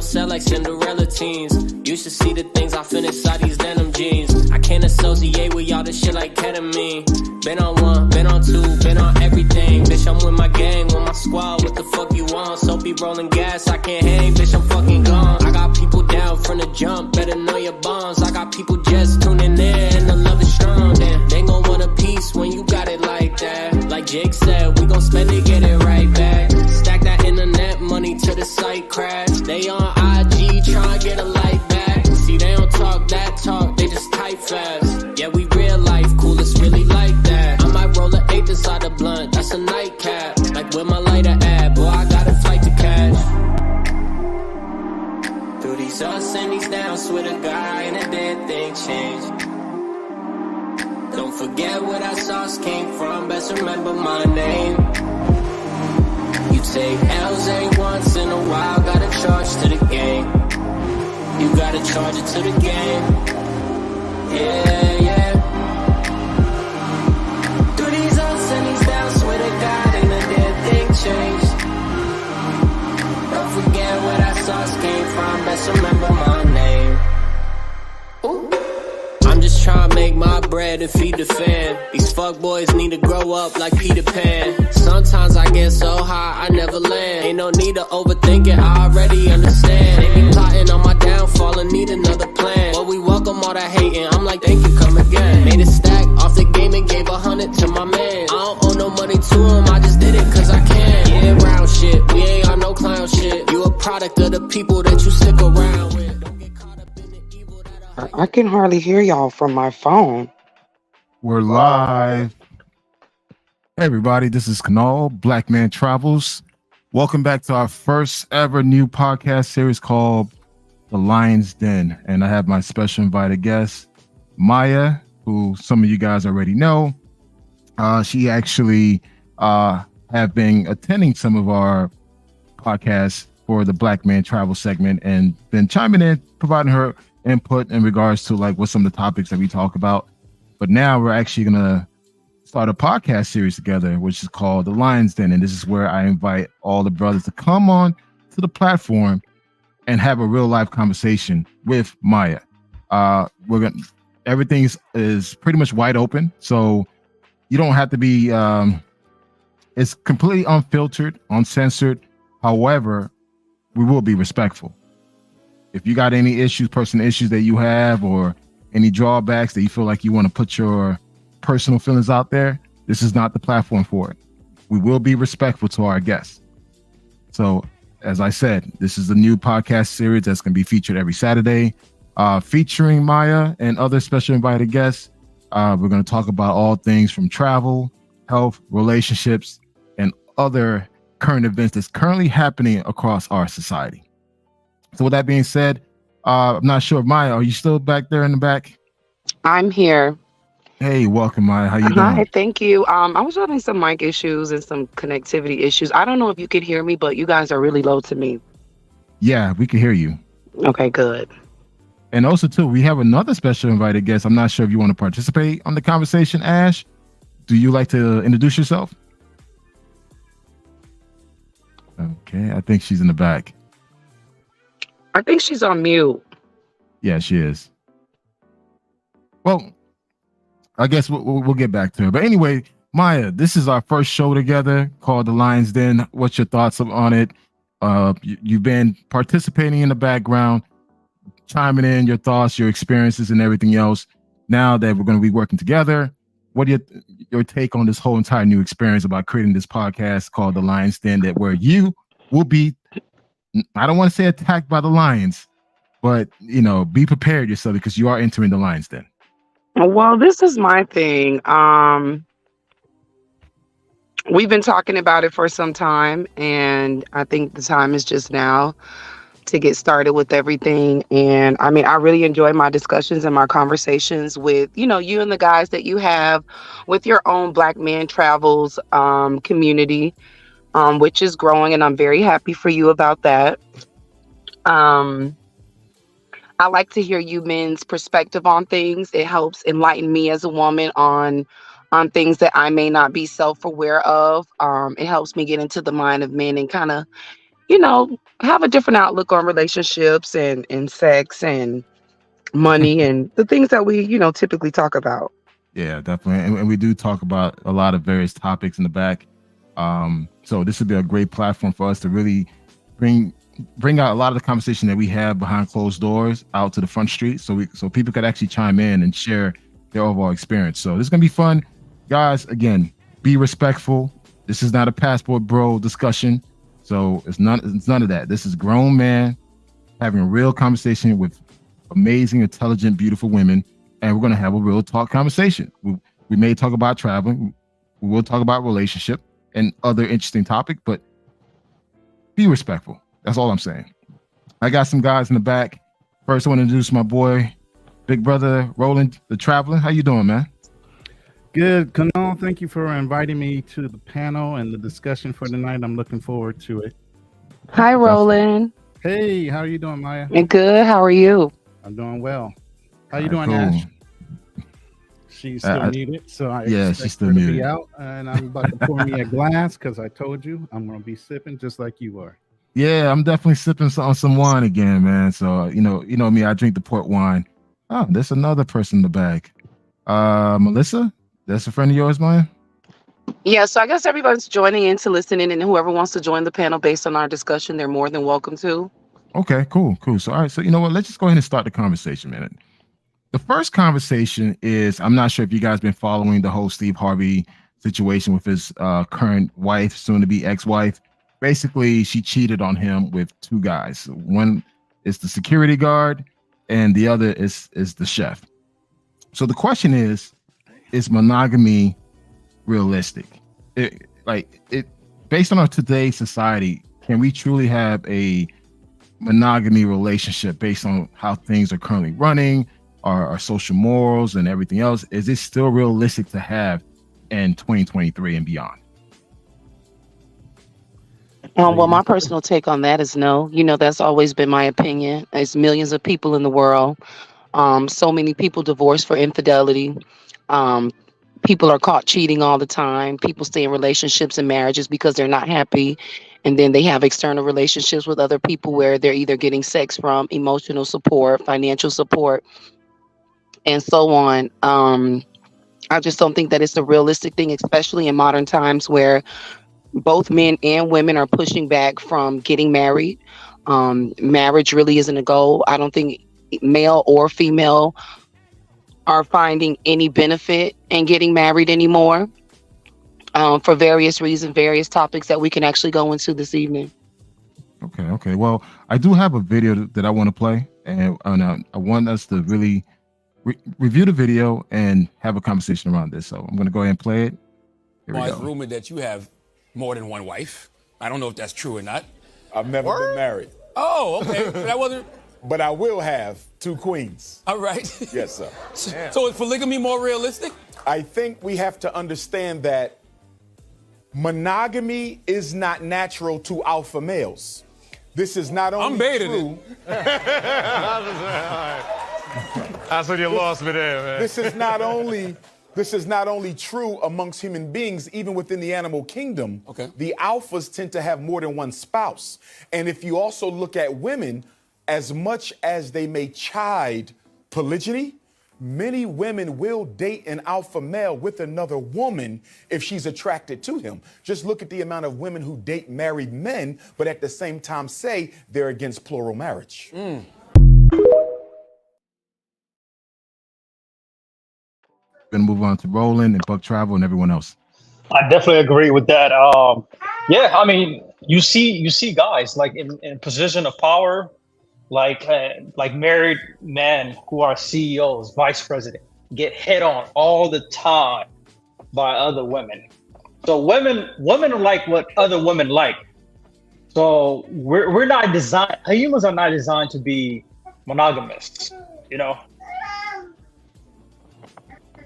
sell like Cinderella teens. You should see the things I finish inside these denim jeans. I can't associate with y'all, this shit like ketamine. Been on one, been on two, been on everything. Bitch, I'm with my gang, with my squad, what the fuck you want? So be rolling gas, I can't hang, bitch, I'm fucking gone. I got people down from the jump, better know your bonds. I got people just tuning in, and the love is strong. Damn, they gon' want a piece when you got it like that. Like Jake said, we gon' spend it, get it right back. Stack that internet money to the site crash. They on IG tryna get a like back. See, they don't talk that talk, they just type fast. Yeah, we real life, cool, it's really like that. I might roll an eighth inside a blunt, that's a nightcap. Like where my lighter at, boy, I got a flight to catch. Through these ups and these downs, swear to God, ain't a dead thing changed. Don't forget where that sauce came from, best remember my name. You take L's ain't once in a while, gotta charge to the game. You gotta charge it to the game. Yeah, yeah. Through these ups and these downs, swear to God, ain't a dead thing changed. Don't forget where that sauce came from, best remember my name. Ooh. I'm just trying to make my bread and feed the fam. These fuckboys need to grow up like Peter Pan. Sometimes I get so high, I never land. Ain't no need to overthink it, I already understand. They be plotting on my downfall and need another plan. But we welcome all that hating, I'm like, thank you, come again. Made a stack off the game and gave 100 to my man. I don't owe no money to him, I just did it cause I can. Yeah, round shit, we ain't on no clown shit. You a product of the people that you stick around with. Don't get caught up in the evil that I can hardly hear y'all from my phone. We're live. Hey everybody, this is Kanal, Black Man Travels. Welcome back to our first ever new podcast series called The Lion's Den. And I have my special invited guest, Maya, who some of you guys already know. She actually have been attending some of our podcasts for the Black Man Travel segment and been chiming in, providing her input in regards to like what some of the topics that we talk about. But now we're actually gonna start a podcast series together, which is called The Lion's Den, and this is where I invite all the brothers to come on to the platform and have a real life conversation with Maya. Everything is pretty much wide open, so you don't have to be. It's completely unfiltered, uncensored. However, we will be respectful. If you got any issues, personal issues that you have, or any drawbacks that you feel like you want to put your personal feelings out there, this is not the platform for it. We will be respectful to our guests. So, as I said, this is a new podcast series that's going to be featured every Saturday, featuring Maya and other special invited guests. We're going to talk about all things from travel, health, relationships, and other current events that's currently happening across our society. So with that being said, I'm not sure, Maya, are you still back there in the back? I'm here. Hey, welcome, Maya. How you doing? Hi, thank you. I was having some mic issues and some connectivity issues. I don't know if you could hear me, but you guys are really low to me. Yeah, we can hear you. Okay, good. And also, too, we have another special invited guest. I'm not sure if you want to participate on the conversation, Ash. Do you like to introduce yourself? Okay, I think she's in the back. I think she's on mute. Yeah, she is. Well, I guess we'll get back to her. But anyway, Maya, this is our first show together called The Lion's Den. What's your thoughts on it? You've been participating in the background, chiming in your thoughts, your experiences, and everything else. Now that we're going to be working together, what are your take on this whole entire new experience about creating this podcast called The Lion's Den, that where you will be, I don't want to say attacked by the lions, but, be prepared yourself because you are entering the Lion's Den. Well, this is my thing. We've been talking about it for some time, and I think the time is just now to get started with everything. And I mean, I really enjoy my discussions and my conversations with, you and the guys that you have with your own Black Man Travels community, which is growing, and I'm very happy for you about that. I like to hear you men's perspective on things. It helps enlighten me as a woman on things that I may not be self-aware of. It helps me get into the mind of men and kind of, have a different outlook on relationships and sex and money and the things that we, typically talk about. Yeah, definitely. And we do talk about a lot of various topics in the back. So this would be a great platform for us to really bring out a lot of the conversation that we have behind closed doors out to the front street, so people could actually chime in and share their overall experience. So this is gonna be fun, guys. Again, be respectful. This is not a passport bro discussion. So it's none of that. This is grown man having a real conversation with amazing, intelligent, beautiful women, and we're gonna have a real talk conversation. We may talk about traveling. We will talk about relationship and other interesting topic, but be respectful. That's all I'm saying. I got some guys in the back. First, I want to introduce my boy, big brother Roland, the traveler. How you doing, man? Good, Kanal. Thank you for inviting me to the panel and the discussion for tonight. I'm looking forward to it. Hi, Roland. Hey, how are you doing, Maya? Good. How are you? I'm doing well. How you doing, Cool. Ash? She's still muted, so I she's still her to muted. be out, and I'm about to pour me a glass because I told you I'm going to be sipping just like you are. Yeah, I'm definitely sipping on some wine again, man. So you know me, I drink the port wine. Oh, there's another person in the back. Melissa, that's a friend of yours, Maya? Yeah, so I guess everyone's joining in to listen in, and whoever wants to join the panel based on our discussion, they're more than welcome to. Okay, cool. So all right, so you know what? Let's just go ahead and start the conversation, man. The first conversation is, I'm not sure if you guys been following the whole Steve Harvey situation with his current wife, soon to be ex-wife. Basically, she cheated on him with two guys. One is the security guard, and the other is the chef. So the question is monogamy realistic? Based on our today's society, can we truly have a monogamy relationship based on how things are currently running, our social morals and everything else? Is it still realistic to have in 2023 and beyond? Well, my personal take on that is no. That's always been my opinion. There's millions of people in the world. So many people divorced for infidelity. People are caught cheating all the time. People stay in relationships and marriages because they're not happy. And then they have external relationships with other people where they're either getting sex from, emotional support, financial support, and so on. I just don't think that it's a realistic thing, especially in modern times where both men and women are pushing back from getting married. Marriage really isn't a goal. I don't think male or female are finding any benefit in getting married anymore, for various reasons, various topics that we can actually go into this evening. Okay. Well, I do have a video that I want to play, and I want us to really review the video and have a conversation around this. So I'm going to go ahead and play it. Here we go. It's rumored that you have more than one wife. I don't know if that's true or not. I've never been married. Oh, okay. That wasn't. But I will have two queens. All right. Yes, sir. So is polygamy more realistic? I think we have to understand that monogamy is not natural to alpha males. This is not only I'm baiting true. That's when you lost me there, man. This is not only true amongst human beings, even within the animal kingdom. Okay. The alphas tend to have more than one spouse. And if you also look at women, as much as they may chide polygyny, many women will date an alpha male with another woman if she's attracted to him. Just look at the amount of women who date married men, but at the same time say they're against plural marriage. Gonna move on to Roland and Buck Travel and everyone else. I definitely agree with that. Yeah, I mean, you see guys like in position of power, like married men who are CEOs, vice president, get hit on all the time by other women. So women like what other women like. So we're not designed. Humans are not designed to be monogamous.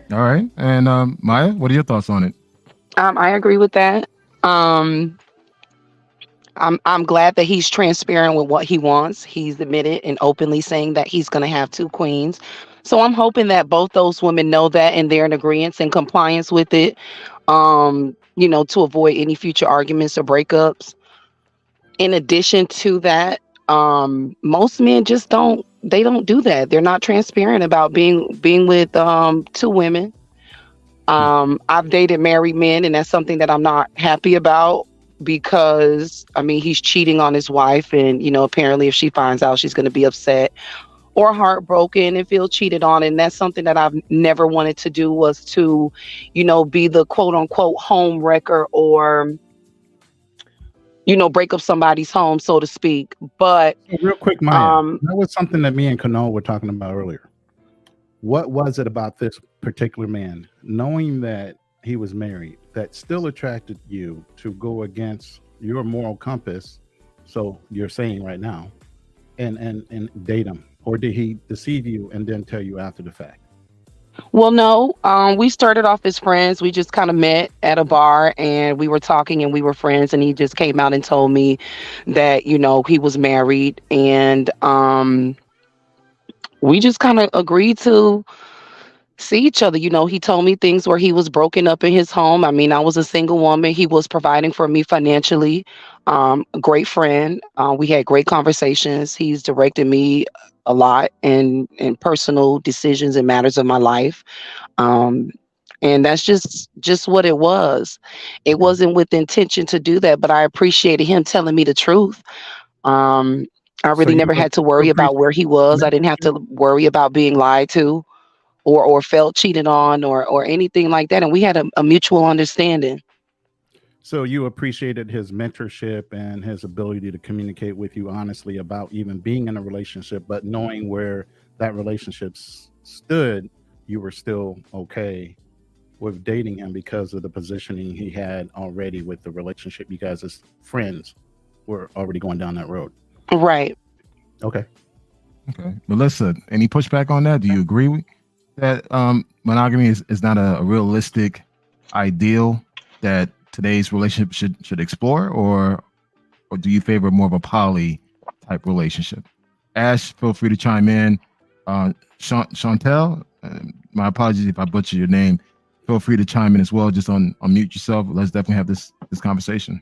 All right. And Maya, what are your thoughts on it? I agree with that. I'm glad that he's transparent with what he wants. He's admitted and openly saying that he's going to have two queens. So I'm hoping that both those women know that and they're in agreement and compliance with it, to avoid any future arguments or breakups. in addition to that, most men just don't do that. They're not transparent about being with two women. I've dated married men, and that's something that I'm not happy about because I mean he's cheating on his wife, and apparently if she finds out, she's going to be upset or heartbroken and feel cheated on. And that's something that I've never wanted to do, was to, be the quote unquote home wrecker, or break up somebody's home, so to speak. But Real quick, Maya, that was something that me and Kanal were talking about earlier. What was it about this particular man, knowing that he was married, that still attracted you to go against your moral compass? So you're saying right now, and date him, or did he deceive you and then tell you after the fact? well, no, we started off as friends. We just kind of met at a bar and we were talking and we were friends. And he just came out and told me that, he was married. And we just kind of agreed to see each other. He told me things where he was broken up in his home. I mean, I was a single woman. He was providing for me financially. A great friend. We had great conversations. He's directed me a lot in personal decisions and matters of my life. Um, and that's just what it was. It wasn't with intention to do that, but I appreciated him telling me the truth. I So really never had to worry about where he was. I didn't have to worry about being lied to or felt cheated on or anything like that. And we had a mutual understanding. So you appreciated his mentorship and his ability to communicate with you honestly about even being in a relationship, but knowing where that relationship stood, you were still okay with dating him because of the positioning he had already with the relationship. You guys as friends were already going down that road. Right. Okay. Okay. Melissa, any pushback on that? Do you agree that monogamy is not a realistic ideal that today's relationship should explore, or do you favor more of a poly type relationship? Ash, feel free to chime in. Chantel, my apologies if I butcher your name. Feel free to chime in as well. Just unmute yourself. Let's definitely have this conversation.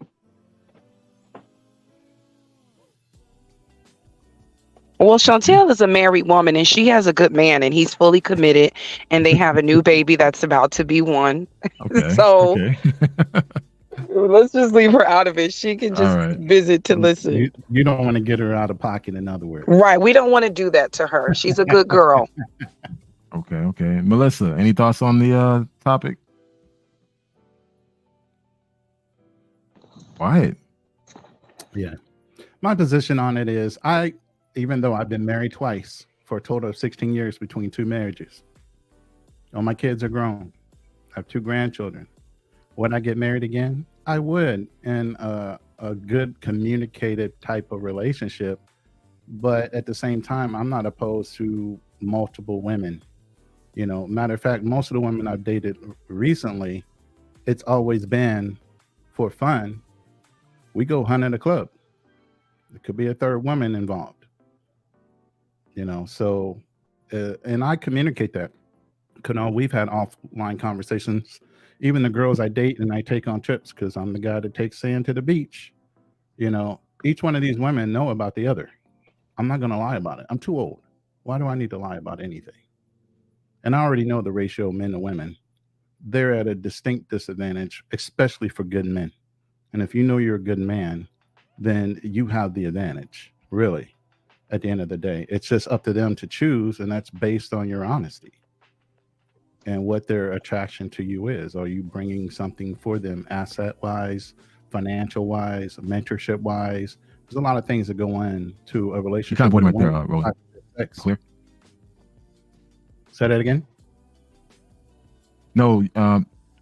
Well, Chantel is a married woman and she has a good man and he's fully committed and they have a new baby that's about to be one. Okay. So okay. let's just leave her out of it. She can just visit to listen. You don't want to get her out of pocket, in other words. Right. We don't want to do that to her. She's a good girl. Okay. Melissa, any thoughts on the topic? Quiet. Yeah. My position on it is even though I've been married twice for a total of 16 years between two marriages, all my kids are grown. I have 2 grandchildren. Would I get married again? I would, in a good communicated type of relationship. But at the same time, I'm not opposed to multiple women. Matter of fact, most of the women I've dated recently, it's always been for fun. We go hunt at a club. There could be a third woman involved. So, and I communicate that. We've had offline conversations. Even the girls I date and I take on trips, because I'm the guy that takes sand to the beach. Each one of these women know about the other. I'm not going to lie about it. I'm too old. Why do I need to lie about anything? And I already know the ratio of men to women. They're at a distinct disadvantage, especially for good men. And if you know you're a good man, then you have the advantage, really. At the end of the day, it's just up to them to choose, and that's based on your honesty and what their attraction to you is. Are you bringing something for them, asset-wise, financial-wise, mentorship-wise? There's a lot of things that go into a relationship. You kind of pointed right there, Roland. Clear. Say that again? No,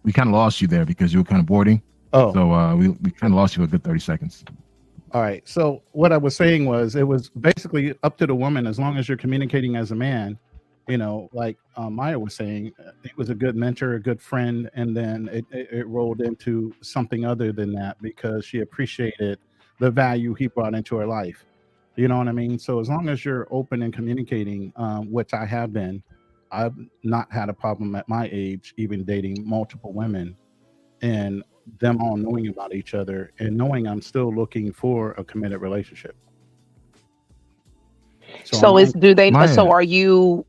we kind of lost you there because you were kind of boarding. Oh. So we kind of lost you for a good 30 seconds. All right. So what I was saying was, it was basically up to the woman, as long as you're communicating as a man, like Maya was saying, he was a good mentor, a good friend. And then it rolled into something other than that because she appreciated the value he brought into her life. You know what I mean? So as long as you're open and communicating, which I have been, I've not had a problem at my age, even dating multiple women. And them all knowing about each other and knowing I'm still looking for a committed relationship. So Maya, are you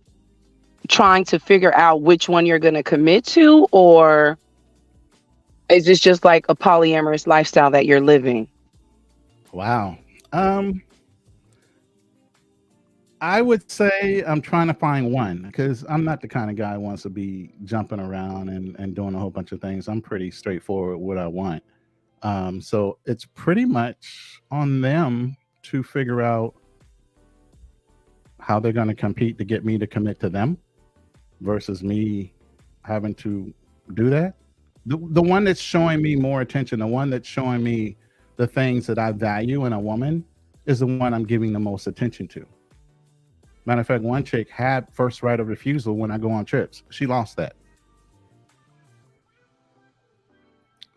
trying to figure out which one you're going to commit to, or is this just like a polyamorous lifestyle that you're living? Wow. I would say I'm trying to find one, because I'm not the kind of guy who wants to be jumping around and doing a whole bunch of things. I'm pretty straightforward with what I want. So it's pretty much on them to figure out how they're going to compete to get me to commit to them versus me having to do that. The one that's showing me more attention, the one that's showing me the things that I value in a woman, is the one I'm giving the most attention to. Matter of fact, one chick had first right of refusal when I go on trips. She lost that.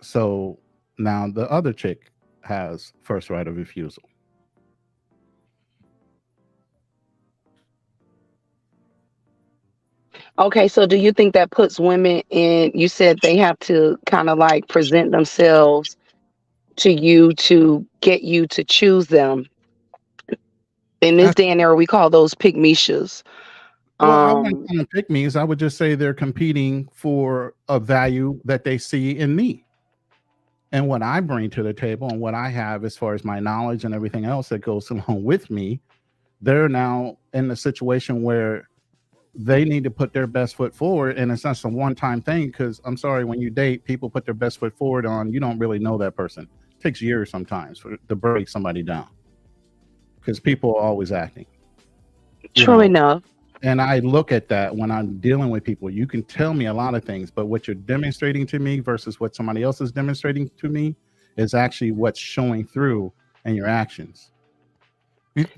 So now the other chick has first right of refusal. Okay, so do you think that puts women in, you said they have to kind of like present themselves to you to get you to choose them? In this day and era, we call those pygmishas. Well, I wouldn't call them pick-me's. I would just say they're competing for a value that they see in me and what I bring to the table and what I have as far as my knowledge and everything else that goes along with me. They're now in a situation where they need to put their best foot forward, and it's not some one-time thing, because I'm sorry, when you date, people put their best foot forward on, you don't really know that person. It takes years sometimes to break somebody down, because people are always acting. True enough. And I look at that when I'm dealing with people. You can tell me a lot of things, but what you're demonstrating to me versus what somebody else is demonstrating to me is actually what's showing through in your actions.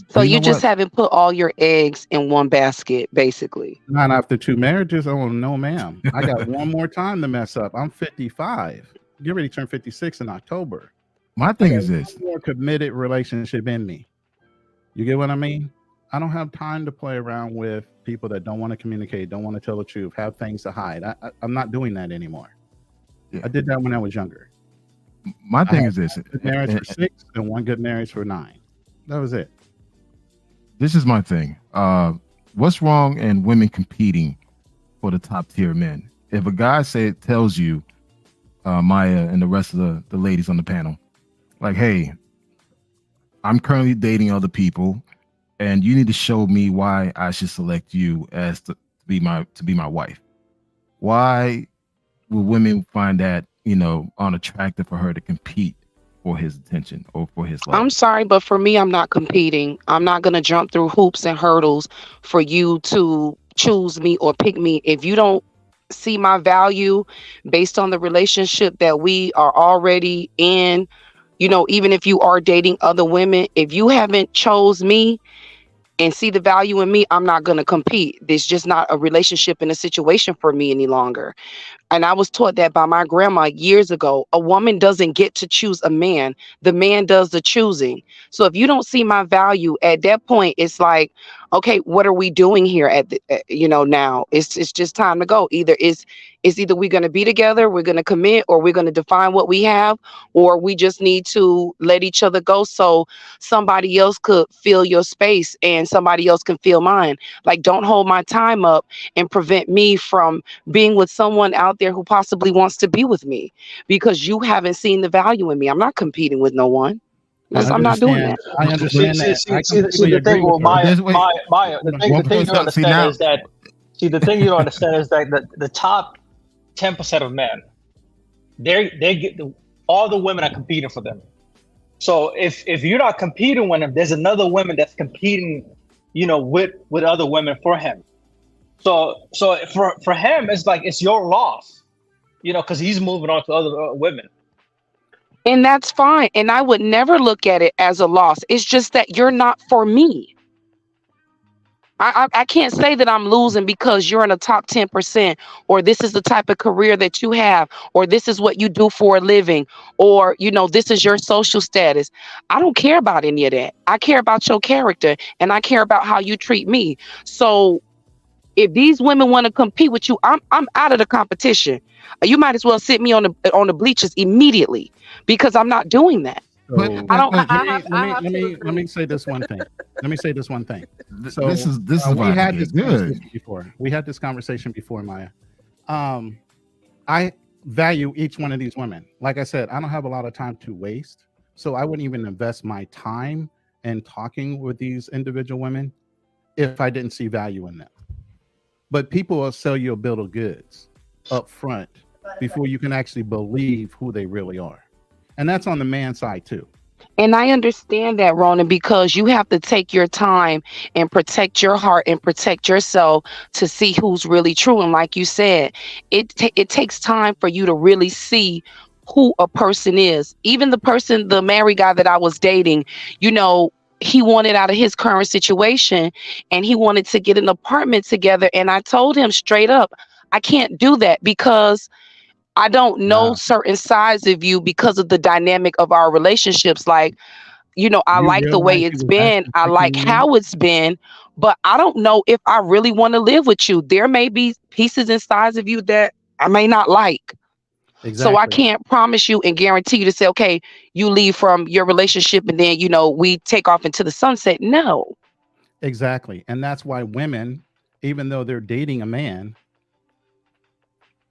So you just haven't put all your eggs in one basket, basically. Not after 2 marriages. Oh, no, ma'am. I got one more time to mess up. I'm 55. Get ready to turn 56 in October. My thing is this. One more committed relationship in me. You get what I mean? I don't have time to play around with people that don't want to communicate, don't want to tell the truth, have things to hide. I'm not doing that anymore. Yeah. I did that when I was younger. My thing is this. Good marriage for 6 and one good marriage for 9. That was it. This is my thing. What's wrong in women competing for the top tier men? If a guy tells you, Maya and the rest of the ladies on the panel, like, hey, I'm currently dating other people, and you need to show me why I should select you as to be my wife. Why will women find that unattractive for her to compete for his attention or for his love? I'm sorry, but for me, I'm not competing. I'm not going to jump through hoops and hurdles for you to choose me or pick me. If you don't see my value based on the relationship that we are already in, even if you are dating other women, if you haven't chose me and see the value in me, I'm not going to compete. There's just not a relationship and a situation for me any longer. And I was taught that by my grandma years ago. A woman doesn't get to choose a man. The man does the choosing. So if you don't see my value at that point, it's like, okay, what are we doing here now? It's just time to go. Either we're going to be together, we're going to commit, or we're going to define what we have, or we just need to let each other go so somebody else could fill your space and somebody else can fill mine. Like, don't hold my time up and prevent me from being with someone out there who possibly wants to be with me because you haven't seen the value in me. I'm not competing with no one. I'm not doing that. I understand that. See, the thing with Maya, the thing you don't understand is that, the thing you don't understand is that the top 10% of men, they get all the women are competing for them. So if you're not competing with him, there's another woman that's competing, with other women for him. So for him, it's like it's your loss, because he's moving on to other women. And that's fine. And I would never look at it as a loss. It's just that you're not for me. I can't say that I'm losing because you're in the top 10%, or this is the type of career that you have, or this is what you do for a living, or, this is your social status. I don't care about any of that. I care about your character, and I care about how you treat me. So if these women want to compete with you, I'm out of the competition, You might as well sit me on the bleachers immediately, because I'm not doing that. So I don't. let me say this one thing. So this is we about had to this get good. conversation before. We had this conversation before, Maya. I value each one of these women. Like I said, I don't have a lot of time to waste, so I wouldn't even invest my time in talking with these individual women if I didn't see value in them. But people will sell you a bill of goods up front before you can actually believe who they really are. And that's on the man side too. And I understand that, Ronan, because you have to take your time and protect your heart and protect yourself to see who's really true. And like you said, it takes time for you to really see who a person is. Even the married guy that I was dating, you know, he wanted out of his current situation and he wanted to get an apartment together. And I told him straight up, I can't do that because I don't know certain sides of you because of the dynamic of our relationships. Like, you know, I like the way it's been. I like how it's been, but I don't know if I really want to live with you. There may be pieces and sides of you that I may not like. Exactly. So I can't promise you and guarantee you to say, okay, you leave from your relationship and then, you know, we take off into the sunset. No. Exactly. And that's why women, even though they're dating a man,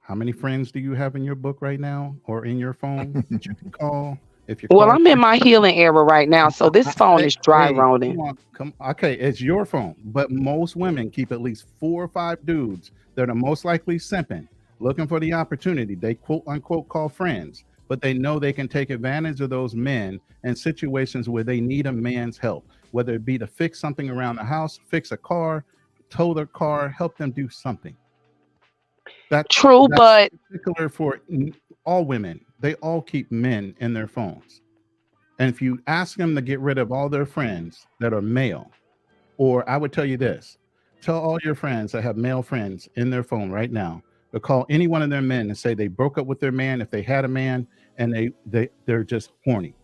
how many friends do you have in your book right now or in your phone that you can call? If you're Well, I'm in my healing era right now, so this phone is dry, Ronan. Come on. Okay, it's your phone, but most women keep at least 4 or 5 dudes that are most likely simping, looking for the opportunity. They quote unquote call friends, but they know they can take advantage of those men in situations where they need a man's help, whether it be to fix something around the house, fix a car, tow their car, help them do something. That's but particular for all women. They all keep men in their phones. And if you ask them to get rid of all their friends that are male, or I would tell you this, tell all your friends that have male friends in their phone right now to call any one of their men and say they broke up with their man if they had a man and they're just horny.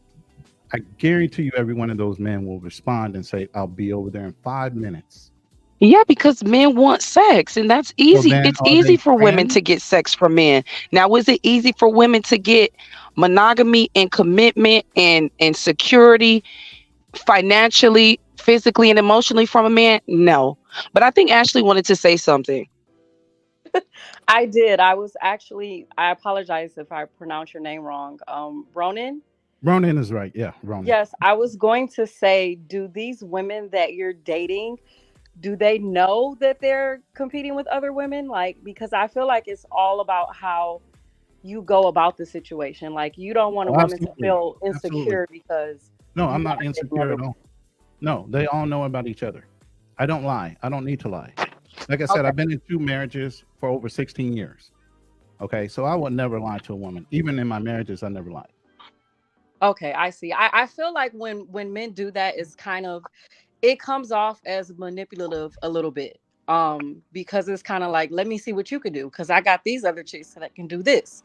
I guarantee you every one of those men will respond and say, I'll be over there in 5 minutes. Yeah, because men want sex, and that's easy. It's easy for women to get sex from men. Now, is it easy for women to get monogamy and commitment and security financially, physically, and emotionally from a man? No. But I think Ashley wanted to say something. I did. I apologize if I pronounce your name wrong. Ronan? Ronan is right. Yeah, Ronan. Yes, I was going to say, do these women that you're dating, do they know that they're competing with other women? Like, because I feel like it's all about how you go about the situation. Like, you don't want a woman to feel insecure because... No, I'm not insecure at all. No, they all know about each other. I don't lie. I don't need to lie. Like I said, I've been in 2 marriages for over 16 years. Okay, so I would never lie to a woman. Even in my marriages, I never lied. Okay, I see. I feel like when men do that, it's kind of... it comes off as manipulative a little bit, because it's kind of like, let me see what you can do, because I got these other chicks that can do this.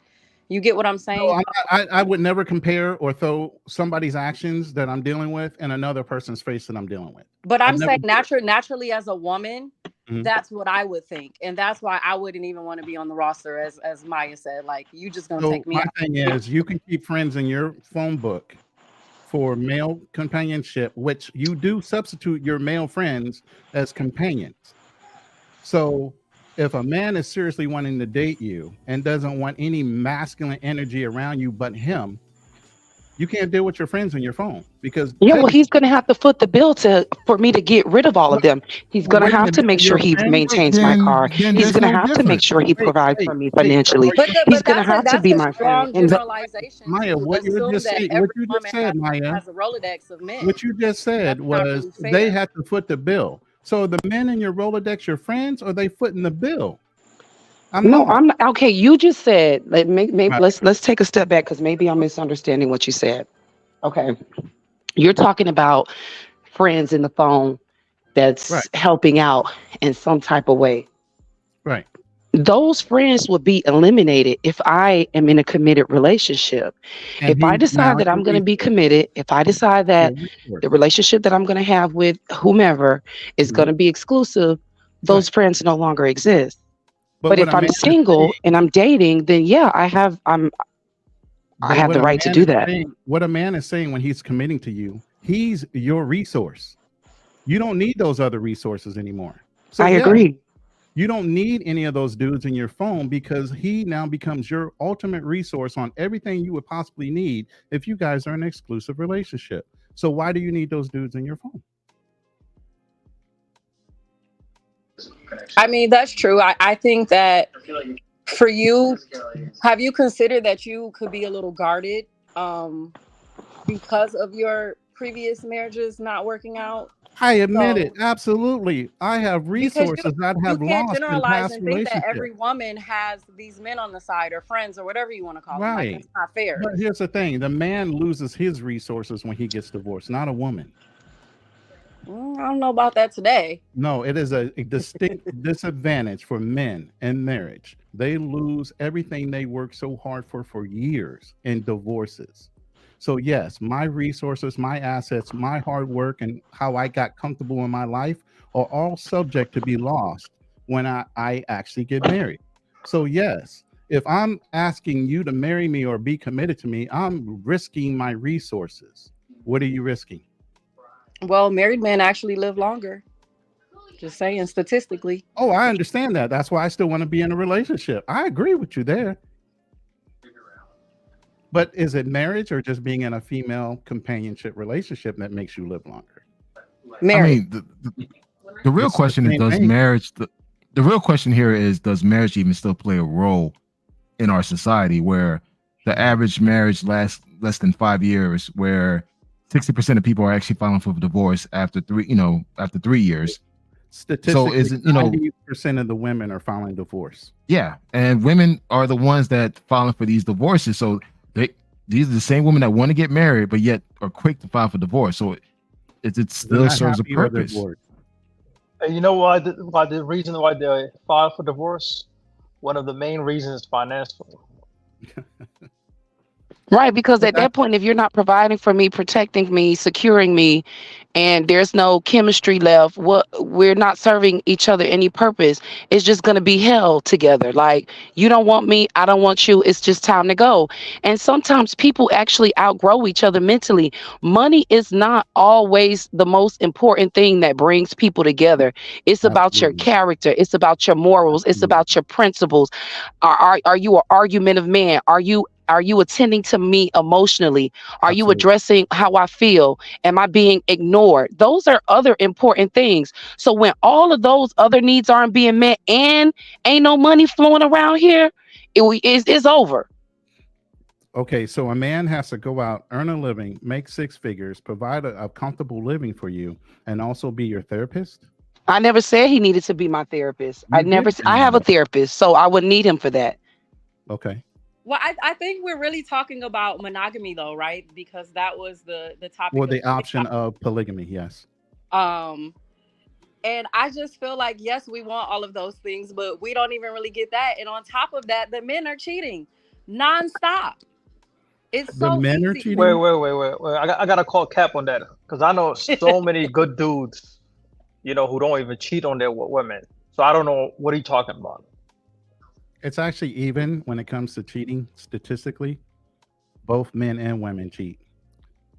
You get what I'm saying? No, I would never compare or throw somebody's actions that I'm dealing with in another person's face that I'm dealing with. But I'm saying naturally as a woman, that's what I would think. And that's why I wouldn't even want to be on the roster, as Maya said. Like, you just going to take me out. My thing is, you can keep friends in your phone book for male companionship, which you do substitute your male friends as companions. So if a man is seriously wanting to date you and doesn't want any masculine energy around you but him, you can't deal with your friends on your phone, because well, he's going to have to foot the bill for me to get rid of all of them. He's going to have to make sure he maintains my car. He's going to have to make sure he provides for me financially. He's going to have to be my friend. Maya, what you just said, Maya, has a Rolodex of men. What you just said was they have to foot the bill. So the men in your Rolodex, your friends, or they footing the bill? I'm not. Okay, you just said, maybe let's take a step back, because maybe I'm misunderstanding what you said. Okay, you're talking about friends in the phone that's helping out in some type of way. Right. Those friends would be eliminated if I am in a committed relationship. And if I decide that I'm going to be committed, if I decide that the relationship that I'm going to have with whomever is going to be exclusive, those friends no longer exist. But But what if a I'm man is single saying, and I'm dating, then yeah, I but have what the a right to man do is that. saying, what a man is saying when he's committing to you, he's your resource. You don't need those other resources anymore. So I yeah, agree. you don't need any of those dudes in your phone because he now becomes your ultimate resource on everything you would possibly need if you guys are in an exclusive relationship. So why do you need those dudes in your phone? I mean, that's true. I think that for you, have you considered that you could be a little guarded because of your previous marriages not working out? I admit it. So Absolutely. I have because resources that I you have can't lost in generalize past and think that relationships. every woman has these men on the side or friends or whatever you want to call them. Like, Right. that's not fair. But here's the thing, the man loses his resources when he gets divorced, not a woman. I don't know about that today. No, it is a distinct disadvantage for men in marriage. They lose everything they worked so hard for years in divorces. So yes, my resources, my assets, my hard work, and how I got comfortable in my life are all subject to be lost when I actually get married. So yes, if I'm asking you to marry me or be committed to me, I'm risking my resources. What are you risking? Well, married men actually live longer. Just saying, statistically. Oh, I understand that. That's why I still want to be in a relationship. I agree with you there. But is it marriage or just being in a female companionship relationship that makes you live longer? I Married. mean, the real It's the question is, same does thing. marriage, the real question here is, does marriage even still play a role in our society where the average marriage lasts less than 5 years, where 60% of people are actually filing for divorce after after 3 years. So Statistically, is it, 90% of the women are filing divorce. yeah, and women are the ones that filing for these divorces. So these are the same women that want to get married, but yet are quick to file for divorce. So it They're still not serves a happy or they're purpose. bored. And you know why the reason why they file for divorce? One of the main reasons is financial. Right, because But at that that's point, if you're not providing for me, protecting me, securing me, and there's no chemistry left, what we're not serving each other any purpose. It's just gonna be hell together. Like, you don't want me, I don't want you. It's just time to go. And sometimes people actually outgrow each other mentally. Money is not always the most important thing that brings people together. It's about your absolutely, character. It's about your morals. It's absolutely, about your principles. Are you an argumentative man? Are you attending to me emotionally? Are you absolutely. addressing how I feel? Am I being ignored? Those are other important things. So when all of those other needs aren't being met and ain't no money flowing around here, it's over. Okay, so a man has to go out, earn a living, make six figures, provide a comfortable living for you, and also be your therapist. I never said he needed to be my therapist. You did say I have a that. therapist, so I wouldn't need him for that. Okay. Well, I think we're really talking about monogamy though, right? Because that was the topic Well, of the option of polygamy, yes. um and I just feel like yes, we want all of those things, but we don't even really get that. And on top of that, the men are cheating nonstop. It's The so men are easy. Wait, cheating. wait, wait, wait, wait. I gotta call cap on that because I know so many good dudes, who don't even cheat on their women. So I don't know what are you talking about. It's actually even when it comes to cheating statistically. Both men and women cheat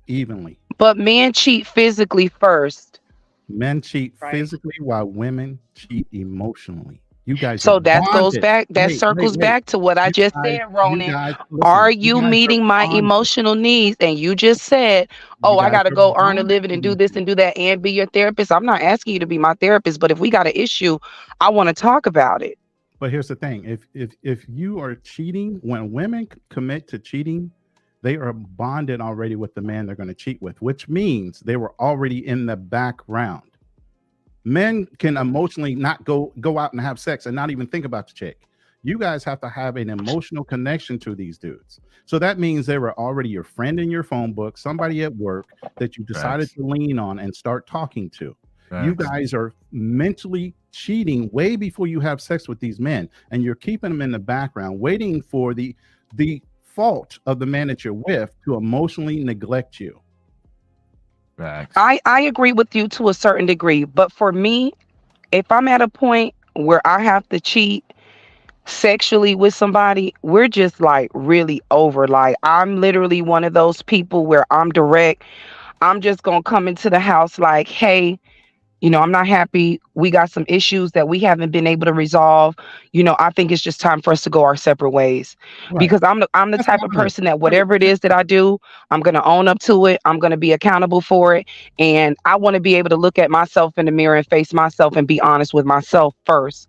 evenly. But men cheat physically first. Men cheat Right. physically while women cheat emotionally. You guys are So bonded. that Wait, wait, circles wait. back to what I You just guys, said, you Ronan. guys, Are listen. You you guys are meeting my bonded. emotional needs? And you just said, You oh, I guys got to are go earn a bonded living to and do these this things. and do that and be your therapist. I'm not asking you to be my therapist, but if we got an issue, I want to talk about it. But here's the thing: if you are cheating, when women commit to cheating, they are bonded already with the man they're going to cheat with, which means they were already in the background. Men can emotionally not go out and have sex and not even think about the chick. You guys have to have an emotional connection to these dudes. So that means they were already your friend in your phone book, somebody at work that you decided Facts. to lean on and start talking to. You Facts. guys are mentally cheating way before you have sex with these men, and you're keeping them in the background, waiting for the fault of the man that you're with to emotionally neglect you. Facts. I agree with you to a certain degree, but for me, if I'm at a point where I have to cheat, sexually with somebody, we're just like really over. Like, I'm literally one of those people where I'm direct. I'm just gonna come into the house like, hey, I'm not happy. We got some issues that we haven't been able to resolve. I think it's just time for us to go our separate ways. Right. Because I'm the That's type of honest. person that Right. whatever it is that I do, I'm gonna own up to it. I'm gonna be accountable for it. And I want to be able to look at myself in the mirror and face myself and be honest with myself first.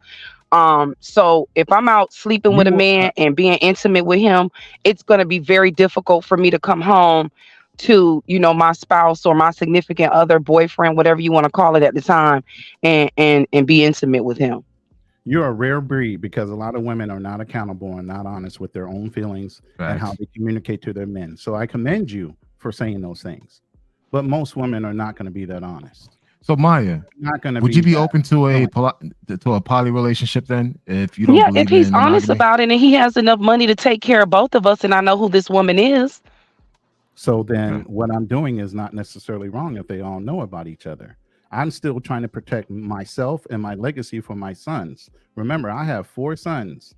So if I'm out sleeping with a You man and being intimate with him, it's going to be very difficult for me to come home to, my spouse or my significant other, boyfriend, whatever you want to call it at the time, and be intimate with him. You're a rare breed because a lot of women are not accountable and not honest with their own feelings and how they communicate to their men. So I commend you for saying those things. But most women are not going to be that honest. So Maya, Not going to. would you be open to a poly relationship then, if you don't Yeah, believe if he's in honest monogamy? about it and he has enough money to take care of both of us, and I know who this woman is. So then what I'm doing is not necessarily wrong if they all know about each other. I'm still trying to protect myself and my legacy for my sons. Remember, I have 4 sons.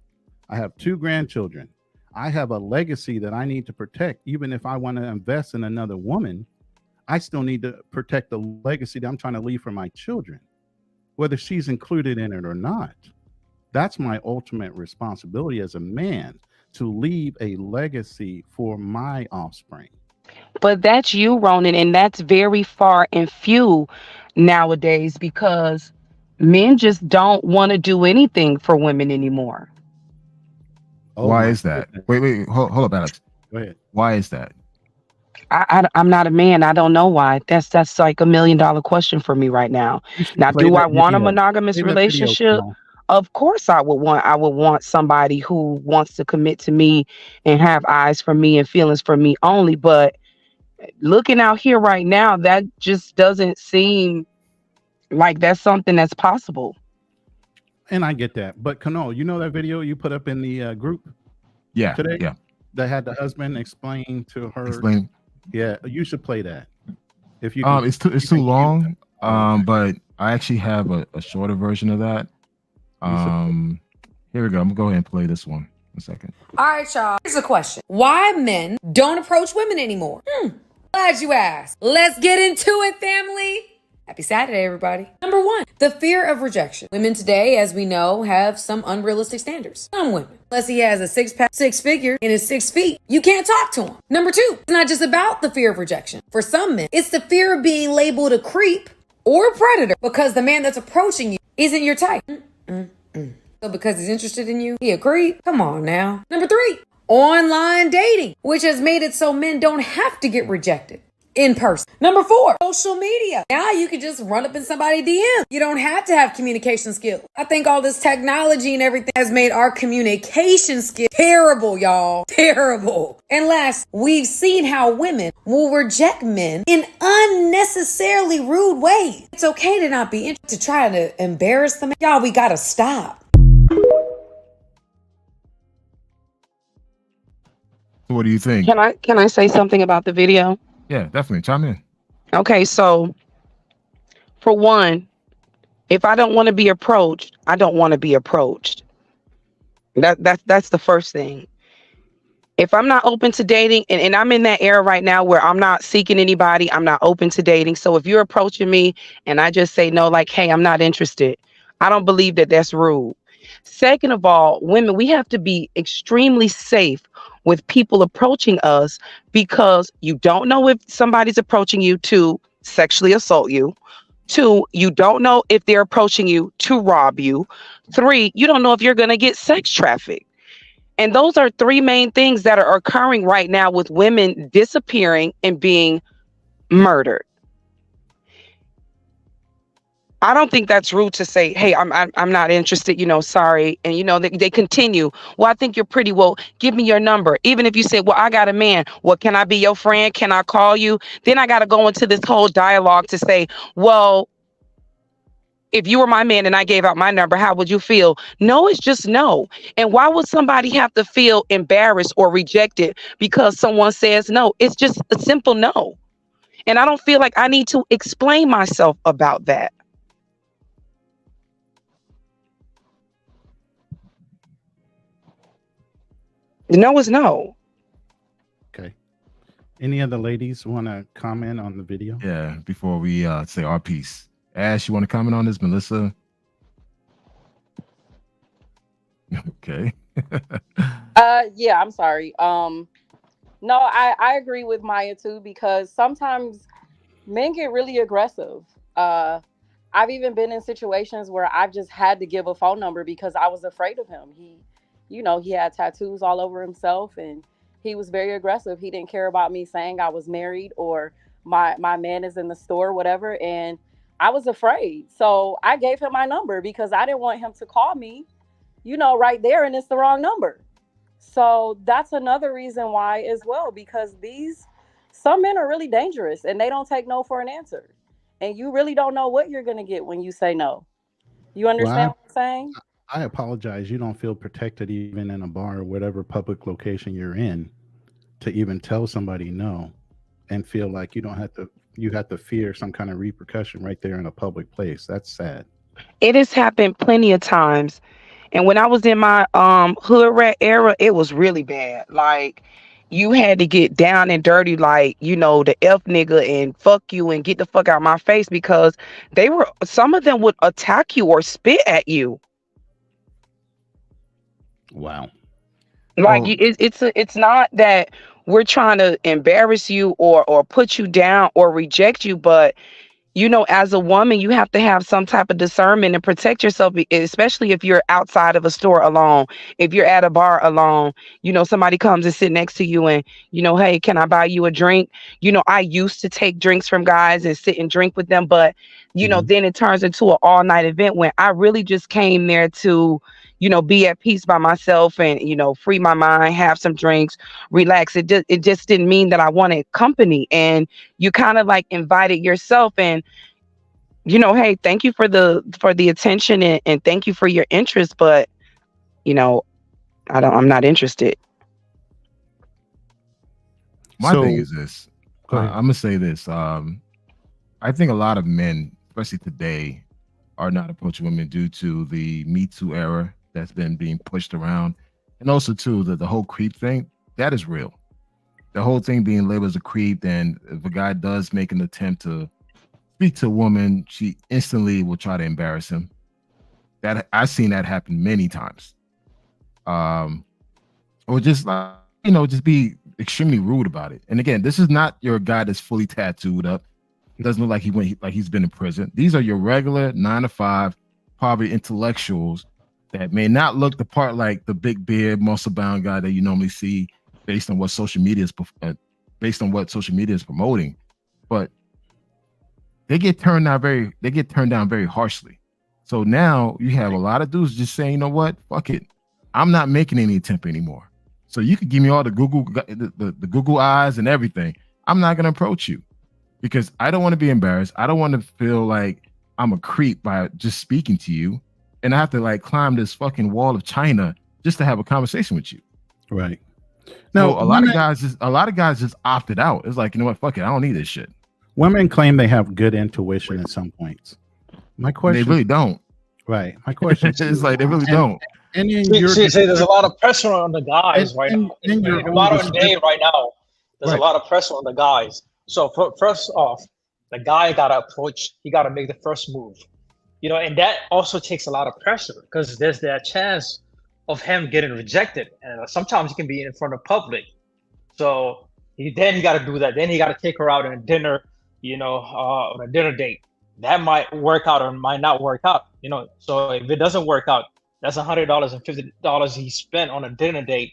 I have 2 grandchildren. I have a legacy that I need to protect. Even if I want to invest in another woman, I still need to protect the legacy that I'm trying to leave for my children, whether she's included in it or not. That's my ultimate responsibility as a man, to leave a legacy for my offspring. But that's you, Ronan, and that's very far and few nowadays because men just don't want to do anything for women anymore. Oh Why my is that? goodness. Wait, hold up, Alex. Go ahead. Why is that? I'm not a man. I don't know why. That's like $1 million question for me right now. You should Now, play do I that want a video. monogamous Play that video, relationship? Kamal. Of course I would want somebody who wants to commit to me and have eyes for me and feelings for me only. But looking out here right now, that just doesn't seem like that's something that's possible. And I get that. But Kano, you know that video you put up in the group Yeah, today yeah. that had the husband explain to her? Explain. Yeah, you should play that. If you can, It's too long. But I actually have a shorter version of that. Here we go. I'm gonna go ahead and play this one. A second. All right, y'all. Here's a question. Why men don't approach women anymore? Glad you asked. Let's get into it, family. Happy Saturday, everybody. Number 1, the fear of rejection. Women today, as we know, have some unrealistic standards. Some women. Unless he has a 6-pack, 6-figure, and is 6 feet, you can't talk to him. Number 2, it's not just about the fear of rejection. For some men, it's the fear of being labeled a creep or a predator because the man that's approaching you isn't your type. So because he's interested in you, he a creep? Come on now. Number 3, online dating, which has made it so men don't have to get rejected in person. Number 4, social media. Now you can just run up in somebody's DM. You don't have to have communication skills. I think all this technology and everything has made our communication skills terrible, y'all. Terrible. And last, we've seen how women will reject men in unnecessarily rude ways. It's okay to not be interested, to try to embarrass them. Y'all, we gotta stop. So what do you think? Can I say something about the video? Yeah, definitely. Chime in. Okay, so for one, if I don't want to be approached, I don't want to be approached. That's the first thing. If I'm not open to dating, and I'm in that era right now where I'm not seeking anybody, I'm not open to dating. So if you're approaching me and I just say no, like, hey, I'm not interested, I don't believe that that's rude. Second of all, women, we have to be extremely safe with people approaching us because you don't know if somebody's approaching you to sexually assault you. 2, you don't know if they're approaching you to rob you. 3, you don't know if you're going to get sex trafficked. And those are 3 main things that are occurring right now with women disappearing and being murdered. I don't think that's rude to say, hey, I'm not interested, sorry. And, they continue. Well, I think you're pretty. Well, give me your number. Even if you say, well, I got a man. Well, can I be your friend? Can I call you? Then I got to go into this whole dialogue to say, well, if you were my man and I gave out my number, how would you feel? No, it's just no. And why would somebody have to feel embarrassed or rejected because someone says no? It's just a simple no. And I don't feel like I need to explain myself about that. No is no. Okay. Any other ladies want to comment on the video? Yeah, before we say our piece. Ash, you want to comment on this? Melissa? Okay. Yeah, I'm sorry. No, I agree with Maya too, because sometimes men get really aggressive. Uh, I've even been in situations where I've just had to give a phone number because I was afraid of him. He had tattoos all over himself, and he was very aggressive. He didn't care about me saying I was married or my man is in the store, whatever. And I was afraid. So I gave him my number because I didn't want him to call me, right there, and it's the wrong number. So that's another reason why as well, because some men are really dangerous and they don't take no for an answer. And you really don't know what you're going to get when you say no. You understand Well, what I'm saying? I apologize. You don't feel protected even in a bar or whatever public location you're in to even tell somebody no and feel like you have to fear some kind of repercussion right there in a public place. That's sad. It has happened plenty of times. And when I was in my hood rat era, it was really bad. Like you had to get down and dirty, like, the F nigga and fuck you and get the fuck out my face, because some of them would attack you or spit at you. Wow. Like Well, it's not that we're trying to embarrass you or put you down or reject you, but as a woman, you have to have some type of discernment and protect yourself, especially if you're outside of a store alone. If you're at a bar alone, somebody comes and sit next to you and, hey, can I buy you a drink? I used to take drinks from guys and sit and drink with them, but, Mhm. then it turns into an all night event when I really just came there to, be at peace by myself and, free my mind, have some drinks, relax. It just didn't mean that I wanted company. And you kind of like invited yourself, and hey, thank you for the attention, and thank you for your interest, but you know I'm not interested. my thing So is this. go ahead. I'm gonna say this. I think a lot of men, especially today, are not approaching women due to the Me Too era that's been being pushed around, and also too the whole creep thing. That is real. The whole thing being labeled as a creep, and if a guy does make an attempt to speak to a woman, she instantly will try to embarrass him. That I've seen that happen many times. Um, or just like just be extremely rude about it. And again, this is not your guy that's fully tattooed up. It doesn't look like he's been in prison. These are your regular 9 to 5, probably intellectuals that may not look the part, like the big beard, muscle bound guy that you normally see based on what social media is promoting. But they get turned down very harshly. So now you have a lot of dudes just saying, you know what, fuck it, I'm not making any attempt anymore. So you could give me all the Google eyes and everything. I'm not gonna approach you because I don't want to be embarrassed. I don't want to feel like I'm a creep by just speaking to you, and I have to like climb this fucking wall of China just to have a conversation with you. Right. No, Now, a lot of guys just opted out. It's like, you know what, fuck it, I don't need this shit. women claim they have good intuition at some points. My question, They really don't. right? My question It's like they really don't. And in See, your there's a lot of pressure on the guys right now. in your In own modern day right now, there's Right. a lot of pressure on the guys. So first off, the guy got to approach, he got to make the first move. And that also takes a lot of pressure because there's that chance of him getting rejected. And sometimes it can be in front of public. So then he got to do that. Then he got to take her out on a dinner, on a dinner date. That might work out or might not work out. So if it doesn't work out, that's $100 and $50 he spent on a dinner date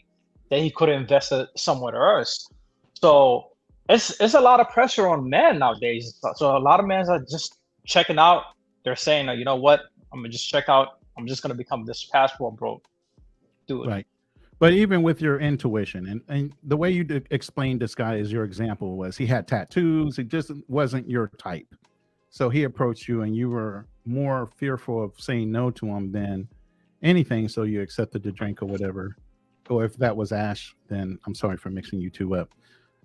that he could have invested somewhere else. So it's a lot of pressure on men nowadays. So a lot of men are just checking out. They're saying, you know what? I'm gonna just check out. I'm just gonna become this passport bro. Do it. Right. But even with your intuition and the way you explained this guy as your example was he had tattoos. It just wasn't your type. So he approached you and you were more fearful of saying no to him than anything. So you accepted the drink or whatever. Or if that was Ash, then I'm sorry for mixing you two up.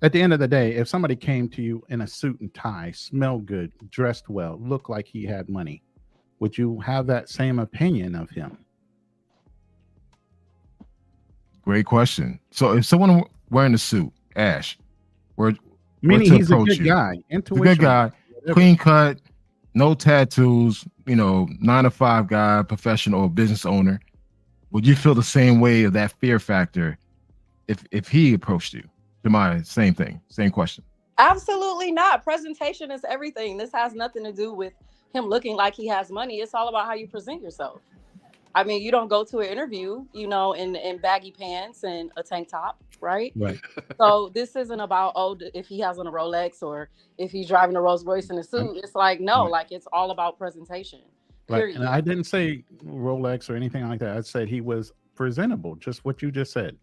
At the end of the day, if somebody came to you in a suit and tie, smelled good, dressed well, looked like he had money, would you have that same opinion of him? Great question. So if someone wearing a suit, Ash, meaning he's a good guy, intuition, a good guy, clean cut, no tattoos, 9-to-5 guy, professional or business owner, would you feel the same way of that fear factor if he approached you? Same thing, same question. Absolutely not. Presentation is everything. This has nothing to do with him looking like he has money. It's all about how you present yourself. I mean, you don't go to an interview, in baggy pants and a tank top, right? Right. So this isn't about, if he has on a Rolex or if he's driving a Rolls Royce in a suit. It's like, no, like it's all about presentation. Period. Right. And I didn't say Rolex or anything like that. I said he was presentable, just what you just said.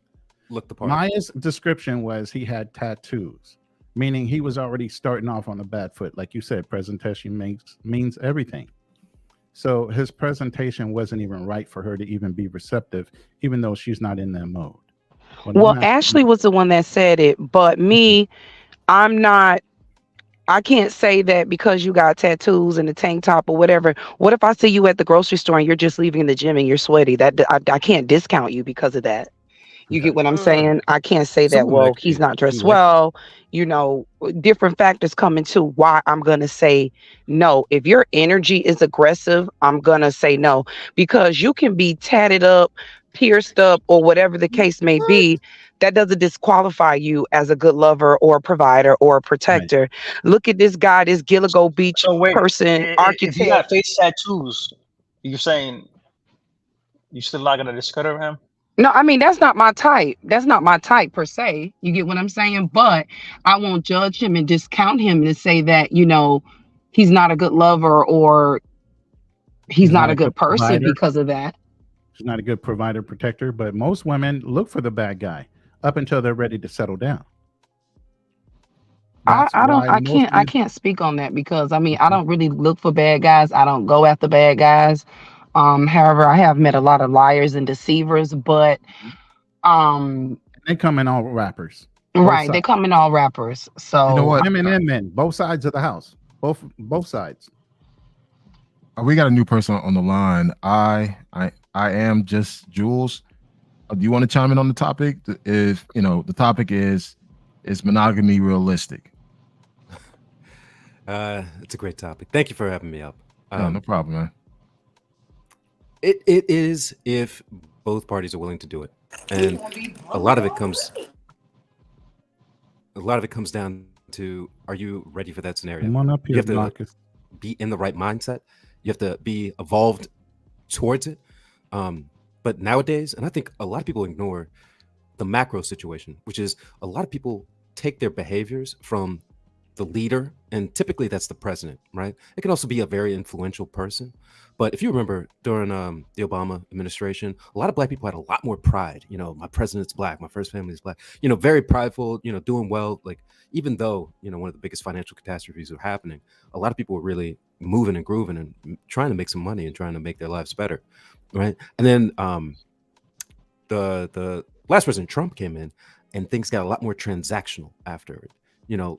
Look the part. Maya's description was he had tattoos, meaning he was already starting off on a bad foot. Like you said, presentation means everything. So his presentation wasn't even right for her to even be receptive, even though she's not in that mode. Well, Ashley was the one that said it, but me, I can't say that because you got tattoos and a tank top or whatever. What if I see you at the grocery store and you're just leaving the gym and you're sweaty? That I can't discount you because of that. You get what I'm saying? I can't say that, well, he's not dressed well. Different factors come into why I'm going to say no. If your energy is aggressive, I'm going to say no, because you can be tatted up, pierced up, or whatever the case may be. That doesn't disqualify you as a good lover or a provider or a protector. Right. Look at this guy, this Gilligo Beach person, architect. If you got face tattoos, you're saying you still not going to discredit him? No, I mean, that's not my type. That's not my type per se. You get what I'm saying? But I won't judge him and discount him and say that, he's not a good lover or he's not a good person provider. Because of that. He's not a good provider, protector, but most women look for the bad guy up until they're ready to settle down. I can't speak on that because I don't really look for bad guys. I don't go after bad guys. However, I have met a lot of liars and deceivers, but they come in all rappers. Right, they come in all rappers. So women and men, both sides of the house, both sides. We got a new person on the line. I am just Jules. Do you want to chime in on the topic? If the topic is monogamy realistic? It's a great topic. Thank you for having me up. No problem, man. It is if both parties are willing to do it, and a lot of it comes down to, are you ready for that scenario? Come on up here, you have to be in the right mindset. You have to be evolved towards it. But nowadays, and I think a lot of people ignore the macro situation, which is a lot of people take their behaviors from the leader, and typically that's the president, right? It can also be a very influential person. But if you remember during the Obama administration, a lot of Black people had a lot more pride. My president's Black, my first family is Black, very prideful, doing well. Like, even though, one of the biggest financial catastrophes were happening, a lot of people were really moving and grooving and trying to make some money and trying to make their lives better, right? And then the last president, Trump, came in and things got a lot more transactional after it.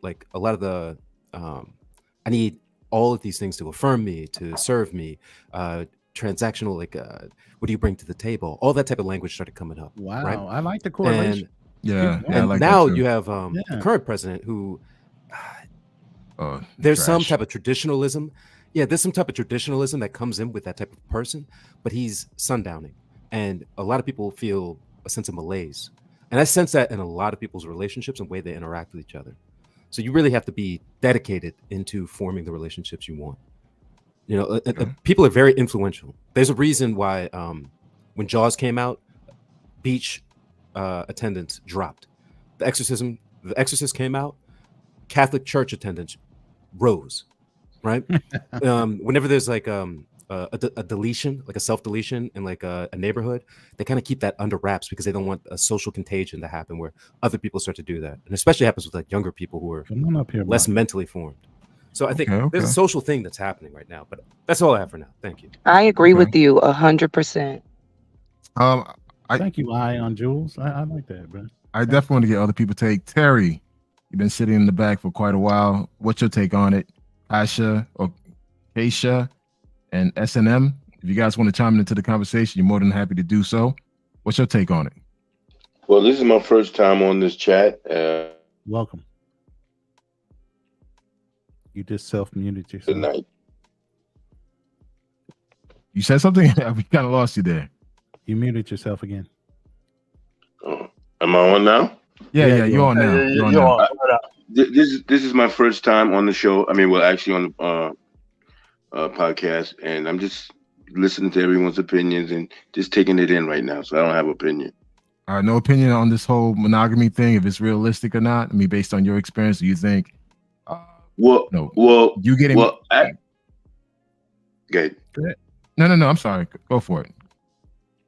Like a lot of the, I need all of these things to affirm me, to serve me, transactional, like what do you bring to the table? All that type of language started coming up. Wow, right? I like the correlation. And like now you have the current president who, there's some type of traditionalism. Yeah, there's some type of traditionalism that comes in with that type of person, but he's sundowning. And a lot of people feel a sense of malaise. And I sense that in a lot of people's relationships and the way they interact with each other. So you really have to be dedicated into forming the relationships you want. People are very influential. There's a reason why when Jaws came out, beach attendance dropped. The Exorcist came out, Catholic church attendance rose, right? Whenever there's like a deletion, like a self-deletion in like a neighborhood, they kind of keep that under wraps because they don't want a social contagion to happen where other people start to do that. And especially happens with like younger people who are less mentally formed. So I think there's a social thing that's happening right now, but that's all I have for now. Thank you. I agree with you 100%. Thank you, on Jules. I like that, bro. I definitely want to get other people take. Terry, you've been sitting in the back for quite a while. What's your take on it? Asha or Keisha and S&M, if you guys want to chime into the conversation, you're more than happy to do so. What's your take on it? Well, this is my first time on this chat. Welcome. You just self-muted yourself. Good night. You said something? We kind of lost you there. You muted yourself again. Am I on now? Yeah, you're on now. You're on now. This is my first time on the show. I mean, well, actually on the podcast, and I'm just listening to everyone's opinions and just taking it in right now. So I don't have an opinion. No opinion on this whole monogamy thing, if it's realistic or not. I mean, based on your experience, do you think? Well, you getting? Well, good. No. I'm sorry. Go for it.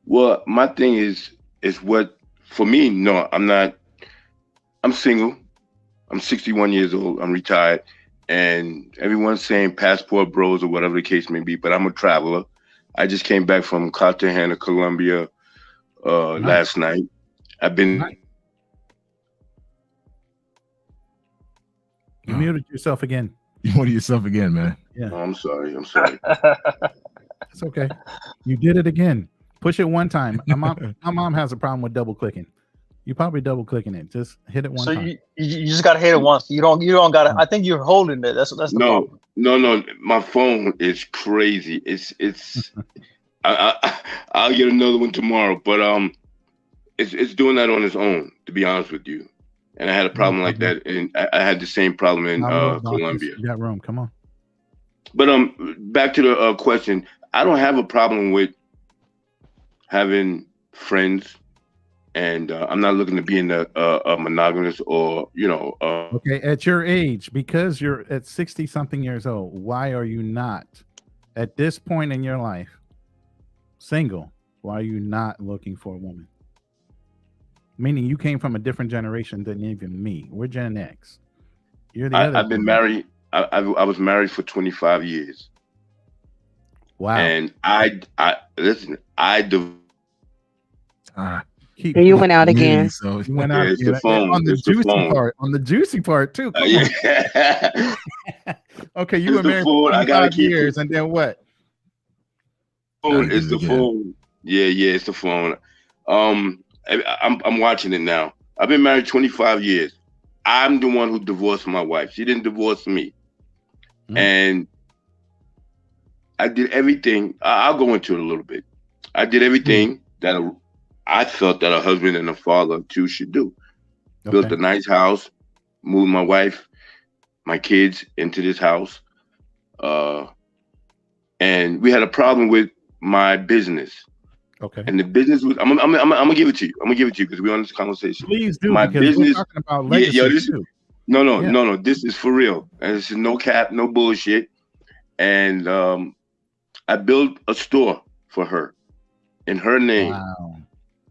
Well, my thing is what for me. No, I'm not. I'm single. I'm 61 years old. I'm retired, and everyone's saying passport bros or whatever the case may be. But I'm a traveler. I just came back from Cartagena, Colombia, last night. I've been. You muted yourself again. You muted yourself again, man. Yeah. Oh, I'm sorry. It's okay. You did it again. Push it one time. My mom has a problem with double clicking. You probably double clicking it. Just hit it one time. So you just gotta hit it once. You don't gotta. I think you're holding it. That's the problem. No. My phone is crazy. It's. I'll get another one tomorrow, but it's doing that on its own. To be honest with you, and I had a problem like that, and I had the same problem in Colombia. You got room. Come on. But back to the question. I don't have a problem with having friends, and I'm not looking to be in a monogamous or Okay, at your age, because you're at 60-something years old, why are you not at this point in your life single? Why are you not looking for a woman? Meaning you came from a different generation than even me. We're Gen X. You're the other. I've been married. I was married for 25 years. Wow. And I listen. You went out again. So you went out it's the phone. on the It's juicy the phone. part. On the juicy part too. Come Yeah. on. Okay, you It's were the married phone. for I gotta 25 keep years, and then what? It's the phone. Yeah, it's the phone. I'm watching it now. I've been married 25 years. I'm the one who divorced my wife. She didn't divorce me. And I did everything. I'll go into it a little bit. I did everything that I felt that a husband and a father too should do. Built a nice house, moved my wife, my kids into this house. And we had a problem with my business. Okay. And the business was, I'm gonna give it to you. I'm gonna give it to you because we're on this conversation. Please do. My because business. We're talking about legacy too. No. This is for real. And this is no cap, no bullshit. And I built a store for her in her name. Wow.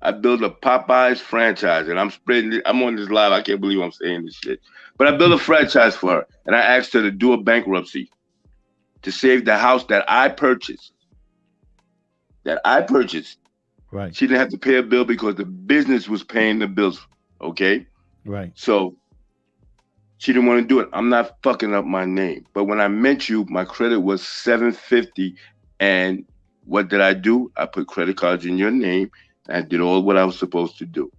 I built a Popeyes franchise, and I'm spreading it. I'm on this live. I can't believe I'm saying this shit. But I built a franchise for her, and I asked her to do a bankruptcy to save the house that I purchased. Right. She didn't have to pay a bill because the business was paying the bills. Okay. Right. So she didn't want to do it. I'm not fucking up my name. But when I met you, my credit was 750. And what did I do? I put credit cards in your name. And I did all what I was supposed to do.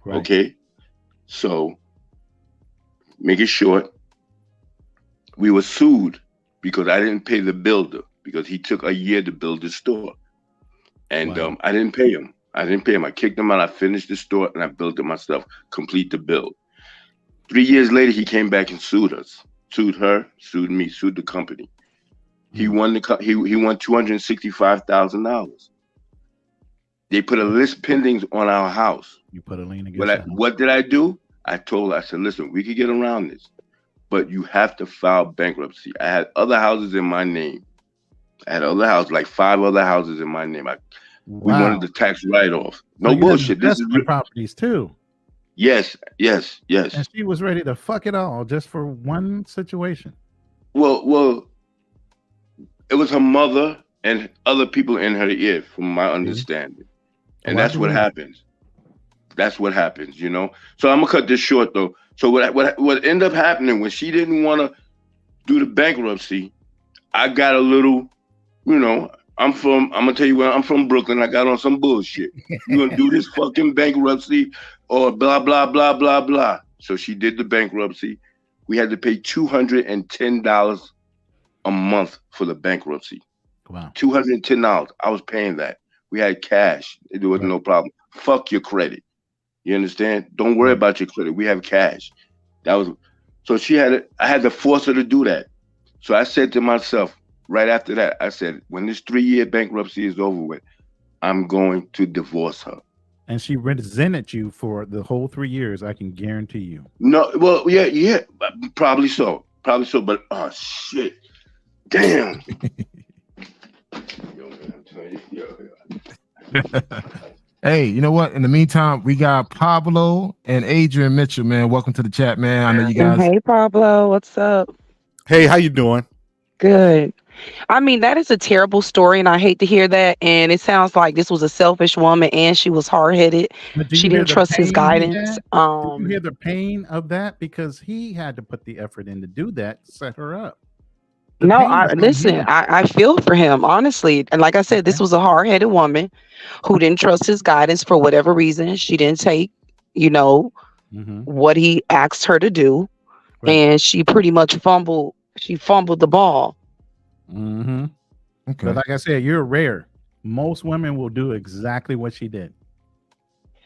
Right. Okay. So make it short. We were sued because I didn't pay the builder because he took a year to build the store. And I didn't pay him. I kicked him out. I finished the store and I built it myself, complete the build. 3 years later, he came back and sued us, sued her, sued me, sued the company. He won he won $265,000. They put a list pending on our house. You put a lien against what did I do? I said, listen, we could get around this, but you have to file bankruptcy. I had other houses in my name. I had other houses, like 5 other houses in my name. We wanted the tax write-off. No bullshit. This is properties too. Yes. And she was ready to fuck it all just for one situation. Well, it was her mother and other people in her ear, from my understanding. And that's what happens. That's what happens, So I'm gonna cut this short though. So what ended up happening when she didn't want to do the bankruptcy, I got a little, I'm gonna tell you where I'm from, Brooklyn. I got on some bullshit. You gonna do this fucking bankruptcy or blah blah blah blah blah. So she did the bankruptcy. We had to pay $210 a month for the bankruptcy. Wow. $210. I was paying that. We had cash. There was no problem. Fuck your credit. You understand? Don't worry about your credit. We have cash. That was so I had to force her to do that. So I said to myself, right after that, I said, when this 3-year bankruptcy is over with, I'm going to divorce her. And she resented you for the whole 3 years, I can guarantee you. No, well, yeah, probably so. But oh shit. Damn. Yo, man, I'm telling you, Hey, you know what? In the meantime, we got Pablo and Adrian Mitchell, man. Welcome to the chat, man. I know you guys. Hey, Pablo, what's up? Hey, how you doing? Good. I mean, that is a terrible story, and I hate to hear that. And it sounds like this was a selfish woman, and she was hard-headed. She didn't trust his guidance. Did you hear the pain of that? Because he had to put the effort in to do that, to set her up. I feel for him, honestly. And like I said, this was a hard-headed woman who didn't trust his guidance for whatever reason. She didn't take, what he asked her to do. Right. And she pretty much fumbled the ball. Mm-hmm. Okay. But like I said, you're rare. Most women will do exactly what she did.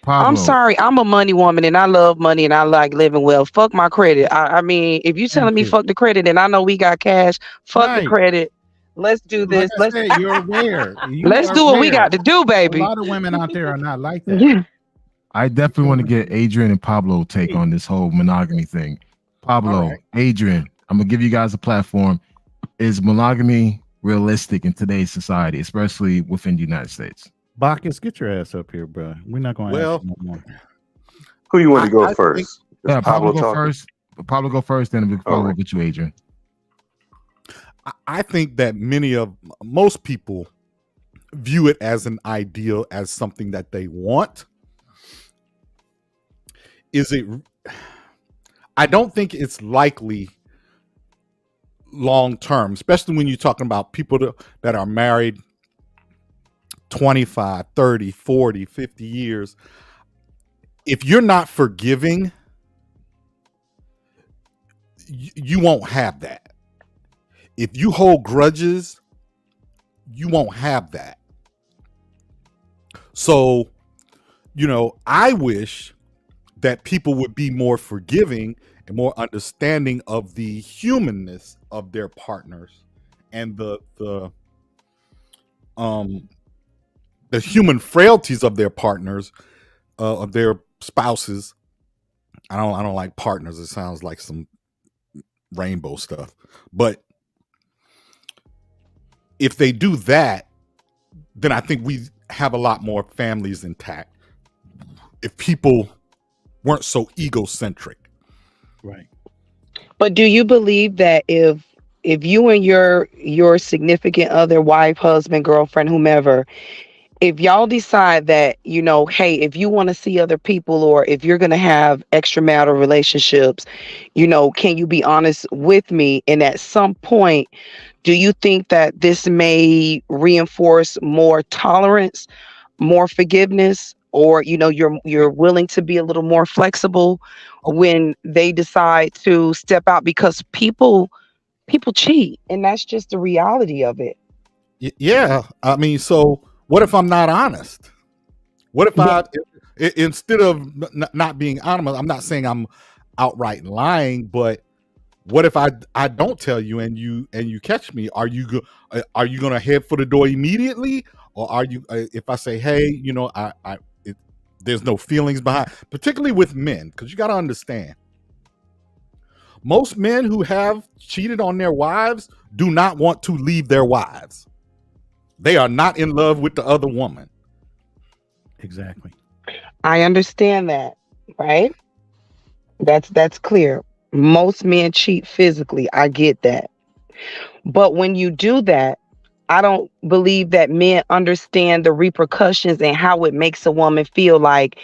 Pablo. I'm sorry. I'm a money woman and I love money and I like living well. Fuck my credit. I mean, if you're telling me fuck the credit and I know we got cash, fuck the credit. Let's do this. You're rare. Let's do what we got to do, baby. A lot of women out there are not like that. Yeah. I definitely want to get Adrian and Pablo take on this whole monogamy thing. Pablo, right. Adrian, I'm going to give you guys a platform. Is monogamy realistic in today's society, especially within the United States? Bacchus, get your ass up here, bro. We're not going to ask no more. Who you want to go first? Yeah, Pablo go first. Pablo go first, then we'll follow up with you, Adrian. I think that most people view it as an ideal, as something that they want. I don't think it's likely long term, especially when you're talking about people that are married 25, 30, 40, 50 years. If you're not forgiving, you won't have that. If you hold grudges, you won't have that. So, I wish that people would be more forgiving and more understanding of the humanness of their partners and the human frailties of their partners, of their spouses. I don't like partners. It sounds like some rainbow stuff. But if they do that, then I think we have a lot more families intact. If people weren't so egocentric. Right. But do you believe that if you and your significant other, wife, husband, girlfriend, whomever, if y'all decide that, hey, if you want to see other people or if you're going to have extramarital relationships, can you be honest with me? And at some point, do you think that this may reinforce more tolerance, more forgiveness, or, you're willing to be a little more flexible when they decide to step out? Because people cheat, and that's just the reality of it. Yeah. I mean, so what if I'm not honest? What if instead of not being honest, I'm not saying I'm outright lying, but what if I don't tell you and you catch me? Are you going to head for the door immediately? Or are you, if I say, hey, there's no feelings behind, particularly with men, because you got to understand, most men who have cheated on their wives do not want to leave their wives. They are not in love with the other woman. Exactly. I understand that, right? That's clear. Most men cheat physically. I get that. But when you do that, I don't believe that men understand the repercussions and how it makes a woman feel like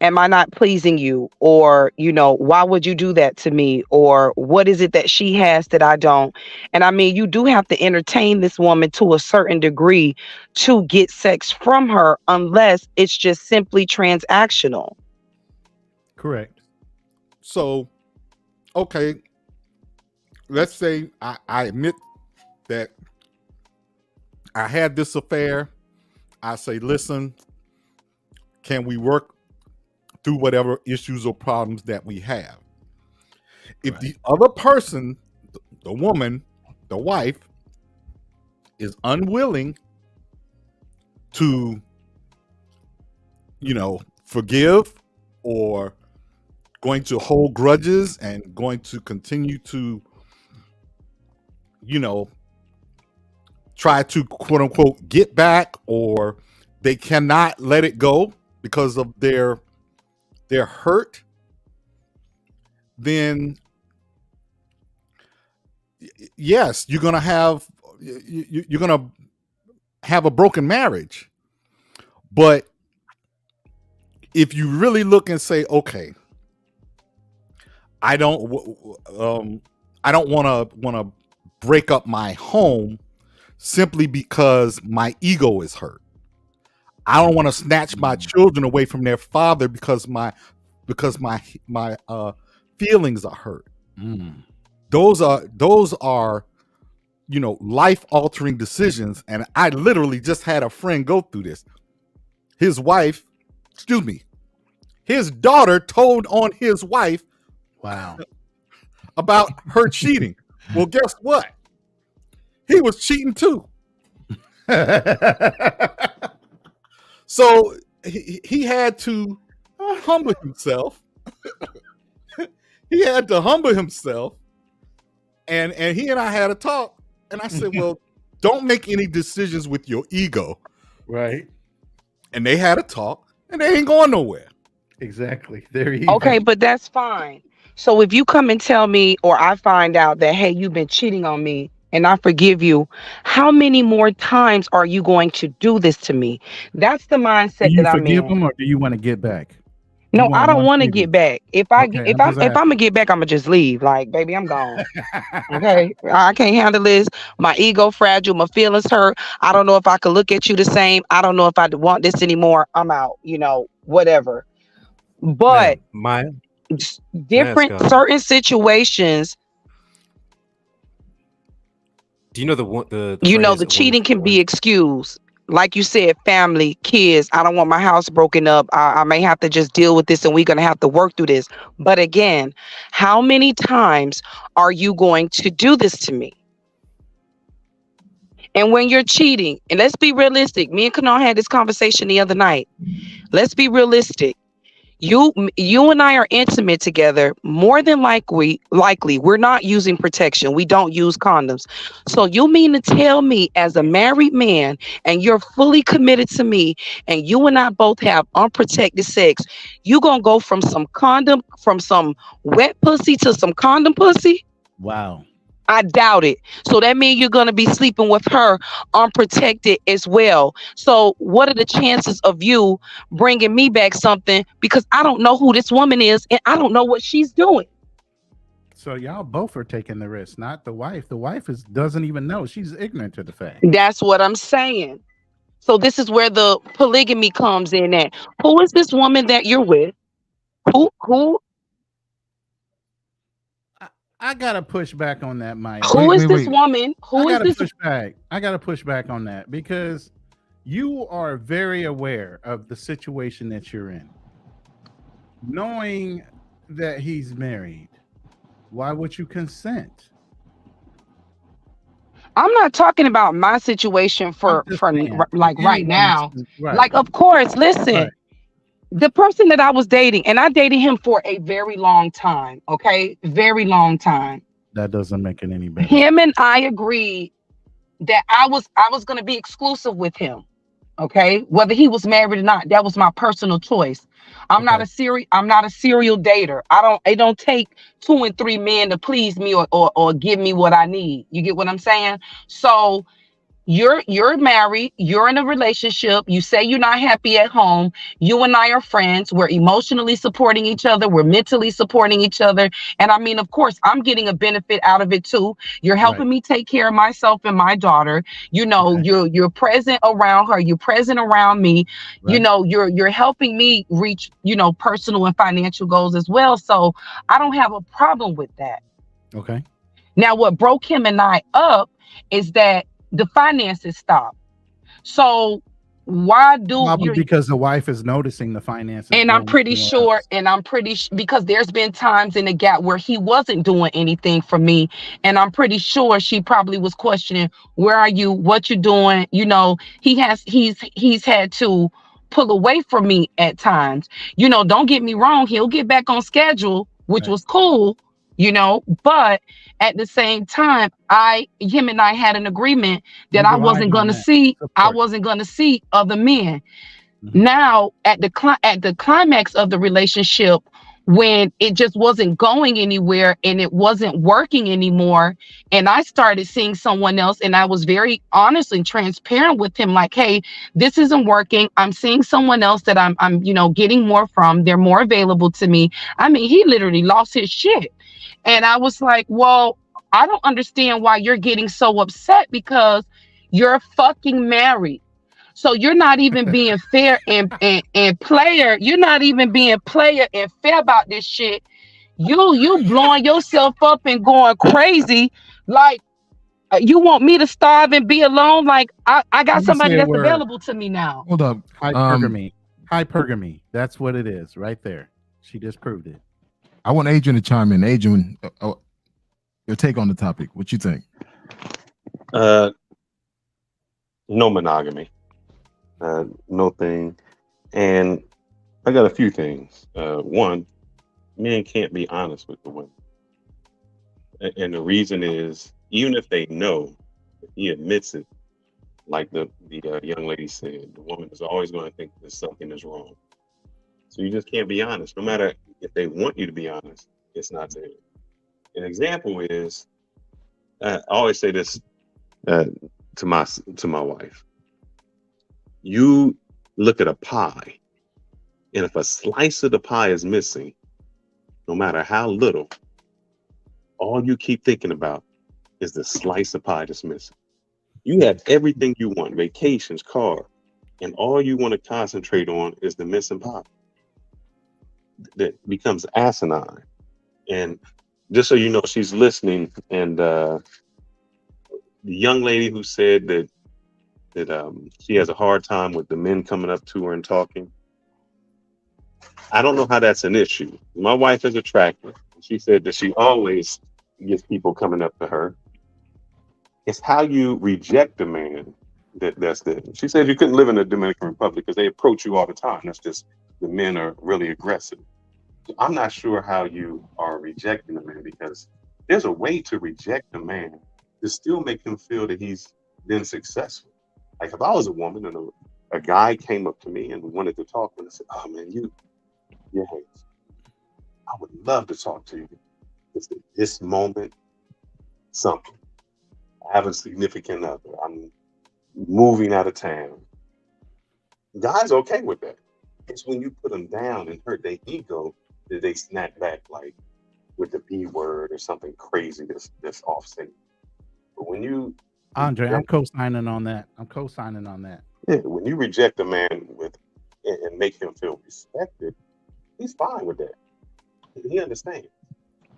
am I not pleasing you? Or, why would you do that to me? Or what is it that she has that I don't? And I mean, you do have to entertain this woman to a certain degree to get sex from her, unless it's just simply transactional. Correct. So, okay, let's say I admit that I had this affair. I say, listen, can we work through whatever issues or problems that we have? If the other person, the woman, the wife, is unwilling to, forgive, or going to hold grudges and going to continue to, try to quote unquote get back, or they cannot let it go because of their hurt, then yes, you're gonna have a broken marriage. But if you really look and say, okay, I don't want to break up my home simply because my ego is hurt. I don't want to snatch my children away from their father because my feelings are hurt. Those are life altering decisions. And I literally just had a friend go through this. His daughter told on his wife. Wow. About her cheating. Well, guess what? He was cheating too. So he had to humble himself. He had to humble himself. And he and I had a talk. And I said, well, don't make any decisions with your ego. Right. And they had a talk, and they ain't going nowhere. Exactly. There you go. Okay, but that's fine. So if you come and tell me, or I find out that, hey, you've been cheating on me and I forgive you, how many more times are you going to do this to me? That's the mindset Do you that I'm forgive in. him, or do you want to get back? No, I don't want to get back. If I'm gonna get back, I'm gonna just leave. Like, baby, I'm gone. Okay, I can't handle this. My ego fragile. My feelings hurt. I don't know if I could look at you the same. I don't know if I want this anymore. I'm out. Whatever. But different certain situations. Do you know the the cheating can be excused? Like you said, family, kids, I don't want my house broken up. I may have to just deal with this, and we're going to have to work through this. But again, how many times are you going to do this to me? And when you're cheating, and let's be realistic. Me and Kanan had this conversation the other night. Let's be realistic. You and I are intimate together. More than likely, we're not using protection. We don't use condoms. So you mean to tell me, as a married man, and you're fully committed to me, and you and I both have unprotected sex, you gonna go from some wet pussy to some condom pussy? Wow. I doubt it. So that means you're going to be sleeping with her unprotected as well. So what are the chances of you bringing me back something? Because I don't know who this woman is, and I don't know what she's doing. So y'all both are taking the risk, not the wife. The wife doesn't even know. She's ignorant to the fact. That's what I'm saying. So this is where the polygamy comes in at. Who is this woman that you're with? Who? I gotta push back on that, Maya. Who is this woman? Who is this? Push back. I gotta push back on that, because you are very aware of the situation that you're in. Knowing that he's married, why would you consent? I'm not talking about my situation for like right now. Right. Like, of course, listen. Right. The person that I was dating, and I dated him for a very long time, okay? Very long time. That doesn't make it any better. Him and I agreed that I was going to be exclusive with him, okay? Whether he was married or not, that was my personal choice. I'm not a serial dater. It don't take 2 and 3 men to please me or give me what I need. You get what I'm saying? So you're married, you're in a relationship, you say you're not happy at home, you and I are friends, we're emotionally supporting each other, we're mentally supporting each other. And I mean, of course, I'm getting a benefit out of it too. You're helping me take care of myself and my daughter. You know, you're present around her, you're present around me. You know, you're helping me reach, you know, personal and financial goals as well. So I don't have a problem with that. Okay. Now, what broke him and I up is that the finances stopped. So why do Probably you? because the wife is noticing the finances. And I'm pretty sure, because there's been times in the gap where he wasn't doing anything for me, and I'm pretty sure she probably was questioning, where are you, what you doing? You know, he's had to pull away from me at times. You know, don't get me wrong, he'll get back on schedule, which was cool, you know, but at the same time, him and I had an agreement that I wasn't going to see other men. Now at the climax of the relationship, when it just wasn't going anywhere and it wasn't working anymore, and I started seeing someone else, and I was very honest and transparent with him, like, hey, this isn't working, I'm seeing someone else that I'm you know, getting more from, they're more available to me. I mean, he literally lost his shit. And I was like, well, I don't understand why you're getting so upset, because you're fucking married. So you're not even being fair and player. You're not even being player and fair about this shit. You blowing yourself up and going crazy. Like, you want me to starve and be alone? Like, I got somebody that's available to me now. Hold up. Hypergamy. That's what it is right there. She just proved it. I want Adrian to chime in. Adrian, your take on the topic. What you think? No monogamy. No thing. And I got a few things. One, men can't be honest with the women. And the reason is, even if they know, if he admits it, like the young lady said, the woman is always going to think that something is wrong. So you just can't be honest. No matter if they want you to be honest, it's not there. An example is, I always say this to my wife. You look at a pie, and if a slice of the pie is missing, no matter how little, all you keep thinking about is the slice of pie that's missing. You have everything you want, vacations, car, and all you want to concentrate on is the missing pie. That becomes asinine. And just so you know, she's listening. And the young lady who said that she has a hard time with the men coming up to her and talking, I don't know how that's an issue. My wife is attractive. She said that she always gets people coming up to her. It's how you reject a man that's the. She said you couldn't live in the Dominican Republic because they approach you all the time. That's just, the men are really aggressive. I'm not sure how you are rejecting a man, because there's a way to reject a man to still make him feel that he's been successful. Like, if I was a woman and a guy came up to me and wanted to talk, and I said, "Oh man, you're handsome. I would love to talk to you. It's this moment, something. I have a significant other. I'm moving out of town." Guys are okay with that. It's when you put them down and hurt their ego that they snap back, like with the B word or something crazy that's offsetting. But when you, Andre, I'm co-signing on that. Yeah, when you reject a man and make him feel respected, he's fine with that. He understands.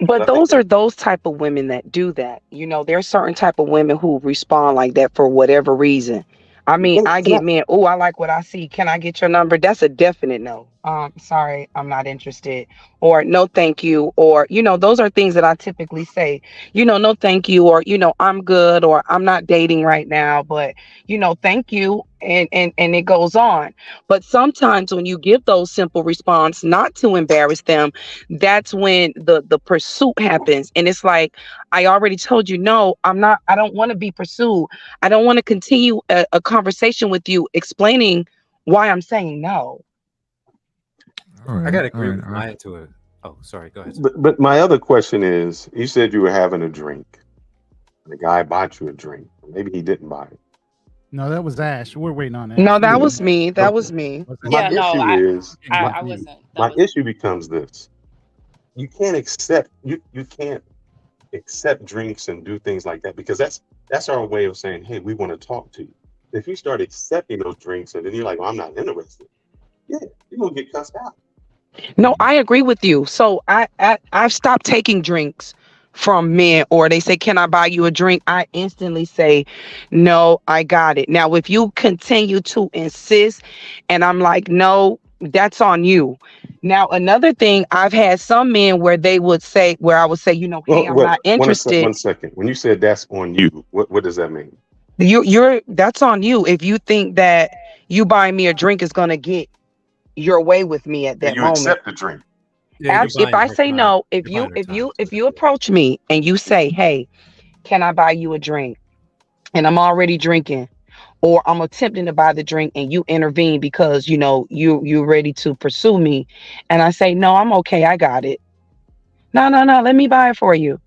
But those are those type of women that do that. You know, there are certain type of women who respond like that for whatever reason. I mean, I get men, oh, I like what I see. Can I get your number? That's a definite no. Sorry, I'm not interested. Or no, thank you. Or, you know, those are things that I typically say, you know, no, thank you. Or, you know, I'm good, or I'm not dating right now, but, you know, thank you. And it goes on. But sometimes when you give those simple response, not to embarrass them, that's when the pursuit happens. And it's like, I already told you, no, I don't want to be pursued. I don't want to continue a conversation with you explaining why I'm saying no. I gotta agree with Maya to it. Oh, sorry, go ahead. But my other question is, you said you were having a drink, and the guy bought you a drink. Maybe he didn't buy it. No, that was Ash. We're waiting on Ash. No, that Yeah. was me. That was me. My Yeah, no, issue is I wasn't. That my was issue becomes this: you can't accept you can't accept drinks and do things like that because that's our way of saying, hey, we want to talk to you. If you start accepting those drinks and then you're like, well, I'm not interested, yeah, you're gonna get cussed out. No, I agree with you. So I've stopped taking drinks from men, or they say, "Can I buy you a drink?" I instantly say, "No, I got it." Now, if you continue to insist, and I'm like, "No, that's on you." Now, another thing, I've had some men where they would say, where I would say, "Hey, I'm not interested." 1 second. When you said that's on you, what does that mean? You're that's on you. If you think that you buying me a drink is gonna get your way with me at And that you moment. accept the drink. Yeah, If I say no, if you approach me and you say, "Hey, can I buy you a drink?" and I'm already drinking, or I'm attempting to buy the drink and you intervene because you're ready to pursue me, and I say, "No, I'm okay, I got it." No, let me buy it for you.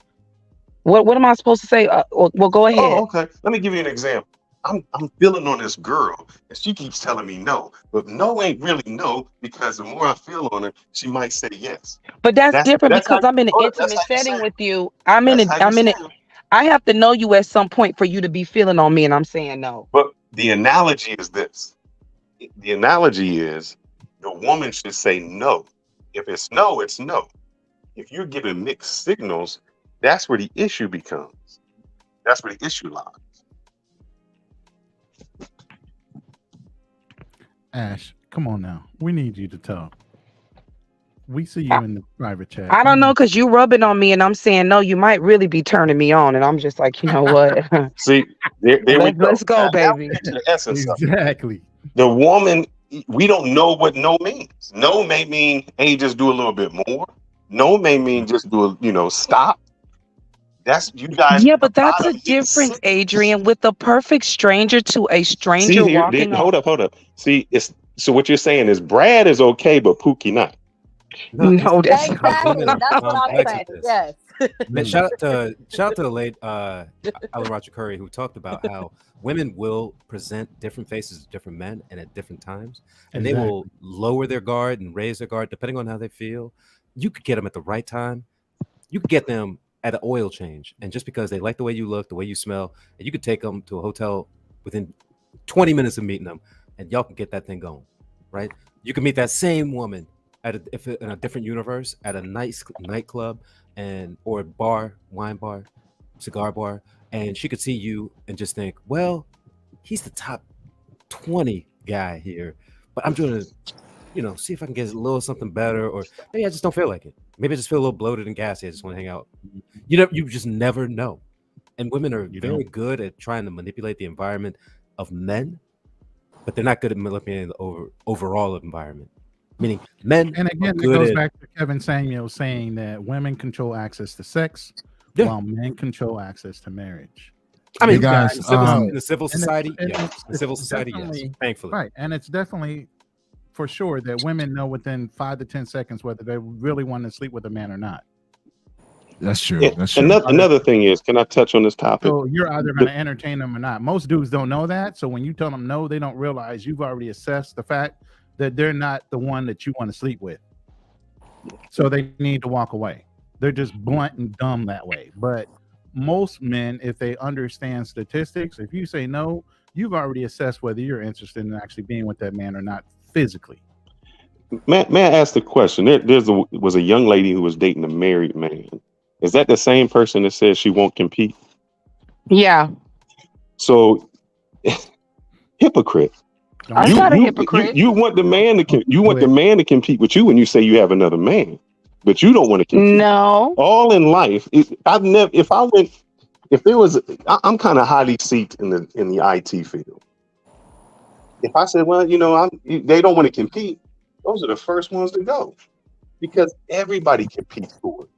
What am I supposed to say? Well, go ahead. Oh, okay. Let me give you an example. I'm feeling on this girl, and she keeps telling me no, but no ain't really no because the more I feel on her, she might say yes. But that's different That's how because I'm in an hold up, that's intimate how you setting sound. with you. I'm in That's a how you I'm in a sound. I have to know you at some point for you to be feeling on me, and I'm saying no. But the analogy is this. The analogy is the woman should say no. If it's no, it's no. If you're giving mixed signals, that's where the issue becomes. That's where the issue lies. Ash, come on now. We need you to talk. We see you in the private chat. I don't know, because you rubbing on me and I'm saying no, you might really be turning me on. And I'm just like, you know what? See, there we go. Let's go, Now baby. we get to the essence of it. Exactly. The woman, we don't know what no means. No may mean, hey, just do a little bit more. No may mean just do stop. That's you guys. Yeah, but A lot that's a of difference, Adrian, with a perfect stranger to a stranger See here, walking on. hold up. See, it's so what you're saying is Brad is okay, but Pookie not. No, that's exactly. That's what I'm saying. Yes. Man, shout out to the late Alan Roger Curry, who talked about how women will present different faces to different men and at different times, and they will lower their guard and raise their guard depending on how they feel. You could get them at the right time. You could get them at an oil change, and just because they like the way you look, the way you smell, and you could take them to a hotel within 20 minutes of meeting them, and y'all can get that thing going, right? You can meet that same woman if in a different universe at a nice nightclub or bar, wine bar, cigar bar, and she could see you and just think, well, he's the top 20 guy here, but I'm trying to see if I can get a little something better, or maybe I just don't feel like it. Maybe I just feel a little bloated and gassy. I just want to hang out. You just never know. And women are very good at trying to manipulate the environment of men, but they're not good at manipulating the overall environment. Meaning men. And again, it goes back to Kevin Samuel saying that women control access to sex, while men control access to marriage. I mean, guys, in the civil society, yes. Thankfully. Right. And it's definitely for sure that women know within 5 to 10 seconds whether they really want to sleep with a man or not. That's true. Yeah. That's true. Another thing is, can I touch on this topic? So you're either going to entertain them or not. Most dudes don't know that. So when you tell them no, they don't realize you've already assessed the fact that they're not the one that you want to sleep with. So they need to walk away. They're just blunt and dumb that way. But most men, if they understand statistics, if you say no, you've already assessed whether you're interested in actually being with that man or not physically. May I ask the question? There was a young lady who was dating a married man. Is that the same person that says she won't compete? Yeah. So, hypocrite. I'm not a hypocrite. You want the man to compete with you when you say you have another man, but you don't want to compete. No. All in life, I'm kind of highly seeked in the IT field. If I said, well, they don't want to compete, those are the first ones to go, because everybody competes for it.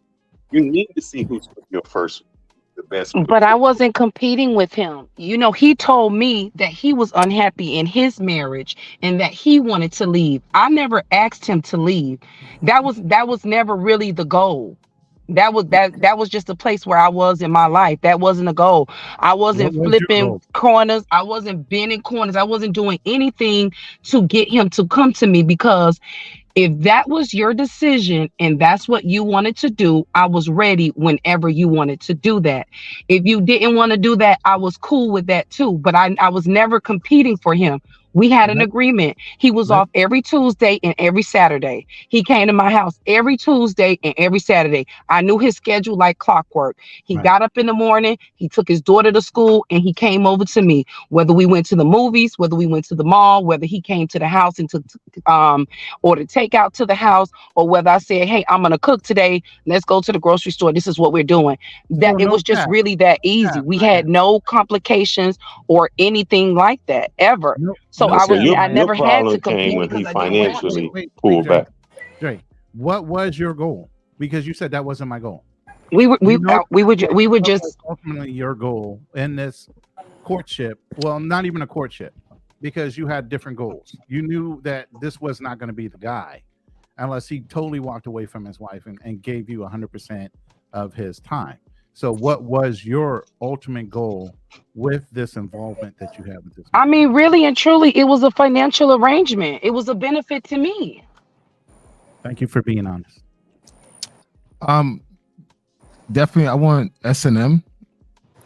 You need to see who's your first, the best. But I wasn't competing with him. He told me that he was unhappy in his marriage and that he wanted to leave. I never asked him to leave. That was never really the goal. That was just a place where I was in my life. That wasn't a goal. I What wasn't was your flipping goal? corners. I wasn't bending corners. I wasn't doing anything to get him to come to me, because if that was your decision and that's what you wanted to do, I was ready whenever you wanted to do that. If you didn't want to do that, I was cool with that too. But I was never competing for him. We had an Let, agreement. He was let, off every Tuesday and every Saturday. He came to my house every Tuesday and every Saturday. I knew his schedule like clockwork. He right. got up in the morning, he took his daughter to school, and he came over to me. Whether we went to the movies, whether we went to the mall, whether he came to the house and took order takeout to the house, or whether I said, hey, I'm gonna cook today, let's go to the grocery store, this is what we're doing. That So it no was just cap. really that easy. We I had asked. no complications or anything like that ever. No, So no So cap. your I your never had to problem came compete when he because I didn't want Wait, to. financially wait, pulled Dre. back. Dre, what was your goal? Because you said that wasn't my goal. We were You know, we would what was just ultimately your goal in this courtship? Well, not even a courtship, because you had different goals. You knew that this was not going to be the guy unless he totally walked away from his wife and gave you 100% of his time. So what was your ultimate goal with this involvement that you had with this man? I mean, really and truly, it was a financial arrangement. It was a benefit to me. Thank you for being honest. Definitely, I want S&M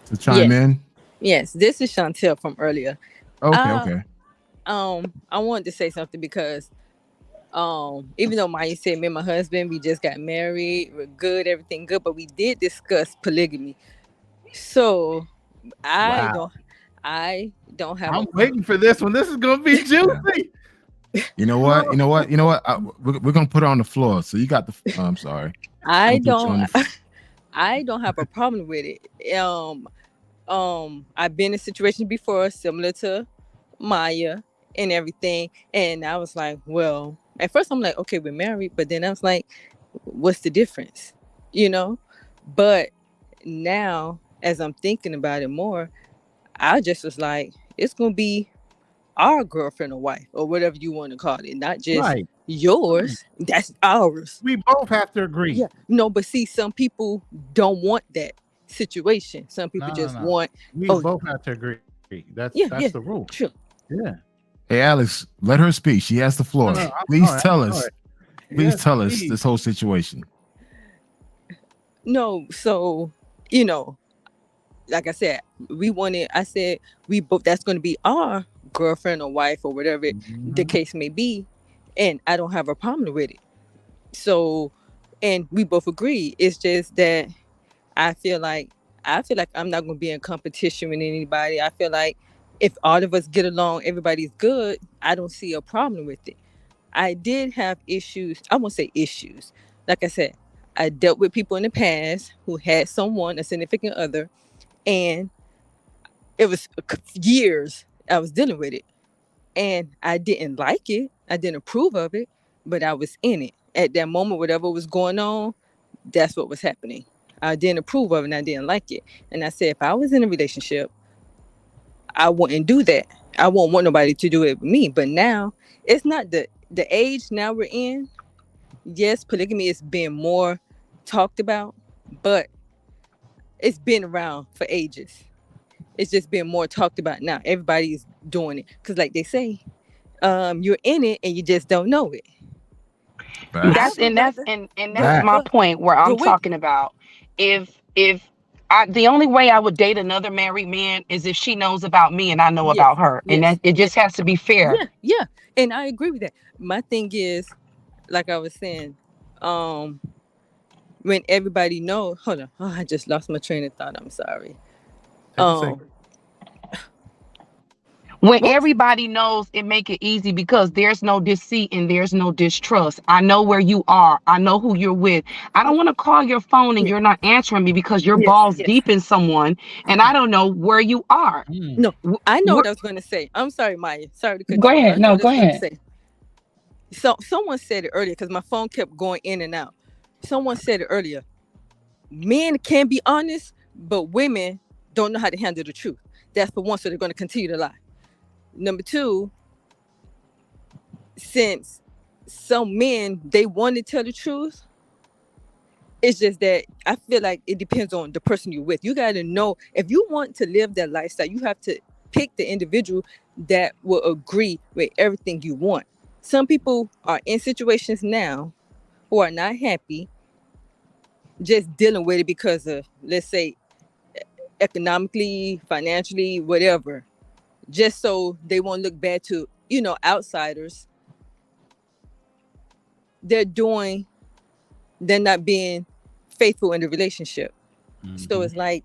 to chime in. Yes, this is Chantel from earlier. Okay, Uh, okay. I wanted to say something because even though Maya said me and my husband, we just got married, we're good, everything good, but we did discuss polygamy. So I Wow. don't have I'm waiting for this one. This is going to be juicy. You know what? You know what? You know what? We're gonna put her on the floor. So you got the. I'm sorry. I I'll put you on don't the. I don't have a problem with it. I've been in situations before similar to Maya and everything, and I was like, well, at first I'm like, okay, we're married, but then I was like, what's the difference, you know? But now, as I'm thinking about it more, I just was like, it's gonna be our girlfriend or wife or whatever you want to call it, not just Right. yours. That's ours. We both have to agree. Yeah, no, but see, some people don't want that situation. Some people just want. We Oh, both have to agree. That's yeah, the rule. sure. Yeah. Hey, Alex, let her speak. She has the floor. No, I'm Please sorry, tell I'm us. sorry. Please Yes, tell us please. this whole situation. No, so you know, like I said, I said we both, that's going to be our girlfriend or wife or whatever the case may be, and I don't have a problem with it. So, and we both agree. It's just that I feel like I'm not going to be in competition with anybody. I feel like if all of us get along, everybody's good. I don't see a problem with it. I did have issues. I won't say issues. Like I said, I dealt with people in the past who had someone, a significant other, and it was years I was dealing with it. And I didn't like it. I didn't approve of it, but I was in it. At that moment, whatever was going on, that's what was happening. I didn't approve of it and I didn't like it. And I said, if I was in a relationship, I wouldn't do that. I won't want nobody to do it with me. But now, it's not the age now we're in. Yes, polygamy is being more talked about, but it's been around for ages. It's just being more talked about now. Everybody's doing it. Because like they say, you're in it and you just don't know it. That's my point where I'm talking about. If the only way I would date another married man is if she knows about me and I know about her, and that it just has to be fair. Yeah, and I agree with that. My thing is, like I was saying, when everybody knows. Hold on, I just lost my train of thought. I'm sorry. When everybody knows, it make it easy because there's no deceit and there's no distrust. I know where you are. I know who you're with. I don't want to call your phone and you're not answering me because you're balls deep in someone and I don't know where you are. No, I know what I was going to say. I'm sorry, Maya. Sorry to cut Go you off. ahead. I know No, what I go was gonna ahead. say. So someone said it earlier because my phone kept going in and out. Someone said it earlier. Men can be honest, but women don't know how to handle the truth. That's for one, so they're going to continue to lie. Number two, since some men, they want to tell the truth, It's just that I feel like it depends on the person you're with. You got to know if you want to live that lifestyle, you have to pick the individual that will agree with everything you want. Some people are in situations now who are not happy, just dealing with it because of, let's say, economically, financially, whatever, just so they won't look bad to, outsiders. They're not being faithful in the relationship. So it's like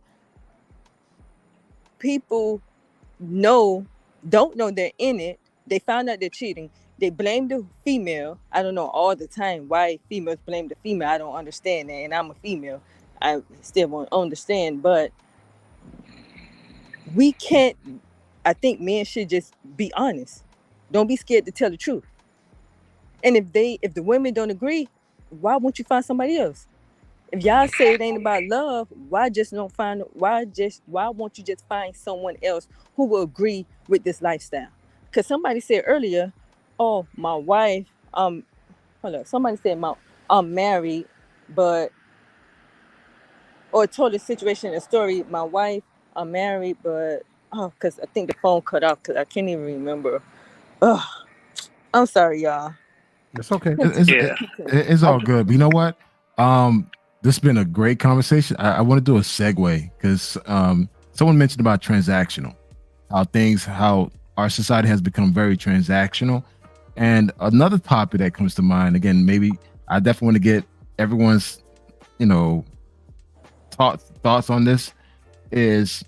people don't know they're in it. They found out they're cheating. They blame the female. I don't know all the time why females blame the female. I don't understand that. And I'm a female. I still won't understand. But I think men should just be honest. Don't be scared to tell the truth. And if the women don't agree, why won't you find somebody else? If y'all say it ain't about love, why won't you just find someone else who will agree with this lifestyle? Because somebody said earlier, oh, my wife, somebody said I'm married, or told a situation, a story, my wife, I'm married, but because I think the phone cut off because I can't even remember. I'm sorry, y'all. It's okay. It's all good. But you know what? This has been a great conversation. I want to do a segue because someone mentioned about transactional, how our society has become very transactional. And another topic that comes to mind, again, maybe I definitely want to get everyone's, thoughts on this, is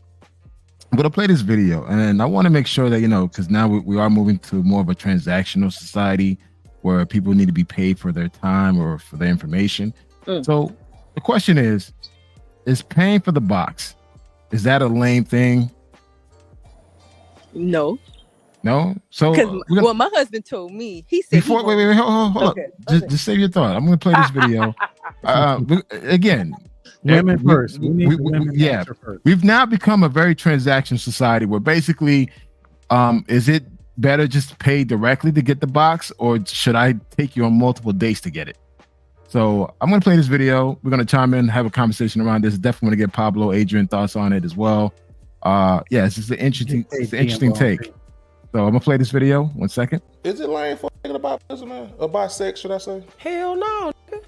I'm going to play this video. And I want to make sure that, because now we are moving to more of a transactional society where people need to be paid for their time or for their information. So the question is paying for the box, is that a lame thing? No. So because my husband told me, he said wait, hold okay, up. Just save your thought. I'm going to play this video. Again, women first. We've now become a very transaction society where basically, is it better just to pay directly to get the box, or should I take you on multiple dates to get it? So I'm going to play this video. We're going to chime in, have a conversation around this. Definitely want to get Pablo, Adrian thoughts on it as well. It's just an interesting take. So I'm going to play this video. 1 second. Is it lame for about this, man? About sex, should I say? Hell no, nigga.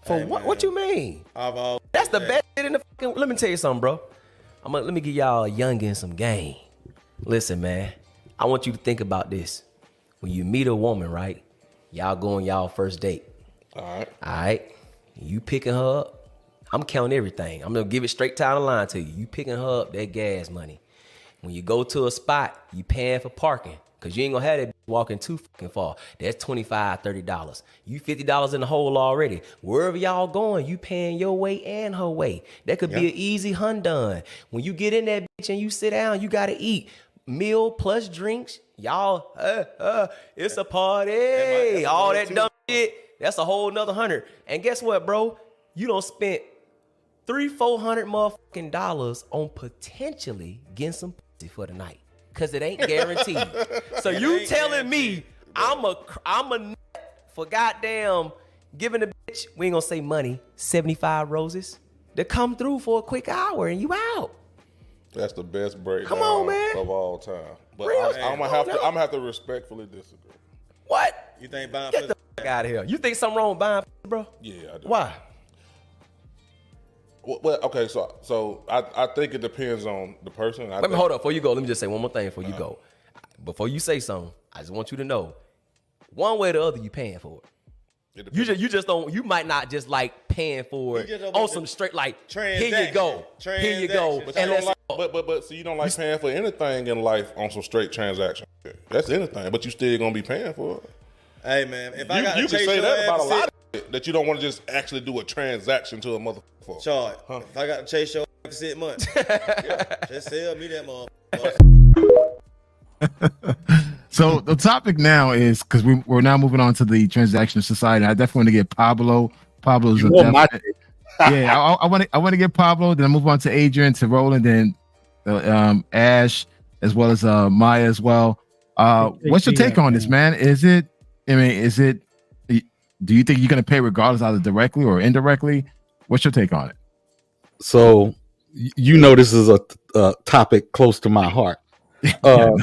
For what? What you mean? That's the best shit in the fucking. Let me tell you something, bro. Let me give y'all a youngin some game. Listen, man. I want you to think about this. When you meet a woman, right? Y'all go on y'all first date. All right. You picking her up. I'm counting everything. I'm gonna give it straight down the line to you. You picking her up, that gas money. When you go to a spot, you paying for parking. Cause you ain't gonna have that walking too fucking far. That's $25, $30. You $50 in the hole already. Wherever y'all going, you paying your way and her way. That could be an easy hundun. When you get in that bitch and you sit down, you gotta eat. Meal plus drinks. Y'all, it's a party. All that dumb shit. That's a whole nother $100. And guess what, bro? You don't spend $300-400 motherfucking dollars on potentially getting some pussy for the night. Cause it ain't guaranteed. So you telling me I'm a nut for goddamn giving a bitch, we ain't gonna say money, 75 roses to come through for a quick hour and you out. That's the best breakdown Come on, man. of all time. But Real I'm gonna have to respectfully disagree. What? You think buying Get the fuck out of here. You think something wrong with buying, bro? Yeah, I do. Why? Well, okay, so I think it depends on the person. Let me hold up before you go. Let me just say one more thing before you go. Before you say something, I just want you to know, one way or the other, you paying for it. You just don't. You might not just like paying for it on some straight like. Here you go. Here you go. But And so you don't like paying for anything in life on some straight transaction. That's anything, but you still gonna be paying for it. Hey man, if I You got can say that about a lot of shit, that you don't want to just actually do a transaction to a motherfucker. Charge. If I got to chase your for 6 months, just sell me that motherfucker. So the topic now is, because we're now moving on to the transactional society. I definitely want to get Pablo. Pablo's I want to get Pablo. Then I move on to Adrian, to Roland, then Ash, as well as Maya as well. What's your take on this, man? Do you think you're going to pay regardless, either directly or indirectly? What's your take on it? So you know this is a topic close to my heart. Well,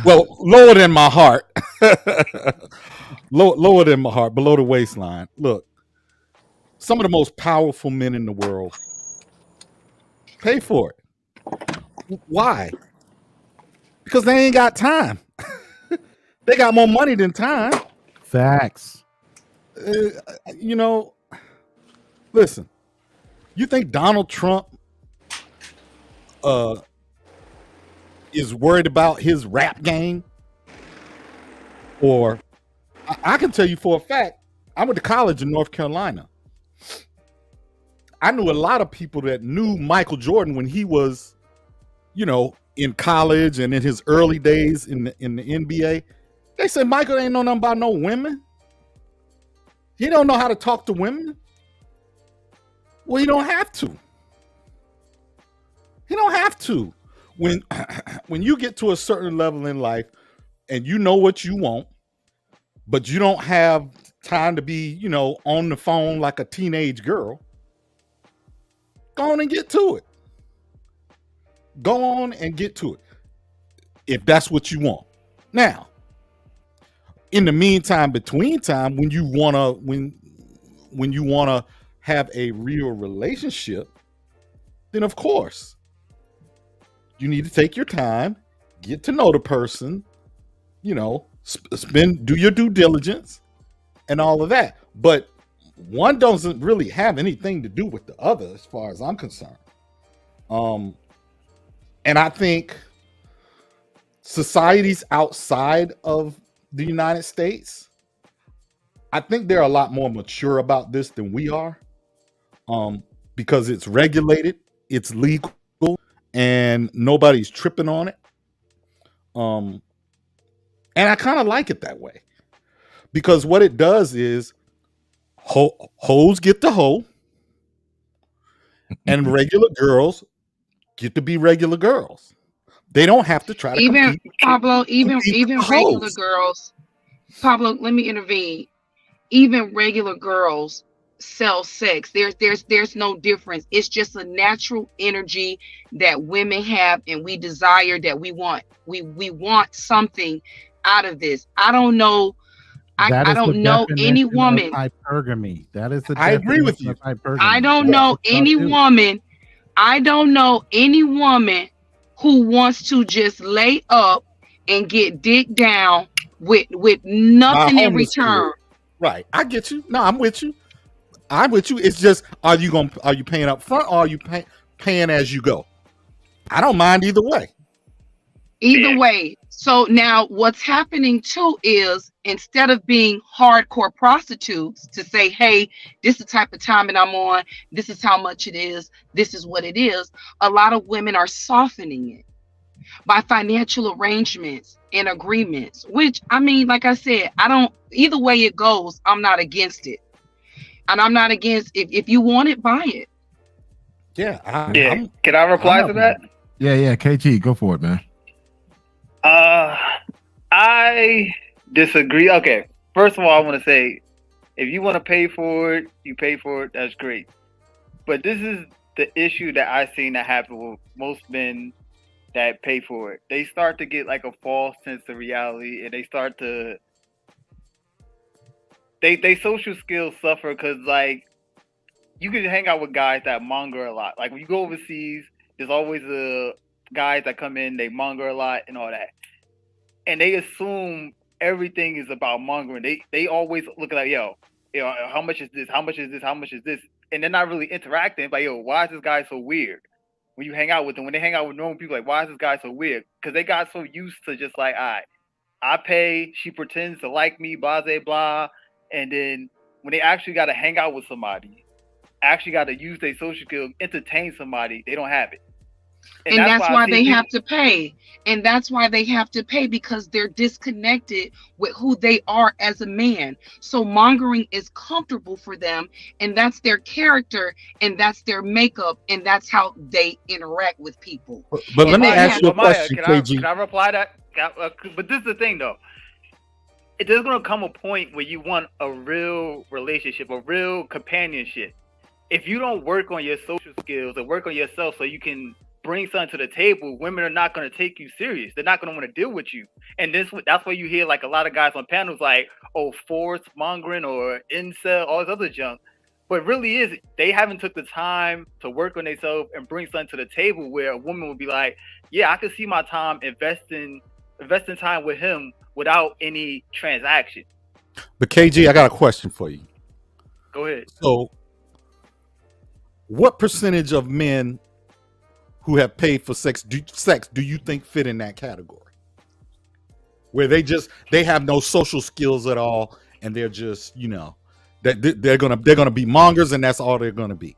lower than my heart. Lower than my heart, below the waistline. Look, some of the most powerful men in the world pay for it. Why? Because they ain't got time. They got more money than time. Facts. You know, listen, you think Donald Trump is worried about his rap game? Or I can tell you for a fact, I went to college in North Carolina. I knew a lot of people that knew Michael Jordan when he was, you know, in college and in his early days in the NBA. They said Michael ain't know nothing about no women. He don't know how to talk to women. Well, he don't have to. He don't have to. When you get to a certain level in life and you know what you want, but you don't have time to be, you know, on the phone like a teenage girl, go on and get to it. Go on and get to it. If that's what you want. Now, in the meantime, between time, when you wanna have a real relationship, then of course you need to take your time, get to know the person, you know, do your due diligence and all of that. But one doesn't really have anything to do with the other as far as I'm concerned. And I think societies outside of the United States, I think they're a lot more mature about this than we are, because it's regulated, it's legal, and nobody's tripping on it. And I kind of like it that way, because what it does is hoes get to hoe, and regular girls get to be regular girls. They don't have to try to compete. Pablo, even regular hoes. girls. Pablo, let me intervene. Even regular girls sell sex. There's no difference. It's just a natural energy that women have, and we desire that we want. We want something out of this. I don't know. I don't know any woman. Hypergamy. That is the I agree with you. Hypergamy. I don't know any woman. I don't know any woman who wants to just lay up and get dick down with nothing in return. Right. I get you. No, I'm with you. It's just, are you paying up front, or are you paying as you go? I don't mind either way. Either way. So now what's happening too is, instead of being hardcore prostitutes to say, hey, this is the type of timing I'm on, this is how much it is, this is what it is, a lot of women are softening it by financial arrangements and agreements, which, I mean, like I said, either way it goes, I'm not against it. And I'm not against, if you want it, buy it. Yeah. Can I reply to that? Yeah. KG, go for it, man. I disagree. Okay. First of all, I want to say, if you want to pay for it, you pay for it. That's great. But this is the issue that I've seen that happen with most men that pay for it. They start to get like a false sense of reality, and they start to they social skills suffer, because like you can hang out with guys that monger a lot. Like when you go overseas, there's always guys that come in, they monger a lot and all that. And they assume everything is about mongering. They always look like, yo, how much is this? How much is this? How much is this? And they're not really interacting. Like, yo, why is this guy so weird? When you hang out with them, when they hang out with normal people, like, why is this guy so weird? Because they got so used to just like, all right, I pay, she pretends to like me, blah, blah, blah. And then when they actually got to hang out with somebody, actually got to use their social skills, entertain somebody, they don't have it. And that's why they have to pay. And that's why they have to pay, because they're disconnected with who they are as a man. So mongering is comfortable for them, and that's their character, and that's their makeup, and that's how they interact with people. But let me ask you a question, KG. Can I reply that? But this is the thing, though. There's going to come a point where you want a real relationship, a real companionship. if you don't work on your social skills or work on yourself so you can bring something to the table, women are not going to take you serious. They're not going to want to deal with you. And that's why you hear like a lot of guys on panels like, oh, force mongering or incel, all this other junk. But really is, they haven't took the time to work on themselves and bring something to the table where a woman would be like, yeah, I can see my time investing time with him without any transaction. But KG, I got a question for you. Go ahead. So, what percentage of men who have paid for sex do you think fit in that category? Where they have no social skills at all, and they're just, that they're gonna be mongers, and that's all they're gonna be.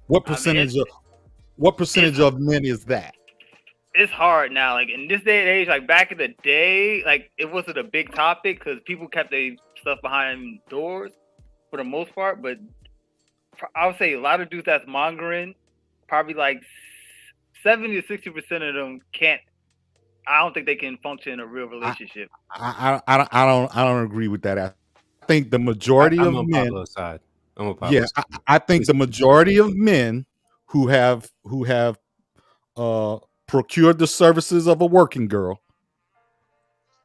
What percentage of men is that? It's hard now. Like in this day and age, like back in the day, like it wasn't a big topic because people kept their stuff behind doors for the most part. But I would say a lot of dudes that's mongering, probably like 70 to 60% of them can't. I don't think they can function in a real relationship. I don't agree with that. I think the majority I'm of on men. Pablo's side. I'm on Pablo's Yeah, side. I think the majority of men who have procured the services of a working girl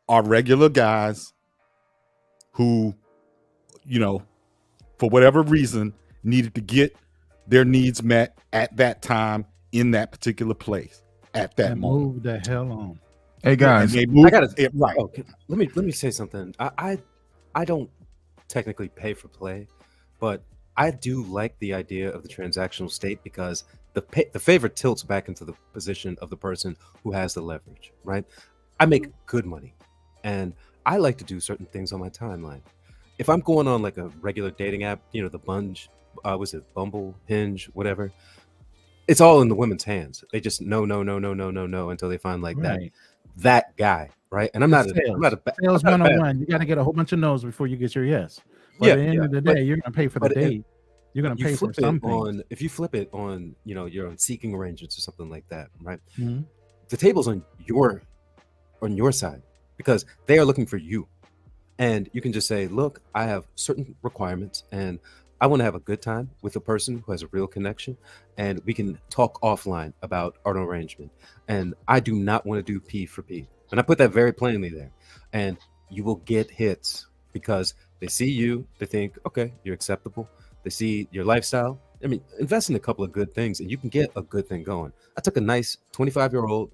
are regular guys who, for whatever reason, needed to get their needs met at that time in that particular place at that moment. Move the hell on. Hey guys, I gotta right. Oh, let me say something. I don't technically pay for play, but I do like the idea of the transactional state because the favor tilts back into the position of the person who has the leverage, right? I make good money, and I like to do certain things on my timeline. If I'm going on like a regular dating app, the Bunge, was it Bumble, Hinge, whatever? It's all in the women's hands. They just no until they find like that guy, right? And I'm not a sales 101. You got to get a whole bunch of no's before you get your yes. But at the end of the day, you're gonna pay for the date. You're gonna pay for something. If you flip it on, you're on seeking arrangements or something like that, right? Mm-hmm. The table's on your side because they are looking for you, and you can just say, "Look, I have certain requirements, and I want to have a good time with a person who has a real connection, and we can talk offline about our arrangement. And I do not want to do P for P." And I put that very plainly there. And you will get hits because they see you, they think, okay, you're acceptable. They see your lifestyle. I mean, invest in a couple of good things and you can get a good thing going. I took a nice 25-year-old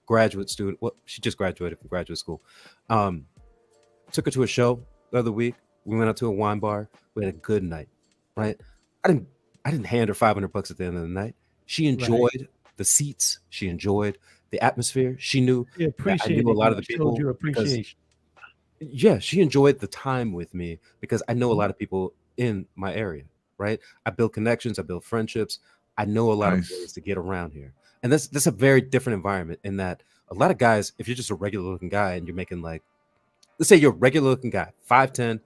graduate student. Well, she just graduated from graduate school. Took her to a show the other week. We went out to a wine bar. We had a good night. Right? I didn't hand her $500 at the end of the night. She enjoyed the seats. She enjoyed the atmosphere. She knew that I knew a lot of the people. Showed you appreciation. Yeah, she enjoyed the time with me because I know a lot of people in my area. Right? I build connections. I build friendships. I know a lot of ways to get around here, and that's a very different environment. In that, a lot of guys, if you're just a regular looking guy and you're making like, let's say you're a regular looking guy, 5'10",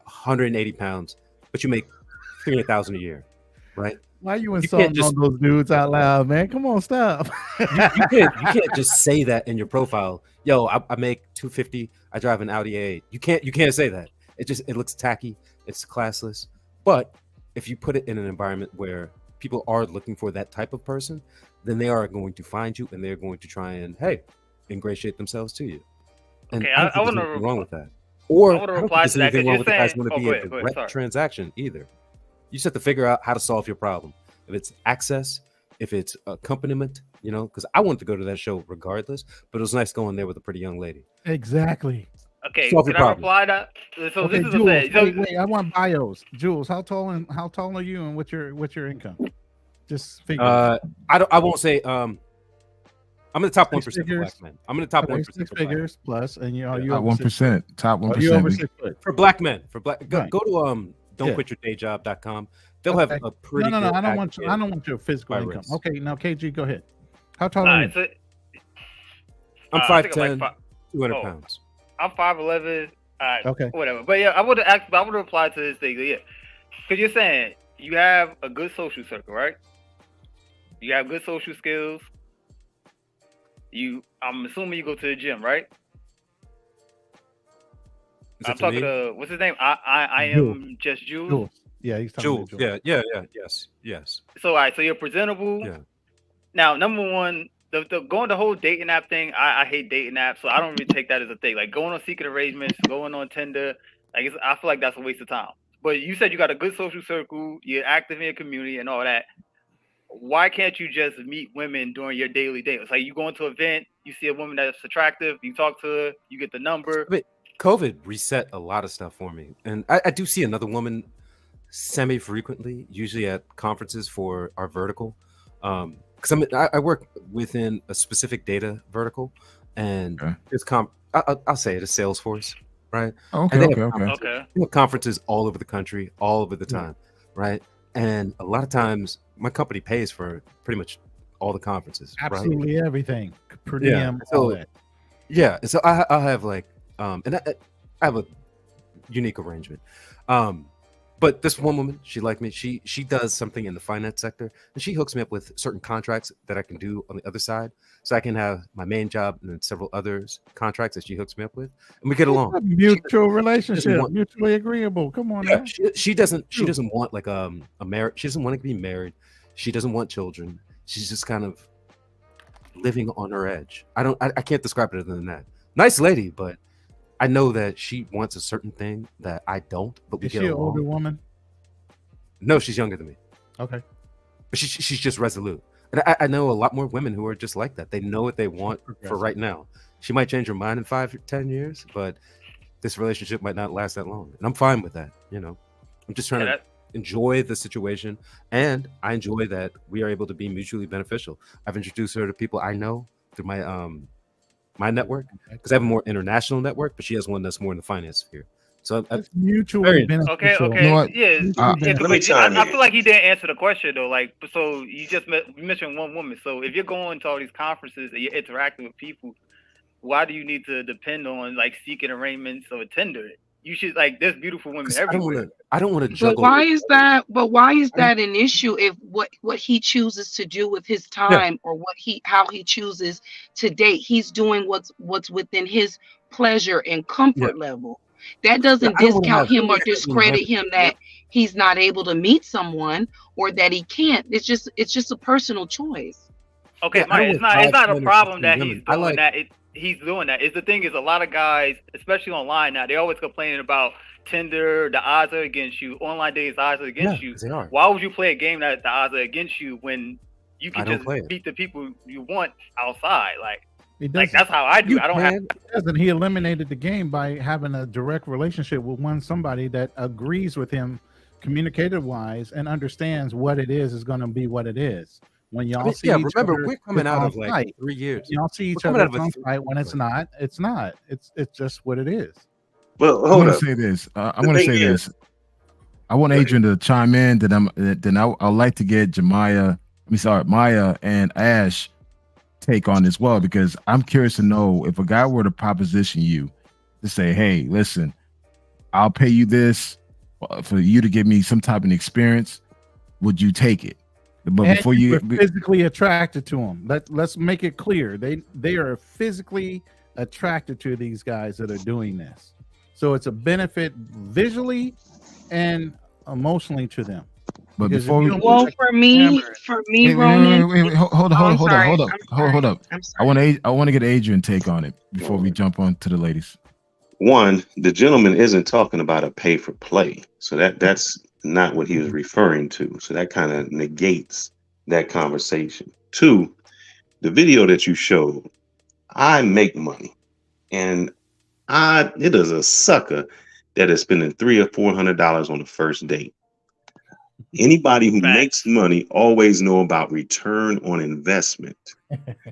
180 pounds, but you make $300,000 a year, right? Why are you insulting all those dudes out loud, man? Come on, stop. you can't just say that in your profile. Yo, I make $250. I drive an Audi A8. You can't say that. It looks tacky. It's classless. But if you put it in an environment where people are looking for that type of person, then they are going to find you and they're going to try and ingratiate themselves to you. And okay, I want to wrong with that. Or I want to reply to that because you're saying, want to be a direct transaction either. You just have to figure out how to solve your problem. If it's access, if it's accompaniment, because I wanted to go to that show regardless, but it was nice going there with a pretty young lady. Exactly. Okay, can I reply to that? So okay, this is Jules, the thing. Wait, I want bios. Jules, how tall are you and what's your income? Just figure. I won't say. I'm in the top 1% of black men. I'm in the top 1% six figures plus, and you 1%, top 1%. You over 6 foot for black men. Go to don'tquityourdayjob.com. They'll have a pretty. No. I don't want your physical income. Okay, now KG, go ahead. How tall are you? I'm 5'10", 200 pounds. I'm 5'11". Okay. Whatever. But yeah, I would reply to this thing. Yeah, because you're saying you have a good social circle, right? You have good social skills. I'm assuming you go to the gym, right? I'm talking to what's his name? I am just Jules. Yeah, he's talking Jules. Yes. So, all right, so you're presentable. Yeah. Now, number one, going the whole dating app thing, I hate dating apps, so I don't really take that as a thing. Like going on secret arrangements, going on Tinder, I feel like that's a waste of time. But you said you got a good social circle, you're active in your community and all that. Why can't you just meet women during your daily dates? Like you go into an event, you see a woman that's attractive, you talk to her, you get the number. But COVID reset a lot of stuff for me, and I do see another woman semi-frequently, usually at conferences for our vertical, because I work within a specific data vertical, and it's I'll say it is Salesforce, right? Okay, and okay. They have conferences all over the country, all over the time, right? And a lot of times, my company pays for pretty much all the conferences, Absolutely everything, per yeah. diem, So, all that. yeah, so I have like, and I have a unique arrangement. But this one woman, she liked me. She does something in the finance sector, and she hooks me up with certain contracts that I can do on the other side, so I can have my main job and then several others contracts that she hooks me up with, and we get along. Mutual relationship, mutually agreeable. Come on, now. She doesn't want like a marriage. She doesn't want to be married. She doesn't want children. She's just kind of living on her edge. I can't describe it other than that. Nice lady, but I know that she wants a certain thing that I don't, but we Is get she an along. older woman? No, she's younger than me. Okay. But she's just resolute. And I know a lot more women who are just like that. They know what they want for right now. She might change her mind in 5 or 10 years, but this relationship might not last that long. And I'm fine with that. I'm just trying to enjoy the situation. And I enjoy that we are able to be mutually beneficial. I've introduced her to people I know through my network, because I have a more international network, but she has one that's more in the finance sphere. So it's mutually beneficial. Okay. You know what? Yeah. Let me chime I in. feel like he didn't answer the question though. Like, so you mentioned one woman. So if you're going to all these conferences and you're interacting with people, why do you need to depend on like seeking arrangements or Tinder? You should there's beautiful women everywhere. I don't want to But juggle. why is that? But why is that an issue if what he chooses to do with his time or how he chooses to date, he's doing what's within his pleasure and comfort level. That doesn't discount him or discredit him that he's not able to meet someone or that he can't. It's just a personal choice. Okay, Mike, it's not a problem that he's doing that. He's doing that. The thing is, a lot of guys, especially online now, they always complaining about Tinder, the odds are against you. Online dating, the odds are against you. They are. Why would you play a game that the odds are against you when you can just beat the people you want outside? That's how I do. I don't have. He eliminated the game by having a direct relationship with somebody that agrees with him, communicative wise, and understands what it is going to be what it is. When y'all see each remember, other, we're coming out of site. 3 years. Y'all see each other on site. When it's not, it's not. It's just what it is. Well, I want to say this. I want Adrian to chime in. Then I'd like to get Maya and Ash take on as well, because I'm curious to know if a guy were to proposition you to say, "Hey, listen, I'll pay you this for you to give me some type of experience," would you take it? But and before you're physically attracted to them, let's make it clear they are physically attracted to these guys that are doing this, so it's a benefit visually and emotionally to them. But Because before for me, Ronan. Wait, hold up. I want to get Adrian take on it before we jump on to the ladies. One, the gentleman isn't talking about a pay for play, so that's not what he was referring to. So that kind of negates that conversation. Two, the video that you showed, I make money, and it is a sucker that is spending $300 or $400 on the first date. Anybody who makes money always know about return on investment.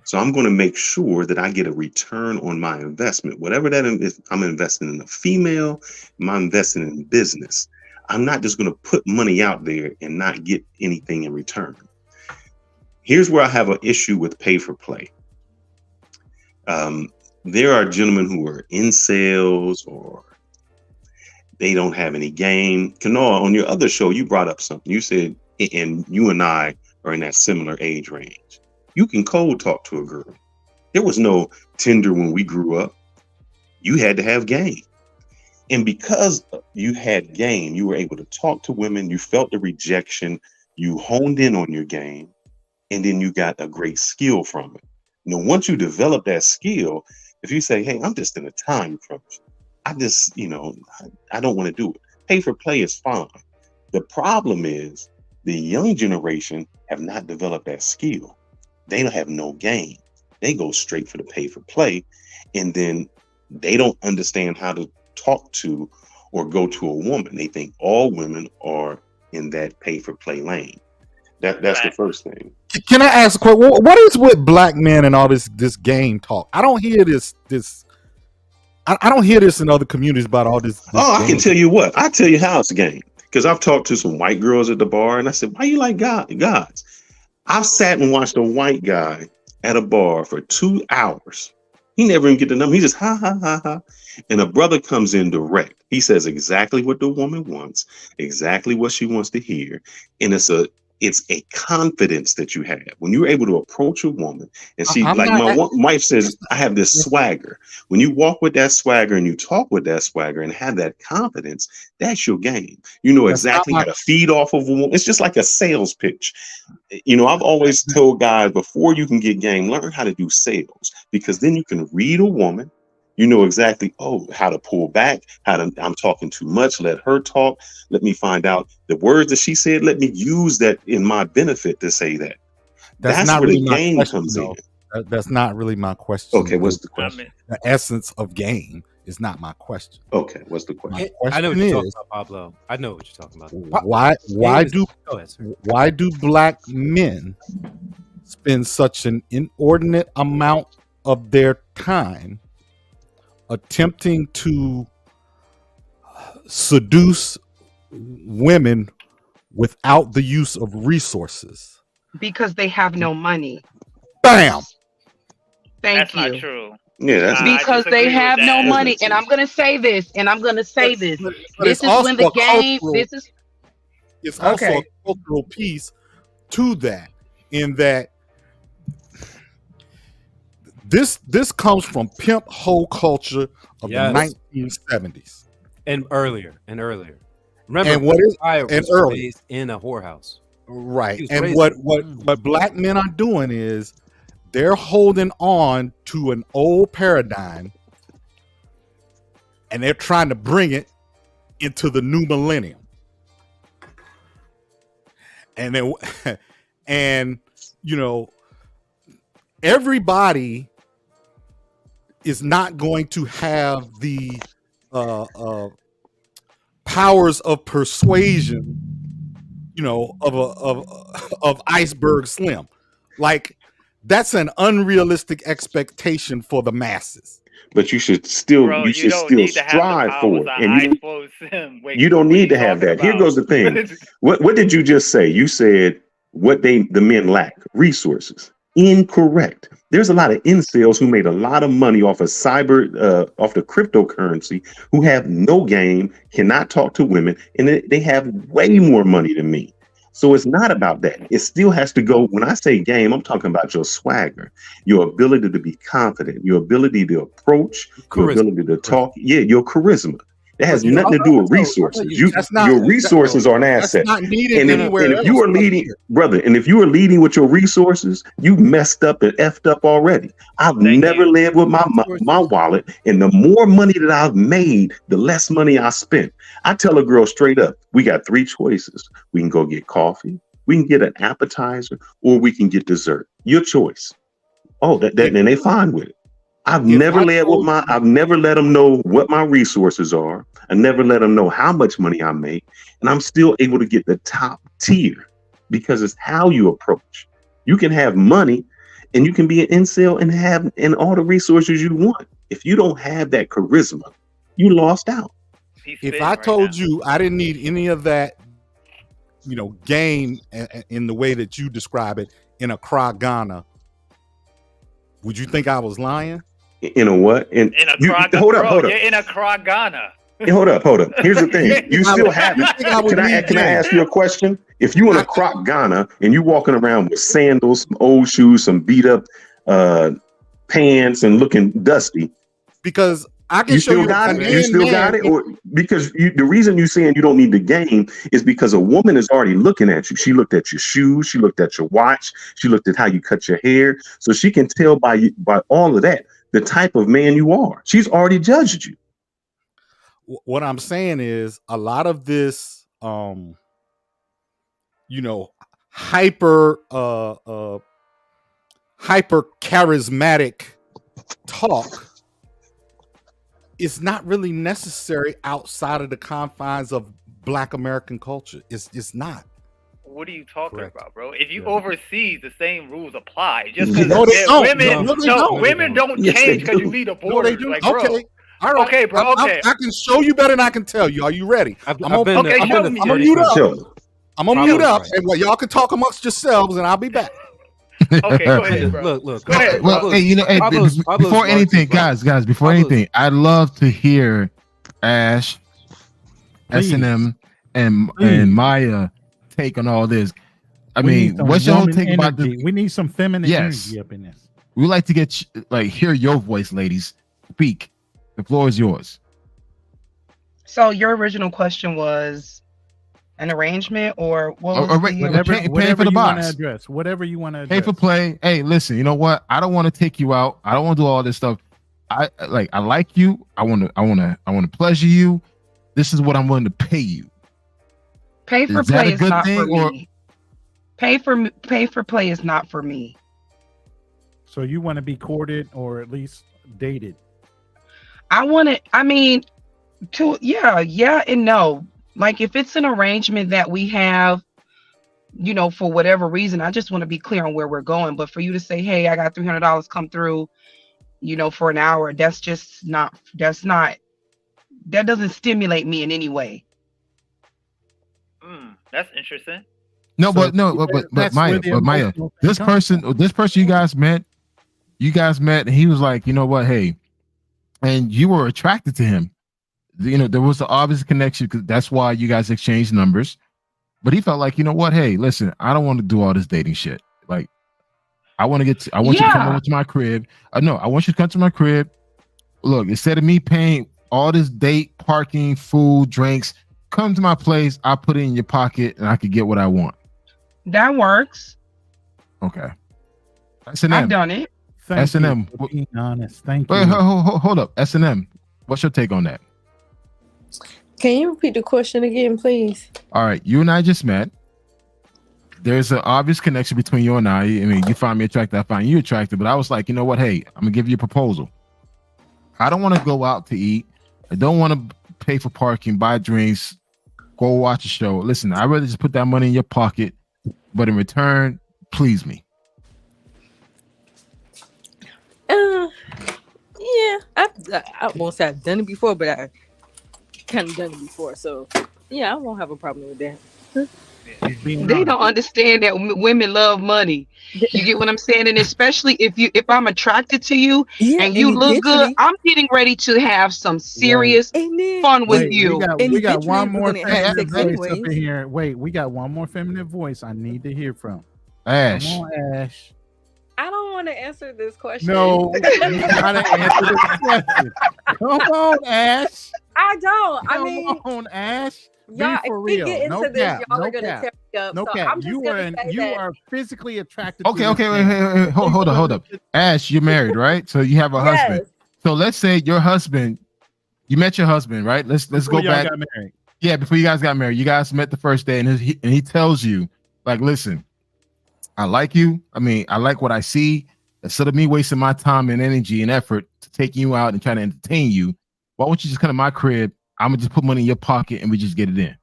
So I'm going to make sure that I get a return on my investment. Whatever that is, I'm investing in a female, I'm investing in business. I'm not just going to put money out there and not get anything in return. Here's where I have an issue with pay for play. There are gentlemen who are in sales or they don't have any game. Kanoa, on your other show, you brought up something. You said, and you and I are in that similar age range. You can cold talk to a girl. There was no Tinder when we grew up. You had to have game. And because you had game, you were able to talk to women, you felt the rejection, you honed in on your game, and then you got a great skill from it. Now, once you develop that skill, if you say, hey, I'm just in a time crunch, I just, I don't want to do it. Pay for play is fine. The problem is the young generation have not developed that skill. They don't have no game. They go straight for the pay for play, and then they don't understand how to talk to or go to a woman. They think all women are in that pay for play lane. That's the first thing. Can I ask a question? What is with black men and all this game talk? I don't hear this. I don't hear this in other communities about all this. I can tell you what. I tell you how it's a game. Because I've talked to some white girls at the bar, and I said, "Why you like guys?" I've sat and watched a white guy at a bar for 2 hours. He never even get the number. He just ha ha ha ha. And a brother comes in direct. He says exactly what the woman wants, exactly what she wants to hear, and it's a confidence that you have when you're able to approach a woman and she, my wife says, I have this swagger. When you walk with that swagger and you talk with that swagger and have that confidence, that's your game. You know exactly how to feed off of a woman. It's just like a sales pitch. I've always told guys, before you can get game, learn how to do sales, because then you can read a woman. You know exactly, how to pull back, I'm talking too much, let her talk. Let me find out the words that she said. Let me use that in my benefit to say that. That's not where really the game comes in. That's not really my question. Okay, what's the question? The essence of game is not my question. Okay, what's the question? I know what you're talking about, Pablo. I know what you're talking about. Why do black men spend such an inordinate amount of their time attempting to seduce women without the use of resources? Because they have no money. Bam. That's not true. Yeah, because they have no money. And I'm gonna say this, This is when the game. It's also a cultural piece to that, in that this comes from pimp hoe culture of the 1970s and earlier. Remember, and what is earlier raised in a whorehouse, right? And what black men are doing is they're holding on to an old paradigm, and they're trying to bring it into the new millennium. And everybody is not going to have the powers of persuasion, of Iceberg Slim. Like, that's an unrealistic expectation for the masses. But you should still strive for it. And you don't need to have that. Here goes the thing. What did you just say? You said the men lack resources. Incorrect. There's a lot of incels who made a lot of money off of off the cryptocurrency, who have no game, cannot talk to women, and they have way more money than me. So it's not about that. It still has to go. When I say game, I'm talking about your swagger, your ability to be confident, your ability to approach, your ability to talk. Yeah, your charisma. That has nothing to do with resources. Your resources are an asset. Not needed and if you are leading, brother, and if you are leading with your resources, you messed up and effed up already. I've never led with my wallet, and the more money that I've made, the less money I spent. I tell a girl straight up, we got 3 choices. We can go get coffee, we can get an appetizer, or we can get dessert. Your choice. And they fine with it. I've never let them know what my resources are. I never let them know how much money I make, and I'm still able to get the top tier, because it's how you approach. You can have money and you can be an incel and have all the resources you want. If you don't have that charisma, you lost out. If I told you I didn't need any of that, game in the way that you describe it in Accra, Ghana, would you think I was lying? In a what? Hold up. You're in Accra, Ghana. Hold up. Here's the thing. You still have it. Can I ask you a question? If you in Accra, Ghana, and you walking around with sandals, some old shoes, some beat up pants, and looking dusty, because I can You show still you got a it? You still got it? man. Or because the reason you're saying you don't need the game is because a woman is already looking at you. She looked at your shoes, she looked at your watch, she looked at how you cut your hair. So she can tell by all of that the type of man you are. She's already judged you. What I'm saying is a lot of this hyper charismatic talk is not really necessary outside of the confines of Black American culture. It's not. What are you talking about, bro? If you overseas, the same rules apply. Just because No, they don't. women don't change because you leave the No, they borders. do. Like, bro. Okay. All right. Okay, bro. Okay. I can show you better than I can tell you. Are you ready? I'm gonna mute up. I'm gonna mute up, and y'all can talk amongst yourselves, and I'll be back. Okay, go ahead, bro. Look. Go ahead. Well, hey, before anything, guys, before anything, I'd love to hear Ash, S&M, and Maya take on all this. I mean, what's your whole take about this? We need some feminine energy up in this. We like to hear your voice, ladies. Speak. The floor is yours. So your original question was an arrangement or what was pay for the box. Whatever you want to address. Pay for play. Hey, listen, you know what? I don't want to take you out. I don't want to do all this stuff. I like you. I want to pleasure you. This is what I'm willing to pay you. Pay for play is not for me. Pay for play is not for me. So you want to be courted or at least dated? Yeah and no. Like if it's an arrangement that we have, for whatever reason, I just want to be clear on where we're going. But for you to say, hey, I got $300 come through, for an hour, that doesn't stimulate me in any way. That's interesting. No, but Maya, this person you guys met, and he was like, you know what, hey, and you were attracted to him. There was an obvious connection because that's why you guys exchanged numbers. But he felt like, you know what, hey, listen, I don't want to do all this dating shit. Like, I want you to come over to my crib. No, I want you to come to my crib. Look, instead of me paying all this date, parking, food, drinks, come to my place. I'll put it in your pocket and I could get what I want. That works. Okay. S&M. I've done it. S&M. Being honest. Thank you. Wait, hold up. S&M. What's your take on that? Can you repeat the question again, please? All right. You and I just met. There's an obvious connection between you and I. I mean, you find me attractive. I find you attractive. But I was like, you know what? Hey, I'm going to give you a proposal. I don't want to go out to eat. I don't want to pay for parking, buy drinks, go watch a show. Listen, I'd rather just put that money in your pocket, but in return, please me. Yeah, I won't say I've done it before, but I kind of done it before. So, yeah, I won't have a problem with that. They don't understand that women love money. You get what I'm saying? And especially if I'm attracted to you and you look good, I'm getting ready to have some serious fun with you. We got one more feminine voice up in here. Wait, we got one more feminine voice I need to hear from. Ash. Come on, Ash. I don't want to answer this question. No, you gotta answer this question. Come on, Ash. I don't. Come on, Ash. Y'all, be for if we real. get into No this, cap. y'all No are gonna cap. tear me up. No So cap. I'm just gonna say You that are physically attracted. Okay, to wait, hold up. Ash, you're married, right? So you have a husband. So let's say your husband, you met your husband, right? Let's Before go back. y'all got married. Yeah, before you guys got married, you guys met the first day, and he tells you, like, listen, I like you. I mean, I like what I see. Instead of me wasting my time and energy and effort to take you out and trying to entertain you, why don't you just come to my crib? I'm gonna just put money in your pocket and we just get it in.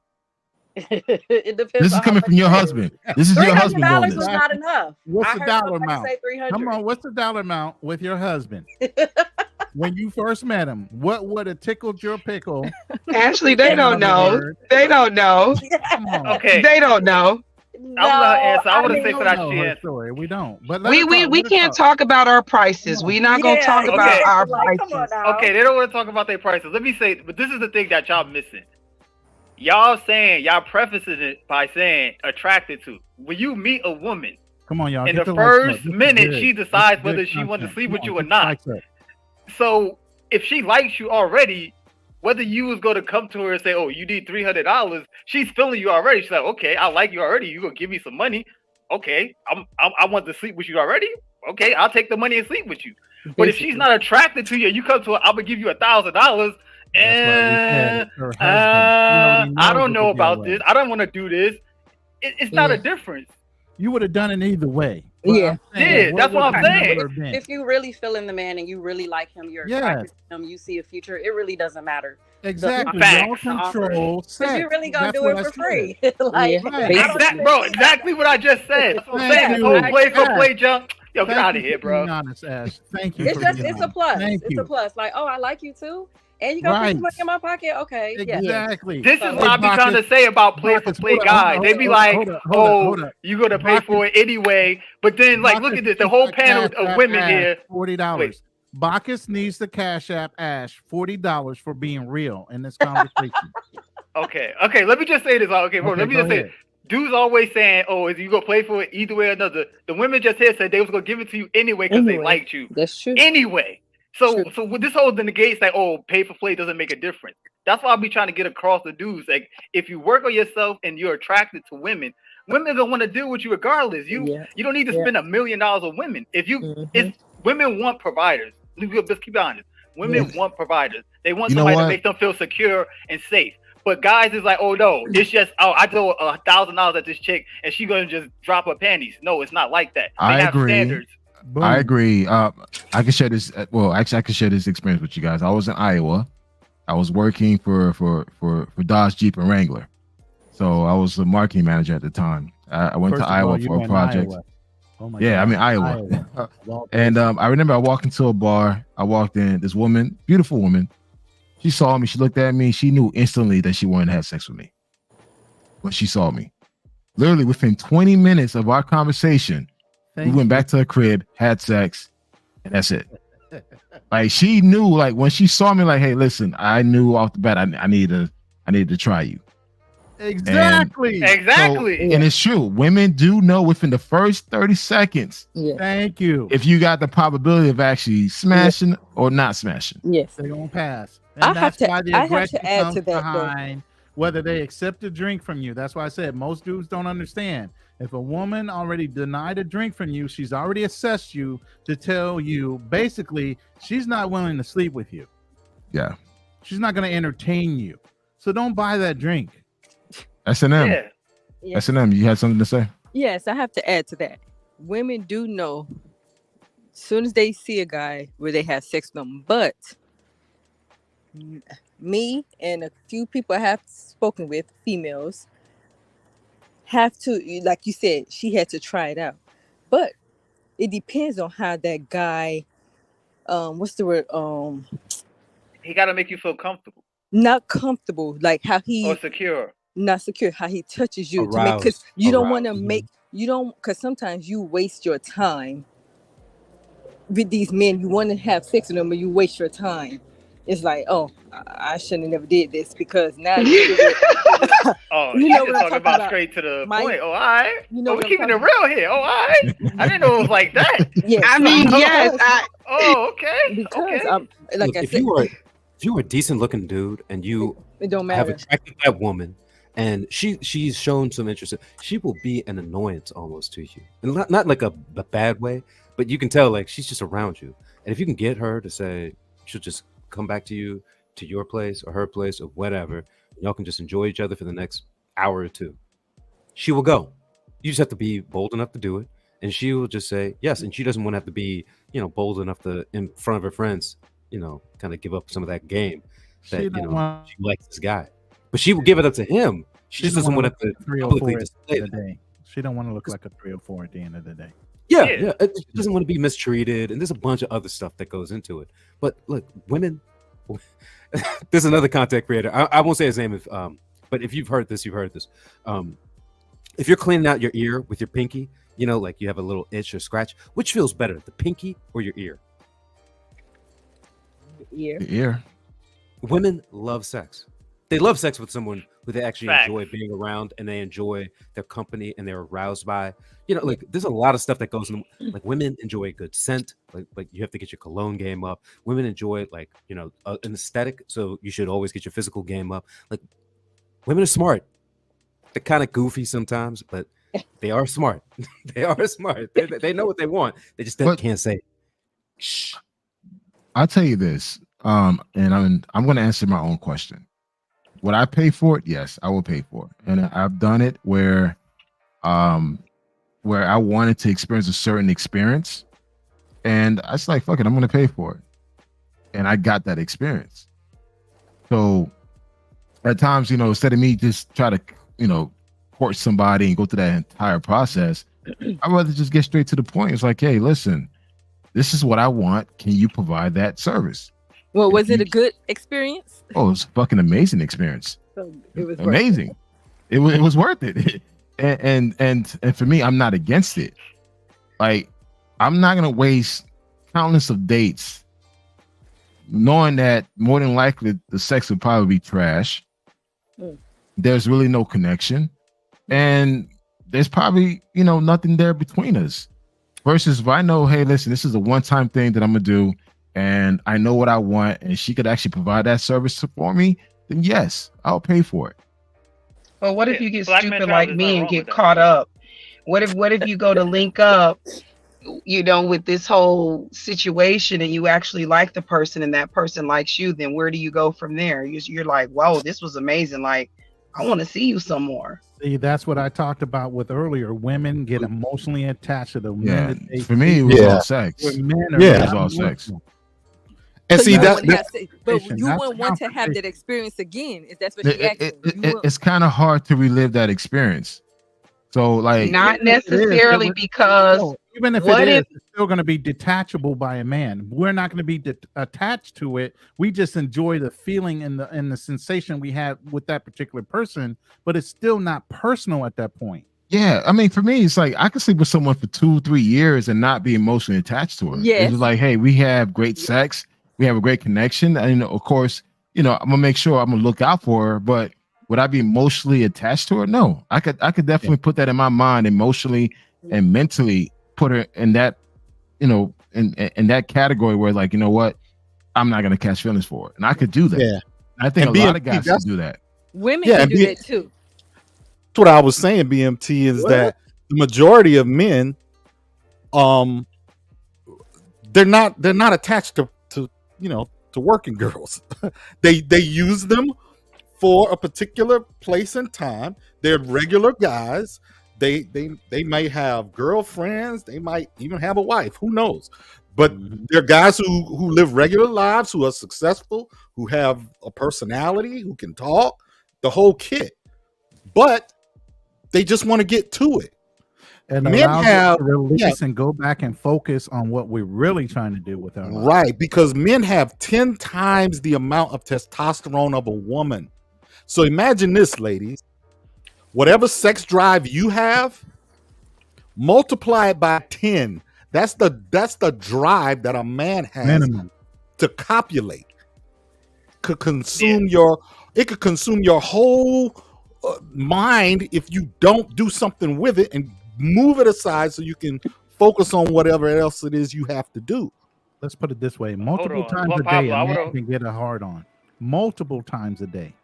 It depends. This is coming from your husband. This is your husband doing $300 this. was not enough. What's I the heard dollar somebody amount? say 300. Come on, what's the dollar amount with your husband? When you first met him, what would have tickled your pickle? Ashley, they don't know. They don't know. Okay. They don't know. I'm gonna answer. I want to say for that shit. Story. We don't. But we can't talk about our prices. We're not gonna talk about our prices. Okay, they don't want to talk about their prices. Let me say, but this is the thing that y'all missing. Y'all prefacing it by saying attracted to. When you meet a woman, come on, y'all. In the first minute, she decides whether she wants to sleep with you or not. So if she likes you already, whether you was going to come to her and say, "Oh, you need $300," she's feeling you already. She's like, "Okay, I like you already. You gonna give me some money? Okay, I want to sleep with you already. Okay, I'll take the money and sleep with you." But if she's not attracted to you, you come to her, I'm gonna give you $1,000. And I don't know about this. I don't want to do this. It's not a difference. You would have done it either way. Yeah. That's what I'm saying. If you really feel in the man and you really like him, you're attracted to him, you see a future, it really doesn't matter. Exactly. Y'all control sex. Because you're really gonna That's do what it I for said. free. Like, Bro, exactly what I just said. That's what I'm saying. This whole play for play jump. Yo, get out of here, bro. Honest, Ash. Thank you. It's for just being it's a honest. plus. Thank It's you. a plus. Like, oh, I like you too. And you gonna put some money in my pocket? Okay. Exactly. This is what I be trying to say about play for play guys. They be like, "Oh, you gonna pay for it anyway." But then, like, look at this. The whole panel of women here. $40. Bacchus needs the Cash App Ash $40 for being real in this conversation. Okay. Let me just say this. Okay, bro. Let me just say this. Dudes always saying, "Oh, is you gonna play for it either way or another?" The women just here said they was gonna give it to you anyway because they liked you. That's true. Anyway. So with this whole negates like, oh, pay for play doesn't make a difference. That's why I be trying to get across the dudes. Like, if you work on yourself and you're attracted to women are gonna want to deal with you regardless. You don't need to spend $1 million on women. If you women want providers. Let's keep it honest. Women want providers. They want somebody to make them feel secure and safe. But guys is like, oh no, it's just I throw $1,000 at this chick and she gonna just drop her panties. No, it's not like that. They have standards. Boom. I agree. I can share this. Well, actually, I can share this experience with you guys. I was in Iowa. I was working for Dodge, Jeep, and Wrangler. So I was the marketing manager at the time. I went to Iowa for a project. Oh my God. I mean Iowa. And I remember I walked into a bar. I walked in. This woman, beautiful woman. She saw me. She looked at me. She knew instantly that she wanted to have sex with me when she saw me. Literally within 20 minutes of our conversation. We went back to her crib, had sex, and that's it. Like, she knew, like, when she saw me, like, hey, listen, I knew off the bat I needed to try you. Exactly. And it's true. Women do know within the first 30 seconds. Thank you. If you got the probability of actually smashing or not smashing. Yes. They're gonna pass. And I have to add comes to that behind whether they accept a drink from you. That's why I said most dudes don't understand. If a woman already denied a drink from you, she's already assessed you to tell you basically she's not willing to sleep with you. Yeah. She's not going to entertain you. So don't buy that drink. S&M. S&M, you had something to say? Yes, I have to add to that. Women do know as soon as they see a guy where they have sex with them, but me and a few people I have spoken with, females, have to, like you said, she had to try it out. But it depends on how that guy, what's the word? He got to make you feel comfortable. Not comfortable, like how he. Or secure. Not secure, how he touches you. To make, because you don't want to make, because sometimes you waste your time with these men. You want to have sex with them, but you waste your time. It's like, oh, I shouldn't have never did this because now you know what I'm talking about. Straight to the point. Oh, all right. We're keeping it real here. Oh, all right. I didn't know it was like that. Yes. I mean, yes. Okay. Because Look, I if said, you were a decent looking dude and you it don't have matter. attracted that woman and she's shown some interest, she will be an annoyance almost to you, and not like a bad way, but you can tell like she's just around you. And if you can get her to say she'll just come back to you, to your place or her place or whatever, y'all can just enjoy each other for the next hour or two, she will go. You just have to be bold enough to do it, and she will just say yes. And she doesn't want to have to be, bold enough to, in front of her friends, kind of give up some of that game that she likes this guy, but she will give it up to him. She just doesn't want to have to publicly display that. She don't want to look like a 3 or 4 at the end of the day. Yeah. She doesn't want to be mistreated, and there's a bunch of other stuff that goes into it. But look, women. There's another content creator. I won't say his name, but if you've heard this, you've heard this. If you're cleaning out your ear with your pinky, like you have a little itch or scratch, which feels better, the pinky or your ear? Ear. The ear. Women love sex. They love sex with someone who they actually Facts. enjoy being around and they enjoy their company and they're aroused by. You know, like there's a lot of stuff that goes in. Like women enjoy a good scent. Like you have to get your cologne game up. Women enjoy like, you know, an aesthetic. So you should always get your physical game up. Like women are smart. They're kind of goofy sometimes, but they are smart. They are smart. They know what they want. They just can't say. Shh. I'll tell you this, and I'm going to answer my own question. Would I pay for it? Yes, I will pay for it, and I've done it where I wanted to experience a certain experience, and I was like, "Fuck it, I'm going to pay for it," and I got that experience. So at times, you know, instead of me just try to, you know, court somebody and go through that entire process, I'd rather just get straight to the point. It's like, hey, listen, this is what I want. Can you provide that service? Well, was it a good experience? Oh, it was a fucking amazing experience. So it was Amazing. It was worth it. and for me, I'm not against it. Like, I'm not gonna waste countless of dates knowing that more than likely the sex would probably be trash. There's really no connection, and there's probably, you know, nothing there between us. Versus if I know, hey, listen, this is a one-time thing that I'm gonna do, and I know what I want, and she could actually provide that service for me, then yes, I'll pay for it. Well, what if you get stupid like me and get caught up? What if you go to link up, you know, with this whole situation, and you actually like the person and that person likes you? Then where do you go from there? You're like, whoa, this was amazing. Like, I want to see you some more. See, that's what I talked about with earlier. Women get emotionally attached to the men. That they For me, it was all sex. Men are It was all sex. And see but that you wouldn't want to have that experience again. If that's what she asked you. It's kind of hard to relive that experience. So, like, not necessarily because even if it is, it's still going to be detachable by a man. We're not going to be attached to it. We just enjoy the feeling and the sensation we have with that particular person, but it's still not personal at that point. Yeah, I mean, for me, it's like I could sleep with someone for 2-3 years and not be emotionally attached to her. Yes. It's like, hey, we have great sex, we have a great connection, and of course, you know, I'm gonna make sure I'm gonna look out for her. But would I be emotionally attached to her? No, I could definitely put that in my mind, emotionally and mentally put her in that, you know, in that category where, like, you know what, I'm not gonna catch feelings for it, and I could do that. Yeah, I think a lot of guys can do that. Women can do that too. That's what I was saying. BMT is that the majority of men, they're not attached to you know, to working girls. they use them for a particular place and time. They're regular guys. They may have girlfriends. They might even have a wife. Who knows? But they're guys who live regular lives, who are successful, who have a personality, who can talk, the whole kit. But they just want to get to it. And men have to release and go back and focus on what we're really trying to do with our lives. Right, because men have 10 times the amount of testosterone of a woman. So imagine this, ladies. Whatever sex drive you have, multiply it by 10. That's the drive that a man has Minimum. to copulate. Could consume it could consume your whole mind if you don't do something with it and move it aside so you can focus on whatever else it is you have to do. Let's put it this way: multiple times a day, a man can get a hard on. Multiple times a day,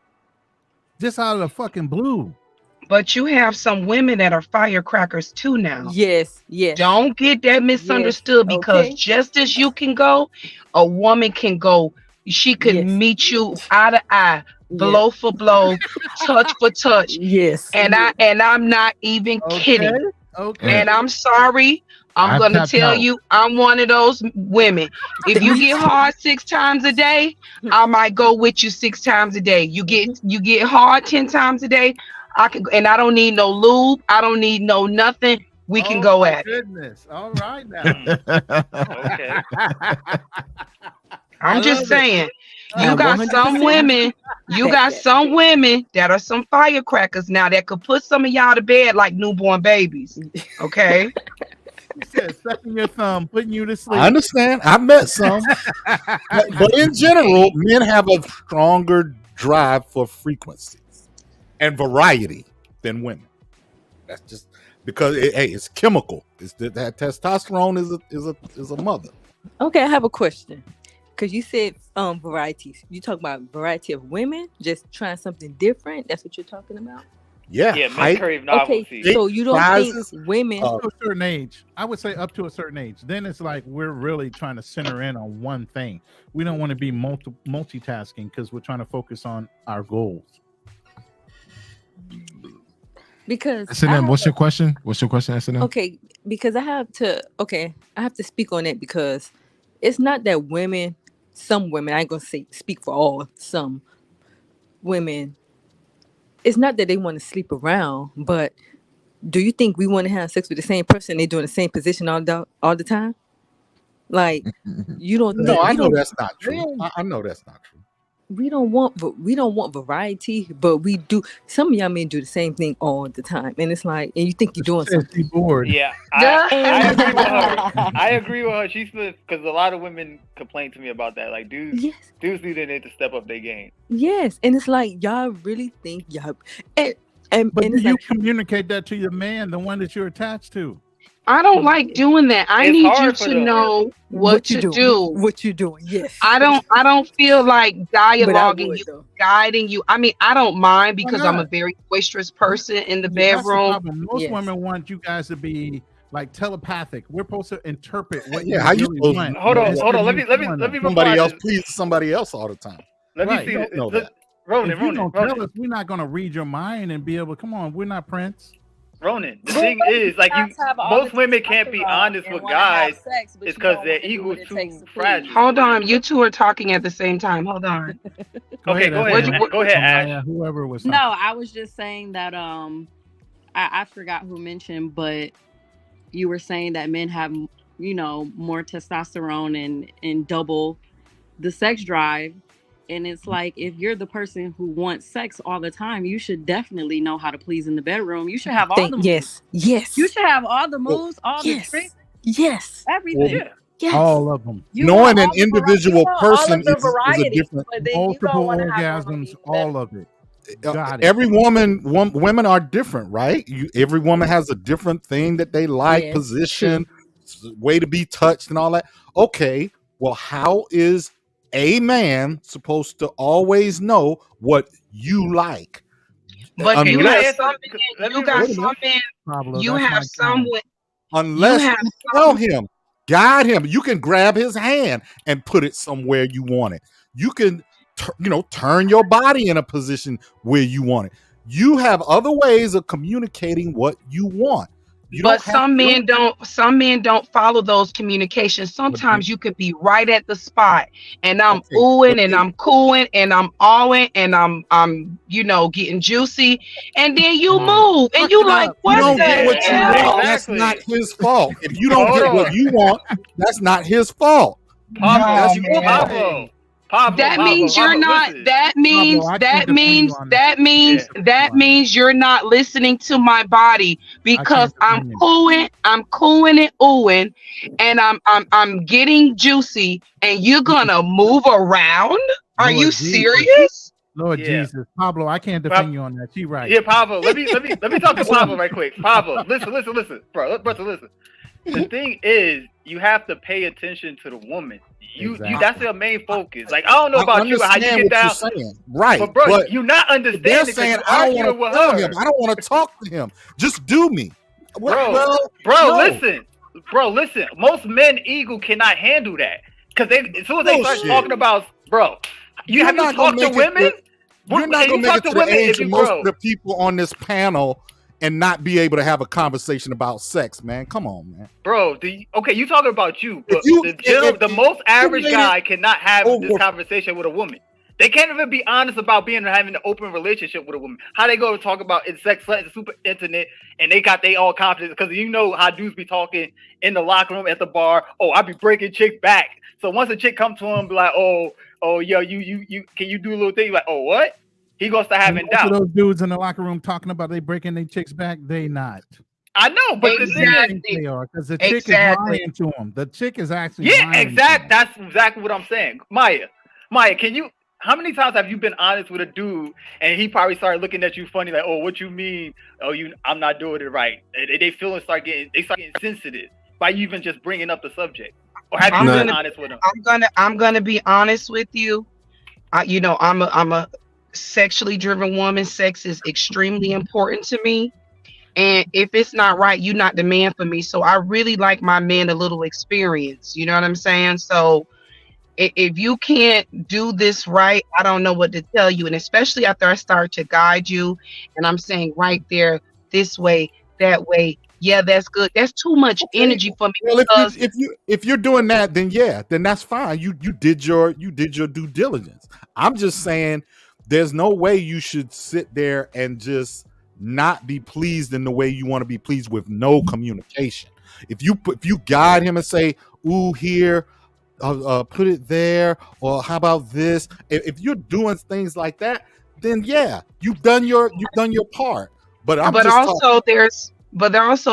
just out of the fucking blue. But you have some women that are firecrackers too now. Yes. Don't get that misunderstood, because just as you can go, a woman can go. She can meet you eye to eye, blow for blow, touch for touch. Yes. And I'm not even kidding. Okay. And I'm sorry. I'm gonna tell you, I'm one of those women. If you get hard 6 times a day, I might go with you 6 times a day. You get hard 10 times a day, I can, and I don't need no lube. I don't need no nothing. We can go at it. Goodness. All right now. Okay. I'm just saying, you got some women that are some firecrackers now that could put some of y'all to bed like newborn babies. Okay. He said, sucking your thumb, putting you to sleep. I understand. I've met some. but in general, men have a stronger drive for frequency. and variety than women. That's just because it's chemical. That testosterone is a mother. Okay, I have a question. Because you said varieties. You talk about variety of women just trying something different. That's what you're talking about. Yeah, Yeah, men crave novelty. Okay, so you don't sizes, think women Up to a certain age, I would say up to a certain age. Then it's like we're really trying to center in on one thing. We don't want to be multitasking because we're trying to focus on our goals. because S&M, what's your question? What's your question, S&M? okay, because I have to speak on it because it's not that women, some women, I ain't gonna say speak for all, some women, it's not that they want to sleep around, but do you think we want to have sex with the same person? They doing the same position all the time? Like, you don't think? No, I we know don't, that's not true. I know that's not true. we don't want variety, but we do. Some of y'all men do the same thing all the time, and it's like, and you think you're doing something. Bored. Yeah, I agree with her. I agree with her. She's because a lot of women complain to me about that. Like, dudes need to step up their game. Yes, and it's like y'all really think y'all, But and do it's you like, communicate that to your man, the one that you're attached to? I don't like doing that. I It's need you hard for to them. know what to do. What you doing? Yes. I don't feel like dialoguing would, you, though. guiding you. I mean, I don't mind Why because I'm a not? very boisterous person in the Yeah, that's the bedroom. problem. Most Yes. women want you guys to be like telepathic. We're supposed to interpret what Yeah, you how you really supposed want. to Hold on. instead of Let you me doing that. somebody else reply. please somebody else all the time. Let me Right. see. You don't know that. Ronan, If you don't Ronan. tell us, we're not going to read your mind and be able. Come on, we're not Prince. Ronan, the But thing what if is, you like guys have all most the women can't be testosterone honest and with wanna have guys. sex, but It's you because don't their wanna do ego what is it takes too to please? fragile. Hold on, you two are talking at the same time. Hold on. Okay, go ahead. S&M. Go ahead, Ash. Amaya, whoever was No, talking. I was just saying that I forgot who mentioned, but you were saying that men have more testosterone and double the sex drive. And it's like, if you're the person who wants sex all the time, you should definitely know how to please in the bedroom. You should have all the moves. Yes. You should have all the moves, all the Yes. tricks, Yes. everything. Yeah. Yes. All of them. You Knowing want an all the individual all person of the is a variety, different. but then you Multiple don't want to have orgasms, variety. all of it. Got it. Every women are different, right? Every woman has a different thing that they like, Yes, position, way to be touched, and all that. Okay, well, how is a man supposed to always know what you like? But you Unless have some men, you got some men, Pablo, you that's have my some kind. with unless have you tell him, guide him. You can grab his hand and put it somewhere you want it. You can, turn your body in a position where you want it. You have other ways of communicating what you want. But some men don't follow those communications. Sometimes you could be right at the spot and I'm oohing and I'm cooing and I'm awing and I'm getting juicy, and then you move and you like, what you don't the get what you hell? want. That's not his fault. If you don't get what you want, that's not his fault. Pablo. That means you're not. That means you're not listening to my body, because I'm cooing and oohing, and I'm getting juicy, and you're gonna move around. Are you serious? Lord Jesus, Pablo, I can't defend you on that. She right. Yeah, Pablo. Let me talk to Pablo right quick. Pablo, listen, bro, listen. The thing is, you have to pay attention to the woman. You that's your main focus. Like, I don't know about you, how you get down. Right, but bro, you're not understanding. They're saying, I don't want to tell him. I don't want to talk to him. Just do me, bro. Listen. Most men ego cannot handle that, because as soon as they start talking about, bro, you have to talk to women. You're not gonna make it to the age of most of the people on this panel and not be able to have a conversation about sex, man. Come on, man. Bro, you talking about you, but the most average guy cannot have this conversation with a woman. They can't even be honest about having an open relationship with a woman. How they go to talk about sex, super intimate, and they got they all confidence, because you know how dudes be talking in the locker room, at the bar. Oh, I be breaking chicks back. So once a chick come to him, be like, oh, yo, you can you do a little thing? Like, oh, what? He goes to having doubt. Those dudes in the locker room talking about they breaking their chicks back, they not. I know, but the thing is, they are, because the chick is lying to them. The chick is actually lying. That's exactly what I'm saying. Maya, can you? how many times have you been honest with a dude and he probably started looking at you funny, like, oh, what you mean? Oh, I'm not doing it right. They start getting sensitive by you even just bringing up the subject. Or have you been honest with them? I'm gonna be honest with you. I'm a sexually driven woman. Sex is extremely important to me. And if it's not right, you're not the man for me. So I really like my men a little experience. You know what I'm saying? So if you can't do this right, I don't know what to tell you. And especially after I start to guide you and I'm saying right there, this way, that way. Yeah, that's good. That's too much energy for me. Well, if you're doing that, then that's fine. You did your due diligence. I'm just saying there's no way you should sit there and just not be pleased in the way you want to be pleased with no communication. If you guide him and say, ooh, here, put it there, or how about this? If you're doing things like that, then yeah, you've done your part. But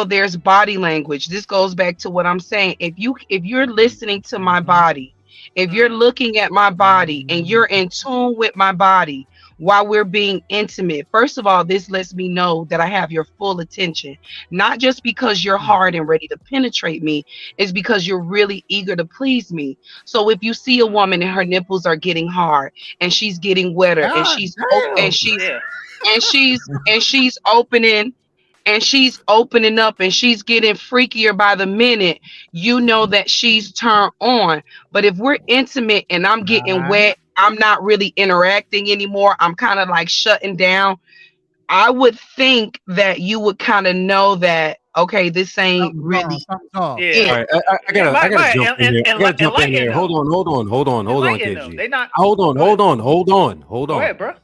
there's body language. This goes back to what I'm saying. If you're listening to my body, if you're looking at my body and you're in tune with my body while we're being intimate, first of all, this lets me know that I have your full attention, not just because you're hard and ready to penetrate me, it's because you're really eager to please me. So if you see a woman and her nipples are getting hard and she's getting wetter and she's opening and she's opening up and she's getting freakier by the minute, you know that she's turned on. But if we're intimate and I'm getting wet, I'm not really interacting anymore, I'm kind of like shutting down, I would think that you would kind of know that, okay, this ain't really. All right, I gotta jump in here. I gotta jump in here. Hold on, KG. Hold on. Go ahead, bro.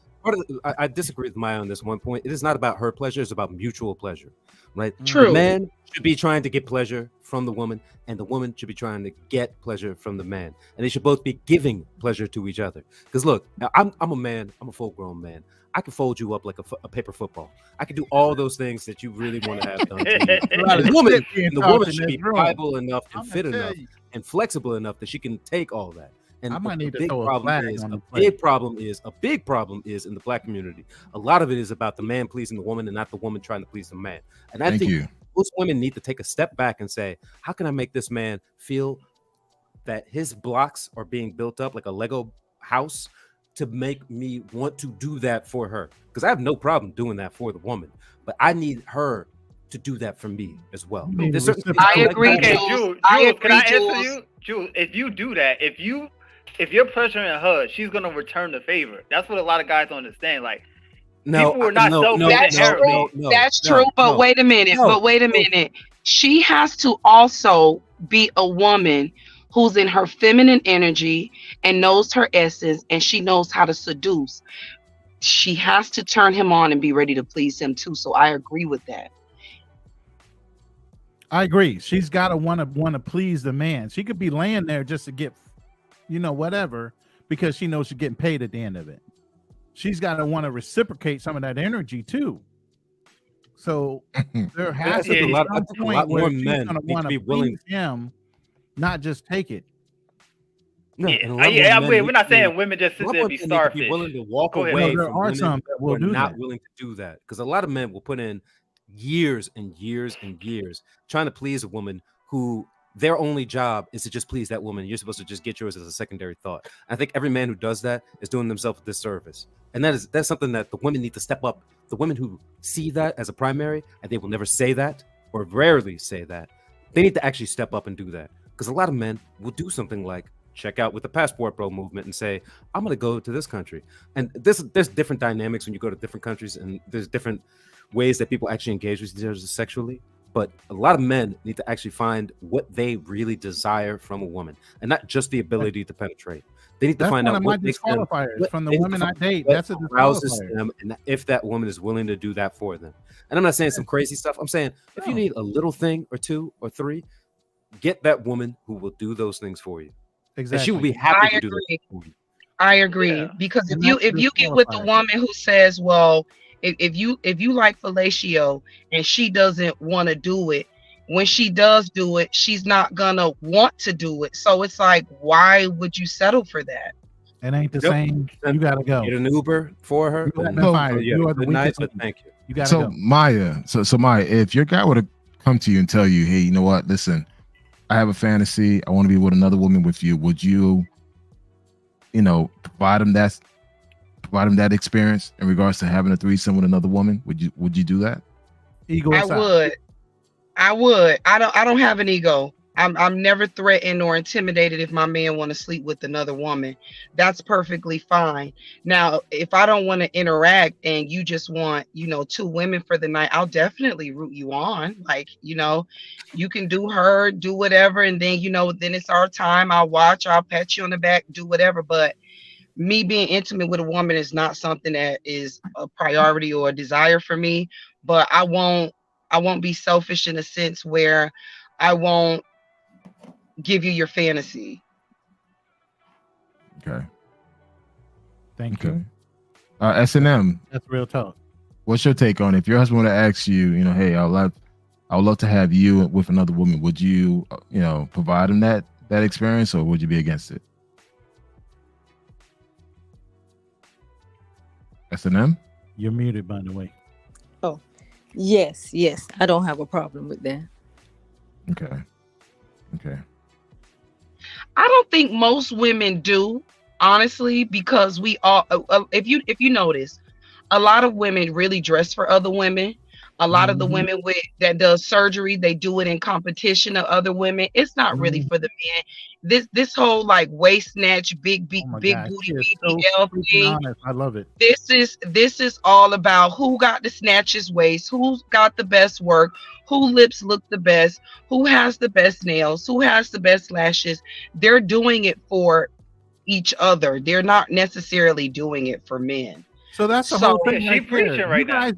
I disagree with Maya on this one point. It is not about her pleasure, it's about mutual pleasure, right? True. The man should be trying to get pleasure from the woman, and the woman should be trying to get pleasure from the man. And they should both be giving pleasure to each other. Because look, I'm a man, I'm a full-grown man. I can fold you up like a paper football. I can do all those things that you really want to have done to you. The woman should be pliable enough and fit enough and flexible enough that she can take all that. And I might need to big throw a big problem is in the Black community. A lot of it is about the man pleasing the woman and not the woman trying to please the man. And I think most women need to take a step back and say, how can I make this man feel that his blocks are being built up like a Lego house to make me want to do that for her? Because I have no problem doing that for the woman, but I need her to do that for me as well. I agree, Jules. Can I answer you? Jules, if you do that, if you're pressuring her, she's gonna return the favor. That's what a lot of guys don't understand. Like, people are not That's true. But wait a minute. She has to also be a woman who's in her feminine energy and knows her essence, and she knows how to seduce. She has to turn him on and be ready to please him too. So I agree with that. I agree. She's got to want to please the man. She could be laying there just to get, whatever, because she knows she's getting paid at the end of it. She's got to want to reciprocate some of that energy too. So there has to be some point where she's going to want to please him, not just take it. No, we're not saying women just sit there and be starfish. Be willing to walk away from women who are not willing to do that, because a lot of men will put in years and years and years trying to please a woman who their only job is to just please that woman. You're supposed to just get yours as a secondary thought. I think every man who does that is doing themselves a disservice, and that's something that the women need to step up. The women who see that as a primary, and they will never say that or rarely say that, they need to actually step up and do that, because a lot of men will do something like check out with the passport bro movement and say, I'm going to go to this country. And there's different dynamics when you go to different countries, and there's different ways that people actually engage with each other sexually. But a lot of men need to actually find what they really desire from a woman, and not just the ability to penetrate. They need to find out what makes them, from the women I date. That's a disqualifier them, and if that woman is willing to do that for them. And I'm not saying some crazy stuff. I'm saying if you need a little thing or two or three, get that woman who will do those things for you. Exactly. And she will be happy to do that. I agree, because if you get with the woman who says, well, if you like fellatio and she doesn't want to do it, when she does do it, she's not gonna want to do it. So it's like, why would you settle for that? It ain't the Yep. same. You gotta go. Get an Uber for her. You let and- them find oh, it. yeah, You are the good night, weakest but link. thank you. You gotta So go. Maya, so Maya, if your guy would have come to you and tell you, hey, you know what? Listen, I have a fantasy. I want to be with another woman with you. Would you, provide him that experience in regards to having a threesome with another woman? Would you do that? Ego I aside. would. I would. I don't have an ego. I'm never threatened or intimidated if my man want to sleep with another woman. That's perfectly fine. Now, if I don't want to interact and you just want, two women for the night, I'll definitely root you on. Like, you can do her, do whatever, and then, then it's our time. I'll watch, I'll pat you on the back, do whatever. But me being intimate with a woman is not something that is a priority or a desire for me. But I won't be selfish in a sense where I won't give you your fantasy. Okay. Thank you. S&M. That's real talk. What's your take on it? If your husband would ask you, hey, I would love to have you with another woman. Would you, provide him that experience, or would you be against it? S&M? You're muted, by the way. Oh, yes. I don't have a problem with that. Okay. I don't think most women do, honestly, because we all, if you notice, a lot of women really dress for other women. A lot of the women that does surgery, they do it in competition of other women. It's not really for the men. This whole like waist snatch, big Oh my booty God, she is BBL freaking thing. honest. I love it. This is all about who got the snatches waist, who's got the best work, who lips look the best, who has the best nails, who has the best lashes. They're doing it for each other. They're not necessarily doing it for men. So that's the whole thing. she Right preaching there. right now.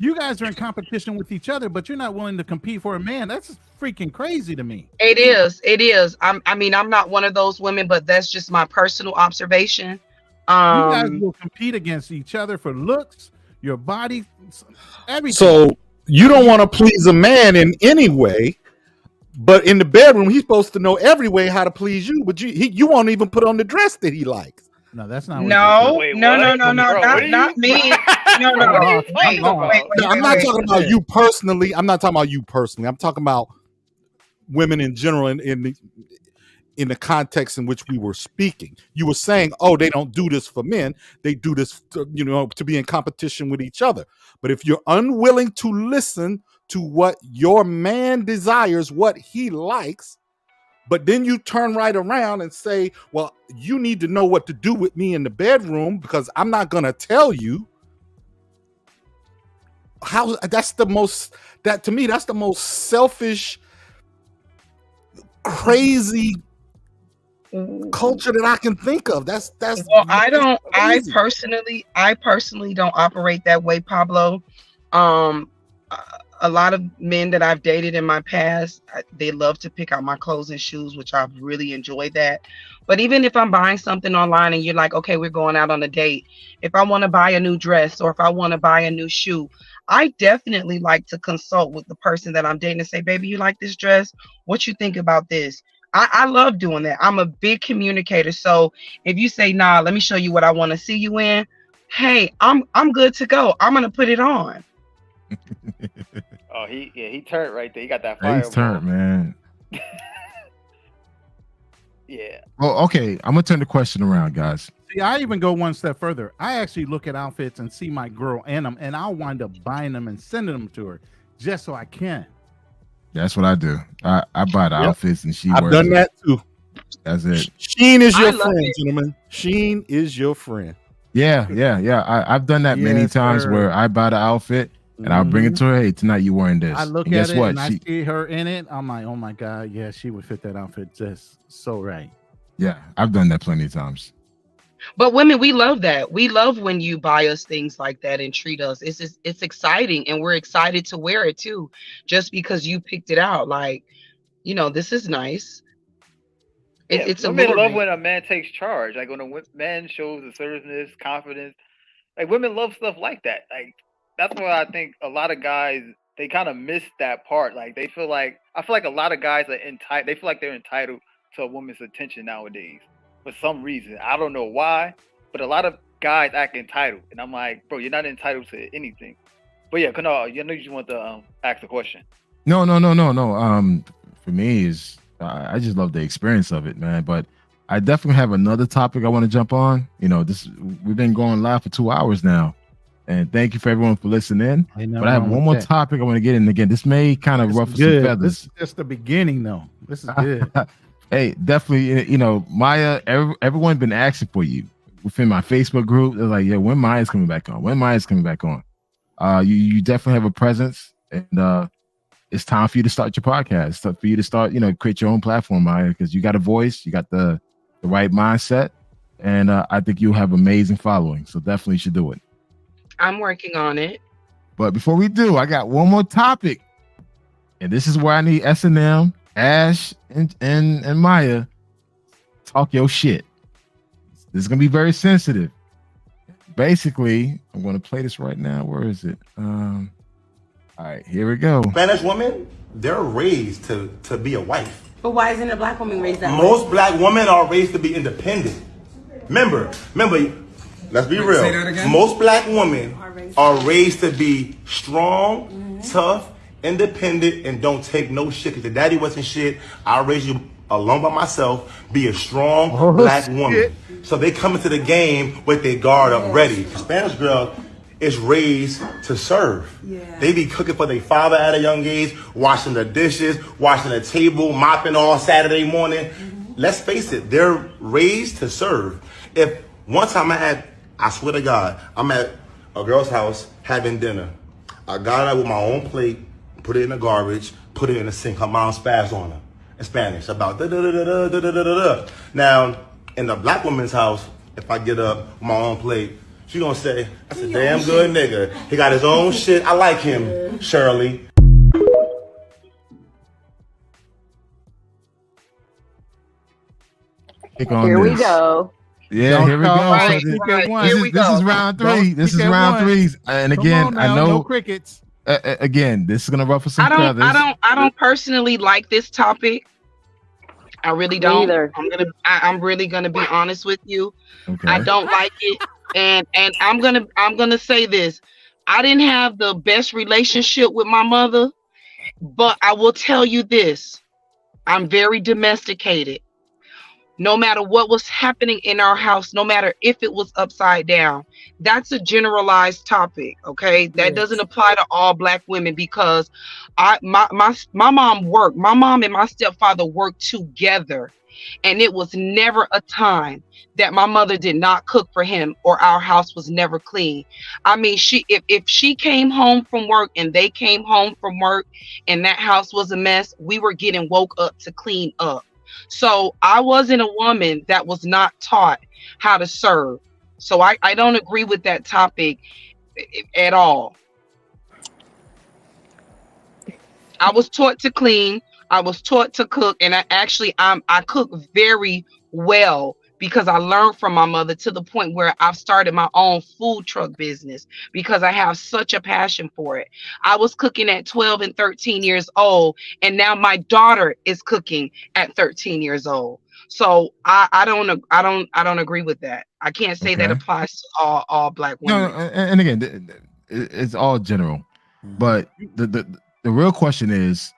You guys are in competition with each other, but you're not willing to compete for a man. That's freaking crazy to me. It is. I'm not one of those women, but that's just my personal observation. You guys will compete against each other for looks, your body, everything. So you don't want to please a man in any way, but in the bedroom, he's supposed to know every way how to please you. But you won't even put on the dress that he likes. No, that's not. No, Wait, no, what? not me. No. Talking about? I'm not talking about you personally. I'm talking about women in general in the context in which we were speaking. You were saying, oh, they don't do this for men. They do this, to be in competition with each other. But if you're unwilling to listen to what your man desires, what he likes, but then you turn right around and say, well, you need to know what to do with me in the bedroom because I'm not going to tell you. That's the most selfish, crazy culture that I can think of. That's well, I personally don't operate that way, Pablo. A lot of men that I've dated in my past, they love to pick out my clothes and shoes, which I've really enjoyed that. But even if I'm buying something online and you're like, okay, we're going out on a date, if I want to buy a new dress or if I want to buy a new shoe, I definitely like to consult with the person that I'm dating and say, baby, you like this dress? What you think about this? I love doing that. I'm a big communicator. So if you say, nah, let me show you what I want to see you in. Hey, I'm good to go. I'm going to put it on. Oh, he turned right there. He got that fire. He's turned, man. Yeah. Well, okay. I'm gonna turn the question around, guys. See, I even go one step further. I actually look at outfits and see my girl in them, and I'll wind up buying them and sending them to her just so I can. That's what I do. I buy the outfits and she I've wears done it. that too. That's it. Sheen is your friend, gentlemen. Sheen is your friend. Yeah. I've done that many Yes, times sir. where I buy the outfit and I'll bring it to her. Hey, tonight you wearing this. I look and at guess it what? and I see her in it. I'm like, oh my God, yeah, she would fit that outfit just so right. Yeah, I've done that plenty of times. But women, we love that. We love when you buy us things like that and treat us. It's exciting, and we're excited to wear it too, just because you picked it out. Like, this is nice. It's a women love when a man takes charge. Like when a man shows assertiveness, confidence. Like women love stuff like that. Like that's why I think a lot of guys they kind of miss that part. Like I feel like a lot of guys are entitled. They feel like they're entitled to a woman's attention nowadays. for some reason. I don't know why, but a lot of guys act entitled, and I'm like, bro, you're not entitled to anything. But yeah, Kunal, you know you want to ask a question. No. For me is I just love the experience of it, man. But I definitely have another topic I want to jump on. You know, we've been going live for 2 hours now, and thank you for everyone for listening. But I have one more topic I want to get in. Again, this may kind of ruffle some feathers. This is just the beginning, though. This is good. Hey, definitely. You know, Maya. Everyone's been asking for you within my Facebook group. They're like, "Yeah, when Maya's coming back on? When Maya's coming back on?" You definitely have a presence, and it's time for you to start your podcast. It's time for you to start, create your own platform, Maya, because you got a voice, you got the right mindset, and I think you'll have amazing following. So definitely you should do it. I'm working on it. But before we do, I got one more topic, and this is where I need S&M, Ash, and Maya talk your shit. This is gonna be very sensitive. Basically, I'm gonna play this right now. Where is it? All right, here we go. Spanish women, they're raised to be a wife. But why isn't a black woman raised that way? Most black women are raised to be independent. Remember, let's be real. Say that again? Most black women are raised to be strong, tough, independent, and don't take no shit. Because your daddy wasn't shit. I raised you alone by myself. Be a strong black woman. So they come into the game with their guard up ready. Spanish girl is raised to serve. They be cooking for their father at a young age, washing the dishes, washing the table, mopping all Saturday morning. Let's face it, they're raised to serve. If one time I swear to God, I'm at a girl's house having dinner. I got her with my own plate, put it in the garbage, put it in the sink. Her mom spazzed on her in Spanish about da-da-da-da-da-da-da-da. Now, in the black woman's house, if I get up with my own plate, she gonna say, that's a damn good nigga. He got his own shit. I like him, Shirley. Here we go. Yeah, here we go. Right, So right. this is round three. This is round three. And again, I know no crickets. Again, this is gonna ruffle some feathers. I don't personally like this topic. I really don't. Either. I'm really gonna be honest with you. Okay. I don't like it, and I'm gonna say this. I didn't have the best relationship with my mother, but I will tell you this: I'm very domesticated. No matter what was happening in our house, no matter if it was upside down, that's a generalized topic. Okay, that doesn't apply to all black women because my mom worked. My mom and my stepfather worked together, and it was never a time that my mother did not cook for him or our house was never clean. I mean, if she came home from work and they came home from work and that house was a mess, we were getting woke up to clean up. So I wasn't a woman that was not taught how to serve. So I don't agree with that topic at all. I was taught to clean. I was taught to cook, and I cook very well because I learned from my mother to the point where I've started my own food truck business because I have such a passion for it. I was cooking at 12 and 13 years old, and now my daughter is cooking at 13 years old. So I don't agree with that. I can't say that applies to all black women. No, and again, it's all general, but the real question is,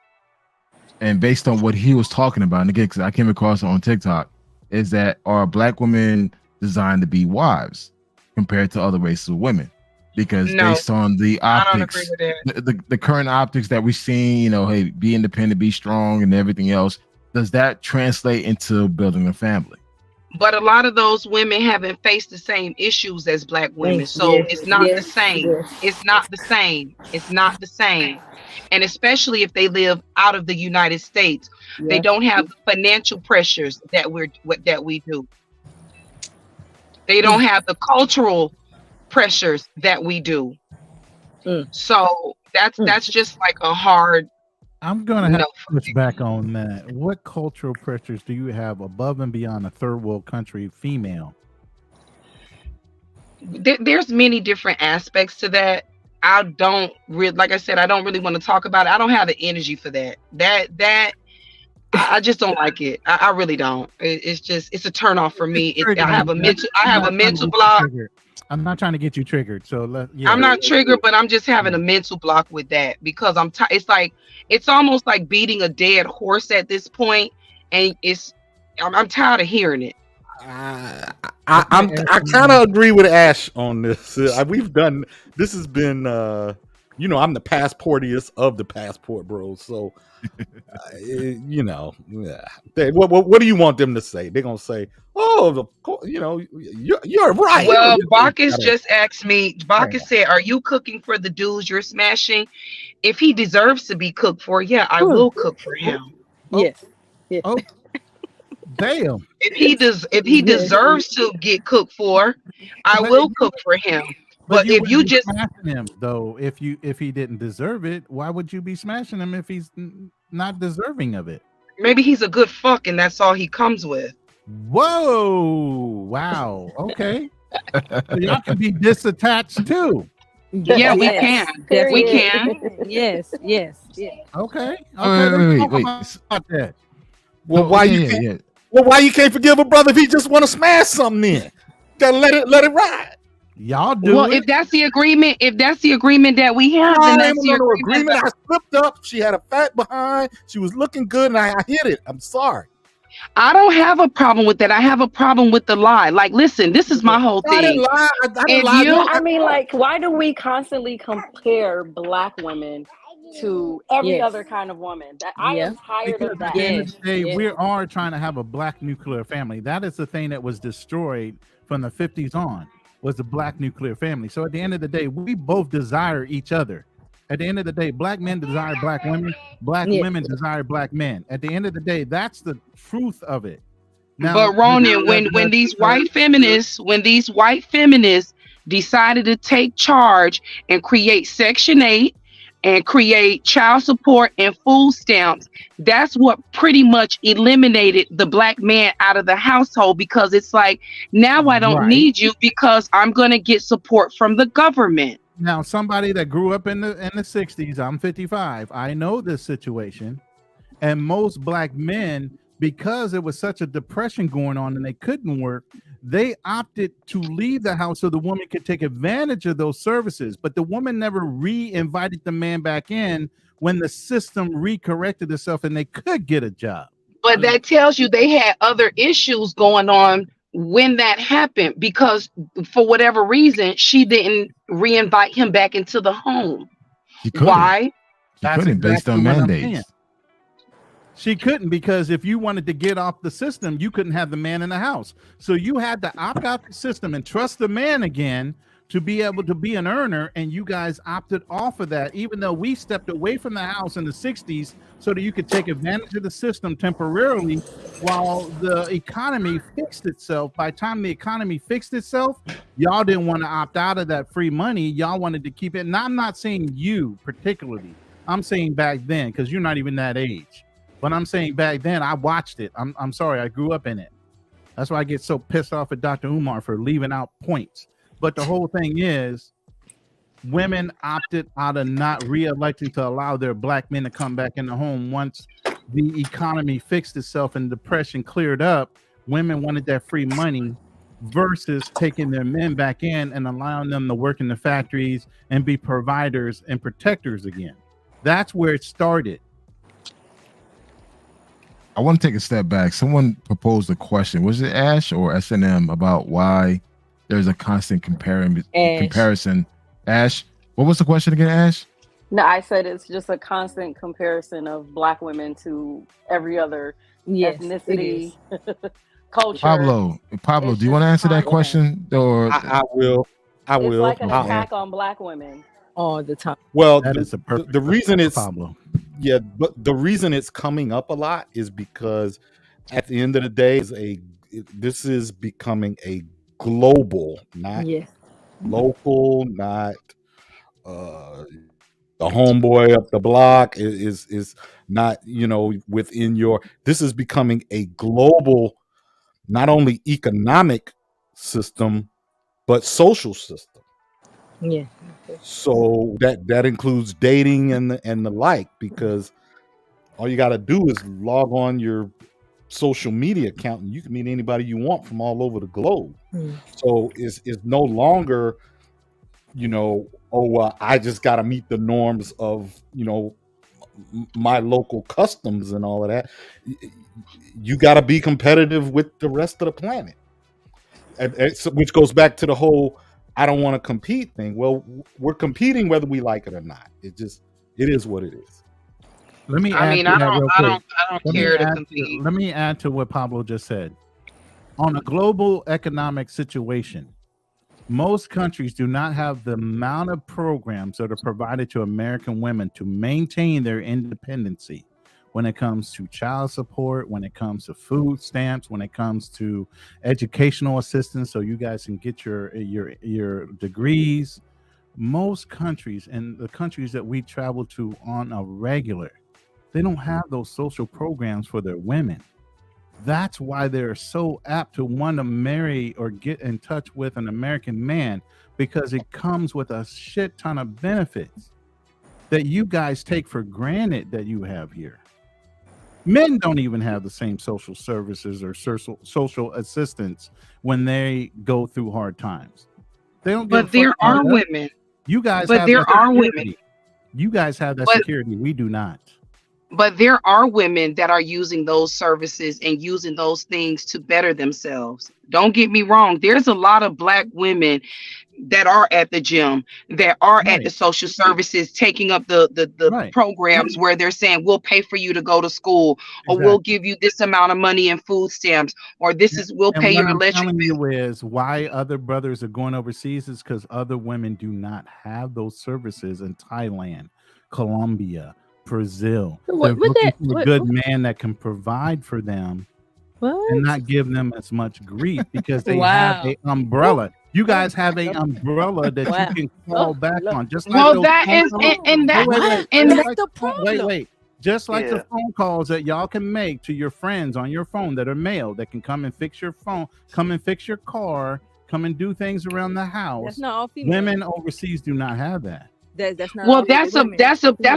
and based on what he was talking about, and again, because I came across it on TikTok, is that are black women designed to be wives compared to other races of women? Because based on the optics, the current optics that we've seen, hey, be independent, be strong, and everything else, does that translate into building a family? But a lot of those women haven't faced the same issues as black women. So it's not the same. It's not the same. It's not the same. And especially if they live out of the United States, they don't have the financial pressures that we do. They don't have the cultural pressures that we do. So that's just like a hard. I'm gonna have to push back on that. What cultural pressures do you have above and beyond a third world country female? There's many different aspects to that. I don't really, like I said, I don't really want to talk about it. I don't have the energy for that. I just don't like it. I really don't. It's a turn off for me. I Triggered. have a I'm not trying to mental get you block. triggered. I'm not trying to get you triggered. So yeah. I'm not triggered, but I'm just having a mental block with that because it's like it's almost like beating a dead horse at this point, and I'm tired of hearing it. I kind of agree with Ash on this. We've done this has been I'm the passportiest of the passport bros. So what do you want them to say? They're gonna say, "Oh, of course, you're right." Well, You Bacchus gotta- just asked me. Bacchus said, "Are you cooking for the dudes you're smashing? If he deserves to be cooked for, yeah, I will cook for him. Yes. Yeah. Oh, damn. If he deserves to get cooked for, I But will cook for him. But you if wouldn't you be just smashing him though, if he didn't deserve it, why would you be smashing him if he's not deserving of it? maybe he's a good fuck and that's all he comes with. Whoa! Wow. Okay. So y'all can be disattached too. Yeah, we Yes. can. Period. We can. Yes. Yes. Yeah. Okay. Wait, Let's talk wait. about that. Well, So, why yeah, you yeah, can't? yeah. Well, why you can't forgive a brother if he just want to smash something? Then gotta let it ride. Y'all do Well, it. if that's the agreement that we have, then I that's ain't the no agreement. agreement. I slipped up. She had a fat behind. She was looking good, and I hit it. I'm sorry. I don't have a problem with that. I have a problem with the lie. Like, listen, this is my whole I didn't thing. lie. I didn't If lie. you, I mean, like, why do we constantly compare Black women to every Yes. other kind of woman? I Yeah. am tired Because of at that. the end of Yes. the day, Yes. we are trying to have a black nuclear family. That is the thing that was destroyed from the 50s on, was the black nuclear family. So at the end of the day, we both desire each other. At the end of the day, black men desire black women, black Yes. women desire black men. At the end of the day, that's the truth of it. but Ronan, when these white feminists decided to take charge and create Section 8 and create child support and food stamps, that's what pretty much eliminated the black man out of the household, because it's like, now I don't Right. need you because I'm going to get support from the government. Now, somebody that grew up in the 60s, I'm 55. I know this situation. And most black men, because there was such a depression going on and they couldn't work, they opted to leave the house so the woman could take advantage of those services. But the woman never re-invited the man back in when the system re-corrected itself and they could get a job. But that tells you they had other issues going on when that happened, because for whatever reason, she didn't re-invite him back into the home. She couldn't. Why? She couldn't, based on what I'm mandates. saying. She couldn't, because if you wanted to get off the system, you couldn't have the man in the house. So you had to opt out the system and trust the man again to be able to be an earner. And you guys opted off of that, even though we stepped away from the house in the 60s so that you could take advantage of the system temporarily while the economy fixed itself. By the time the economy fixed itself, y'all didn't want to opt out of that free money. Y'all wanted to keep it. And I'm not saying you particularly. I'm saying back then, because you're not even that age. But I'm saying back then, I watched it. I'm sorry, I grew up in it. That's why I get so pissed off at Dr. Umar for leaving out points. But the whole thing is, women opted out of not re-electing to allow their black men to come back in the home once the economy fixed itself and depression cleared up. Women wanted that free money versus taking their men back in and allowing them to work in the factories and be providers and protectors again. That's where it started. I want to take a step back. Someone proposed a question. Was it Ash or SNM about why there's a constant comparison? Ash, what was the question again, Ash? No, I said it's just a constant comparison of black women to every other ethnicity, culture. Pablo, do you want to answer that question? Or I will. It's like an attack on black women all the time. Well, That is a perfect the reason it's Pablo. Yeah, but the reason it's coming up a lot is because at the end of the day, this is becoming a global, not local, not the homeboy up the block is not, within your. This is becoming a global, not only economic system, but social system. Yeah. So that includes dating and the like, because All you got to do is log on your social media account, and you can meet anybody you want from all over the globe. So it's no longer, I just got to meet the norms of, my local customs and all of that. You got to be competitive with the rest of the planet, which goes back to the whole I don't want to compete thing. Well, we're competing whether we like it or not. It is what it is. Let me add to that real quick. I don't care to compete. Let me add to what Pablo just said. On a global economic situation, most countries do not have the amount of programs that are provided to American women to maintain their independency when it comes to child support, when it comes to food stamps, when it comes to educational assistance so you guys can get your degrees. Most countries, and the countries that we travel to on a regular, they don't have those social programs for their women. That's why they're so apt to want to marry or get in touch with an American man, because it comes with a shit ton of benefits that you guys take for granted that you have here. Men don't even have the same social services or social assistance when they go through hard times. They don't. But there are women. You guys, but have there that are security. women. You guys have that security. We do not. But there are women that are using those services and using those things to better themselves. Don't get me wrong. There's a lot of Black women that are at the gym, that are at the social services, taking up the programs where they're saying, we'll pay for you to go to school, or we'll give you this amount of money in food stamps, or we'll pay your electric bill. What I'm telling you is why other brothers are going overseas is because other women do not have those services in Thailand, Colombia, Brazil. They're looking for a good man that can provide for them and not give them as much grief because they have an umbrella. You guys have an umbrella that you can fall back on. Just like that's the problem. Wait. Just like the phone calls that y'all can make to your friends on your phone that are male, that can come and fix your phone, come and fix your car, come and do things around the house. That's not all female. Women overseas do not have that. That's not. Well, that's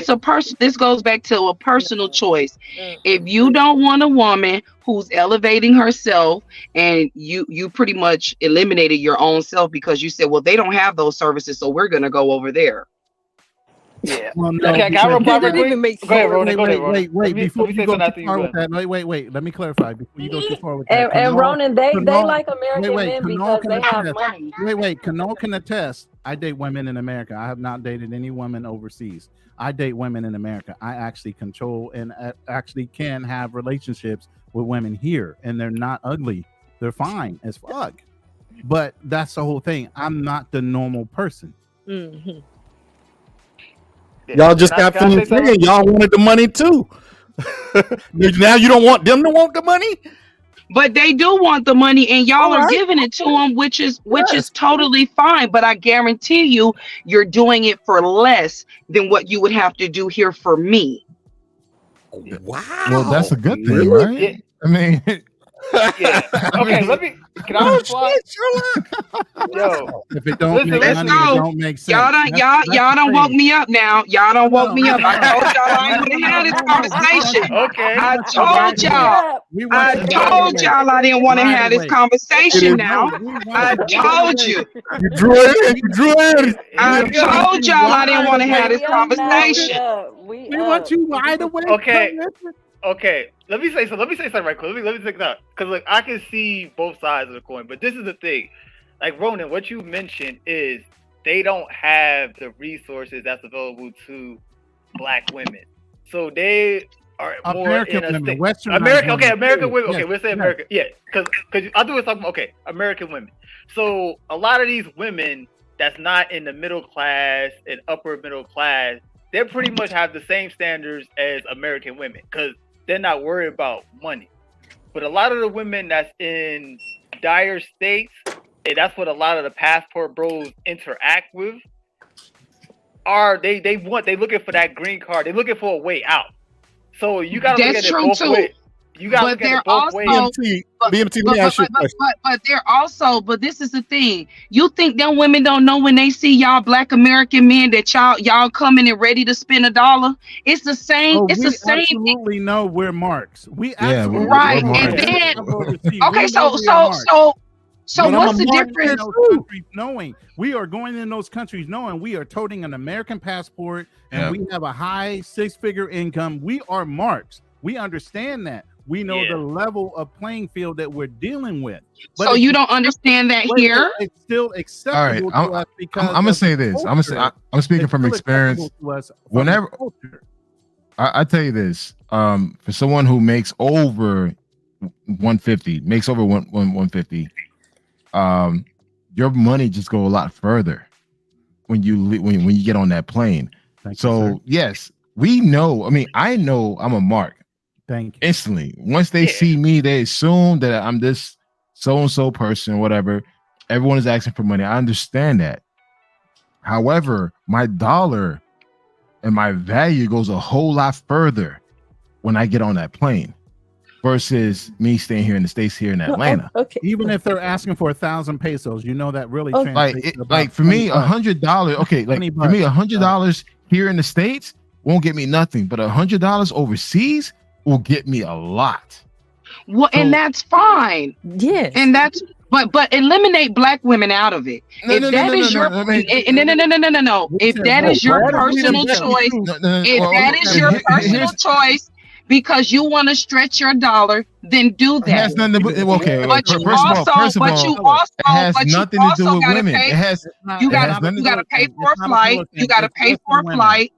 a person. This goes back to a personal choice. If you don't want a woman who's elevating herself, and you pretty much eliminated your own self because you said, well, they don't have those services, so we're gonna go over there. Yeah. Well, no, Okay, can I reply real quick? Go ahead, Ronan. Wait. Before you go too far with that, wait. Let me clarify. Before you go too far with that, And Ronan, they like American men because they have money. Wait. Kanal can attest. I date women in America. I have not dated any women overseas. I date women in America. I actually control and actually can have relationships with women here, and they're not ugly. They're fine as fuck. But that's the whole thing. I'm not the normal person. Mm-hmm. Y'all just got finished saying y'all wanted the money too. Now you don't want them to want the money? But they do want the money, and y'all are giving it to them, which is totally fine. But I guarantee you're doing it for less than what you would have to do here for me. Wow. Well, that's a good thing, right? Yeah. I mean, yeah. Okay, can I reply? Yo, if it don't make money, it don't make sense. Y'all don't woke me up now. Y'all don't woke me up. I told y'all I ain't want to have this conversation. Okay. I told y'all I didn't want to have this conversation now. I told you. You drew it in. I told y'all I didn't want to have this conversation. We want you wide awake. Okay. Let me say something right quick. Let me take that, because like I can see both sides of the coin, but this is the thing. Like Ronan, what you mentioned is they don't have the resources that's available to Black women, so they are more American in a women, Western American. women. Okay, American women. Okay, Yes, we'll say yes. American. Yeah, because I do was talking about American women. So a lot of these women that's not in the middle class and upper middle class, they pretty much have the same standards as American women because they're not worried about money. But a lot of the women that's in dire states, and that's what a lot of the passport bros interact with, are they looking for that green card. They're looking for a way out. So you gotta look at it both ways. You gotta But look at they're it both ways. also, BMT, let me ask you a question. but they're also, but this is the thing. You think them women don't know when they see y'all Black American men that y'all coming and ready to spend $1? It's the same. Oh, It's we the same. absolutely know we're marks. We Yeah, absolutely Right, know and that. then I'll go to see. okay, We know so we are marks. so But what's the I'm going difference? in those countries knowing we are going in those countries knowing we are toting an American passport and we have a high 6-figure income. We are marks. We understand that. We know the level of playing field that we're dealing with. But So you don't understand that here? It's still acceptable to us because I'm gonna say this. I'm speaking from experience. Whenever I tell you this, for someone who makes over 150, makes over 150, your money just go a lot further when you get on that plane. So yes, we know. I mean, I know I'm a mark. Thank you. Instantly, once they see me, they assume that I'm this so and so person, whatever. Everyone is asking for money. I understand that. However, my dollar and my value goes a whole lot further when I get on that plane versus me staying here in the States here in Atlanta. Okay. Even if they're asking for 1,000 pesos, you know that really Like, translates to about like for me, $20. $100. Okay, like for me, $100 here in the States won't get me nothing, but $100 overseas will get me a lot. Well, and that's fine. Yes. And that's but eliminate Black women out of it. If that is your no. If that is your personal choice, if that is your personal choice because you want to stretch your dollar, then do that. It has nothing to do. Okay, but you also gotta pay. You gotta pay for a flight. You gotta pay for a flight.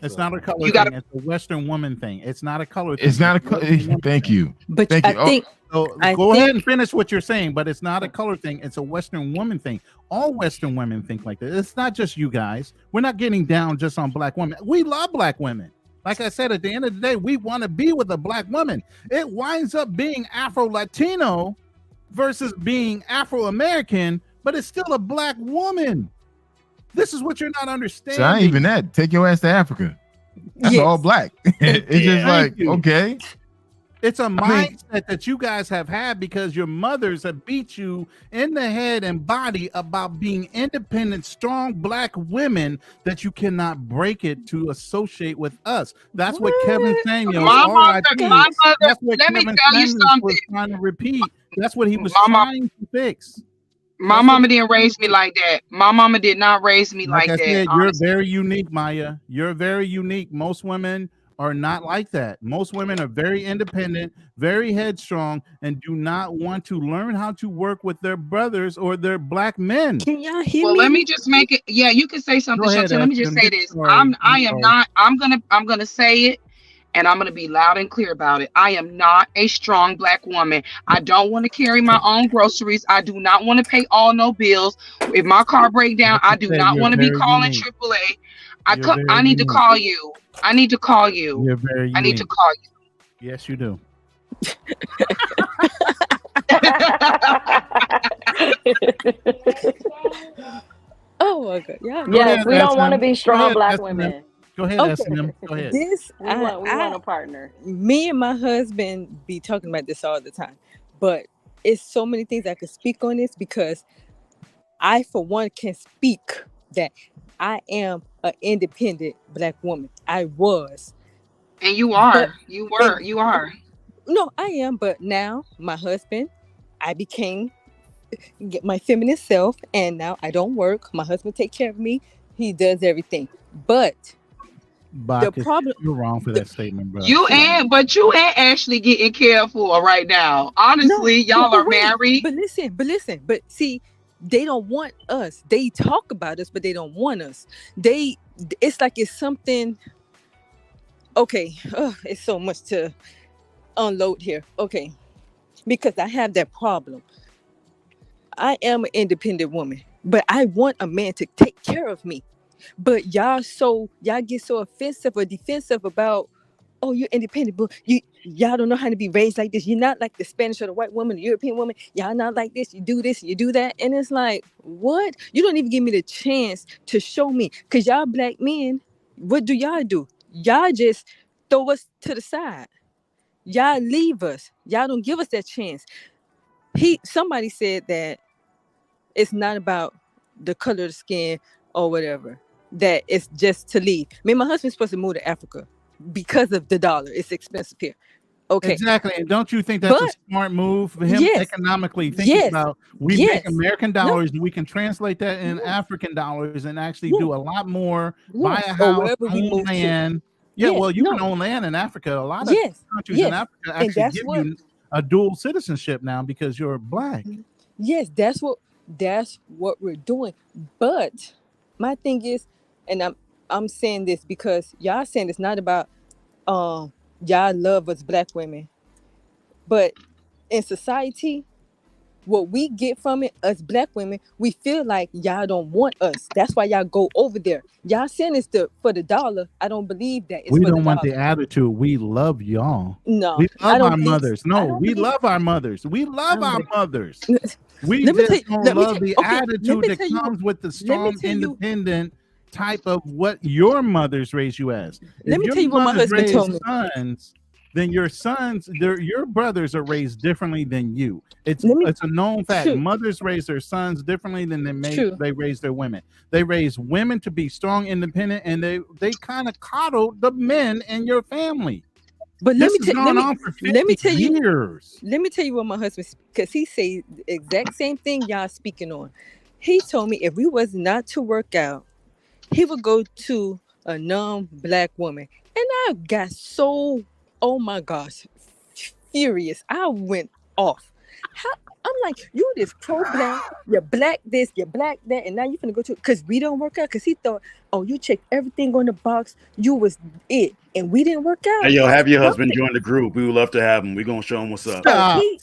It's not a color You thing. gotta- It's a Western woman thing. It's not a color thing. It's not a a Western woman thank thing. you. But Thank you. I think So go ahead and finish what you're saying, but it's not a color thing. It's a Western woman thing. All Western women think like that. It's not just you guys. We're not getting down just on Black women. We love Black women. Like I said, at the end of the day, we want to be with a Black woman. It winds up being Afro-Latino versus being Afro-American, but it's still a Black woman. This is what you're not understanding. So I ain't even that. Take your ass to Africa. That's all Black. It's just like, okay. It's a mindset that you guys have had because your mothers have beat you in the head and body about being independent, strong Black women that you cannot break it to associate with us. That's what Kevin Samuels, that's what Kevin Samuels was trying to repeat. That's what he was trying to fix. My mama didn't raise me like that. My mama did not raise me like I that. said, you're very unique, Maya. You're very unique. Most women are not like that. Most women are very independent, very headstrong, and do not want to learn how to work with their brothers or their Black men. Can y'all hear Well, me? let me just make it. Yeah, you can say something, Go ahead, Chantel. Let me just Ashton. say this. Sorry. I'm gonna say it, and I'm gonna be loud and clear about it. I am not a strong Black woman. I don't want to carry my own groceries. I do not want to pay all no bills. If my car break down, I do not want to be calling AAA. I need to call you. I need to call you. You're very unique. I need to call you. Yes, you do. Oh my God! Yeah. Yes, we don't want to be strong Black women. Go ahead, SM. Go ahead. This We want a partner. Me and my husband be talking about this all the time, but it's so many things I could speak on this because I, for one, can speak that I am an independent Black woman. I was. And you are. But- You were. You are. No, I am, but now my husband, I became get my feminine self, and now I don't work. My husband take care of me. He does everything. But Bach, the problem, you're wrong for that statement, bro. You ain't actually getting cared for right now. Honestly, y'all are married. But listen. But see, they don't want us. They talk about us, but they don't want us. It's like it's something. Okay, it's so much to unload here. Okay, because I have that problem. I am an independent woman, but I want a man to take care of me. But y'all get so offensive or defensive about, oh, you're independent, but y'all don't know how to be raised like this. You're not like the Spanish or the white woman, the European woman. Y'all not like this. You do this, you do that. And it's like, what? You don't even give me the chance to show me. Because y'all Black men, what do? Y'all just throw us to the side. Y'all leave us. Y'all don't give us that chance. Somebody said that it's not about the color of the skin or whatever, that it's just to leave. I mean, my husband's supposed to move to Africa because of the dollar. It's expensive here. Okay. Exactly. And don't you think that's a smart move for him economically? Thinking about we make American dollars, we can translate that in African dollars and actually do a lot more, buy a house, own land. Yeah, well, you can own land in Africa. A lot of countries in Africa actually give you a dual citizenship now because you're black. Yes, that's what we're doing. But my thing is, and I'm saying this because y'all saying it's not about y'all love us black women, but in society, what we get from it, us black women, we feel like y'all don't want us. That's why y'all go over there. Y'all saying it's for the dollar. I don't believe that. We don't want the attitude. We love y'all. No, we love our mothers. No, we love our mothers. We love our mothers. We just don't love the attitude that comes with the strong, independent type of what your mothers raise you as. Let me tell you what my husband told me. Sons, then your brothers are raised differently than you. It's a known fact. True. Mothers raise their sons differently than they raise their women. They raise women to be strong, independent, and they kind of coddle the men in your family. But let me tell you years. Let me tell you what my husband, because he say the exact same thing y'all speaking on. He told me if we was not to work out, he would go to a non-black woman. And I got so, oh my gosh, furious. I went off. I'm like, you this pro-black, you're black this, you're black that, and now you're gonna go to, because we don't work out, because he thought, oh, you checked everything on the box, you was it, and we didn't work out. Hey, yo, have your husband join the group. We would love to have him. We're gonna show him what's up. Let me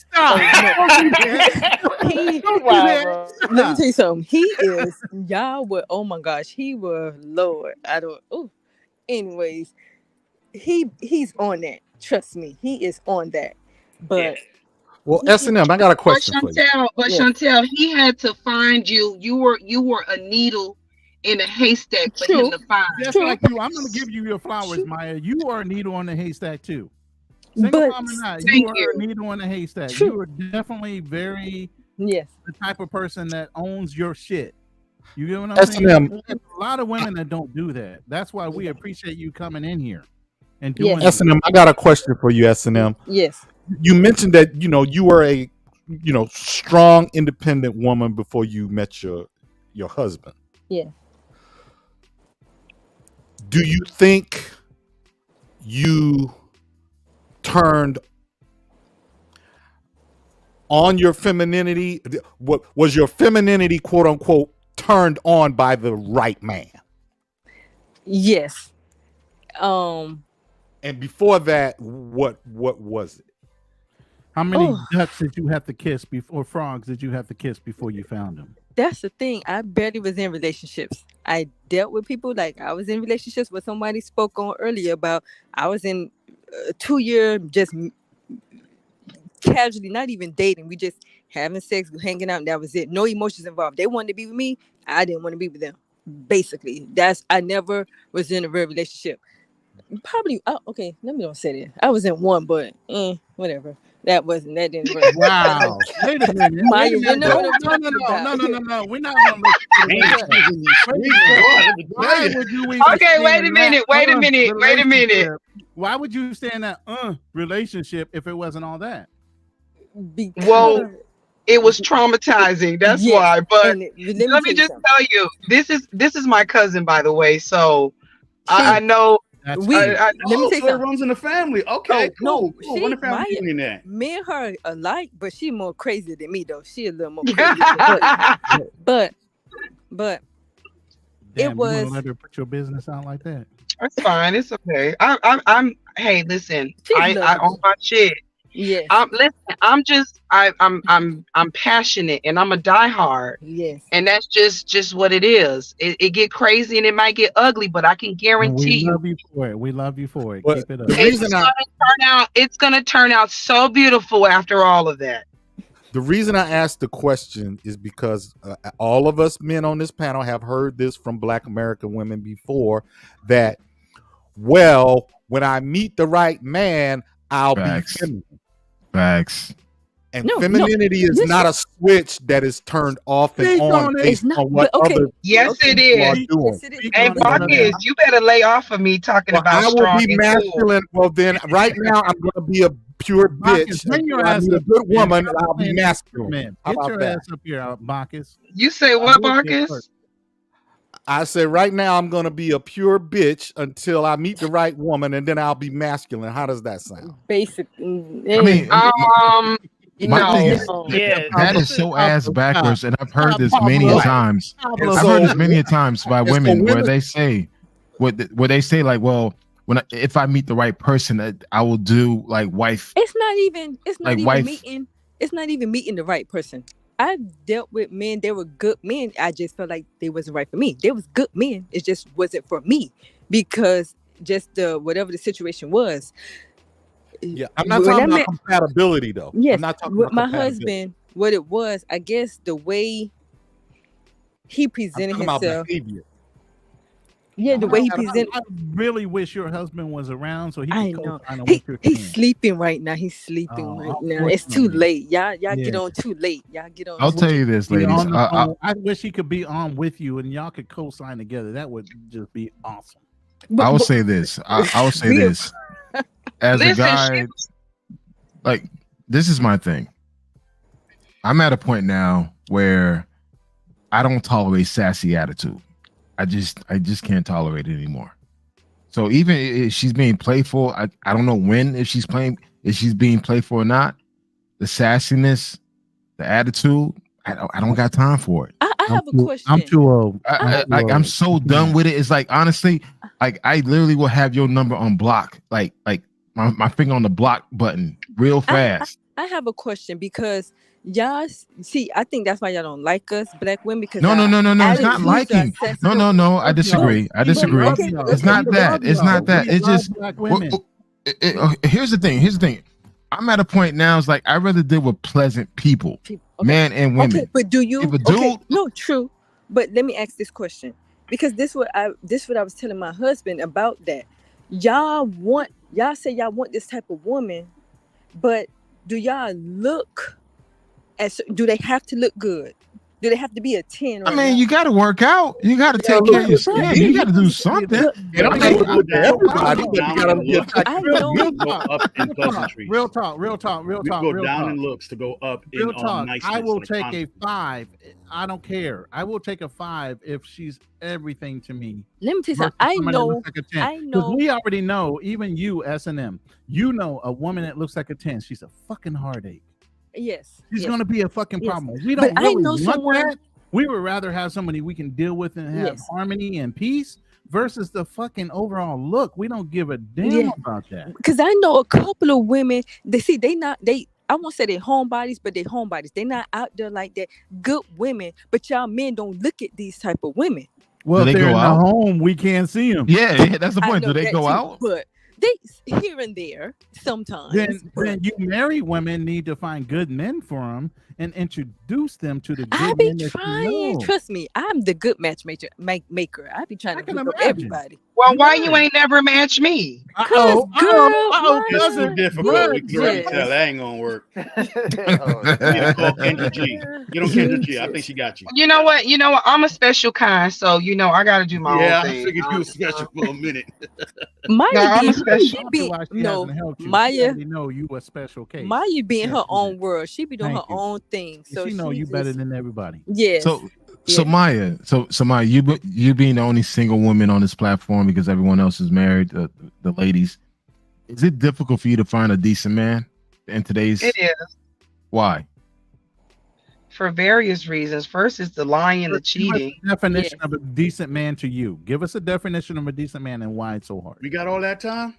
tell you something. He is, y'all were, oh my gosh, he was, Lord, anyways, he's on that. Trust me, he is on that. But well, S&M, I got a question for you. Chantel, he had to find you. You were a needle in a haystack for him to find. Just like you, I'm going to give you your flowers, Maya. You are a needle in a haystack too. Single mom or not, you are a needle in a haystack. True. You are definitely very the type of person that owns your shit. You get what I'm saying? There's a lot of women that don't do that. That's why we appreciate you coming in here and doing S&M, I got a question for you, S&M. Yes. You mentioned that you were a strong, independent woman before you met your husband. Yeah. Do you think you turned on your femininity? What was your femininity, quote unquote, turned on by the right man? Yes. And before that, what was it? How many ducks did you have to kiss before, frogs did you have to kiss before you found them? That's the thing. I barely was in relationships. I dealt with people, like I was in relationships, what somebody spoke on earlier about. I was in a 2-year just casually, not even dating. We just having sex, hanging out, and that was it. No emotions involved. They wanted to be with me. I didn't want to be with them. Basically, I never was in a real relationship. Probably, okay, let me not say that. I was in one, but whatever. That didn't work. Wow. Wait a minute. Maya, No. We're not going to Okay, wait a minute. Why would you stay in that relationship if it wasn't all that? Well, it was traumatizing. That's why. But let me just tell you, this is my cousin, by the way. So I know. Let me say so it runs in the family. Okay, cool. When the family Maya, that? me and her alike, but she more crazy than me though. She a little more crazy. but Damn, it was. You gonna let her put your business out like that? That's fine. It's okay. I'm. Hey, listen. I own my shit. Yes. I'm passionate and I'm a diehard. Yes. And that's just what it is. It get crazy and it might get ugly, but I can guarantee you. We love you for it. But keep it up. It's gonna turn out so beautiful after all of that. The reason I asked the question is because all of us men on this panel have heard this from Black American women before, that, well, when I meet the right man, I'll Facts. be feminine. Facts. And femininity is listen. not a switch that is turned off and Speak on on it. based It's not, on what but okay. other Yes, it people are is. doing. Yes, it is. Speak Hey, on it, Marcus, brother. you better lay off of me talking Well, about I will strong be and cool. masculine. Well, then, right now, I'm going to be a pure Marcus, bitch. bring your Until I ass meet a up. good Man, woman, stop I'll be playing masculine. man. How Get about your that? ass up here, Marcus. You say I what, will get Marcus? hurt. I say right now, I'm going to be a pure bitch until I meet the right woman, and then I'll be masculine. How does that sound? Basically, I mean, my thing is, Yeah, that is so ass backwards, and I've heard this many a Pablo. times. And I've heard so- this many a times by and so women where women- they say, where they say like, well, if I meet the right person, I will do like wife. It's not even Like even wife. meeting. It's not even meeting the right person. I've dealt with men. They were good men. I just felt like they wasn't right for me. They was good men. It just wasn't for me because just whatever the situation was. Yeah, I'm not When talking I about met- compatibility, though. Yes, I'm not talking with about my compatibility. husband, what it was, I guess the way he I'm presented talking about himself. behavior. Yeah, the way he presented. I really wish your husband was around so he I could know. co-sign on He, what you're he's saying. sleeping right now. He's sleeping right now. It's too unfortunately. late. Y'all get Yeah. on too late. Y'all get on. I'll tell you this, Be ladies. on the phone. I wish he could be on with you and y'all could co-sign together. That would just be awesome. I will say this. I will say this. As a Listen, guy, like, this is my thing. I'm at a point now where I don't tolerate sassy attitude. I just can't tolerate it anymore. So even if she's being playful, I don't know if she's being playful or not. The sassiness, the attitude, I don't got time for it. I have a question. I'm too old. I'm so done with it. It's like, honestly, like I literally will have your number on block, like my finger on the block button real fast. I have a question because y'all see, I think that's why y'all don't like us black women because No. It's not attitudes are liking. sensitive. No. I disagree. I disagree. Okay, It's not that. It's not that. It's just. Here's the thing. I'm at a point now. It's like I'd rather deal with pleasant people, men and women. Okay, but do you? If a dude, Okay, no, true. But let me ask this question because this what I was telling my husband about that. Y'all say y'all want this type of woman, but do y'all look? Do they have to look good? Do they have to be a 10? I mean, you got to work out. You got to take care of your skin. You got to do something. Everybody, but you gotta be Real talk. We go down in looks to go up in Real talk. niceness. I will and take a confidence. 5. I don't care. I will take a 5 if she's everything to me. Let me tell you something. versus I someone that know. looks like a 10. I 'Cause know. we already know, even you, S&M, you know a woman that looks like a 10, she's a fucking heartache. Yes. She's yes. going to be a fucking Yes. problem. We But don't I really know want someone- that. We would rather have somebody we can deal with and have Yes. harmony and peace versus the fucking overall look. We don't give a damn about that. Because I know a couple of women. I won't say they're homebodies, but they're homebodies. They're not out there like that. Good women, but y'all men don't look at these type of women. Well, Do if they they're go in the out? home, we can't see them. Yeah, that's the I point. know Do they that go too, out? But they here and there sometimes. Then you married women need to find good men for them and introduce them to the good I be men that you trying. know. Trust me, I'm the good matchmaker. I be trying to can hook up imagine. everybody. Well, why you ain't never matched me? Cause girl, It's too my difficult. We can already goodness. tell that ain't gonna work. You need to call Kendra G. Get on Kendra G. I think she got you. You know what? I'm a special kind, so I got to do my Yeah, own I thing. figured you was special for a minute. Maya No, I'm a special. Maya. already know you a special case. Maya be in her own world. She be doing Thank her you. own thing. So she know you better than everybody. Yes. So Maya, so Maya, you being the only single woman on this platform because everyone else is married, the ladies, is it difficult for you to find a decent man in today's? It is Why? for various reasons. First is the lying and the cheating. Definition of a decent man to you. Give us a definition of a decent man and why it's so hard. We got all that time?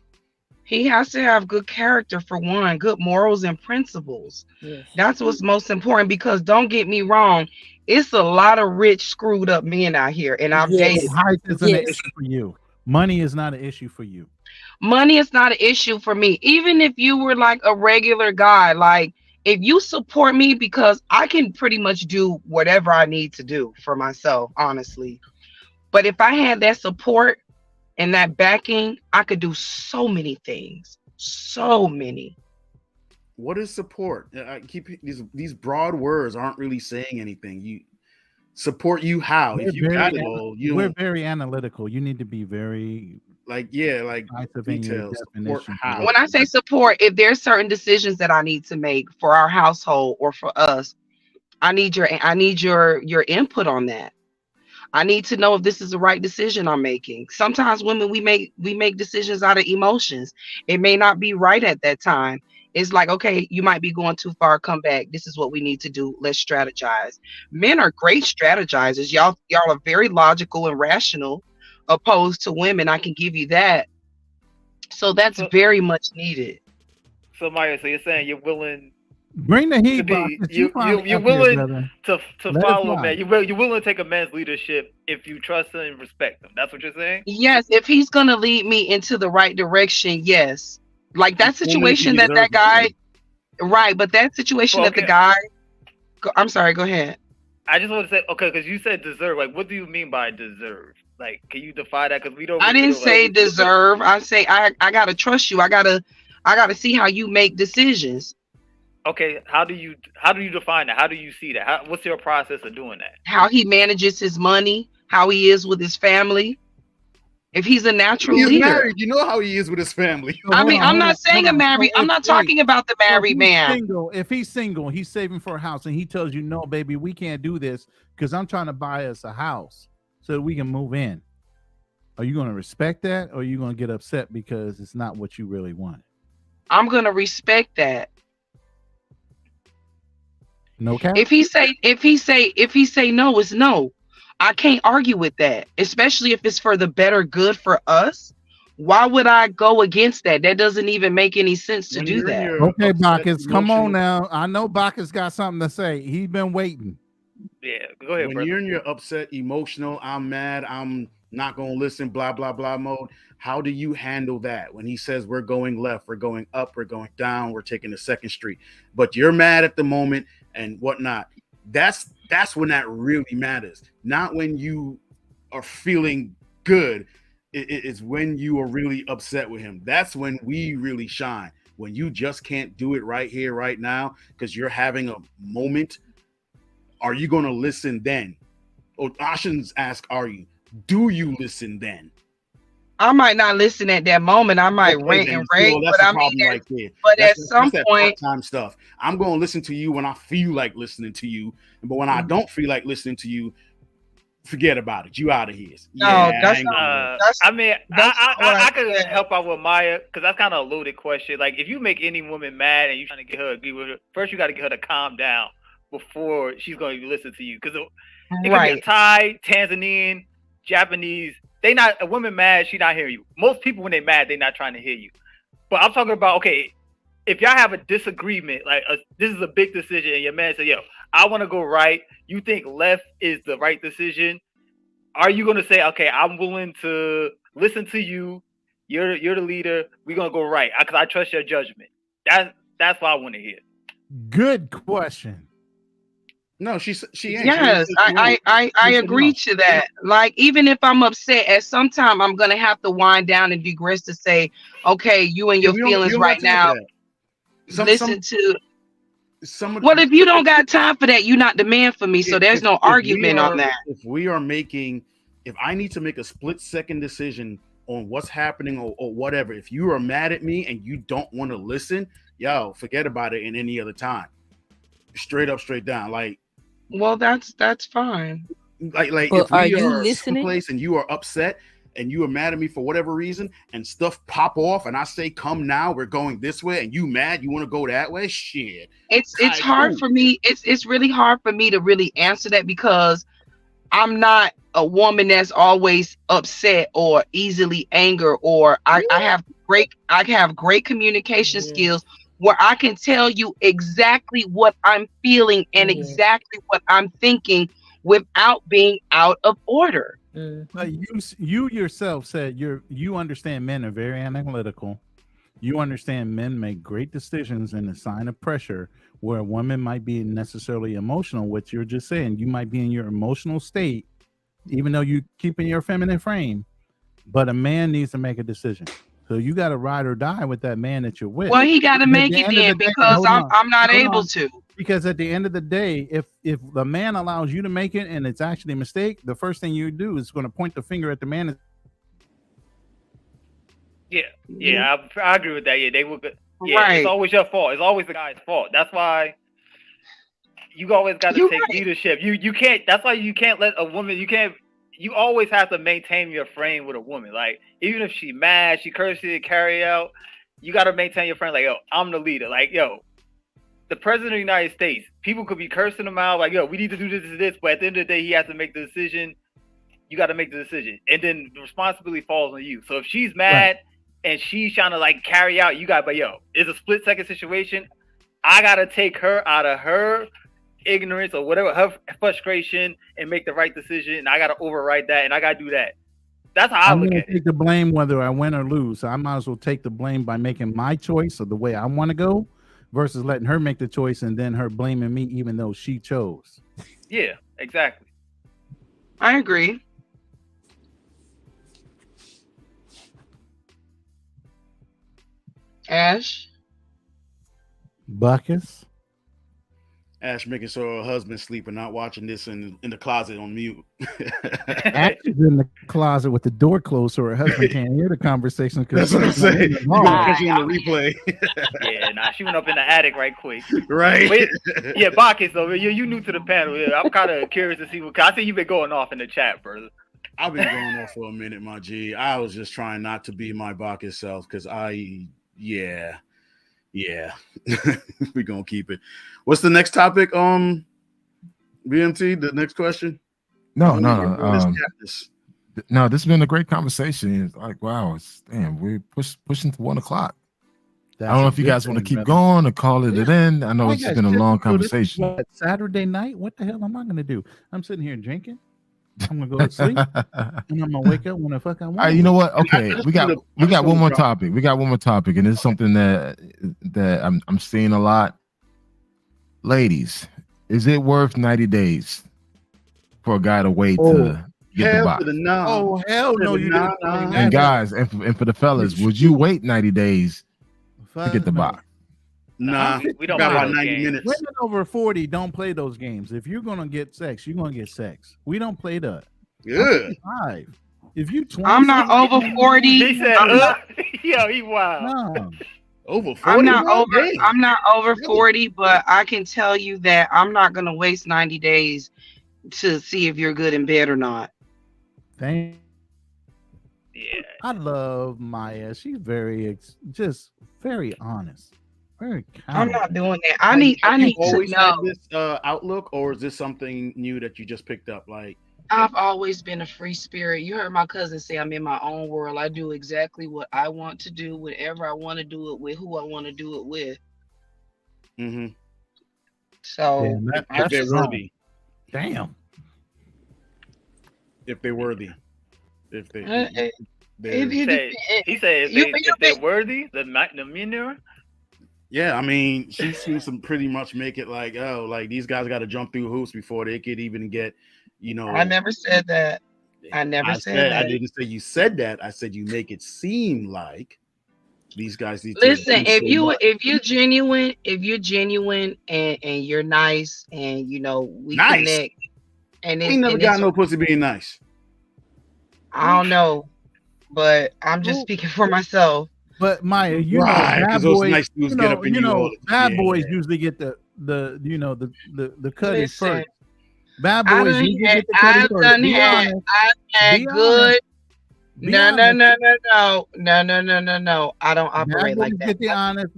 He has to have good character for one, good morals and principles. Yes. That's what's most important because don't get me wrong, it's a lot of rich, screwed up men out here, and I've dated. Height isn't an issue for you. Money is not an issue for you. Money is not an issue for me. Even if you were like a regular guy, like if you support me, because I can pretty much do whatever I need to do for myself, honestly. But if I had that support and that backing, I could do so many things. So many. What is support? I keep these broad words aren't really saying anything. You support you how? If you got it all, we're very analytical. You need to be very like details. Support how? When I say support, if there's certain decisions that I need to make for our household or for us, I need your input on that. I need to know if this is the right decision I'm making. Sometimes women, we make decisions out of emotions. It may not be right at that time. It's like, okay, you might be going too far, come back. This is what we need to do. Let's strategize. Men are great strategizers. Y'all are very logical and rational, opposed to women. I can give you that. So that's very much needed. So Maya, so you're saying you're willing bring the heat, you're willing to follow a man. You're willing to take a man's leadership if you trust him and respect him. That's what you're saying? Yes, if he's gonna lead me into the right direction, yes. Like that situation that guy, right? But that situation that the guy. I'm sorry. Go ahead. I just want to say, okay, because you said deserve. Like, what do you mean by deserve? Like, can you define that? Because we don't. I didn't say deserve. I say I gotta trust you. I gotta see how you make decisions. Okay, how do you define that? How do you see that? What's your process of doing that? How he manages his money, how he is with his family. If he's a natural leader, married, you know how he is with his family. I mean, I'm not saying a married. I'm not talking about the married man. If he's single, he's saving for a house, and he tells you, "No, baby, we can't do this because I'm trying to buy us a house so that we can move in." Are you going to respect that, or are you going to get upset because it's not what you really want? I'm going to respect that. No cap. If he say no, it's no. I can't argue with that, especially if it's for the better good for us. Why would I go against that? That doesn't even make any sense to do that. Okay, Bacchus, come on now. I know Bacchus got something to say. He's been waiting. Yeah, go ahead. When you're in your upset, emotional, I'm mad, I'm not going to listen, blah, blah, blah mode, how do you handle that? When he says we're going left, we're going up, we're going down, we're taking the 2nd Street, but you're mad at the moment and whatnot. That's when that really matters. Not when you are feeling good. It's when you are really upset with him. That's when we really shine. When you just can't do it right here, right now, because you're having a moment. Are you going to listen then? Or I shouldn't ask, are you? Do you listen then? I might not listen at that moment. I might rant and rage, but I mean, right there. But at some point, time stuff. I'm going to listen to you when I feel like listening to you, but when I don't feel like listening to you, forget about it. You out of here. No, I could help out with Maya because that's kind of a loaded question. Like, if you make any woman mad and you're trying to get her to agree with her, first you got to get her to calm down before she's going to listen to you. Because it could be a Thai, Tanzanian, Japanese. A woman mad, she not hearing you. Most people when they mad, they not trying to hear you. But I'm talking about, okay, if y'all have a disagreement, like this is a big decision, and your man said, "Yo, I want to go right." You think left is the right decision? Are you gonna say, "Okay, I'm willing to listen to you. You're the leader. We're gonna go right because I trust your judgment." That's what I want to hear. Good question. No, she ain't. Yes, I agree to that. Like, even if I'm upset, at some time I'm gonna have to wind down and digress to say, okay, you and your feelings right now. Listen to well, if you don't got time for that, you're not the man for me. So there's no argument on that. If I need to make a split-second decision on what's happening or whatever, if you are mad at me and you don't want to listen, yo, forget about it in any other time. Straight up, straight down. Like, well, that's fine. Like well, if we are you are listening? someplace and you are upset and you are mad at me for whatever reason and stuff pop off and I say, come now, we're going this way, and you mad, you want to go that way? Shit. It's hard for me. It's really hard for me to really answer that because I'm not a woman that's always upset or easily angry, or I have great communication skills where I can tell you exactly what I'm feeling and exactly what I'm thinking without being out of order. You yourself said you understand men are very analytical. You understand men make great decisions in a sign of pressure where a woman might be necessarily emotional, what you're just saying. You might be in your emotional state, even though you keep in your feminine frame, but a man needs to make a decision. So you got to ride or die with that man that you're with. Well, he got to Because at make the it end of then the day- because hold on, I'm not hold able on. to. Because at the end of the day, if the man allows you to make it and it's actually a mistake, the first thing you do is going to point the finger at the man. Yeah, I agree with that. Yeah, they would. Yeah, Right. it's always your fault. It's always the guy's fault. That's why you always got to take leadership. You can't. That's why you can't let a woman. You always have to maintain your frame with a woman. Like even if she mad, she curses, carry out. You got to maintain your frame. Like yo, I'm the leader. Like yo, the president of the United States. People could be cursing him out. Like yo, we need to do this, but at the end of the day, he has to make the decision. You got to make the decision, and then the responsibility falls on you. So if she's mad and she's trying to like carry out, you got. But yo, it's a split second situation. I gotta take her out of her ignorance or whatever, her frustration, and make the right decision. And I gotta override that, and I gotta do that. That's how I I'm look going at to take the blame whether I win or lose. So I might as well take the blame by making my choice of the way I want to go, versus letting her make the choice and then her blaming me even though she chose. it. Yeah, exactly. I agree. Ash. Buckus. Ash making sure her husband's sleeping, not watching this in the closet on mute. Ash is in the closet with the door closed so her husband can't hear the conversation. That's what I'm saying. Because she on the replay. Yeah, nah, she went up in the attic right quick. Right. Wait, yeah, Bacchus, though, you new to the panel. Yeah, I'm kind of curious to see what. I think you've been going off in the chat, brother. I've been going off for a minute, my G. I was just trying not to be my Bacchus self because yeah. We're gonna keep it. What's the next topic? BMT, the next question? No. No, this has been a great conversation. It's like, wow, we're pushing to 1:00. I don't know if you guys want to keep going or call it an end. I know it's been a long conversation. What, Saturday night? What the hell am I gonna do? I'm sitting here drinking. I'm gonna go to sleep and I'm gonna wake up when the fuck I want. All right, you know what? Okay, we got one more topic. We got one more topic, and it's something that I'm seeing a lot. Ladies, is it worth 90 days for a guy to wait to get the box? Oh hell no! You didn't. And guys, and for the fellas, would you wait 90 days to get the box? Nah, we don't got play about those 90 games. minutes. Women over 40 don't play those games. If you're gonna get sex, you're gonna get sex. We don't play that. Good. If you 20, I'm not over 40. He said, yo, he wild. No. Over 40. I'm not over 40, but I can tell you that I'm not gonna waste 90 days to see if you're good in bed or not. Thank. Yeah. I love Maya. She's just very honest. Very kind. I'm not doing that. I need to always had know. this outlook, or is this something new that you just picked up? Like, I've always been a free spirit. You heard my cousin say I'm in my own world. I do exactly what I want to do, whatever I want to do it with, who I want to do it with. mm-hmm. So If they're worthy. Damn. If they're worthy. If they He said if they're worthy, the mirror. Yeah, I mean, she seems to pretty much make it like, oh, like these guys got to jump through hoops before they could even get, I never said that. I said that. I didn't say you said that. I said you make it seem like these guys need Listen, to. if you're genuine and you're nice and we Nice. connect. And I ain't never got no pussy being nice. I don't know, but I'm just speaking for myself. But Maya, Right, bad 'cause those boys, nice dudes get up in you all the- bad yeah. boys usually get the cutty Listen, first. Bad boys usually get the cutty I've first. done Be had honest. I've Be had good. honest. Be honest. No. I don't operate Bad like boys that.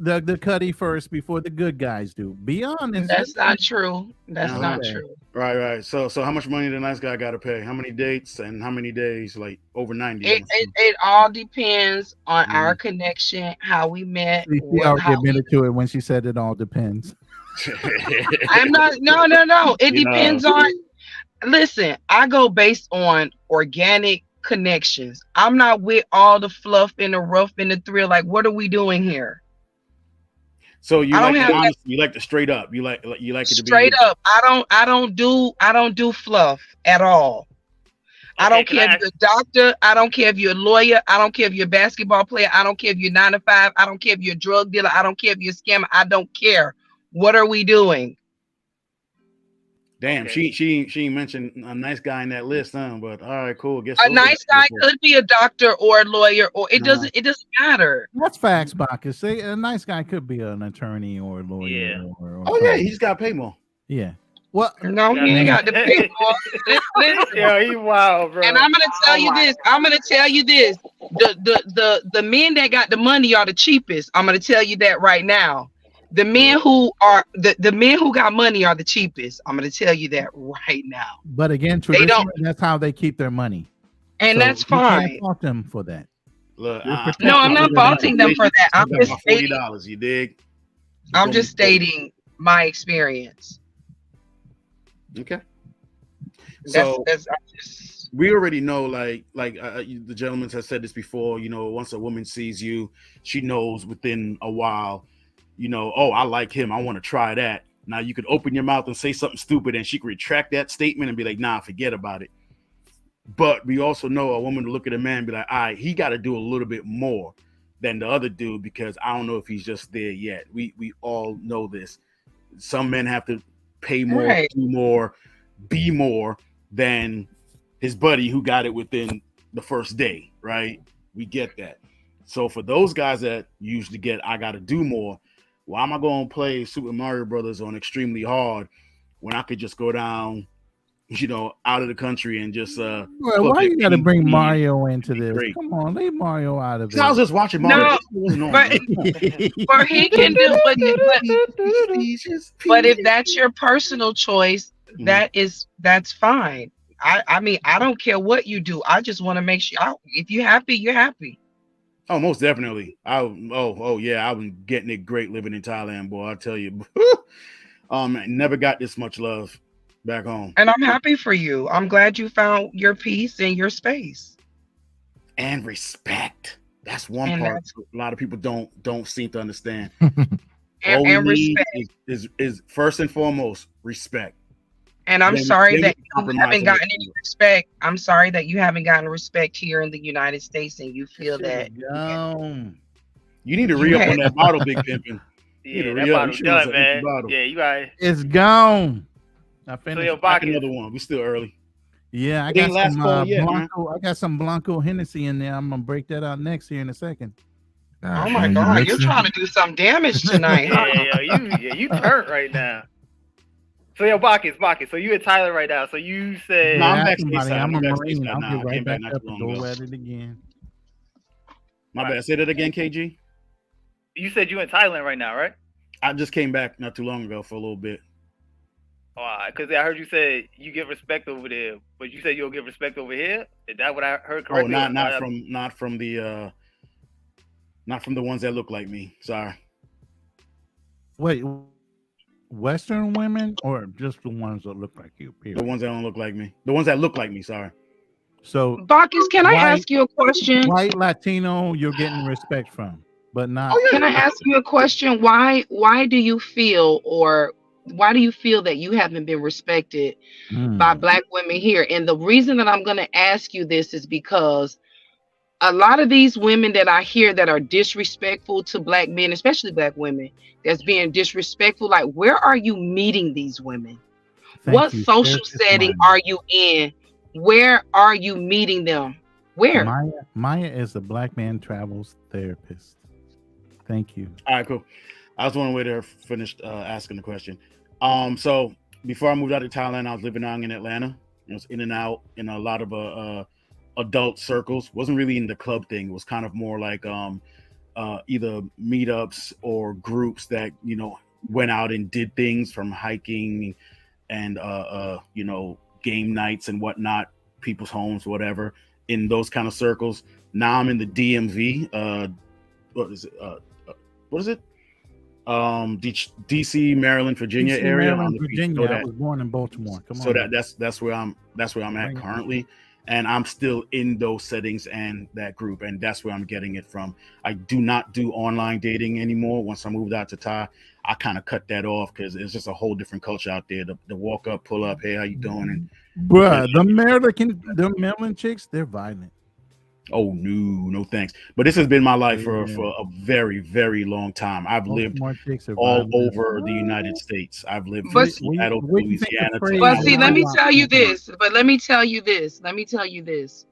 get the cutty first before the good guys do. Be honest. That's not true. That's not Okay. true. Right. So how much money the nice guy got to pay? How many dates and how many days? Like over 90. It all depends on our connection, how we met. She already admitted to it when she said it all depends. I'm not. No. It You know. depends on. Listen, I go based on organic connections. I'm not with all the fluff and the rough and the thrill. Like, what are we doing here? So you I don't like have the that- honesty, you like the straight up. You like it to be Straight up, I don't do fluff at all. I don't care if you're a doctor. I don't care if you're a lawyer. I don't care if you're a basketball player. I don't care if you're 9 to 5. I don't care if you're a drug dealer. I don't care if you're a scammer. I don't care. What are we doing? Damn, she mentioned a nice guy in that list, huh? But all right, cool. Guess A nice guy could be a doctor or a lawyer, or it doesn't matter. That's facts, Bacchus. Say a nice guy could be an attorney or a lawyer. Or Oh yeah, he just got to pay more. Yeah. Well, no, he ain't got to pay more. Listen, Yo, he wild, bro. and I'm gonna tell you this. I'm gonna tell you this. The men that got the money are the cheapest. I'm gonna tell you that right now. The men who are the men who got money are the cheapest. I'm gonna tell you that right now. But again, traditionally, that's how they keep their money, and that's fine. You can't fault them for that. Look, no, I'm not faulting them for that. I'm just stating. $40. You dig? I'm just stating my experience. Okay. So we already know, like the gentleman has said this before. You know, once a woman sees you, she knows within a while. You know, oh, I like him. I want to try that. Now you could open your mouth and say something stupid, and she could retract that statement and be like, "Nah, forget about it." But we also know a woman to look at a man and be like, "All right, he got to do a little bit more than the other dude because I don't know if he's just there yet." We all know this. Some men have to pay more, do more, be more than his buddy who got it within the first day, right? We get that. So for those guys that usually get, I got to do more. Why am I going to play Super Mario Brothers on extremely hard when I could just go down, you know, out of the country and just well, why you got to bring Mario into this? Great. Come on, leave Mario out of it. I was just watching Mario. No, but he can do but if that's your personal choice, that's fine. I mean, I don't care what you do. I just want to make sure if you're happy, you're happy. Oh, most definitely. Yeah, I've been getting it great living in Thailand, boy. I tell you, never got this much love back home. And I'm happy for you. I'm glad you found your peace and your space. And respect. That's one part a lot of people don't seem to understand. and respect is first and foremost respect. And I'm sorry that you haven't gotten any respect. I'm sorry that you haven't gotten respect here in the United States, and you feel that. You need to re-up on that bottle, Big Pimpin'. Yeah, that bottle's done, man. Yeah, you got it. It's gone. I finished. So another one. We still early. Yeah, I got some Blanco. I got some Blanco Hennessy in there. I'm gonna break that out next here in a second. Oh my God, you're trying to do some damage tonight. You turned right now. So Bacchus. So you in Thailand right now. So you said I'm back. I'm a Marine. I'll get right back up and go at it again. My bad. Say that again, KG. You said you in Thailand right now, right? I just came back not too long ago for a little bit. Because I heard you say you get respect over there, but you said you'll get respect over here. Is that what I heard correctly? Oh, not from the ones that look like me. Sorry. Wait, Western women or just the ones that look like you? Period. The ones that don't look like me. The ones that look like me. Sorry. So, Bacchus, can I ask you a question? White Latino, you're getting respect from, but not. Can I ask you a question? Why do you feel that you haven't been respected by Black women here? And the reason that I'm going to ask you this is because a lot of these women that I hear that are disrespectful to Black men, especially Black women, that's being disrespectful, like, where are you meeting these women? What social setting are you in? Where are you meeting them? Where? Maya is a Black man travels therapist. Thank you. All right, cool. I was wondering where they finished asking the question. So before I moved out of Thailand, I was living out in Atlanta. I was in and out in a lot of adult circles. Wasn't really in the club thing. It was kind of more like either meetups or groups that, you know, went out and did things from hiking and you know, game nights and whatnot, people's homes, whatever, in those kind of circles. Now I'm in the DMV. What is it? DC, Maryland, Virginia area. Maryland, Virginia. I was born in Baltimore. Come on. So that's where I'm at currently. and I'm still in those settings and that group, and that's where I'm getting it from. I do not do online dating anymore. Once I moved out to Thai, I kind of cut that off because it's just a whole different culture out there. The walk up, pull up, hey, how you doing? And Bruh, the Maryland chicks, they're violent. oh no thanks. But this has been my life for a very, very long time. I've lived all over the United States. I've lived from Seattle to Louisiana. But see, let me tell you this.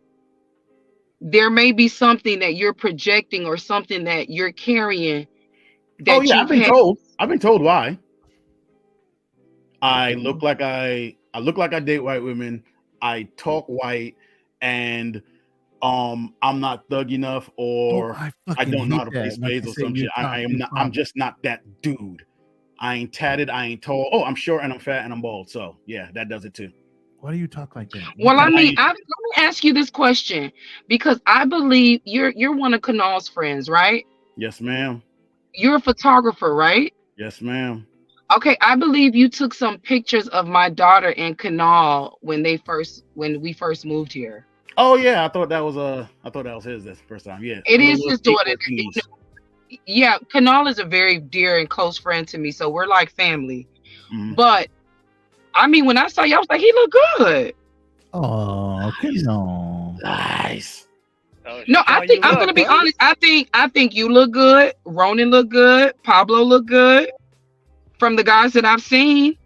There may be something that you're projecting or something that you're carrying. Oh yeah, I've been told why. I look like I date white women. I talk white, and I'm not thug enough, or I don't know how to play spades or some shit. I'm just not that dude. I ain't tatted, I ain't tall. Oh, I'm short and I'm fat and I'm bald. So yeah, that does it too. Why do you talk like that? Well, I mean, let me ask you this question, because I believe you're one of Kanal's friends, right? Yes, ma'am. You're a photographer, right? Yes, ma'am. Okay, I believe you took some pictures of my daughter and Kanal when we first moved here. Oh yeah, I thought that was his. That's the first time. Yeah, it is his daughter. Yeah, Kanal is a very dear and close friend to me, so we're like family. Mm-hmm. But I mean, when I saw you, I was like, he looked good. Oh, no, nice. No, I think I'm gonna be honest. I think you look good. Ronan look good. Pablo look good. From the guys that I've seen.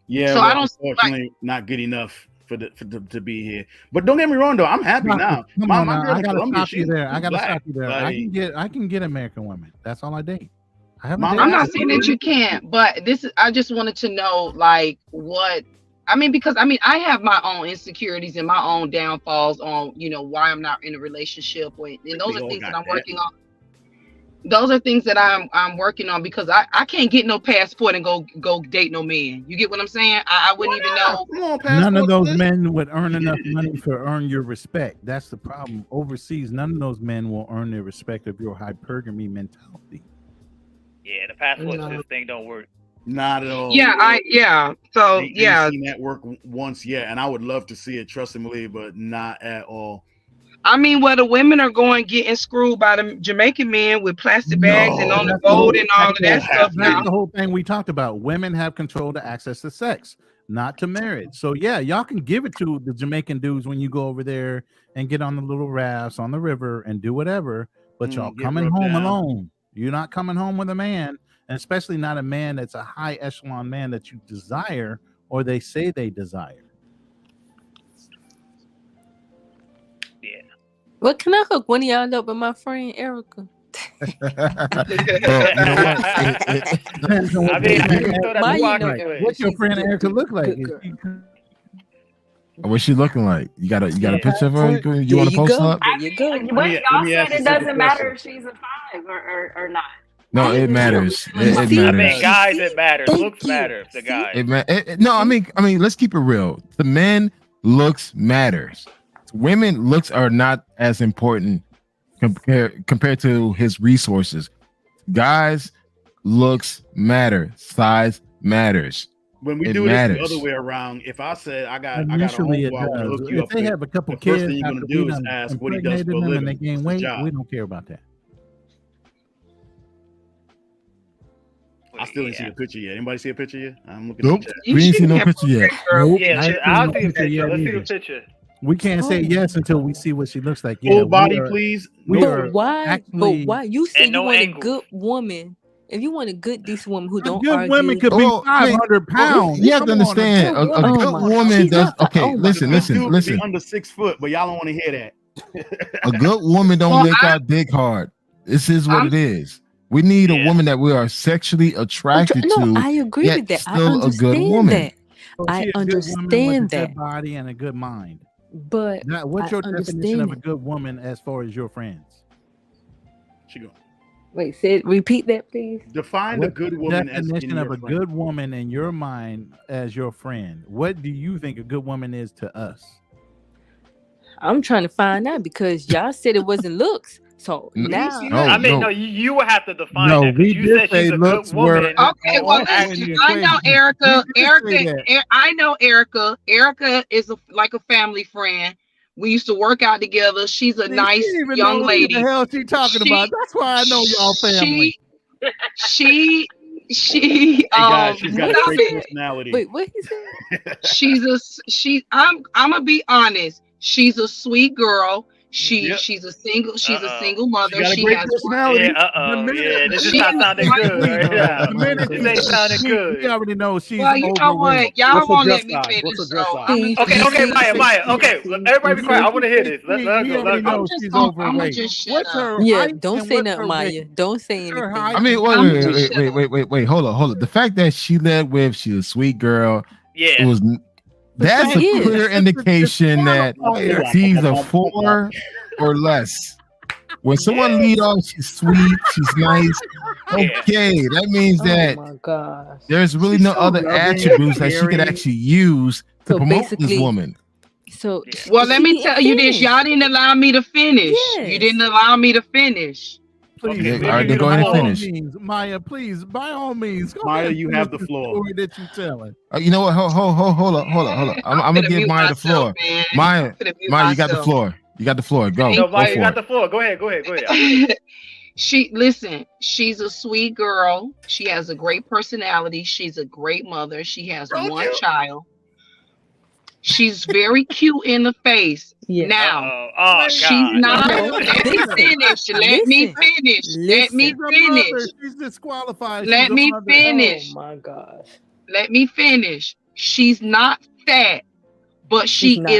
Yeah, so well, unfortunately not good enough to be here. But don't get me wrong though, I'm happy now. My girl, I gotta stop you there. Like, I can get American women. That's all I date. I'm not saying that you can't, but I just wanted to know like what I mean, because I have my own insecurities and my own downfalls on, why I'm not in a relationship with, and those are things that I'm working on. Those are things that I'm working on, because I can't get no passport and go date no man. You get what I'm saying? I wouldn't even know. None of those men would earn enough money to earn your respect. That's the problem. Overseas, none of those men will earn the respect of your hypergamy mentality. Yeah, the passport thing don't work. Not at all. Yeah, So yeah, seen that work once yet, and I would love to see it, trust and believe, but not at all. I mean, where the women are getting screwed by the Jamaican men with plastic bags and on the boat and all of that stuff. That's the whole thing we talked about. Women have control to access to sex, not to marriage. So yeah, y'all can give it to the Jamaican dudes when you go over there and get on the little rafts on the river and do whatever. But y'all coming home alone. You're not coming home with a man, and especially not a man that's a high echelon man that you desire or they say they desire. What can I hook one of y'all up with my friend Erica? What's your friend Erica look like? What's she looking like? You got a picture of her? You want to post up? Y'all said it doesn't matter if she's a 5 or not. No, it matters. It matters. I mean, guys, it matters. Looks matter. The guys. No, I mean, let's keep it real. The men looks matters. Women looks are not as important compared to his resources. Guys looks matter. Size matters. When we do this the other way around, if I said I got a homeboy, I want to hook you up, if they have a couple the kids, first thing you're gonna do is ask what he does for a living. And they gain weight, we don't care about that. I still didn't see the picture yet. Anybody see a picture yet? I'm looking. Nope. We ain't see no picture yet. Yeah, I'll see the picture. Let's see the picture. We can't say yes until we see what she looks like. Full body, please. But why? You said you want a good woman. If you want a good, decent woman who don't argue, women could be 500 pounds. You have to understand, a good woman does. Okay, listen. Be under 6 foot, but y'all don't want to hear that. A good woman don't lick our dick hard. This is what it is. We need a woman that we are sexually attracted to. I agree with that. Still a good woman. I understand that. A good body and a good mind. But now, what's your definition of a good woman as far as your friends? She go. Wait, repeat that, please. Define a good woman. Definition of a good woman in your mind as your friend. What do you think a good woman is to us? I'm trying to find out because y'all said it wasn't looks. So now, you would have to define that. We you said she's a good woman. Okay, well, I know Erica. I know Erica. Erica is like a family friend. We used to work out together. She's a nice She even young knows lady. Who the hell she talking about? That's why I know y'all family. She Hey guys, she's got a stop great it. personality. Wait, what he said? I'm gonna be honest. She's a sweet girl. Yep. She's a single mother. She got a She great has personality. Yeah, this is not sounding good right now. This ain't sounding good. We already know she's Well, you know overweight. what? Y'all What's her won't dress let me size? finish. What's her dress So size? I'm Okay, Maya. Okay, everybody be quiet. I want to hear this. Let her We go. Let her already go. know she's overweight. just shut What's up. her Yeah, height don't and say what's nothing, her Maya. weight? Don't say Her anything. height. I mean, I'm just wait. Hold on. The fact that she led with she's a sweet girl, Yeah. it was that's a Yes. clear indication that she's a 4 or less. When someone lead off, she's sweet, she's nice. Okay, that means that Oh my gosh. there's really She's no so other loving, attributes that she could caring. actually use to So promote this basically- woman. So Well, let she me didn't tell you this. finish. Y'all didn't allow me to finish. You Yes. didn't allow me to finish. Please, Okay, All right, then go ahead and finish. Maya, please, by all means, go Maya, ahead and you finish have the floor. story that you're telling. You know what? Hold up. I'm finna gonna give mute Maya the floor. myself, man. Maya, I'm finna mute you got the myself. floor. You got the floor. Go. No, Go Maya, you for got it. the floor. Go ahead. Listen, she's a sweet girl. She has a great personality. She's a great mother. She has one child. She's very cute in the face. Yeah. Now, Oh, she's God. not. No, Let me listen. finish. Let me Listen. finish. Let me She's a finish. mother. She's disqualified. Let She's a me mother. finish. Oh my gosh. Let me finish. She's not fat, but She's not.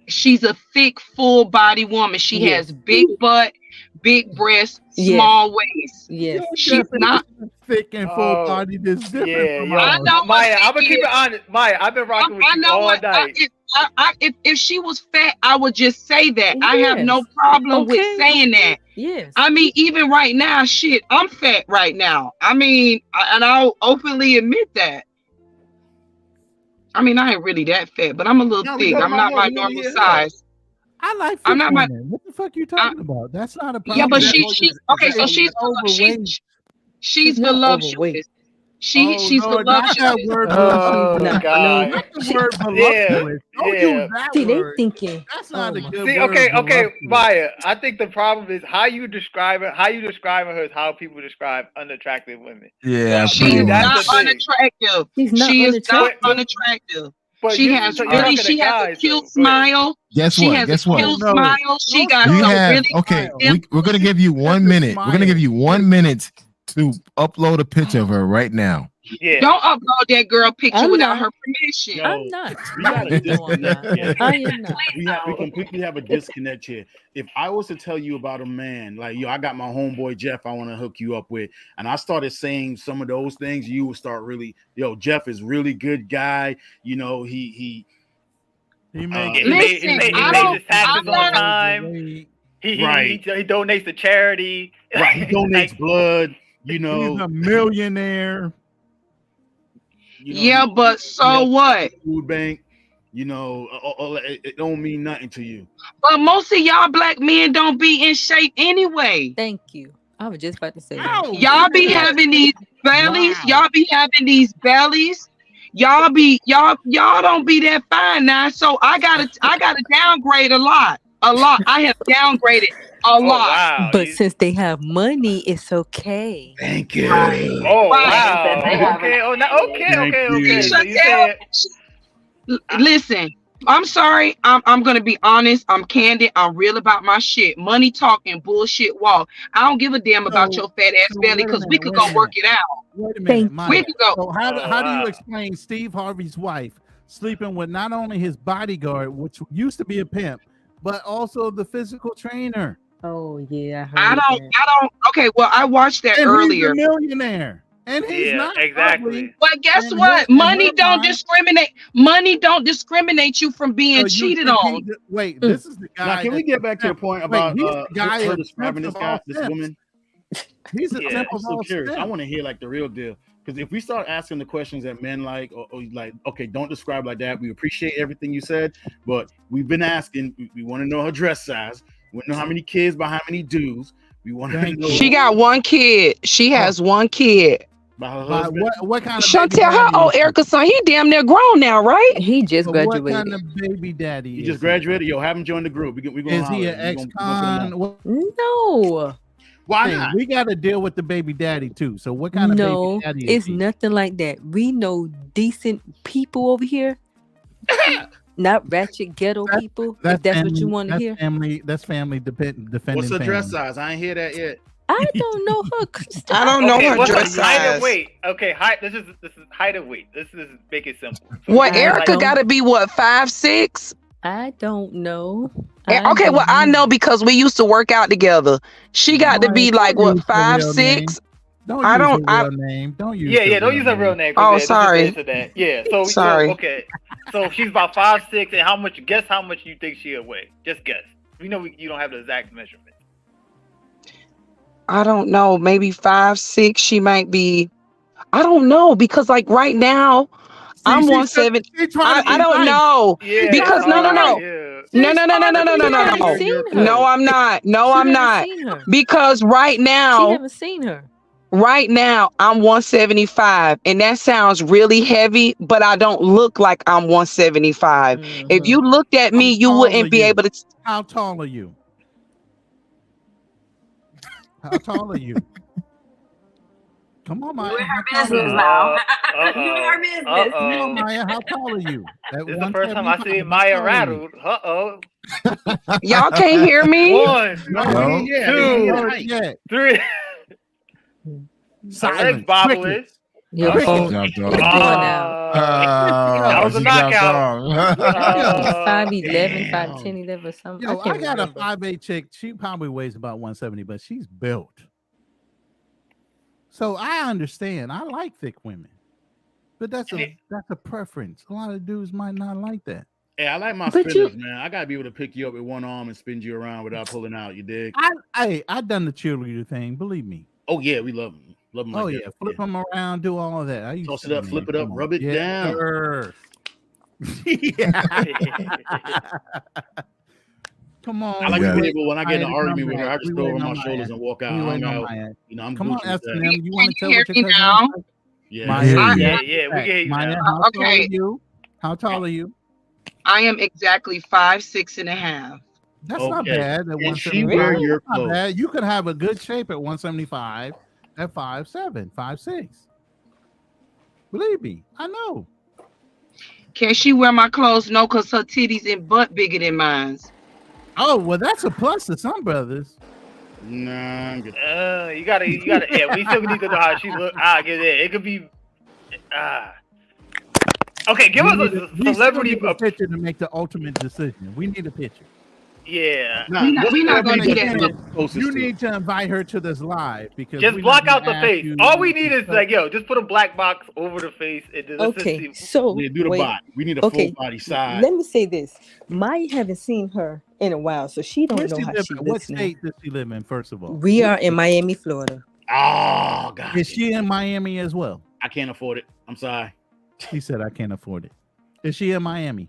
she's a thick, full body woman. She Yes. has big butt, big breasts, Yes. small waist. Yes. She's not. thick and full body. This different Yeah, from yo. I know what Maya, thick I'm gonna keep is. it honest. Maya, I've been rocking with I you know all what. night. If she was fat, I would just say that. I have no Yes. problem with Okay. saying that. Yes. I mean, even right now, shit, I'm fat right now. I mean, and I'll openly admit that. I mean, I ain't really that fat, but I'm a little No, we thick. talking I'm about not my her. We wanna normal hear her. size. I like I'm fit not my. women. What the fuck you talking about? That's not a problem. Yeah, but Is that she all she you- okay. is that So all you she's got? overweight. she's not voluptuous. overweight. She's Lord, not that voluptuous. word. Oh, Nah, God. Not the She- word voluptuous. Don't yeah. use that See, they word. thinking. That's not a good See, word. okay, voluptuous. Maya. I think the problem is how you describing her is how people describe unattractive women. Yeah, So, pretty She's much. not that's the thing. unattractive. She's not She is not unattractive. unattractive. But She has you're really. talking to She has a guys, cute though. Go ahead. smile. Guess She what? has Guess a what? cute No. smile. She Don't got We some have really. okay. smile. We're gonna give you 1 That's a minute. We're gonna give you 1 minute to upload a picture of her right now. Yeah. Don't upload that girl picture I'm without not. her permission. Yo, I'm not. we got a No, I'm disconnect not. here. I am not. We completely have a disconnect here. If I was to tell you about a man like, yo, I got my homeboy Jeff I want to hook you up with, and I started saying some of those things, you would start really, yo, Jeff is really good guy. You know, he makes He pays his taxes on time. Right. He donates to charity. Right, he donates blood. You know, He's a millionaire. You know, Yeah, but so what? Food bank. You know, it don't mean nothing to you. But most of y'all black men don't be in shape anyway. Thank you. I was just about to say that. Y'all be having these bellies. Y'all be having these bellies. Y'all don't be that fine now. So I gotta downgrade a lot. I have downgraded a lot. Wow. But since they have money, it's okay. Thank you. Oh wow. Okay. Oh, okay. So you said. Listen, I'm sorry. I'm gonna be honest. I'm candid. I'm real about my shit. Money talking, bullshit walk. I don't give a damn about your fat ass belly because we could go work it out. Wait a minute, Maya. We could go. So how do you explain Steve Harvey's wife sleeping with not only his bodyguard, which used to be a pimp, but also the physical trainer? Oh yeah, I don't. Okay, well, I watched that And earlier. he's a millionaire, and he's not ugly. But guess And what? in Money her don't mind- discriminate. Money don't discriminate you from being So you cheated think on. Wait, this is the guy. Now, can we get back to the point about he's the guy her of describing pimps this of all guy, this pimps. woman? He's a Yeah, pimp I'm of so all curious. I pimps. want to hear like the real deal. Because if we start asking the questions that men like, or like, okay, don't describe like that. We appreciate everything you said, but we've been asking. We want to know her dress size. We want to know how many kids by how many dudes. We want to know. She got one kid. She has one kid. By her By husband. what kind of Chantel, baby how daddy old is Erica's son? He damn near grown now, right? He just But what graduated. kind of baby daddy He is just graduated. Yo, have him join the group. We gonna Is he holler an at him. We gonna put him on. ex-con? No. Why Hey, not? we got to deal with the baby daddy too. So what kind of baby No, daddy is it's he? nothing like that. We know decent people over here. Not ratchet ghetto people, if that's what you want to hear. That's family defending What's her dress family. size? I ain't hear that yet. I don't know her. I don't know her what's dress the height size. and weight? Okay, height. This is height and weight. This is make it simple. What, I Erica don't- got to be what, 5'6"? I don't know. Okay, well I know because we used to work out together. She got to be like what, 5'6"? Don't I use don't. her real name. Don't use. Yeah, her don't real use her name. real name. Oh, this is sorry. this or that. Yeah, so Sorry. okay, so she's about 5'6", and how much? Guess how much you think she'll weigh? Just guess. We know you don't have the exact measurement. I don't know. Maybe 5'6". She might be. I don't know because like right now, I'm 170. I don't know Yeah, because no. yeah. No. No, I'm not. No, I'm not. Seen her. Because right She now, haven't seen her. right now, I'm 175, and that sounds really heavy, but I don't look like I'm 175. If you looked at me, you tall wouldn't are be you? able to. How tall are you? How tall are you? Come on, Maya. You in her How tall are business you? now. You in her business. Come on, Maya. How tall are you? At This is the first time I see 175, Maya how tall are you? rattled. Y'all can't hear me? One, No. two, three. Silence. Legs bobbling. Your Crickets. phone Job is dog. going out. That was a she got knockout. dog. 5'11", 5'10", 11 or something. Yo, I can't got remember. a 5'8" chick. She probably weighs about 170, but she's built. So I understand. I like thick women, but that's a preference. A lot of dudes might not like that. Hey, I like my But spinners, man. I gotta be able to pick you up with one arm and spin you around without pulling out. You dig? I done the cheerleader thing. Believe me. Oh yeah, we love them. Love them. Oh like yeah, that. flip them around, do all of that. I used Toss to it up, do flip that. it up, Come rub on. it down. sir. Come on. I like we to be waiting able when I get in an on Maya to argument come with her, I back. just We throw her waiting on on my shoulders Maya. and walk out. We I'm waiting on out. Maya. You know, I'm Come on, Gucci with that. S&M. You want to tell hear what your me cousin now? looks like? Yeah. Maya, Yeah, yeah, yeah, we can hear you Maya, now. how tall are Okay. you? How tall are you? I am exactly 5'6.5". That's not Okay. bad. At And she 175. wear your That's not clothes. bad. You could have a good shape at 175 at 5'7", 5'6". Believe me, I know. Can she wear my clothes? No, because her titties and butt bigger than mine. Oh, well, that's a plus to some brothers. Nah, I'm good. You gotta. Yeah, we still need to know how she look. Get it. It could be. Okay, give us a We celebrity. still need a picture to make the ultimate decision. We need a picture. Yeah. Nah, We not gonna do that. You need to invite her to this live because Just we're block not out the gonna ask face. you- All we need is like, just put a black box over the face and just Okay, so Yeah, do the wait. body. We need a Okay, full body side. let me say this. Maya haven't seen her in a while, so she don't Where know she how live she at? What looks now. state does she live in? First of all, We are in Miami, Florida. Oh God. Is she in Miami as well? I can't afford it. I'm sorry. He said I can't afford it. Is she in Miami?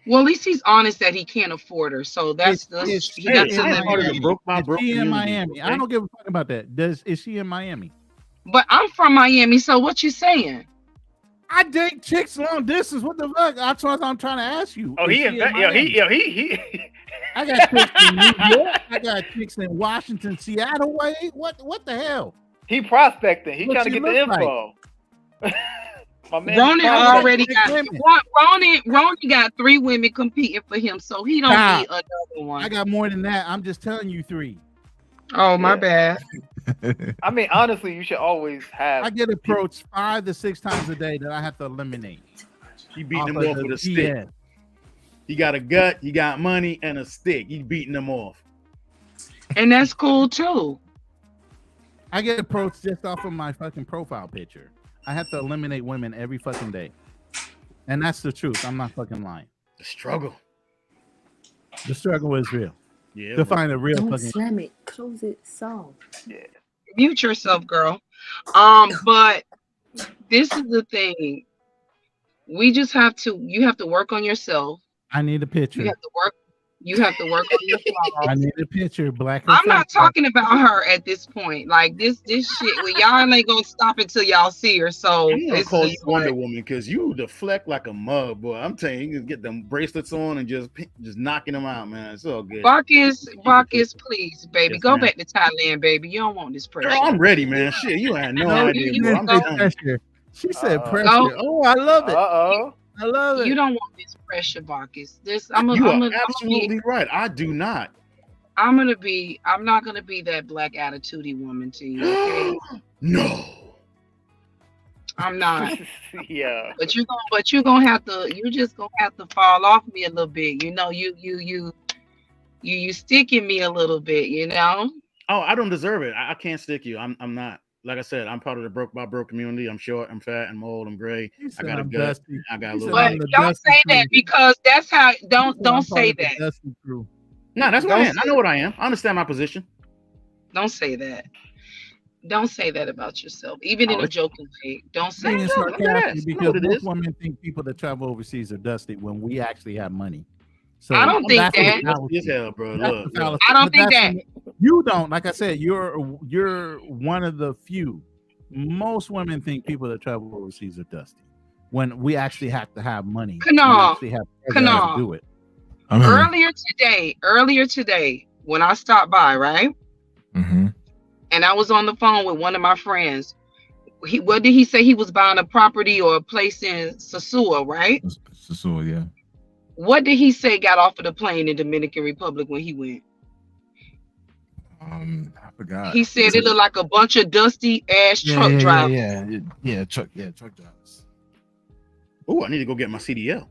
Well, at least he's honest that he can't afford her. So that's Is he got to in live Miami? with it. broke by Is broke she in community, Miami? I okay? don't give a fuck about that. Is she in Miami? But I'm from Miami, so what you saying? I date chicks long distance. What the fuck? That's what I'm trying to ask you. Oh, Is he she in he Miami? I got chicks in New York. I got chicks in Washington, Seattle. Way. What the hell? he prospecting. He What trying to she get the look like? info. My man, Ronan prospecting. already got Ronan got 3 women competing for him, so he don't Stop. need another one. I got more than that. I'm just telling you 3. Oh, my bad. I mean, honestly, you should always have. I get approached 5 to 6 times a day that I have to eliminate. He beating them Off of off the with a stick. BS. He got a gut, he got money, and a stick. He's beating them off. And that's cool too. I get approached just off of my fucking profile picture. I have to eliminate women every fucking day. And that's the truth. I'm not fucking lying. The struggle. The struggle is real. Yeah. To find a real Don't fucking slam it. Close it. Song. Yeah. Mute yourself, girl. But this is the thing. We just have to. You have to work on yourself. I need a picture. You have to work. You have to work on your flaws. I need a picture, black. I'm not talking about her at this point. Like this shit. Well, y'all ain't gonna stop until y'all see her. So I'm gonna it's call you just Wonder like, Woman because you deflect like a mug, boy. I'm telling you, you can get them bracelets on and just knocking them out, man. It's all good. Bacchus, please, baby, Yes, go ma'am. back to Thailand, baby. You don't want this pressure. Girl, I'm ready, man. Shit, you had no idea, you bro. I'm go- telling you. She said pressure. Go. Oh, I love it. Uh-oh. I love it. You don't want this pressure, Bacchus. You are absolutely right. I do not. I'm not gonna be that black attitudey woman to you, okay? No. I'm not. Yeah. But you're just gonna have to fall off me a little bit. You know, you sticking me a little bit, you know? Oh, I don't deserve it. I can't stick you. I'm not. Like I said, I'm part of the broke community. I'm short, I'm fat, I'm old, I'm gray. I got a gut. dusty. I got a He little. said But don't say that because that's how. Don't say that. Dusty crew. No, that's what I am. I know what I am. I understand my position. Don't say that. Don't say that about yourself, even in a joking way. Don't say Being that. sarcastic because most women think people that travel overseas are dusty when we actually have money. So I don't think that's that. the fallacy. As hell, bro. That's Look, the fallacy. I don't But think that's that. you don't. Like I said, you're one of the few. Most women think people that travel overseas are dusty when we actually have to have money. Kanal, to do it. Earlier today, when I stopped by, right? Mm-hmm. And I was on the phone with one of my friends. What did he say? He was buying a property or a place in Sasua, right? Sasua, yeah. What did he say got off of the plane in Dominican Republic when he went? I forgot. He said it looked like a bunch of dusty ass truck drivers. Truck drivers. Oh, I need to go get my CDL.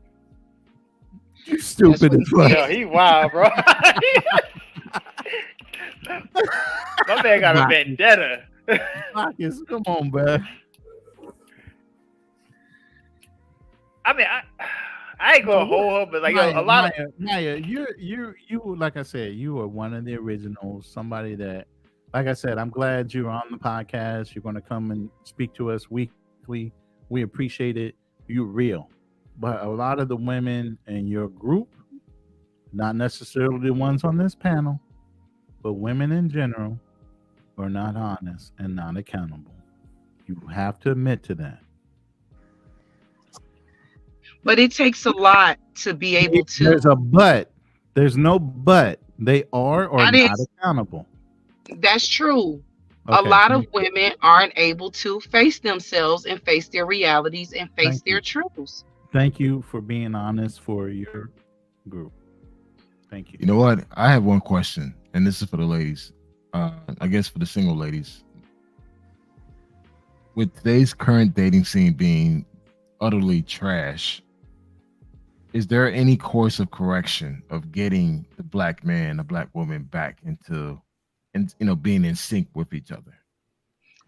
You stupid as fuck. Yo, he wild, bro. My man got a vendetta. Marcus, come on, bro. I mean, I ain't gonna hold her, but like Maya, a lot of Maya, you like I said, you are one of the originals. Somebody that, like I said, I'm glad you're on the podcast. You're going to come and speak to us weekly. We appreciate it. You're real, but a lot of the women in your group, not necessarily the ones on this panel, but women in general, are not honest and not accountable. You have to admit to that. But it takes a lot to be able to. There's a but. There's no but. They are or not accountable. That's true. A Okay. lot of women aren't able to face themselves and face their realities and face their truths. Thank you for being honest for your group. Thank you. You know what? I have one question, and this is for the ladies. I guess for the single ladies. With today's current dating scene being utterly trash, is there any course of correction of getting the black man, the black woman back into, and being in sync with each other?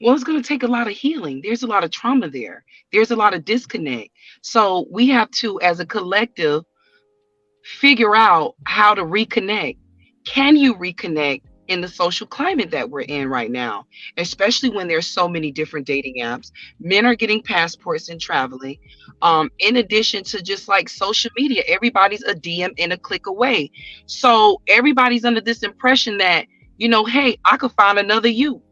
Well, it's going to take a lot of healing. There's a lot of trauma there. There's a lot of disconnect. So we have to, as a collective, figure out how to reconnect. Can you reconnect in the social climate that we're in right now, especially when there's so many different dating apps? Men are getting passports and traveling. In addition to just like social media, everybody's a DM and a click away. So everybody's under this impression that, hey, I could find another you.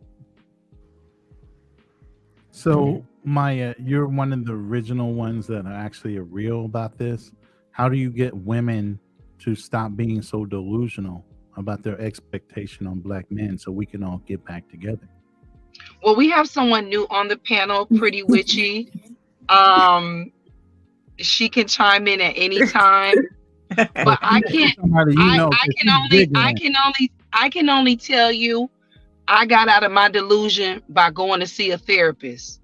So, Maya, you're one of the original ones that are actually real about this. How do you get women to stop being so delusional about their expectation on black men so we can all get back together? Well, we have someone new on the panel, Pretty Witchy. She can chime in at any time, but I can't. I can only tell you, I got out of my delusion by going to see a therapist.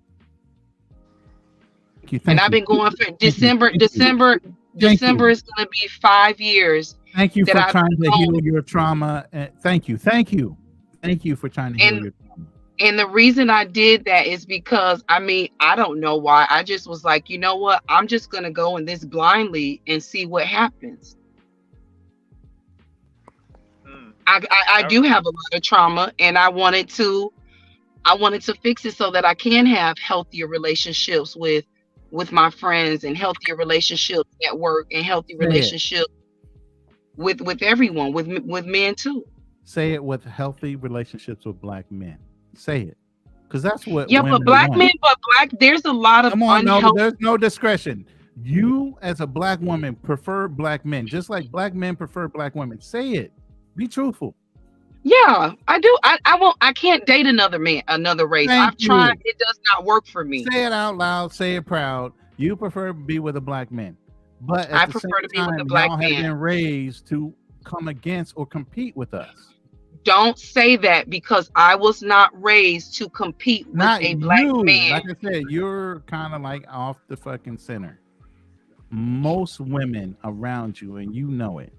And I've been going for December. December is going to be 5 years. Thank you for trying to heal your trauma. Thank you for trying to heal your trauma. And the reason I did that is because, I don't know why. I just was like, you know what? I'm just going to go in this blindly and see what happens. I do have a lot of trauma, and I wanted to fix it so that I can have healthier relationships with my friends, and healthier relationships at work, and healthy relationships with everyone, with men too. Say it with healthy relationships with black men. Say it, because that's what Yeah, women but black want. men, there's a lot of Come on, no, unhealthy. there's no discretion. You as a black woman prefer black men, just like black men prefer black women. Say it. Be truthful. Yeah, I do. I won't. I can't date another man, another race. Thank I've tried. you. It does not work for me. Say it out loud. Say it proud. You prefer to be with a black man, but I at the prefer same to be with a time, black y'all have man. been raised to come against or compete with us. Don't say that, because I was not raised to compete with Not a black you. man. Like I said, you're kind of like off the fucking center. Most women around you, and you know it,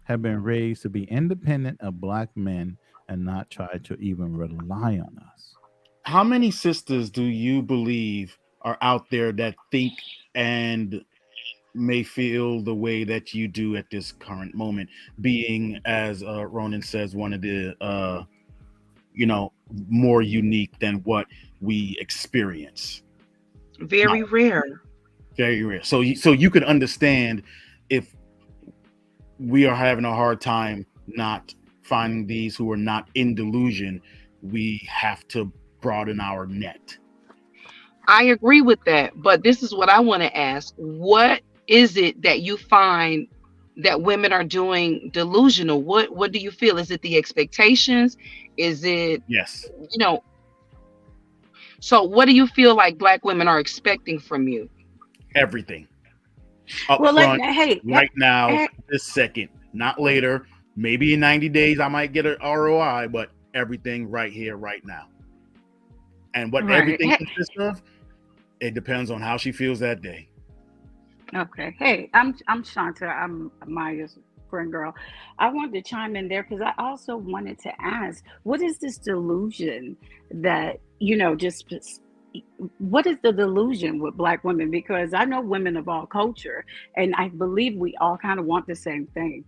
have been raised to be independent of black men and not try to even rely on us. How many sisters do you believe are out there that think and may feel the way that you do at this current moment, being, as Ronan says, one of the more unique than what we experience? Very rare. Very rare. So you could understand if we are having a hard time not finding these who are not in delusion, we have to broaden our net. I agree with that, but this is what I want to ask. What is it that you find that women are doing delusional? What do you feel? Is it the expectations? Is it, yes, so what do you feel like black women are expecting from you? Everything. Up Well, front, hey, right now, this second, not later. Maybe in 90 days I might get an ROI, but everything right here, right now. And what Right. everything consists of, it depends on how she feels that day. Okay. Hey, I'm Shanta. I'm Maya's friend girl. I wanted to chime in there because I also wanted to ask, what is this delusion that, what is the delusion with black women? Because I know women of all culture, and I believe we all kind of want the same thing.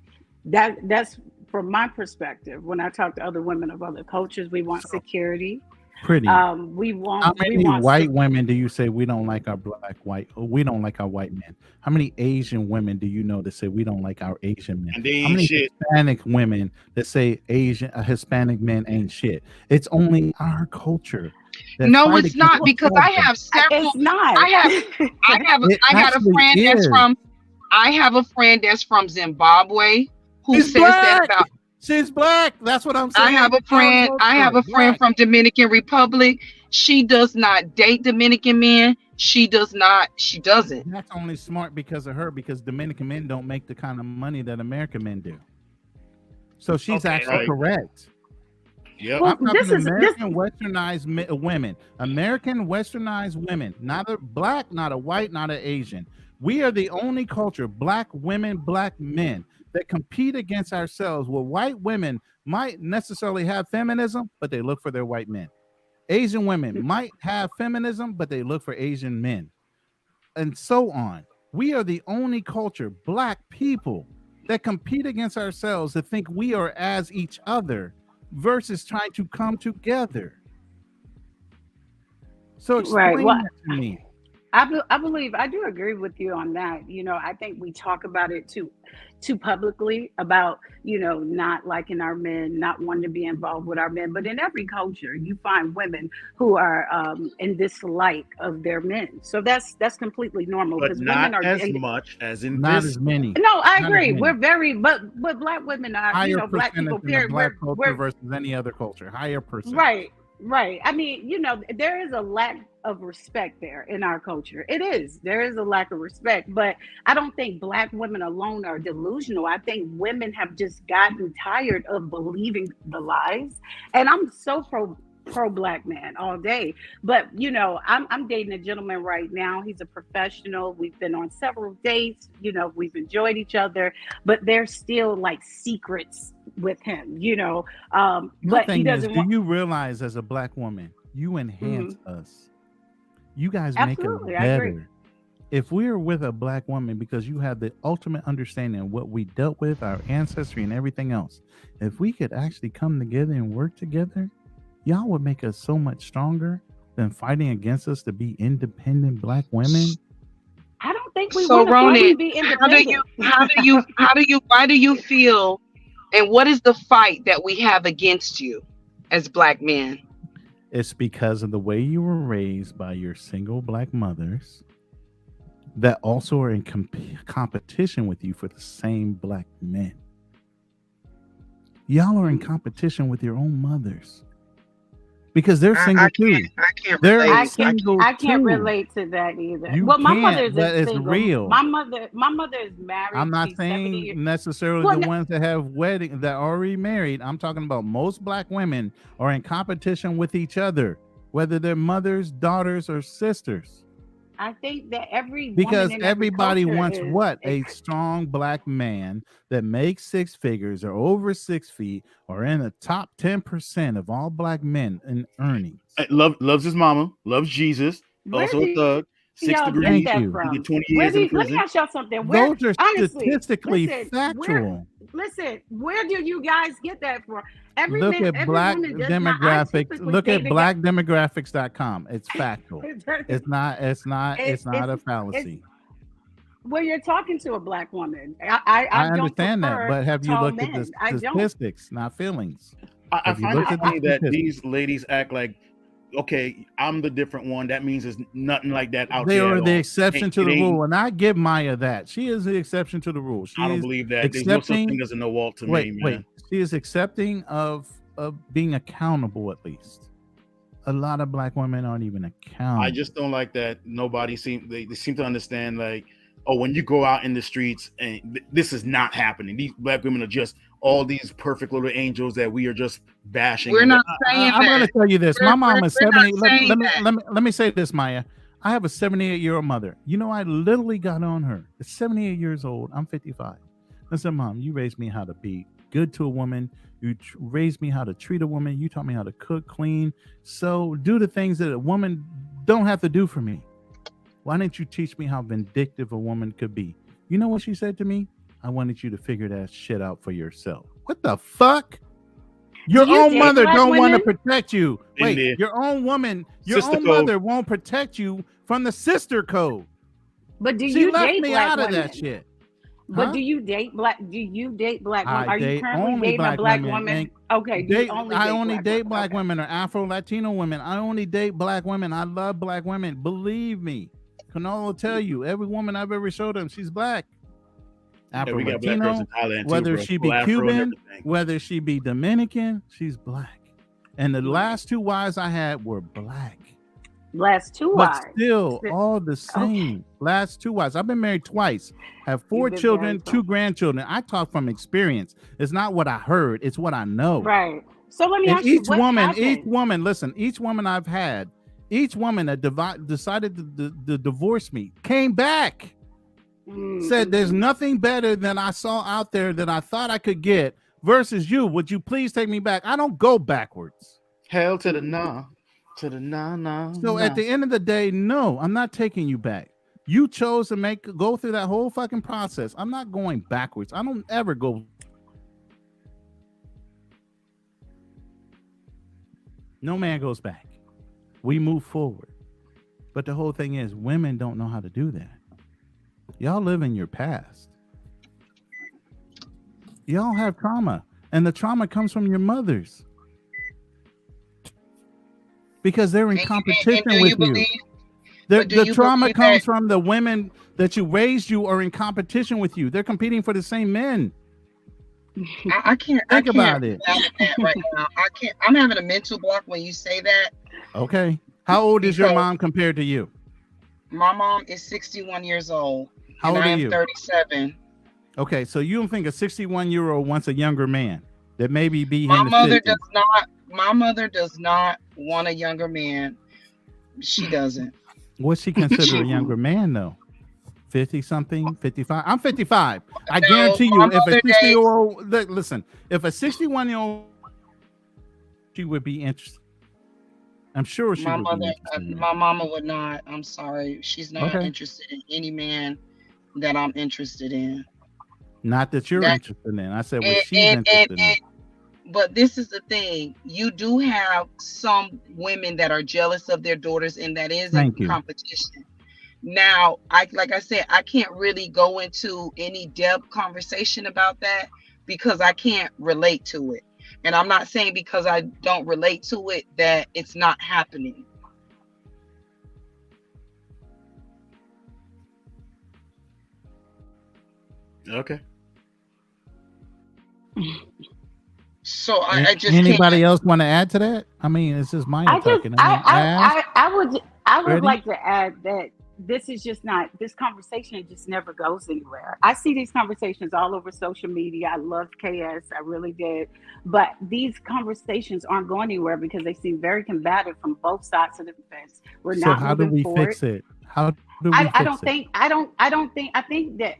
That's from my perspective. When I talk to other women of other cultures, we want security. Pretty. We want. How many white se- women do you say we don't like our we don't like our white men? How many Asian women do you know that say we don't like our Asian men? And they How ain't many shit. Hispanic women that say Hispanic men ain't shit? It's only our culture. that No, fight it's not, against because each I other. have several. It's not. It I got a actually friend that's is. from. I have a friend that's from Zimbabwe who She's says black. that about. She's black. That's what I'm saying. I have a friend. I have a friend from Dominican Republic. She does not date Dominican men. She does not. She doesn't. That's only smart because of her, because Dominican men don't make the kind of money that American men do. So she's actually correct. Yeah, Well, I'm talking this is- American westernized women. American westernized women, not a black, not a white, not an Asian. We are the only culture, black women, black men, that compete against ourselves, where white women might necessarily have feminism, but they look for their white men. Asian women might have feminism, but they look for Asian men, and so on. We are the only culture, black people, that compete against ourselves, that think we are as each other versus trying to come together. So explain Right. Well, that to me. I believe I do agree with you on that. I think we talk about it too publicly about, not liking our men, not wanting to be involved with our men. But in every culture, you find women who are in dislike of their men. So that's completely normal, but because not women are as much as in Not this. as many. No, I Not as agree. many. We're very, but black women are, Higher black people. percentage in the Period. black culture We're versus any other culture. Higher percentage. Right. I mean, there is a lack of respect there in our culture. There is a lack of respect, but I don't think black women alone are delusional. I think women have just gotten tired of believing the lies. And I'm so pro black man all day. But I'm dating a gentleman right now. He's a professional. We've been on several dates, we've enjoyed each other, but there's still like secrets with him, My but he thing is, doesn't do want. you realize as a black woman, you enhance us? You guys make it Absolutely, I agree. better. If we're with a black woman, because you have the ultimate understanding of what we dealt with, our ancestry and everything else, if we could actually come together and work together, y'all would make us so much stronger than fighting against us to be independent black women. think we So want to why we Ronan, be how do independent. why do you feel, and what is the fight that we have against you as black men? It's because of the way you were raised by your single black mothers that also are in competition with you for the same black men. Y'all are in competition with your own mothers because they're single too. They're single I can't too. relate to that either. You Well, my can't, mother but is it's single. real. My mother is married. I'm not She's 70 saying years. necessarily Well, the no, ones that have wedding that are already married. I'm talking about most black women are in competition with each other, whether they're mothers, daughters, or sisters. I think that every Because woman in every everybody culture wants is what? A strong black man that makes 6 figures or over 6 feet or in the top 10% of all black men in earnings. Loves his mama, loves Jesus, Where also do a thug, 6 y'all get degrees, that you. from? he did 20 Where years do in you, let me prison. ask y'all something. Where Those are honestly, statistically listen, factual. where do you guys get that from? Every Look at every black woman does not. I demographics. typically Look at date a guy. blackdemographics.com. It's factual. It's not a It's fallacy. where you're talking to a black woman. I I don't understand that, prefer but have you tall looked at the men. I don't. statistics, not feelings? I Have you find it looked at the funny that statistics? these ladies act like, okay, I'm the different one. That means there's nothing like that out They there are at the all. exception to It the ain't. rule, and I give Maya that. She is the exception to the rule. She I don't is believe that. There's no such accepting. thing as a no wall to Wait, me, wait. man. She is accepting of being accountable at least. A lot of black women aren't even accountable. I just don't like that. Nobody they seem to understand, like, oh, when you go out in the streets and this is not happening. These black women are just all these perfect little angels that we are just bashing. We're not saying I'm going to tell you this. My mom is we're 70. not Let saying me say this, Maya. I have a 78-year-old mother. You know, I literally got on her. At 78 years old, I'm 55. I said, Mom, you raised me how to be good to a woman. You raised me how to treat a woman. You taught me how to cook, clean. So do the things that a woman don't have to do for me. Why didn't you teach me how vindictive a woman could be? You know what she said to me? I wanted you to figure that shit out for yourself. What the fuck? Your own mother don't want to protect you. Wait, your own woman, your own mother won't protect you from the sister code. But do she you left date me black out of women? that shit. But Huh? do you date black? Do you date black women? I Are you date currently only dating a black women, woman? and Okay, do you only I date only black date women? black women or Afro Latino women. I only date black women. I love black women. Believe me. Canolo will tell you, every woman I've ever showed him, she's black. Afro we got black girls Latino, in Thailand too, whether bro. she be Full afro and Cuban, everything. whether she be Dominican, she's black. And the last 2 wives I had were black. Last 2 But wives. still all the same. Last 2 wives. I've been married twice, have 4 been children, married 2 grandchildren. I talk from experience. It's not what I heard, it's what I know. Right. So let me And ask you, each what happened? woman, listen, each woman I've had, each woman that decided to divorce me came back. Said there's nothing better than I saw out there that I thought I could get versus you. Would you please take me back? I don't go backwards. Hell to the nah. To the nah. So at the end of the day, no, I'm not taking you back. You chose to go through that whole fucking process. I'm not going backwards. I don't ever go. No man goes back. We move forward. But the whole thing is, women don't know how to do that. Y'all live in your past. Y'all have trauma, and the trauma comes from your mothers because they're in competition with you. The trauma comes from the women that you raised. You are in competition with you. They're competing for the same men. I can't Think about it. that right now. I can't. I'm having a mental block when you say that. Okay. How old is your mom compared to you? My mom is 61 years old. How old and I are am you? 37. Okay, so you don't think a 61-year-old wants a younger man that maybe be My in the mother 50s? does not. My mother does not want a younger man. She doesn't. What's she consider a younger man though? 50 something, 55. I'm 55. I guarantee you, if a 60-year-old listen, if a 61-year-old, she would be interested. I'm sure she would be interested. My mama would not. I'm sorry. She's not Okay. interested in any man that I'm interested in. Not that you're interested in. I said what she's interested in. But this is the thing. You do have some women that are jealous of their daughters, and that is Thank a you. competition. Now, like I said, I can't really go into any depth conversation about that because I can't relate to it. And I'm not saying because I don't relate to it that it's not happening. Okay. So I just Anybody can't. else want to add to that? I mean, it's just Maya I just talking. Ask. I would Ready? like to add that this is just not, this conversation just never goes anywhere. I see these conversations all over social media. I loved KS, I really did. But these conversations aren't going anywhere because they seem very combative from both sides of the fence. We're So not how do moving we forward. fix it? How do we I fix don't it? think that,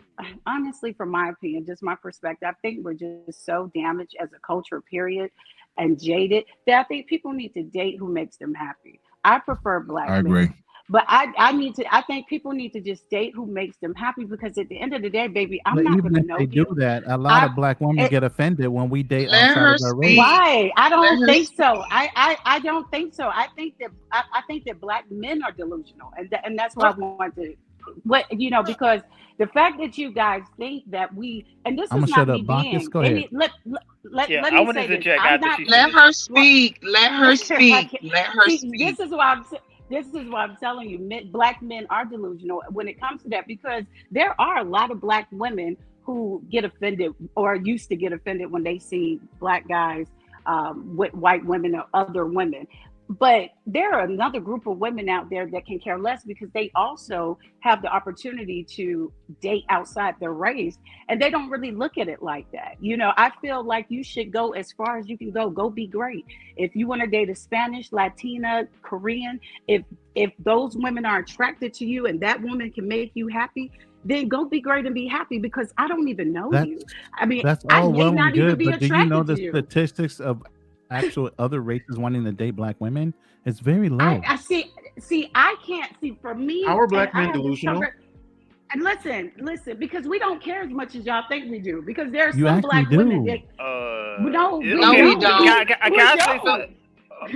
honestly, from my opinion, just my perspective, I think we're just so damaged as a culture, period, and jaded, that I think people need to date who makes them happy. I prefer black I agree. men. But I think people need to just date who makes them happy, because at the end of the day, baby, I'm But not even gonna if know they do you. that, a lot of black women get offended when we date outside of their race. Why? I don't her think so. I don't think so. I think that black men are delusional, and that's why I want to, because the fact that you guys think that and this I'm is gonna not shut me up, Bacchus. being Go ahead. any. Let Yeah, let I me want to say this. interject I'm after not. she Let finishes. her speak. Let her speak. Let her See, speak. this is why I'm telling you, black men are delusional when it comes to that, because there are a lot of black women who get offended or used to get offended when they see black guys with white women or other women. But there are another group of women out there that can care less, because they also have the opportunity to date outside their race, and they don't really look at it like that. I feel like you should go as far as you can go. Go be great. If you want to date a Spanish, Latina, Korean, if those women are attracted to you and that woman can make you happy, then go be great and be happy, because I don't even know you. I mean, That's I all may well not and even good, be but do you know attracted the to you. statistics of actual other races wanting to date black women? It's very low. I see. I can't see, for me. How are And black I men have this delusional? And listen, because we don't care as much as y'all think we do. Because there are You some actually black women do. that no, we No, we don't. don't. Can I say something?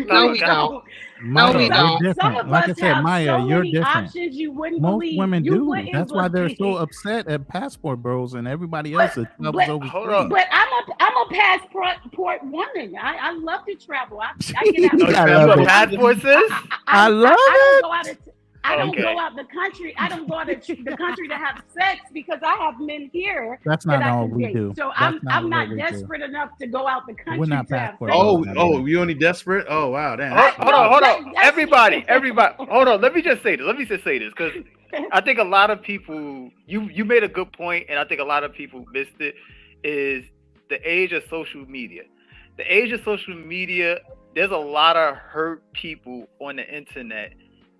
No, we don't. No, we Maya, you're don't. Some different. of Like I us said, have Maya, so you're many different. options you wouldn't Most believe. women You do. wouldn't That's why they're so believe. upset at passport bros and everybody else that travels Hold overseas. up. But I'm a passport woman. I love to travel. I get out. I love You a it. passport, sis? I love I it. don't go out of. I don't Okay. go out the country. I don't go out of the country to have sex, because I have men here That's that not I all can we date. do. So That's I'm not what not we do. desperate enough to go out the We're country not to have passport sex. bros. Oh, you only desperate? Oh, wow, damn. Hold on. Everybody. Hold on. Let me just say this, because I think a lot of people, you made a good point, and I think a lot of people missed it, is the age of social media. The age of social media, there's a lot of hurt people on the internet,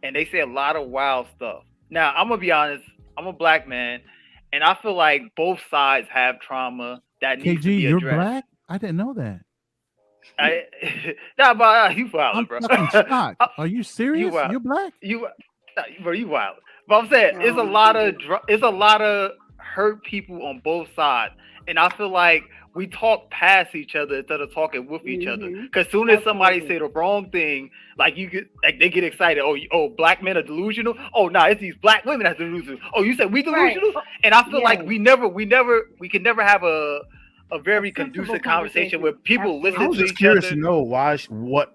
and they say a lot of wild stuff. Now, I'm gonna be honest, I'm a black man, and I feel like both sides have trauma that needs to KG, be you're addressed. black? I didn't know that. Nah, but you wild, I'm bro. fucking shocked. Are you serious? wild. You're black? Bro, you wild. But I'm saying it's a lot of hurt people on both sides, and I feel like we talk past each other instead of talking with each other. Because soon as somebody say the wrong thing, like they get excited. Oh, black men are delusional. Oh, nah, it's these black women that's delusional. Oh, you said we delusional? Right. And I feel like we can never have a very conducive conversation where people I listen was to just each curious other. to know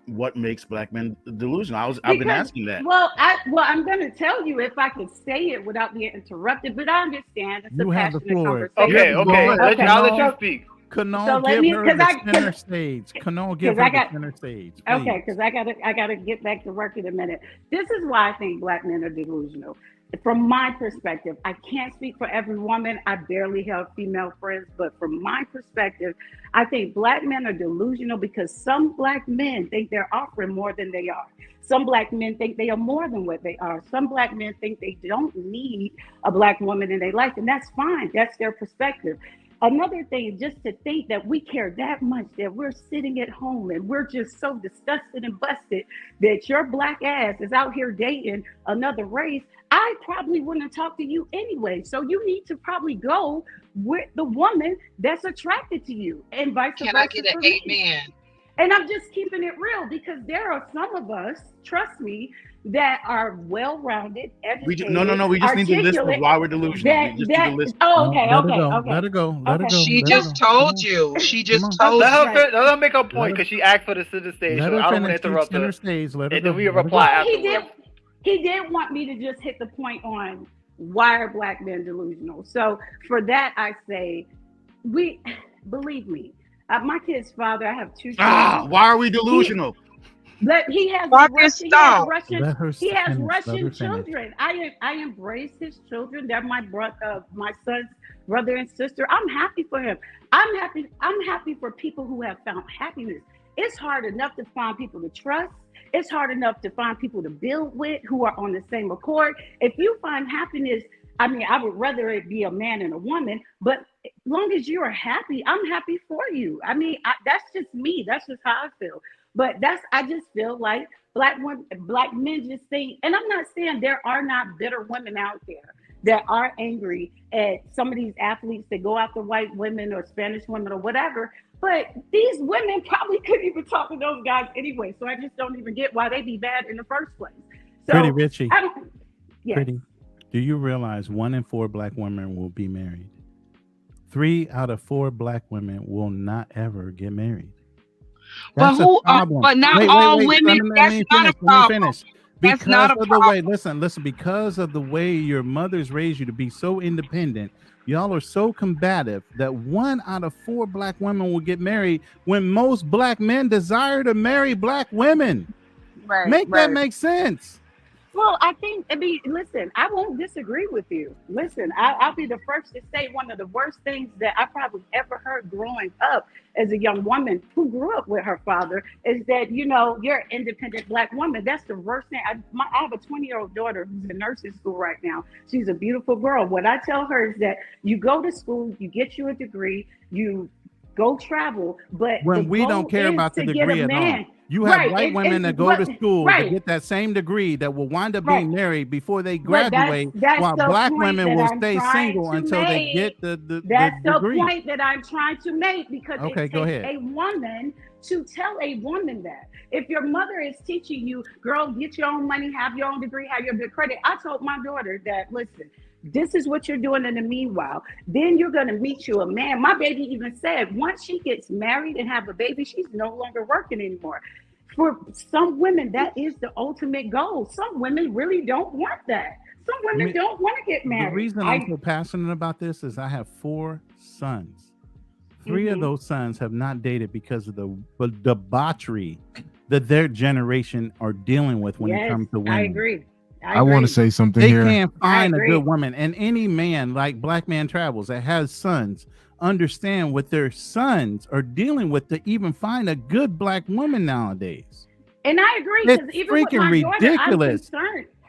what makes black men delusional. I've been asking that. Well, I'm going to tell you if I could say it without being interrupted, but I understand it's You a have the passionate floor. conversation. Okay. I'll let you speak. Kanal, let give me- her 'cause the I- center stage. Kanal, give her the center stage. Okay, please. because I gotta get back to work in a minute. This is why I think black men are delusional. From my perspective, I can't speak for every woman. I barely have female friends, but from my perspective, I think black men are delusional because some black men think they're offering more than they are. Some black men think they are more than what they are. Some black men think they don't need a black woman in their life, and that's fine. That's their perspective. Another thing, just to think that we care that much that we're sitting at home and we're just so disgusted and busted that your black ass is out here dating another race, I probably wouldn't talk to you anyway. So you need to probably go with the woman that's attracted to you, and vice versa. Can I get an amen? And I'm just keeping it real, because there are some of us, trust me, that are well-rounded, educated. No. We just need to list articulate, why we're delusional. We just need to list. Oh, okay, Let her okay, go. okay. Let her go. Let her Okay. go. She Let her just go. told you. She just told Let you. her let her make a Let point her- because she asked for the center stage. Let So her I don't want to finish. She's interrupt center her. stage. Let her And go. then we Let her reply go. afterwards. He did want me to just hit the point on why are black men delusional. So for that, I say, believe me, my kid's father, I have two children. Why are we delusional? He has Let her he has finish. Let her Russian finish. children. I embrace his children. They're my son's brother and sister. I'm happy for him. I'm happy for people who have found happiness. It's hard enough to find people to trust. It's hard enough to find people to build with who are on the same accord. If you find happiness, I mean, I would rather it be a man and a woman, but as long as you are happy, I'm happy for you. I mean, that's just me. That's just how I feel. But I just feel like black men just think, and I'm not saying there are not bitter women out there that are angry at some of these athletes that go after white women or Spanish women or whatever. But these women probably couldn't even talk to those guys anyway. So I just don't even get why they be bad in the first place. So Pretty Richie. Yeah. Pretty. Do you realize 1 in 4 black women will be married? 3 out of 4 black women will not ever get married. That's a problem. But not all women. That's not a problem. That's Because not a of the problem. way, listen, because of the way your mothers raised you to be so independent, y'all are so combative that 1 out of 4 black women will get married when most black men desire to marry black women. Right. That make sense. Well, listen, I won't disagree with you. Listen, I'll be the first to say one of the worst things that I probably ever heard growing up as a young woman who grew up with her father is that, you're an independent black woman. That's the worst thing. I have a 20-year-old daughter who's in nursing school right now. She's a beautiful girl. What I tell her is that you go to school, you get you a degree, you go travel, but when we don't care about the degree at all. You have white women that go to school to get that same degree that will wind up being married before they graduate, while black women will stay single until they get the degree. That's the point that I'm trying to make, because it go takes ahead. a woman to tell a woman that. If your mother is teaching you, girl, get your own money, have your own degree, have your good credit. I told my daughter that, listen, this is what you're doing in the meanwhile. Then you're going to meet you a man. My baby even said once she gets married and have a baby, she's no longer working anymore. For some women, that is the ultimate goal. Some women really don't want that. Some women don't want to get married. The reason I'm so passionate about this is I have 4 sons. 3 of those sons have not dated because of the debauchery that their generation are dealing with when it comes to women. I agree. I want to say something They here. can't find a good woman, and any man like Black Man Travels that has sons understand what their sons are dealing with to even find a good black woman nowadays. And I agree, because even with my daughter, ridiculous.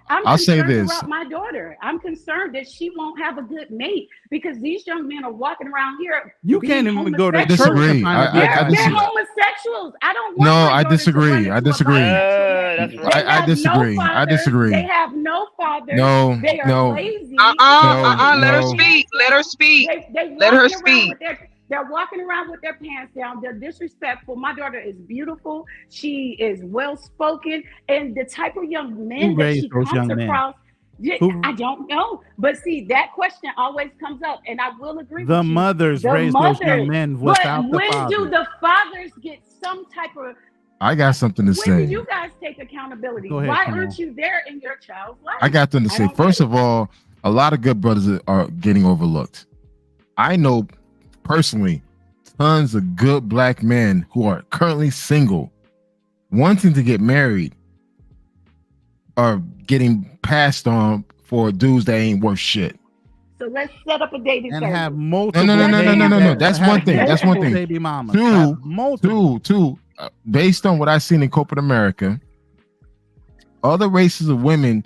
I'll say this about my daughter. I'm concerned that she won't have a good mate, because these young men are walking around here. You can't even go to church. Disagree. They're homosexuals. I don't want No, my I daughter disagree. to I disagree. I disagree. I disagree. They have no father. No, they are no. lazy. Let her speak. Let her speak. Let her speak. They're walking around with their pants down. They're disrespectful. My daughter is beautiful. She is well spoken, and the type of young men that she comes across. I don't know, but see, that question always comes up, and I will agree with you. The mothers raise those young men without the when father. do the fathers get some type of? I got something to When say. do you guys take accountability? Go ahead, Why Kamal. aren't you there in your child's life? I got something to say. First of all, a lot of good brothers are getting overlooked. I know personally tons of good black men who are currently single, wanting to get married, are getting passed on for dudes that ain't worth shit. So let's set up a dating and service. have multiple. No. That's one thing. That's one thing. Baby mamas. Two. Based on what I've seen in corporate America, other races of women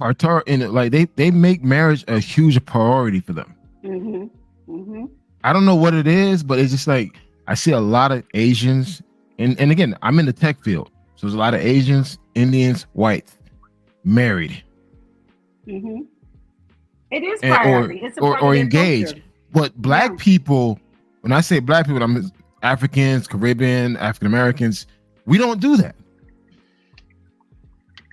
are they make marriage a huge priority for them. I don't know what it is, but it's just like I see a lot of Asians, and again, I'm in the tech field, so there's a lot of Asians, Indians, whites married. It is priority. It's a part of or their engaged. culture. But black people, when I say black people, I'm Africans, Caribbean, African Americans. We don't do that.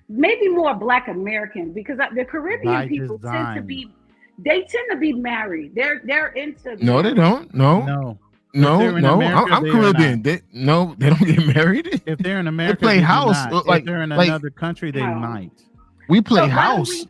maybe more Black American, because the Caribbean By people design. tend to be married. They're into No, they marriage. don't. No. No. No, they're in no. America, I'm they are Caribbean. They don't get married. If they're in America, play they do house, not. like- if they're in like- another country, they Oh. might. We play So why don't house.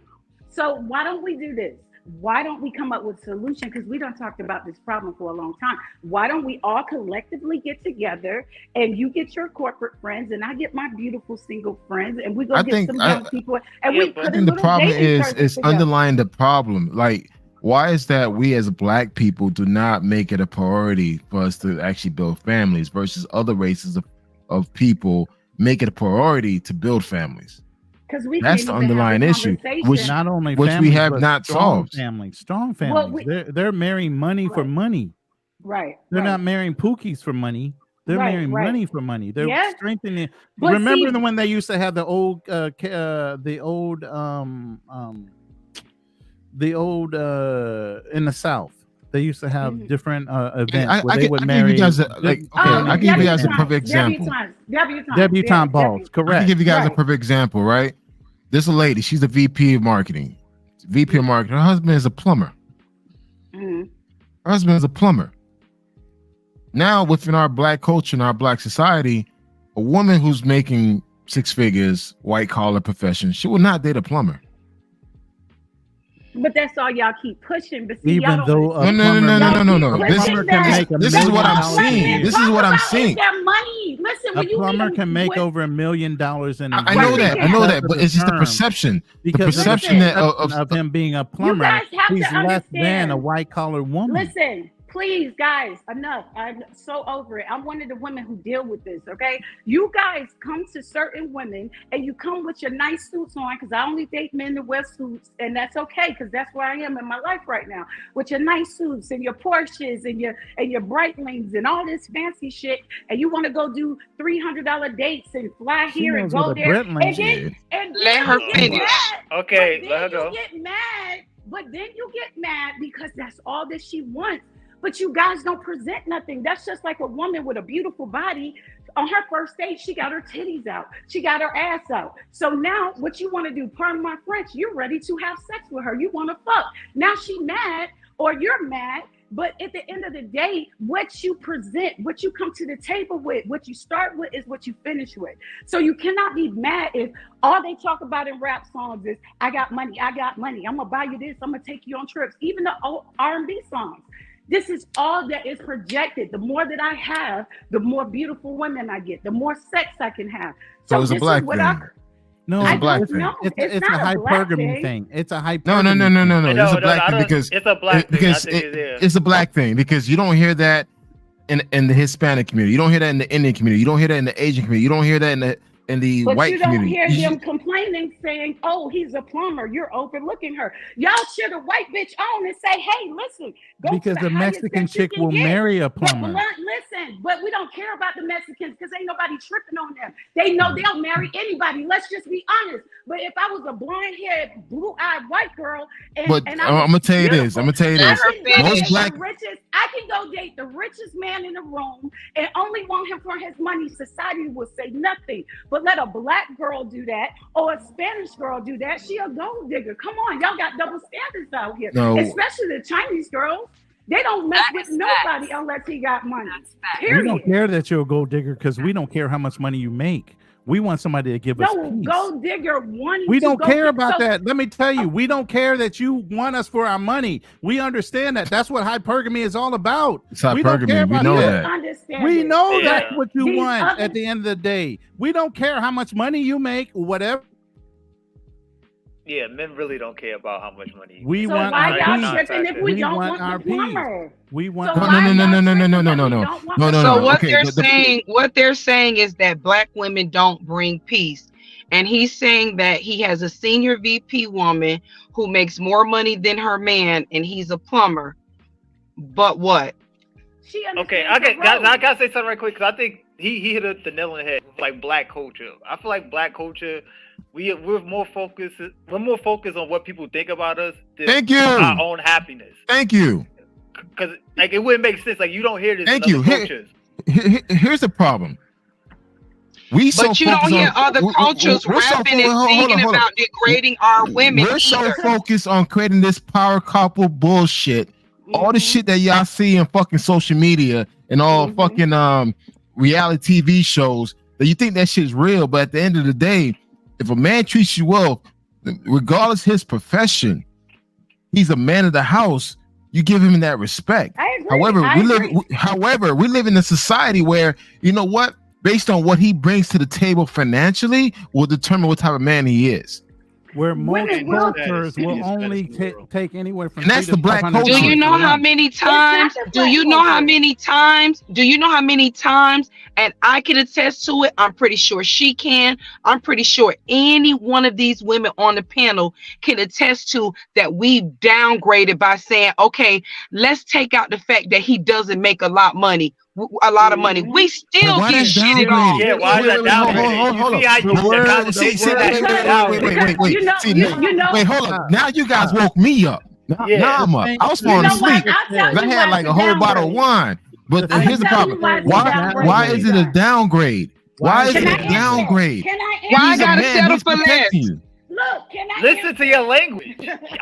why don't we do this? Why don't we come up with a solution? Because we don't talk about this problem for a long time. Why don't we all collectively get together, and you get your corporate friends and I get my beautiful single friends, and we go I get think- some young people and we put I a think the little problem dating is service together. underlying the problem. Like, why is that we as Black people do not make it a priority for us to actually build families versus other races of people make it a priority to build families? Because we That's can't the even have underlying a issue, conversation. which Not only we families, have but not strong solved. Strong families. Well, they're marrying money for money. Right. They're right. not marrying pookies for money. They're Right, marrying right. money for money. They're Yeah. strengthening. But Remember see- the when they used to have the old in the South. They used to have different events where they would marry. give you guys I give you guys a perfect example. Debutante balls, I correct. can give you guys a Right. perfect example, right? This a lady, she's the VP of marketing. VP of marketing. Her husband is a plumber. Mhm. Her husband is a plumber. Now, within our Black culture and our Black society, a woman who's making 6 figures, white collar profession, she will not date a plumber. But that's all y'all keep pushing. But see, Even y'all though don't No. This is what I'm Let seeing. men This is talk what I'm about seeing. Is their money? Listen, A when you plumber meet can make with- over $1 million in a I know year that. I know that. because But of it's just the term. perception. The Because of the perception that perception of him being a plumber, guys have he's to less than understand. a white collar woman. Listen, please, guys, enough. I'm so over it. I'm one of the women who deal with this, okay? You guys come to certain women and you come with your nice suits on, because I only date men that wear suits, and that's okay, because that's where I am in my life right now. With your nice suits and your Porsches and your Breitlings and all this fancy shit, and you want to go do $300 dates and fly She here and knows go what a there. Breitling And then, is. and Let then her you get finish. mad. Okay, But let her then go. you get mad. But then you get mad because that's all that she wants. But you guys don't present nothing. That's just like a woman with a beautiful body. On her first date, she got her titties out. She got her ass out. So now what you want to do, pardon my French, you're ready to have sex with her. You want to fuck. Now she mad or you're mad. But at the end of the day, what you present, what you come to the table with, what you start with is what you finish with. So you cannot be mad if all they talk about in rap songs is, I got money, I'm gonna buy you this, I'm gonna take you on trips. Even the old R&B songs. This is all that is projected. The more that I have, the more beautiful women I get, the more sex I can have. So it's a this Black is what thing. No, It's a I Black don't thing. know. It's a not a Black hypergamy thing. It's a No. hypergamy thing. It's a Black thing because it's a Black thing. I because think it is. it's a Black thing because you don't hear that in the Hispanic community. You don't hear that in the Indian community. You don't hear that in the Asian community. You don't hear that in the But white you don't community. hear them complaining, saying, "Oh, he's a plumber. You're overlooking her." Y'all cheer the white bitch on and say, "Hey, listen, go Because to the highest Mexican that you chick can will get." marry a But plumber. listen, but we don't care about the Mexicans because ain't nobody tripping on them. They know they'll marry anybody. Let's just be honest. But if I was a blonde-haired, blue-eyed white girl, But and I'm gonna tell you this. I'm gonna tell you this. Most Black I can go date the richest man in the room and only want him for his money. Society will say nothing. But let a Black girl do that or a Spanish girl do that, she a gold digger. Come on, y'all got double standards out here. No. Especially the Chinese girls. They don't mess with nobody unless he got money. We Period. don't care that you're a gold digger because we don't care how much money you make. We want somebody to give us No, peace. gold digger wanting We to don't go care get- about so- that. Let me tell you, we don't care that you want us for our money. We understand that. That's what hypergamy is all about. It's We don't hypergamy. care We about know that. that. Understand We it. know Yeah. that's what you These want other- at the end of the day. We don't care how much money you make, whatever. Yeah, men really don't care about how much money. We So want why our y'all peace. tripping if we don't want our the peace. plumber? We want So No. why y'all No. So what Okay, they're the- saying, what they're saying is that Black women don't bring peace, and he's saying that he has a senior VP woman who makes more money than her man, and he's a plumber. But what? She Okay, understands guys, the I role. gotta say something right quick because I think he hit the nail on the head. Like Black culture, I feel like Black culture, we're more focused. We're more focused on what people think about us than Thank you. our own happiness. Thank you. Because like it wouldn't make sense. Like you don't hear this Thank in you. other cultures. Here's the problem. But you don't hear other cultures rapping and singing about degrading our women We're so either. focused on creating this power couple bullshit. All the shit that y'all see in fucking social media and all fucking reality TV shows that you think that shit's real, but at the end of the day, if a man treats you well, regardless his profession, he's a man of the house. You give him that respect. I agree. However, we live in a society where, you know what, based on what he brings to the table financially, will determine what type of man he is. Where most cultures will only take anywhere from. And that's the black culture. Do you know how many times? Do you know how many times? Do you know how many times? And I can attest to it. I'm pretty sure she can. I'm pretty sure any one of these women on the panel can attest to that we've downgraded by saying, okay, let's take out the fact that he doesn't make a lot of money. We still get shitted on. Yeah, why is that downgraded? Wait, hold up. Now you guys woke me up. Now I'm up. I was falling asleep. I had like a whole bottle of wine. But here's the problem. Why is it a downgrade? Why is it a downgrade? Why I gotta settle for less? Look, can I listen to your language?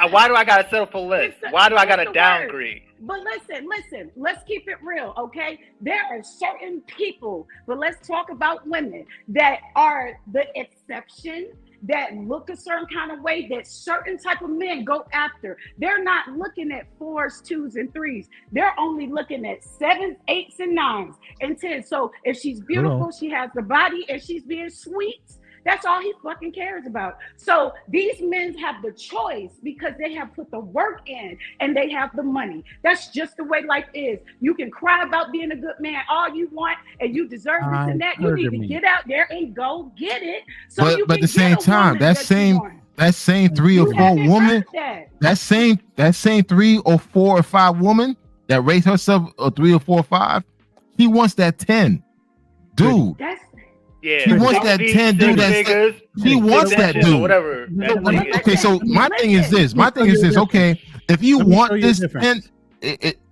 Why do I gotta settle for less? Why do I gotta downgrade? But listen, let's keep it real, okay? There are certain people, but let's talk about women that are the exception, that look a certain kind of way, that certain type of men go after. They're not looking at 4s, 2s, and 3s. They're only looking at 7s, 8s, and 9s, and 10s. So if she's beautiful, she has the body, and she's being sweet, that's all he fucking cares about. So these men have the choice because they have put the work in and they have the money. That's just the way life is. You can cry about being a good man all you want and you deserve this and that. You need to get out there and go get it. So but at the same time, that same 3 or 4 woman, that same 3 or 4 or 5 woman that raised herself a 3 or 4 or 5, he wants that 10. Dude. He wants that 10 dude. He wants that dude. Whatever. Okay, so my thing is this. Okay, if you want this 10,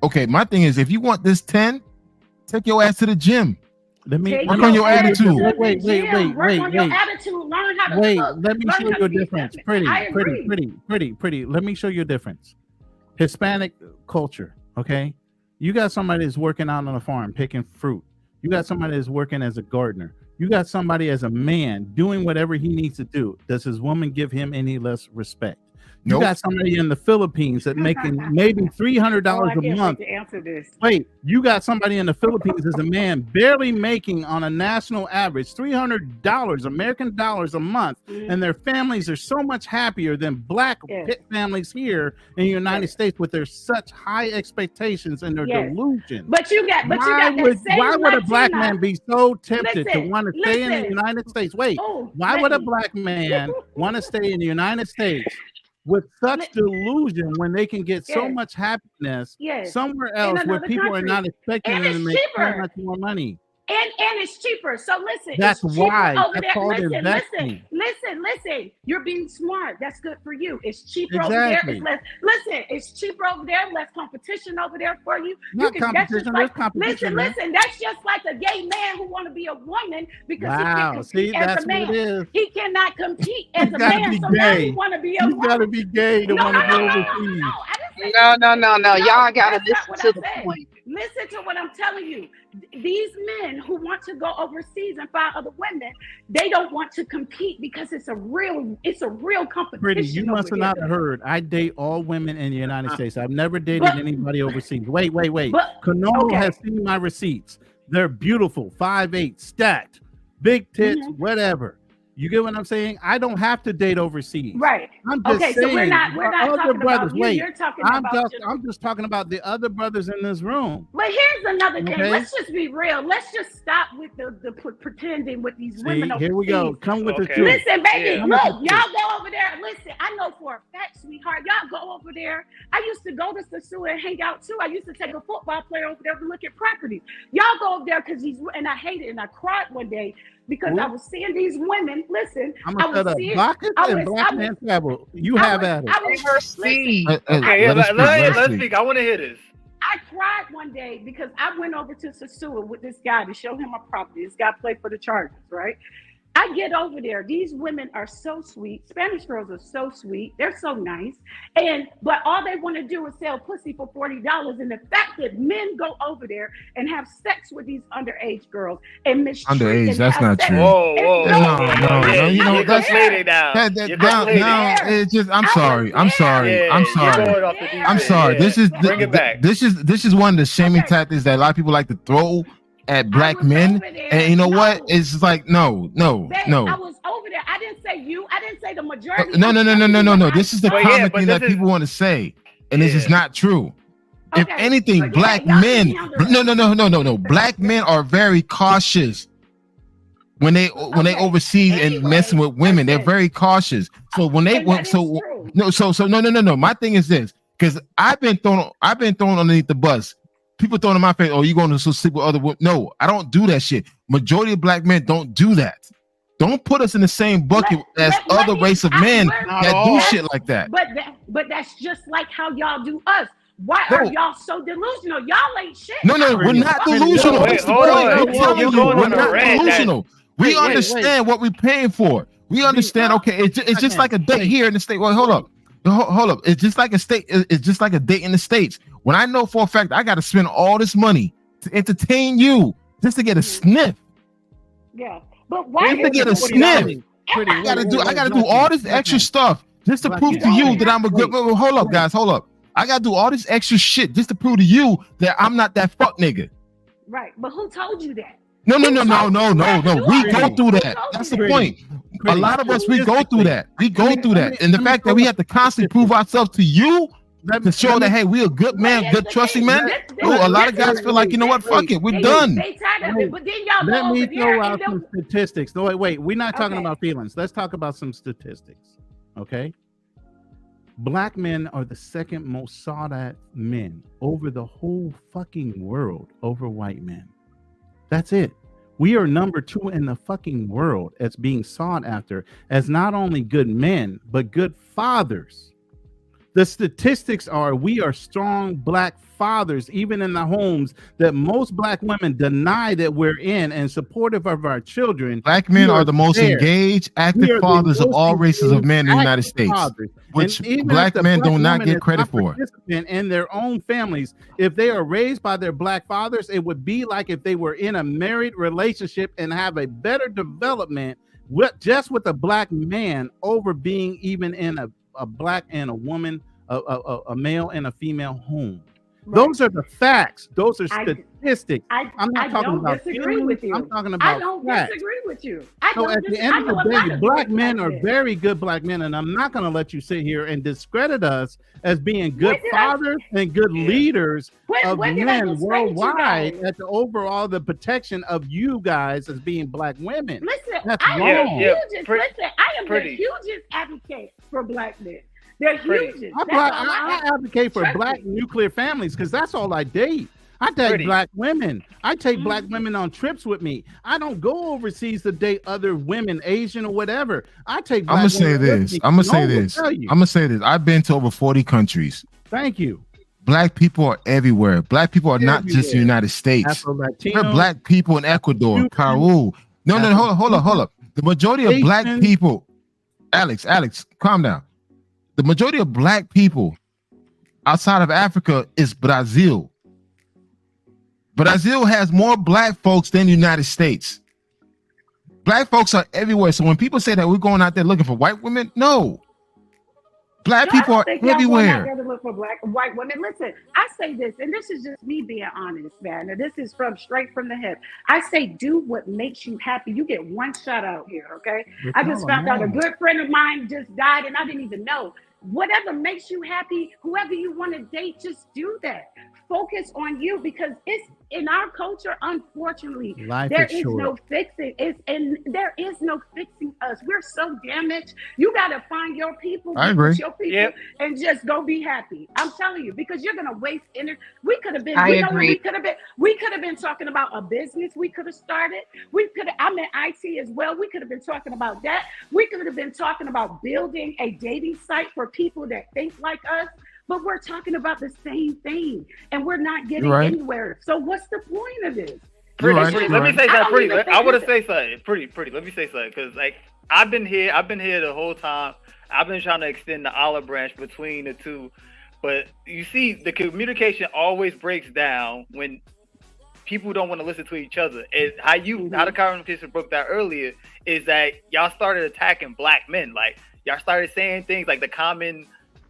okay, my thing is if you want this 10, take your ass to the gym. Let me work on your attitude. Wait. Work on your attitude. Learn how to cook. Let me show you a difference. Pretty. Let me show you a difference. Hispanic culture. Okay, you got somebody that's working out on a farm picking fruit. You got somebody that's working as a gardener. You got somebody as a man doing whatever he needs to do. Does his woman give him any less respect? You got somebody in the Philippines that making maybe $300 a month. To answer this. Wait, you got somebody in the Philippines as a man barely making on a national average $300 American dollars a month, and their families are so much happier than black families here in the United States with their such high expectations and their delusion. But you got why would a black man be so tempted to want to stay in the United States? Wait, why would a black man want to stay in the United States with such delusion when they can get so much happiness somewhere else where people are not expecting them to make so much more money? And it's cheaper. So listen, that's it's why. Over That's called investing. Listen. You're being smart. That's good for you. It's cheaper over Exactly. there. It's cheaper over there. Less competition over there for you. Not you can, that's just competition. like, There's competition. listen. That's just like a gay man who want to be a woman because he Wow. can't See, compete as that's a what man. it is. He cannot compete as a gotta man. be So now he gay. want to be a You woman. gotta be gay to want to go overseas. No. Y'all gotta That's listen to not what I the said. point. Listen to what I'm telling you. These men who want to go overseas and find other women, they don't want to compete because it's a real competition. Pretty, you must have not heard. I date all women in the United States. I've never dated anybody overseas. Wait. Canolo has seen my receipts. They're beautiful, 5'8", stacked, big tits, whatever. You get what I'm saying? I don't have to date overseas. Right. I'm just saying. So we're not other talking brothers. about you. You're talking about I'm just talking about the other brothers in this room. But here's another thing. Okay. Let's just be real. Let's just stop with the pretending with these women overseas. Here we go. Come with the truth. Listen, baby, Yeah. look, y'all go over there. Listen, I know for a fact, sweetheart, y'all go over there. I used to go to Sasua and hang out too. I used to take a football player over there to look at properties. Y'all go over there because and I hate it, and I cried one day because I was seeing these women. Listen, I'm gonna set up Bacchus and Black Man Travel. You have at it. Okay, let's speak. I want to hear this. I cried one day because I went over to Sasua with this guy to show him a property. This guy played for the Chargers, right? I get over there. These women are so sweet. Spanish girls are so sweet. They're so nice. But all they want to do is sell pussy for $40. And the fact that men go over there and have sex with these underage girls and mistreat Underage, and that's have not sex- true. It's No, you know You're that's conflating now. that, You're no, conflating. it's just I'm sorry. Yeah, you're going off the deep I'm end. sorry. Yeah. This is Bring it back. this is one of the shaming tactics that a lot of people like to throw at black men. And you know what? It's like no. I was over there. I didn't say you. I didn't say the majority. No. This is the But yeah, common but thing this that is- people want to say, and this is not true. If anything, But black y'all men, can handle no. Black men are very cautious when they overseas and messing with women. They're very cautious. So when they went, no. My thing is this, because I've been thrown underneath the bus. People throwing in my face, oh, you going to sleep with other women? No, I don't do that shit. Majority of black men don't do that. Don't put us in the same bucket as other race of men that do shit like that. But that's just like how y'all do us. Why are y'all so delusional? Y'all ain't shit. No, we're not delusional. Wait, That's the hold point. on. I'm telling You're you, going we're on a not rant that- delusional. We understand what we're paying for. We understand. Okay, it's just like a date here in the state. Well, hold up. It's just like a state. It's just like a date in the States. When I know for a fact I got to spend all this money to entertain you just to get a sniff. Yeah, but why Just to get a sniff. I gotta do all this extra stuff just to prove to you that I'm a good. Hold up, guys. Hold up. I gotta do all this extra shit just to prove to you that I'm not that fuck nigga. Right, but who told you that? No. We go through that. That's the point. A lot of us, we go through that. We go through that. And the fact that we have to constantly prove ourselves to you to show that, hey, we're a good man, good trusting man. A lot of guys feel like, you know what, fuck it, we're done. They tired of it, but then y'all Let go me over there throw and out some statistics. No, wait. We're not talking about feelings. Let's talk about some statistics. Okay. Black men are the second most sought after men over the whole fucking world over white men. That's it. We are number 2 in the fucking world as being sought after as not only good men, but good fathers. The statistics are we are strong black fathers, even in the homes that most black women deny that we're in and supportive of our children. Black men are the most there. engaged, We active are the fathers of most all races of engaged, men in the United active States, fathers. which And even black if the men do black not woman get is credit not for. participant in their own families, if they are raised by their black fathers, it would be like if they were in a married relationship and have a better development with a black man over being even in a black and a woman, a male and a female home. Those are the facts. Those are statistics. I'm not talking about disagree feelings. with you. I'm talking about I don't facts. disagree with you. So at the end of the day, black men are very good black men, and I'm not going to let you sit here and discredit us as being good fathers and good leaders of when did I men discredit you worldwide guys? at the overall the protection of you guys as being black women. Listen, That's I am wrong. the hugest advocate for black men. They're hugest. I advocate for black nuclear families because that's all I date. I date black women. I take black women on trips with me. I don't go overseas to date other women, Asian or whatever. I take black I'm gonna say women with this. me. I'm gonna No say one will this. tell I'm you. gonna say this. I've been to over 40 countries. Thank you. Black people are everywhere. Black people are not just in the United States. Afro-Latino, There are black people in Ecuador, Peru. No, hold up. The majority of black people, Alex, calm down. The majority of black people outside of Africa is Brazil. Brazil has more black folks than the United States. Black folks are everywhere. So when people say that we're going out there looking for white women, no. Black people are everywhere. To look for white women. Listen, I say this, and this is just me being honest, man. And this is straight from the hip. I say, do what makes you happy. You get one shot out here, okay? I just found out a good friend of mine just died, and I didn't even know. Whatever makes you happy, whoever you want to date, just do that. Focus on you because it's in our culture, unfortunately, there is no fixing. There is no fixing us. We're so damaged. You got to find your people, I agree. your people, and just go be happy. I'm telling you, because you're gonna waste energy. We could have been. I You know what agree. we could have been talking about a business. We could have started. I'm in IT as well. We could have been talking about that. We could have been talking about building a dating site for people that think like us. but we're talking about the same thing, and we're not getting right. anywhere. So what's the point of this? You're right. Pretty. You're Let me right. say I something. don't Pretty. even think I want to this- say something. Pretty. Let me say something because like I've been here the whole time. I've been trying to extend the olive branch between the two, but you see, the communication always breaks down when people don't want to listen to each other. And how the conversation broke down earlier is that y'all started attacking black men. Like y'all started saying things like the common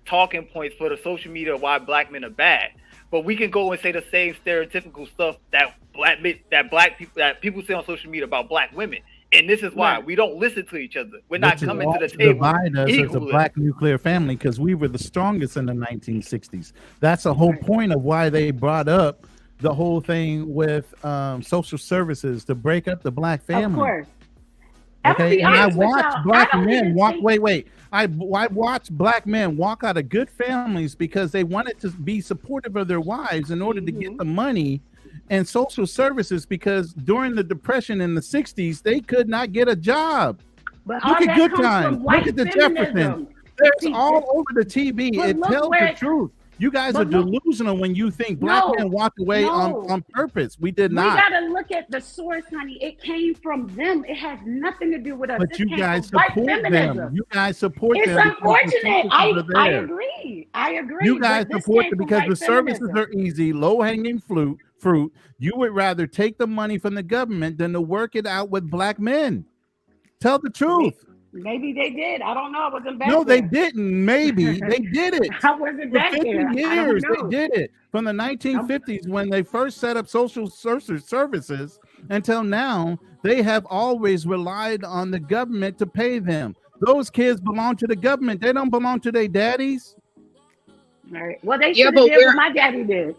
talking points for the social media of why black men are bad. But we can go and say the same stereotypical stuff that people say on social media about black women. And this is why we don't listen to each other. We're not coming to the table divide us as a equally. black nuclear family because we were the strongest in the 1960s. That's the whole point of why they brought up the whole thing with social services to break up the black family. Of course. Okay, and I watched y'all. black I don't men even walk. think- Wait. I watched black men walk out of good families because they wanted to be supportive of their wives in order to get the money and social services because during the Depression in the 60s, they could not get a job. But Look all at that Good comes from Times. Look white at the feminism. Jeffersons. There's See, all over the TV. but It look tells where the it- truth. You guys are but look- delusional when you think black No, men walked away no. on purpose. We did We not. gotta look at the source, honey. It came from them. It has nothing to do with us. But It you came guys from white support feminism. them. You guys support It's them. because the unfortunate. services are I there. agree. I agree. You guys but this support came them from because white the services feminism. are easy, low-hanging fruit. You would rather take the money from the government than to work it out with black men. Tell the truth. Maybe they did. I don't know. I wasn't back No, there. they didn't. Maybe they did it. I wasn't For back 50 there. I don't years, know. they did it. From the 1950s, when they first set up social services, until now, they have always relied on the government to pay them. Those kids belong to the government. They don't belong to their daddies. All right. Well, they Yeah, should have but did what my daddy did.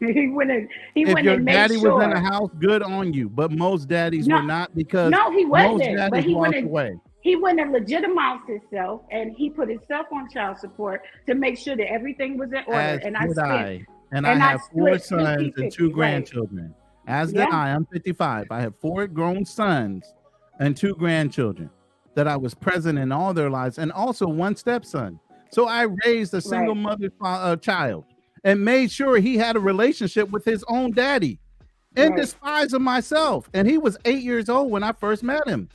He went and If your and made daddy sure. was in the house, good on you. But most daddies No, were not because no, he most wasn't. But daddies he went walked and away. he went and legitimized himself, and he put himself on child support to make sure that everything was in order. As And did I. And and I have four split sons and 50-50, two right. grandchildren. As did Yeah. I'm 55. I have 4 grown sons and 2 grandchildren that I was present in all their lives, and also 1 stepson. So I raised a single mother child and made sure he had a relationship with his own daddy in Right. despise of myself. And he was 8 years old when I first met him.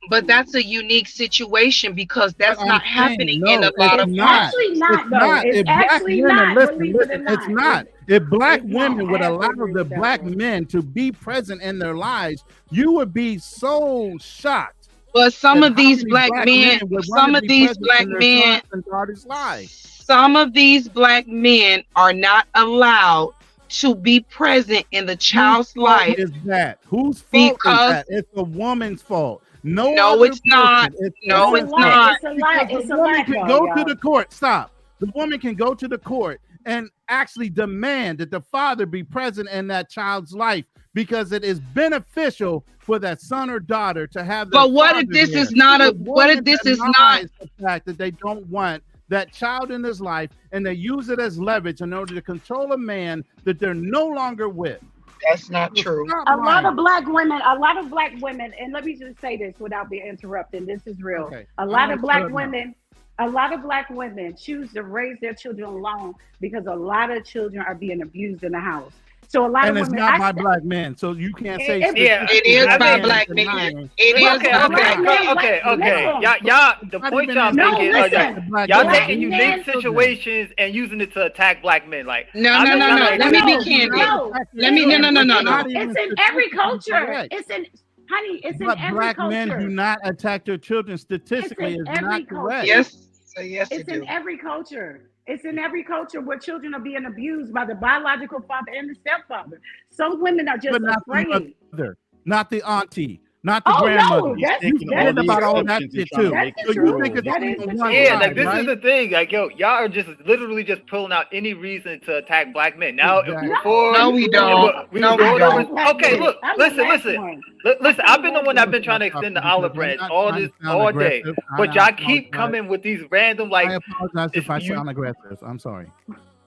But that's a unique situation because that's I'm not saying, happening no, in a lot it's of not. Actually not, It's though. not. It's If black actually women, not, listen, believe it or it's not. not. If black it's not women would allow happening the that black way. men to be present in their lives, you would be so shocked. But some at of these how many black men, would some wanna of be these present black in their men, sons and daughters' lives. some of these black men are not allowed to be present in the child's Whose fault life is that? Whose fault because- is that? It's a woman's fault. No, No, other it's not. person. It's No, woman's it's not. It's a fault. lie. Because It's the a woman lie, can though, go to y'all. the court. Stop. The woman can go to the court and actually demand that the father be present in that child's life because it is beneficial for that son or daughter to have their But what if father this there. is not a- The what if woman this is not- denies the fact that they don't want that child in his life and they use it as leverage in order to control a man that they're no longer with. That's not true. A lot of black women, and let me just say this without being interrupted. This is real. Okay. A lot I'm of gonna black shut up now. women, a lot of black women choose to raise their children alone because a lot of children are being abused in the house. So a lot And of it's women, not by black men, so you can't say Yeah, it is specifically by men black denying. men. It is Okay, by okay, black men. okay. Listen. Y'all, the Not point even y'all as No, making, listen. black y'all men. taking Black unique men- situations and using it to attack black men. Like, No. I'm just trying to Let me be No, candid. no. Let me. No. Not even It's in every statistically culture. correct. It's in, honey, it's in But every black culture. men do not attack their children statistically. It's Is in every not correct. culture. Yes, It's in every culture. It's in every culture where children are being abused by the biological father and the stepfather. Some women are just But not the afraid. mother, not the auntie, not the Oh, no, grandmother. that's- You that's forget about true. all that shit too. That's So true. you think it's That only is on the one truth. Yeah, side, like this right? is the thing. Like, yo, y'all are just literally just pulling out any reason to attack black men. Now, Exactly. before No, we don't. we No, were we going don't. over. Okay, look, I'm the last listen. one. Listen, I've been the one that's been Stop trying to extend the because olive I'm branch not all trying this to sound all day, aggressive. but I y'all apologize. keep coming with these random like. I apologize if I you- sound aggressive. I'm sorry.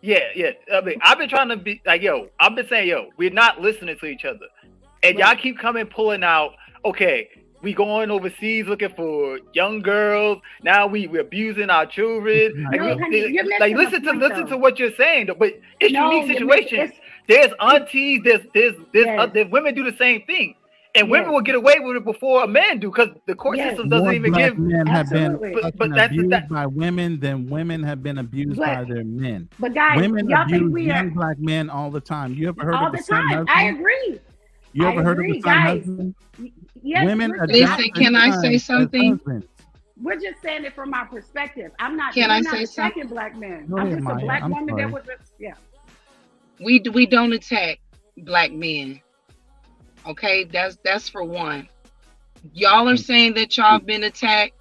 Yeah. I mean, I've been trying to be like, yo, I've been saying, yo, we're not listening to each other. And y'all keep coming pulling out, okay, we going overseas looking for young girls. Now we're abusing our children. No, honey, you're missing Like the listen point, to what you're saying, but it's No, unique you're situations. There's aunties, there's women do the same thing. And women will get away with it before a man do, because the court system doesn't More even black give. men have been But that's abused by women than women have been abused by their men. But guys, women y'all think abuse we are young black men all the time. You ever heard all of the a son time. husband? I agree. You ever heard of a son guys. husband? Yes, Women Listen, can I say something? We're just saying it from our perspective. I'm not. Can we're I not say attacking something? black men. Go I'm ahead, just a Maya. black I'm woman sorry. that was. Yeah. We don't attack black men. Okay, that's for one. Y'all are saying that y'all been attacked.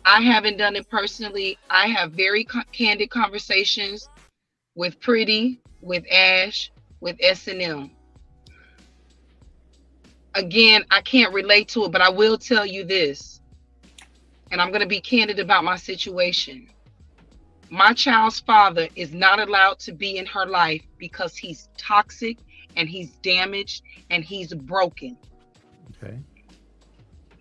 I haven't done it personally. I have very candid conversations with Pretty, with Ash, with S&M. Again, I can't relate to it, but I will tell you this, and I'm going to be candid about my situation. My child's father is not allowed to be in her life because he's toxic and he's damaged and he's broken. Okay.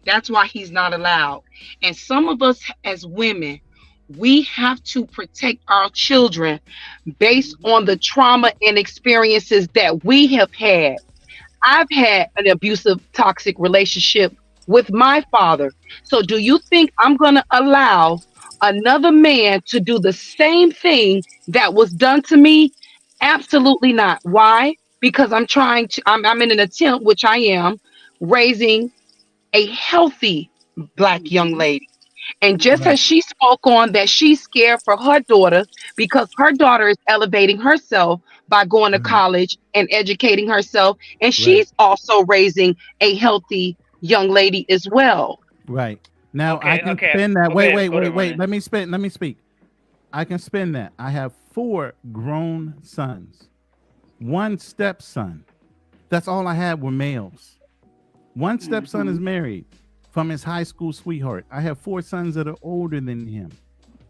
That's why he's not allowed. And some of us as women, we have to protect our children based on the trauma and experiences that we have had. I've had an abusive, toxic relationship with my father. So do you think I'm going to allow another man to do the same thing that was done to me? Absolutely not. Why? Because I'm in an attempt, which I am, raising a healthy black young lady. And just as she spoke on that she's scared for her daughter because her daughter is elevating herself by going to college and educating herself. And she's also raising a healthy young lady as well. Right. Now Okay, I can okay. spin that. Go Wait, ahead, wait, go wait, ahead, wait. Renee. Let me speak. I can spin that. I have 4 grown sons, 1 stepson. That's all I had were males. 1 stepson is married from his high school sweetheart. I have 4 sons that are older than him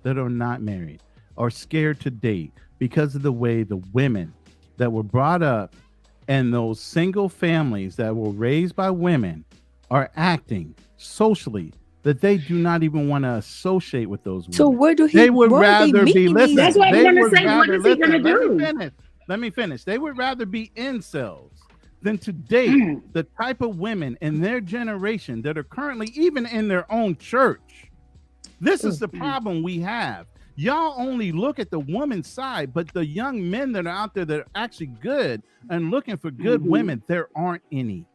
that are not married or scared to date because of the way the women that were brought up and those single families that were raised by women are acting socially that they do not even want to associate with those women. So where do he? They would where are they rather be meeting listen. these? That's what I'm They gonna would say. What rather is he gonna listen. do? Let me finish. They would rather be incels than to date the type of women in their generation that are currently even in their own church. This is the problem we have. Y'all only look at the woman's side, but the young men that are out there that are actually good and looking for good women, there aren't any.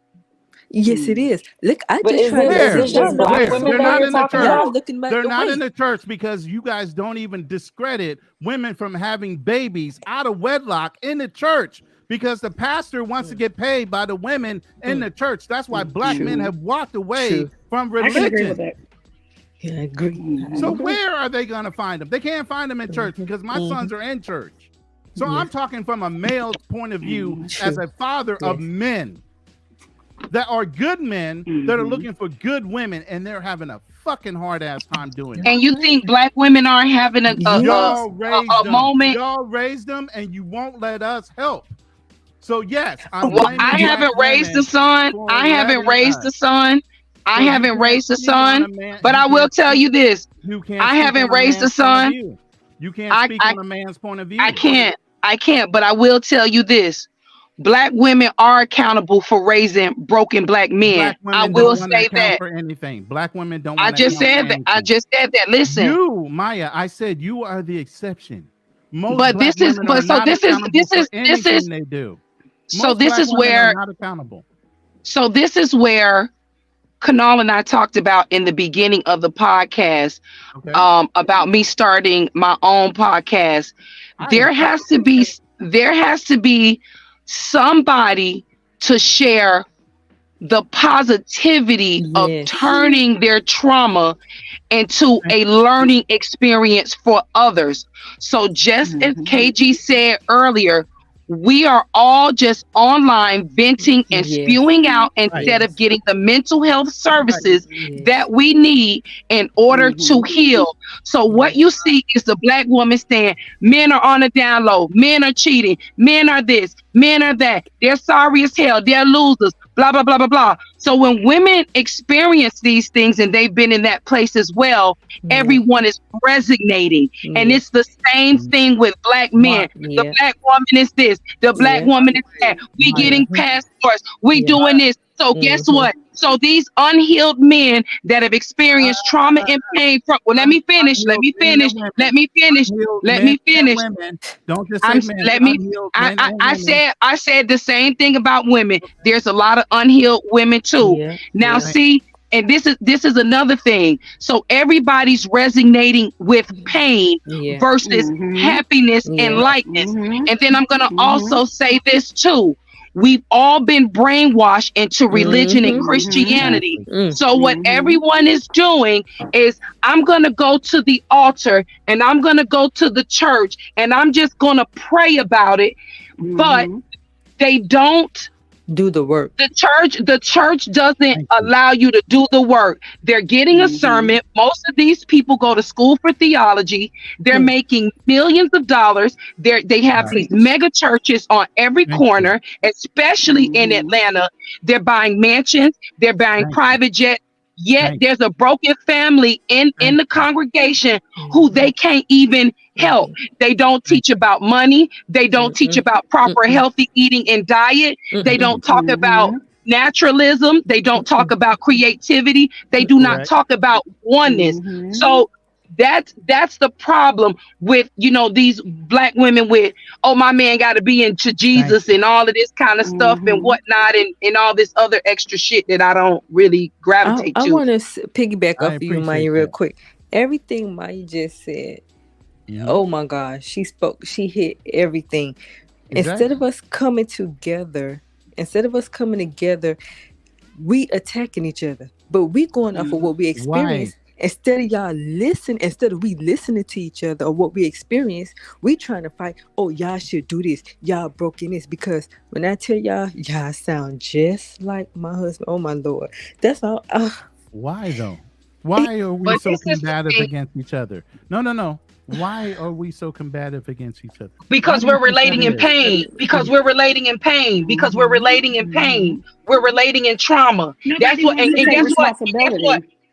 Yes, it is. Look, I But just is tried it- to is see it just black y'all. women They're that not you're in the talking church. about? Y'all looking back They're the not way. in the church because you guys don't even discredit women from having babies out of wedlock in the church because the pastor wants to get paid by the women in the church. That's why black men have walked away from I can agree with religion. that. Yeah, I agree. So where are they going to find them? They can't find them in church because my sons are in church. So I'm talking from a male point of view as a father of men that are good men that are looking for good women, and they're having a fucking hard ass time doing it. And you think black women aren't having a moment? Y'all raised them, and you won't let us help. So yes, Well, I haven't raised a son. I haven't raised a son. I haven't raised a son. But I will tell you this: I haven't raised a son. You can't speak on a man's point of view. I can't. But I will tell you this: black women are accountable for raising broken black men. I will say that. For anything, black women don't. I just said that. I just said that. Listen, you, Maya. I said you are the exception. Most but black this is. women But are so not this is. accountable This for is. This anything is. they do. So Most this black is women are where. not accountable. So this is where Kanal and I talked about in the beginning of the podcast, about me starting my own podcast. There has to be somebody to share the positivity of turning their trauma into a learning experience for others. So just as KG said earlier, we are all just online venting and spewing out instead of getting the mental health services that we need in order to heal. So what you see is the black woman saying men are on the down low, men are cheating, men are this, Men are that. They're sorry as hell. They're losers. Blah, blah, blah, blah, blah. So when women experience these things and they've been in that place as well, everyone is resonating. And it's the same thing with black men. The black woman is this. The black woman is that. We getting passports. We doing this. So guess what? So these unhealed men that have experienced trauma and pain from, well, let me finish. Don't just say men. I said the same thing about women. There's a lot of unhealed women too. Now see, and this is another thing. So everybody's resonating with pain versus happiness and lightness. And then I'm gonna also say this too. We've all been brainwashed into religion and Christianity. So what everyone is doing is, I'm going to go to the altar and I'm going to go to the church and I'm just going to pray about it. But they don't do the work. The church doesn't allow you to do the work. They're getting a sermon. Most of these people go to school for theology. They're making millions of dollars. They have these mega churches on every corner, especially in Atlanta. They're buying mansions. They're buying private jets. Yet there's a broken family in the congregation who they can't even help. They don't teach about money. They don't teach about proper healthy eating and diet. They don't talk about naturalism. They don't talk about creativity. They do not talk about oneness. So that's the problem with, these black women with, oh, my man got to be into Jesus and all of this kind of stuff and whatnot and all this other extra shit that I don't really gravitate to. I want to piggyback off of you, Maya, real quick. Everything Maya just said, oh my gosh, she hit everything. Instead of us coming together, we attacking each other, but we going off of what we experience. Instead of we listening to each other or what we experience, we trying to fight. Oh, y'all should do this. Y'all broken this, because when I tell y'all sound just like my husband. Oh my Lord, that's all. Why though? Why are we so combative against each other? No. Why are we so combative against each other? Because we're relating in pain. Because we're relating in pain. Because we're relating in pain. We're relating in trauma. That's what. And guess what?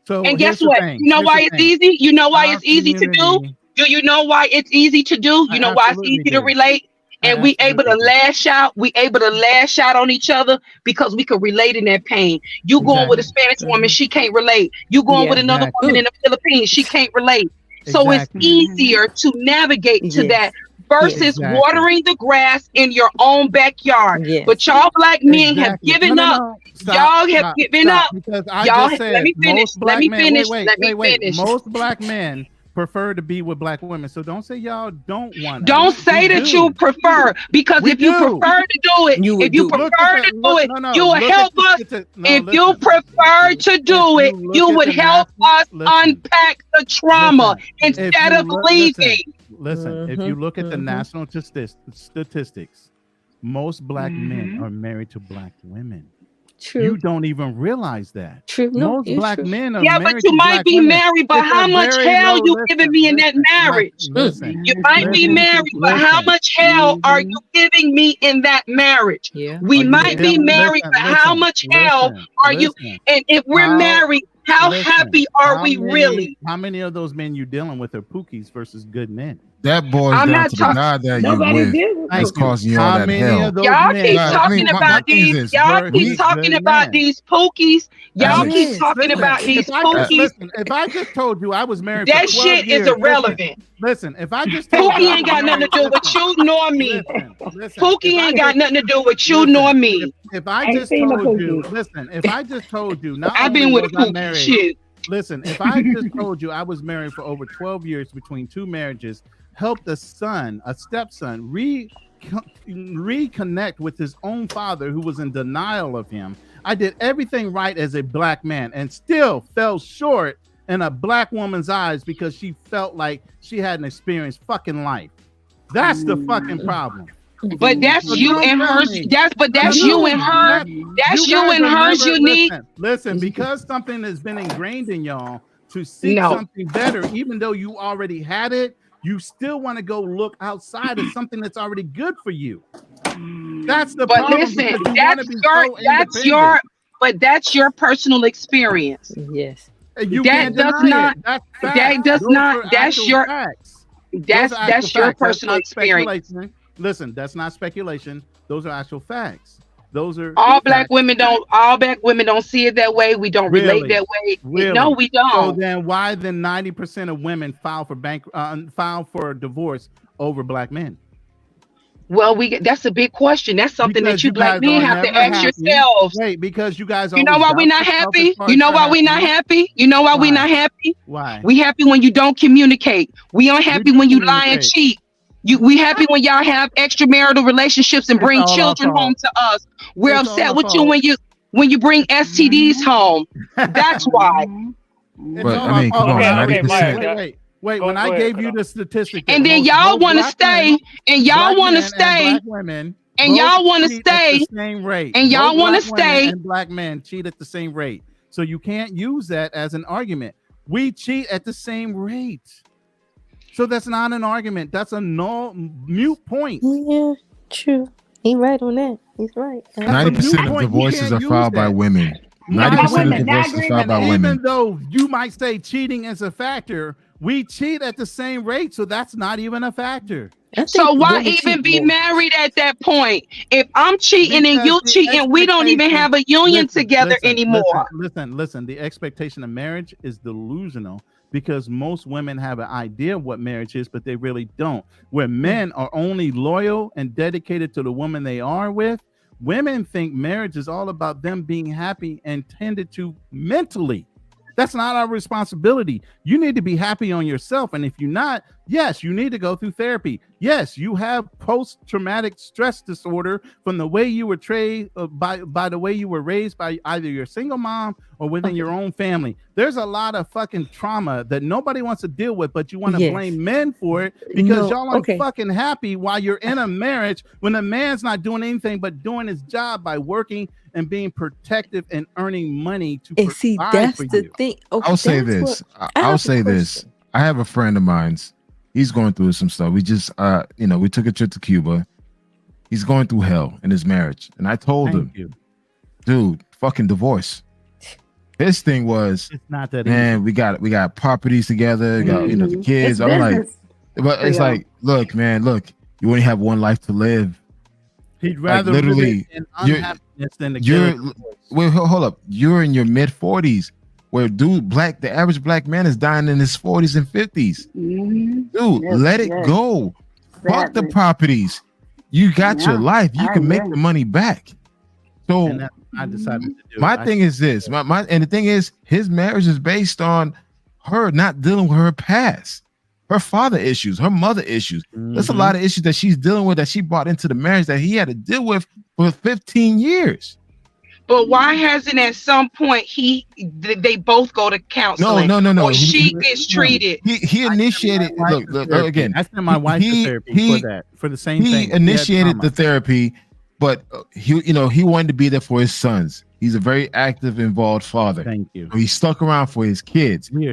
So and guess what? You know why it's easy? You know why it's easy to do? Do you know why it's easy to do? You know why it's easy to relate? And we able to lash out. We able to lash out on each other because we can relate in that pain. You going with a Spanish woman, she can't relate. You going with another woman in the Philippines, she can't relate. So it's easier to navigate to that versus watering the grass in your own backyard. But y'all black men have given up. Y'all have given up. Because I just said, let me finish. Most black men prefer to be with black women. So don't say y'all don't want. Don't say that you prefer, because if you prefer to do it, you will help us. If you prefer to do it, you would help us unpack the trauma instead of leaving. Listen, if you look at the national statistics, most black men are married to black women. True. You don't even realize that. True. Most black men are married. But you might be married, but how much hell you giving me in that marriage? You might be married, but how much hell are you giving me in that marriage? We might be married, but how much hell are you? And if we're married, how happy are we really? How many of those men you dealing with are pookies versus good men? That boils down to the guy that you with that's causing you all that hell. Y'all keep talking about these. Y'all keep talking about these pookies. Y'all keep talking about these pookies. Listen, if I just told you I was married, that for 12 shit years, is irrelevant. Listen, if I just told Pookie ain't got nothing to do with you nor me. Pookie ain't got nothing to do with you nor me. If I just told you, listen, if I just told you, not I've been with Pookie shit. Listen, if I just told you I was married for over 12 years between two marriages, helped a stepson reconnect with his own father who was in denial of him. I did everything right as a black man and still fell short in a black woman's eyes because she felt like she hadn't experienced fucking life. That's the fucking problem. But that's you and her. That's you and her. That's you and hers unique. Listen, because something has been ingrained in y'all to seek something better, even though you already had it, you still want to go look outside of something that's already good for you. That's the But problem. listen, Because you want to be so that's your personal experience. Yes. And you That can't does deny not. it. That's That facts. does Those not. are That's actual your. facts. Those That's are actual your facts. That's personal not experience. speculation. Listen, that's not speculation. Those are actual facts. Those are All black facts. women don't. All black women don't see it that way. We don't relate Really? that way. Really? No, we So don't. then why then 90% of women file for divorce over black men? Well, that's a big question. That's something Because that you you black guys men are have to never ask happy. yourselves. Wait, because you guys You know always why we're doubt not yourself as happy? far You as know your why we're not happiness. happy? You know why we're Why? not happy? Why? We happy when you don't communicate. We unhappy do when you lie and communicate. cheat. We happy when y'all have extramarital relationships and It's bring all our children home fault. to us. We're It's all upset our with you fault. when you bring STDs home. That's why. It's But all I our mean, fault. come on, Wait, 90%. When I gave you the statistic that And then most y'all want to black stay, men, and y'all black want to men and stay, black women and both y'all want to cheat at the stay, same rate. and y'all Both want to black women stay. and black men cheat at the same rate. So you can't use that as an argument. We cheat at the same rate. So that's not an argument. That's a mute point. Yeah, true. He's right on that. He's right. 90% of divorces are filed by women. 90% of divorces are filed by women. Even though you might say cheating is a factor, we cheat at the same rate, so that's not even a factor. So why even be married at that point? If I'm cheating and you cheating, we don't even have a union together anymore. Listen. The expectation of marriage is delusional because most women have an idea of what marriage is, but they really don't. Where men are only loyal and dedicated to the woman they are with, women think marriage is all about them being happy and tended to mentally. That's not our responsibility. You need to be happy on yourself. And if you're not, yes, you need to go through therapy. Yes, you have post-traumatic stress disorder from the way you were by the way you were raised by either your single mom or within your own family. There's a lot of fucking trauma that nobody wants to deal with, but you want to blame men for it because y'all aren't fucking happy while you're in a marriage when a man's not doing anything but doing his job by working and being protective and earning money to and see, that's for the you. thing. Okay, I'll say this. I'll say this. I have a friend of mine. He's going through some stuff. We just, we took a trip to Cuba. He's going through hell in his marriage. And I told him, dude, fucking divorce. His thing was, it's not that man, easy. we got properties together, we got, the kids. I'm like, but it's like, look, man, you only have one life to live. He'd rather literally live in unhappiness than to wait, hold up. You're in your mid 40s, where the average black man is dying in his 40s and 50s. Dude, let it go. Fuck the properties. You got your life. You can make the money back. So I decided to do my thing is this. And the thing is, his marriage is based on her not dealing with her past. Her father issues, her mother issues. There's a lot of issues that she's dealing with that she brought into the marriage that he had to deal with for 15 years. But why hasn't at some point they both go to counseling? No. Or she gets treated. He initiated. Look again. I sent my wife to therapy for the same thing. He initiated the therapy, but he wanted to be there for his sons. He's a very active, involved father. Thank you. He stuck around for his kids. He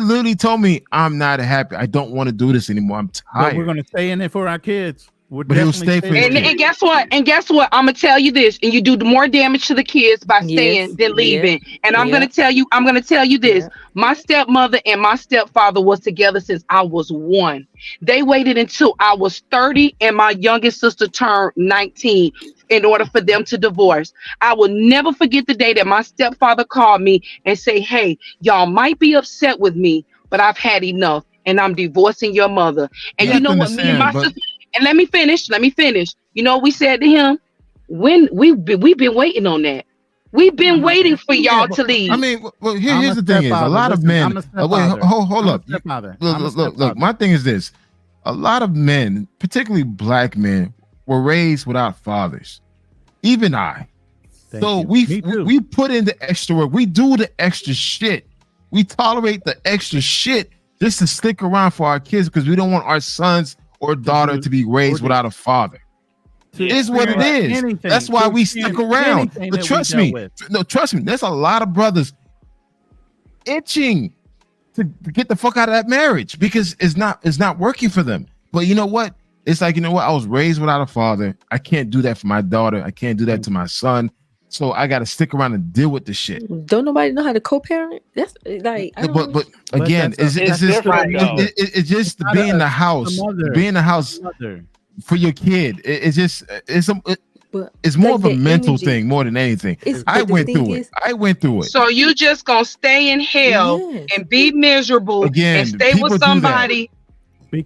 literally told me, I'm not happy. I don't want to do this anymore. I'm tired. But we're going to stay in it for our kids. But he'll stay for his kids. And guess what? I'm gonna tell you this, and you do more damage to the kids by staying than leaving. And I'm gonna tell you this. My stepmother and my stepfather was together since I was 1. They waited until I was 30 and my youngest sister turned 19 in order for them to divorce. I will never forget the day that my stepfather called me and say, hey, y'all might be upset with me, but I've had enough and I'm divorcing your mother. And you know what me and my sister, and let me finish. You know what we said to him? When we've been waiting on that. We've been waiting for y'all to leave. I mean, well, here's the thing: is a lot of men. Hold up. Look. My thing is this: a lot of men, particularly black men, were raised without fathers. Even I. We put in the extra work. We do the extra shit. We tolerate the extra shit just to stick around for our kids because we don't want our sons or daughter to be raised without a father. It is what it is. That's why we stick around. But trust me. There's a lot of brothers itching to get the fuck out of that marriage because it's not working for them. But you know what? It's like, you know what? I was raised without a father. I can't do that for my daughter. I can't do that to my son. So I got to stick around and deal with the shit. Don't nobody know how to co-parent? That's like, I don't But again, it's just to be in the house, for your kid. It's more of a mental thing more than anything. I went through it. So you just gonna stay in hell and be miserable Again, and stay people with do that. somebody and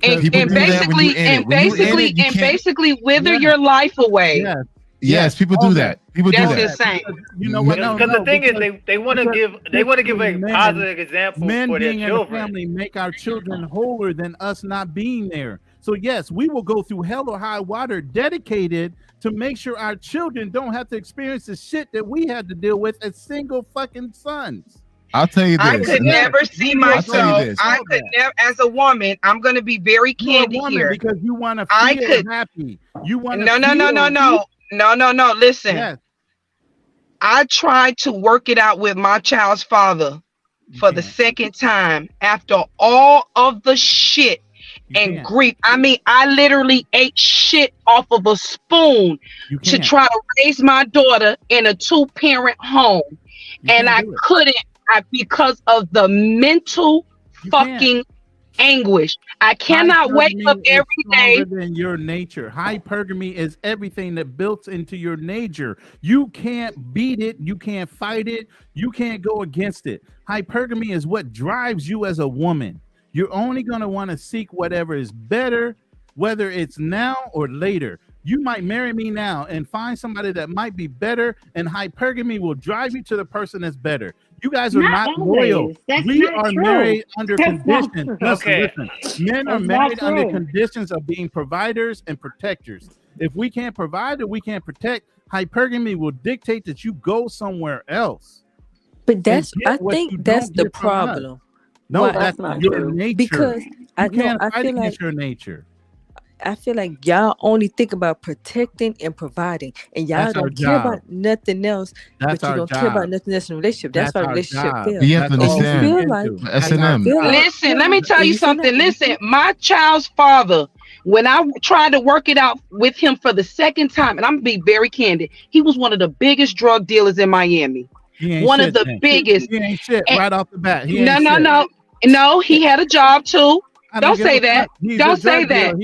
basically wither your life away. Yes, people do that. People do that. That's insane. You know what? Because the thing is, they want to give a positive example men for their being in the children. family make our children wholer than us not being there. So yes, we will go through hell or high water, dedicated to make sure our children don't have to experience the shit that we had to deal with as single fucking sons. I'll tell you this. I could never see myself. I could never, as a woman. I'm going to be very candid here because you want to feel happy. You want to No. Listen, I tried to work it out with my child's father for the second time after all of the shit and grief. I mean, I literally ate shit off of a spoon to try to raise my daughter in a 2-parent home, and I couldn't because of the mental fucking anguish. I cannot wake up every day. Than your nature. Hypergamy is everything that built into your nature. You can't beat it. You can't fight it. You can't go against it. Hypergamy is what drives you as a woman. You're only going to want to seek whatever is better, whether it's now or later. You might marry me now and find somebody that might be better, and hypergamy will drive you to the person that's better. You guys are not loyal. We are married under conditions. Listen, men are married under conditions of being providers and protectors. If we can't provide or we can't protect, hypergamy will dictate that you go somewhere else. But I think that's the problem. No, that's not your nature. Because I can't feel fight like against your nature. I feel like y'all only think about protecting and providing, and y'all don't care about nothing else. But you don't care about nothing else in a relationship. That's why relationship fails. You have to understand. Feel like S&M. Listen, let me tell you something. Listen, my child's father, when I tried to work it out with him for the second time, and I'm gonna be very candid, he was one of the biggest drug dealers in Miami. One of the biggest. He ain't shit right off the bat. No, he had a job too. Don't say that. Don't say that.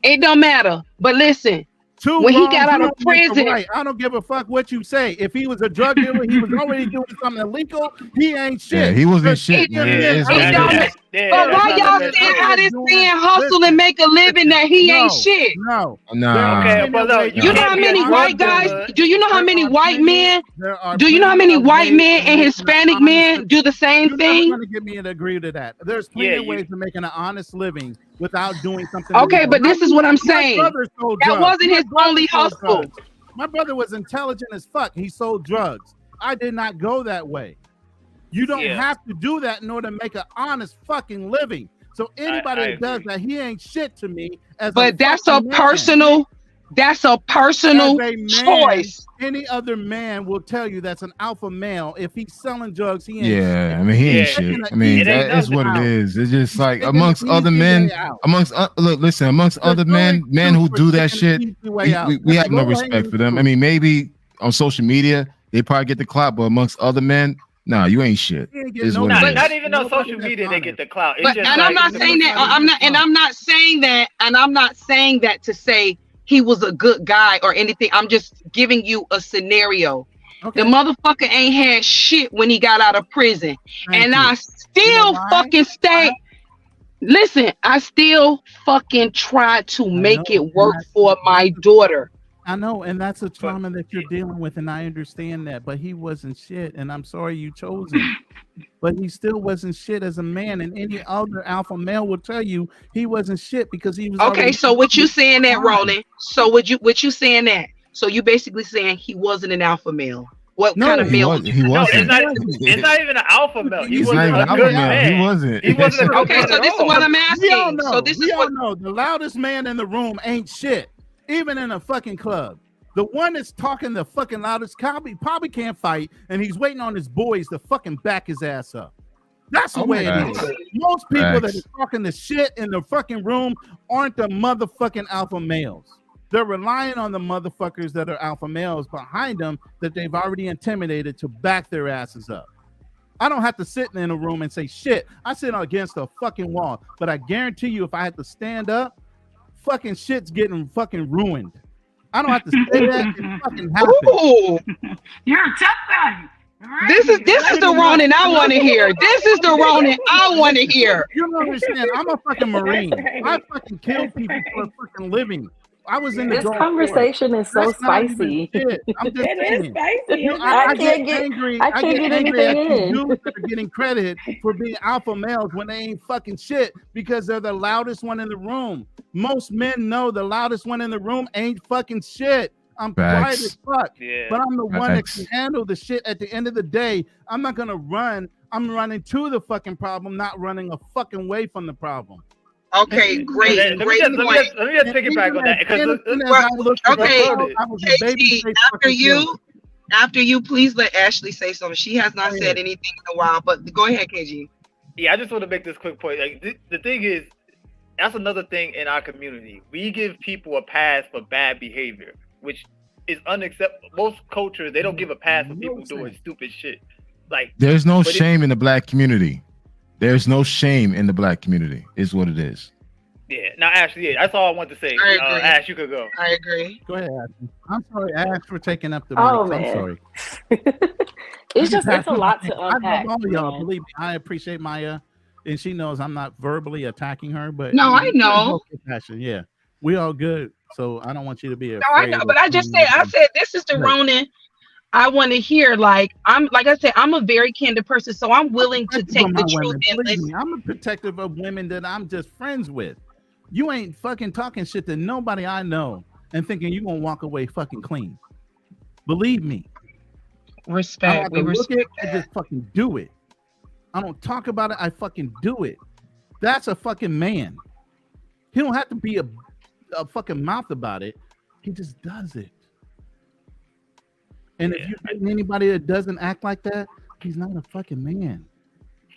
It don't matter. But listen, when he got out of prison, I don't give a fuck what you say. If he was a drug dealer, he was already doing something illegal. He ain't shit. Yeah, he wasn't shit. But why y'all saying how this man hustle and make a living that he ain't shit? No. Okay, but look, you know how many white guys? Do you know how many white men? Do you know how many white men and Hispanic men do the same thing? You're not going to get me to agree to that. There's plenty of ways to make an honest living without doing something. Okay, but this is what I'm saying. That wasn't his only hustle. My brother was intelligent as fuck. He sold drugs. I did not go that way. You don't have to do that in order to make an honest fucking living. So anybody that does that, he ain't shit to me. But that's a personal. That's a personal choice. Any other man will tell you that's an alpha male. If he's selling drugs, he ain't shit. I mean, he ain't shit. I mean, that is what it is. It's just like amongst other men, amongst other men who do that shit, we have no respect for them. I mean, maybe on social media, they probably get the clout, but amongst other men, nah, you ain't shit. Not even on social media they get the clout. I'm not saying that. I'm not saying that to say he was a good guy or anything. I'm just giving you a scenario. The motherfucker ain't had shit when he got out of prison. I still fucking stay. Listen, I still fucking try to make it work for my daughter. I know, and that's a trauma that you're dealing with, and I understand that. But he wasn't shit, and I'm sorry you chose him. But he still wasn't shit as a man, and any other alpha male will tell you he wasn't shit because he was. Okay, so what you saying that, Roland? So what you saying that? So you basically saying he wasn't an alpha male? What kind of male? He wasn't. It's not even an alpha male. He wasn't a good man. He wasn't. Okay, so this is what I'm asking. We all know the loudest man in the room ain't shit. Even in a fucking club, the one that's talking the fucking loudest probably can't fight, and he's waiting on his boys to fucking back his ass up. That's the way it is. Most people that are talking the shit in the fucking room aren't the motherfucking alpha males. They're relying on the motherfuckers that are alpha males behind them that they've already intimidated to back their asses up. I don't have to sit in a room and say shit. I sit against a fucking wall. But I guarantee you, if I had to stand up, fucking shit's getting fucking ruined. I don't have to say that. It fucking happens. Ooh. You're a tough guy. This is the Ronin I want to hear. This is the Ronin I want to hear. You don't understand. I'm a fucking Marine. I fucking kill people for a fucking living. I was in the This conversation is so spicy. I'm just It is spicy. I get angry. I get angry at anything these in. dudes that are getting credit for being alpha males when they ain't fucking shit because they're the loudest one in the room. Most men know the loudest one in the room ain't fucking shit. I'm quiet as fuck, but I'm the one that can handle the shit at the end of the day. I'm not gonna run. I'm running to the fucking problem, not running a fucking way from the problem. Okay, great. Let me just pick it back on that because after you, please let Ashley say something. She has not said anything in a while, but go ahead, KG. Yeah, I just want to make this quick point. Like the thing is, that's another thing in our community. We give people a pass for bad behavior, which is unacceptable. Most cultures, they don't give a pass for people doing stupid shit. Like there's no shame in the black community. There's no shame in the black community, is what it is. Yeah. Now, Ashley, that's all I want to say. Ash, you could go. I agree. Go ahead, Ashley. I'm sorry, Ash, for taking up the mic. Oh, I'm man. sorry. It's a lot to I unpack. love all of y'all. man. Believe me, I appreciate Maya, and she knows I'm not verbally attacking her, but No, I know. Passion, yeah, we all good. So I don't want you to be afraid. No, I know, but I said this is the Ronin I want to hear. Like I said, I'm a very candid person, so I'm willing to take the truth and listen. I'm a protective of women that I'm just friends with. You ain't fucking talking shit to nobody I know and thinking you're gonna walk away fucking clean. Believe me. Respect. We respect I just fucking do it. I don't talk about it. I fucking do it. That's a fucking man. He don't have to be a fucking mouth about it. He just does it. And if you're dating anybody that doesn't act like that, he's not a fucking man.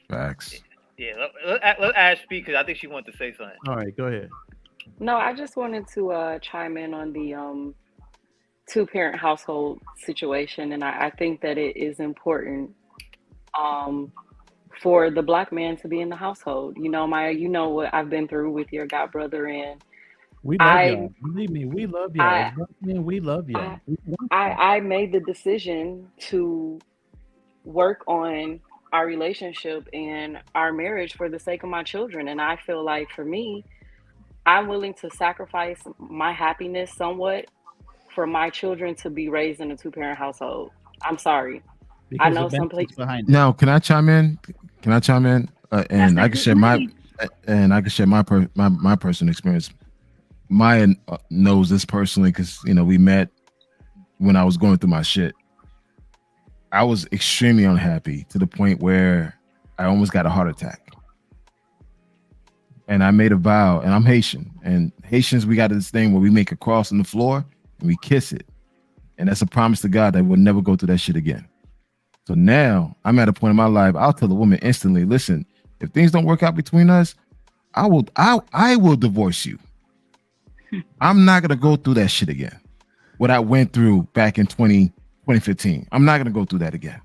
Facts. Yeah, let Ash speak because I think she wanted to say something. All right, go ahead. No, I just wanted to chime in on the two-parent household situation, and I think that it is important for the Black man to be in the household. You know, Maya, you know what I've been through with your god brother, and we love y'all. Believe me, we love y'all. We love y'all. I made the decision to work on our relationship and our marriage for the sake of my children. And I feel like for me, I'm willing to sacrifice my happiness somewhat for my children to be raised in a two-parent household. I'm sorry. I know some places behind. Now, can I chime in? And I can share my personal experience. Maya knows this personally because we met when I was going through my shit. I was extremely unhappy to the point where I almost got a heart attack. And I made a vow, and I'm Haitian. And Haitians, we got this thing where we make a cross on the floor and we kiss it. And that's a promise to God that we'll never go through that shit again. So now I'm at a point in my life, I'll tell the woman instantly, listen, if things don't work out between us, I will divorce you. I'm not going to go through that shit again. What I went through back in 2015. I'm not going to go through that again.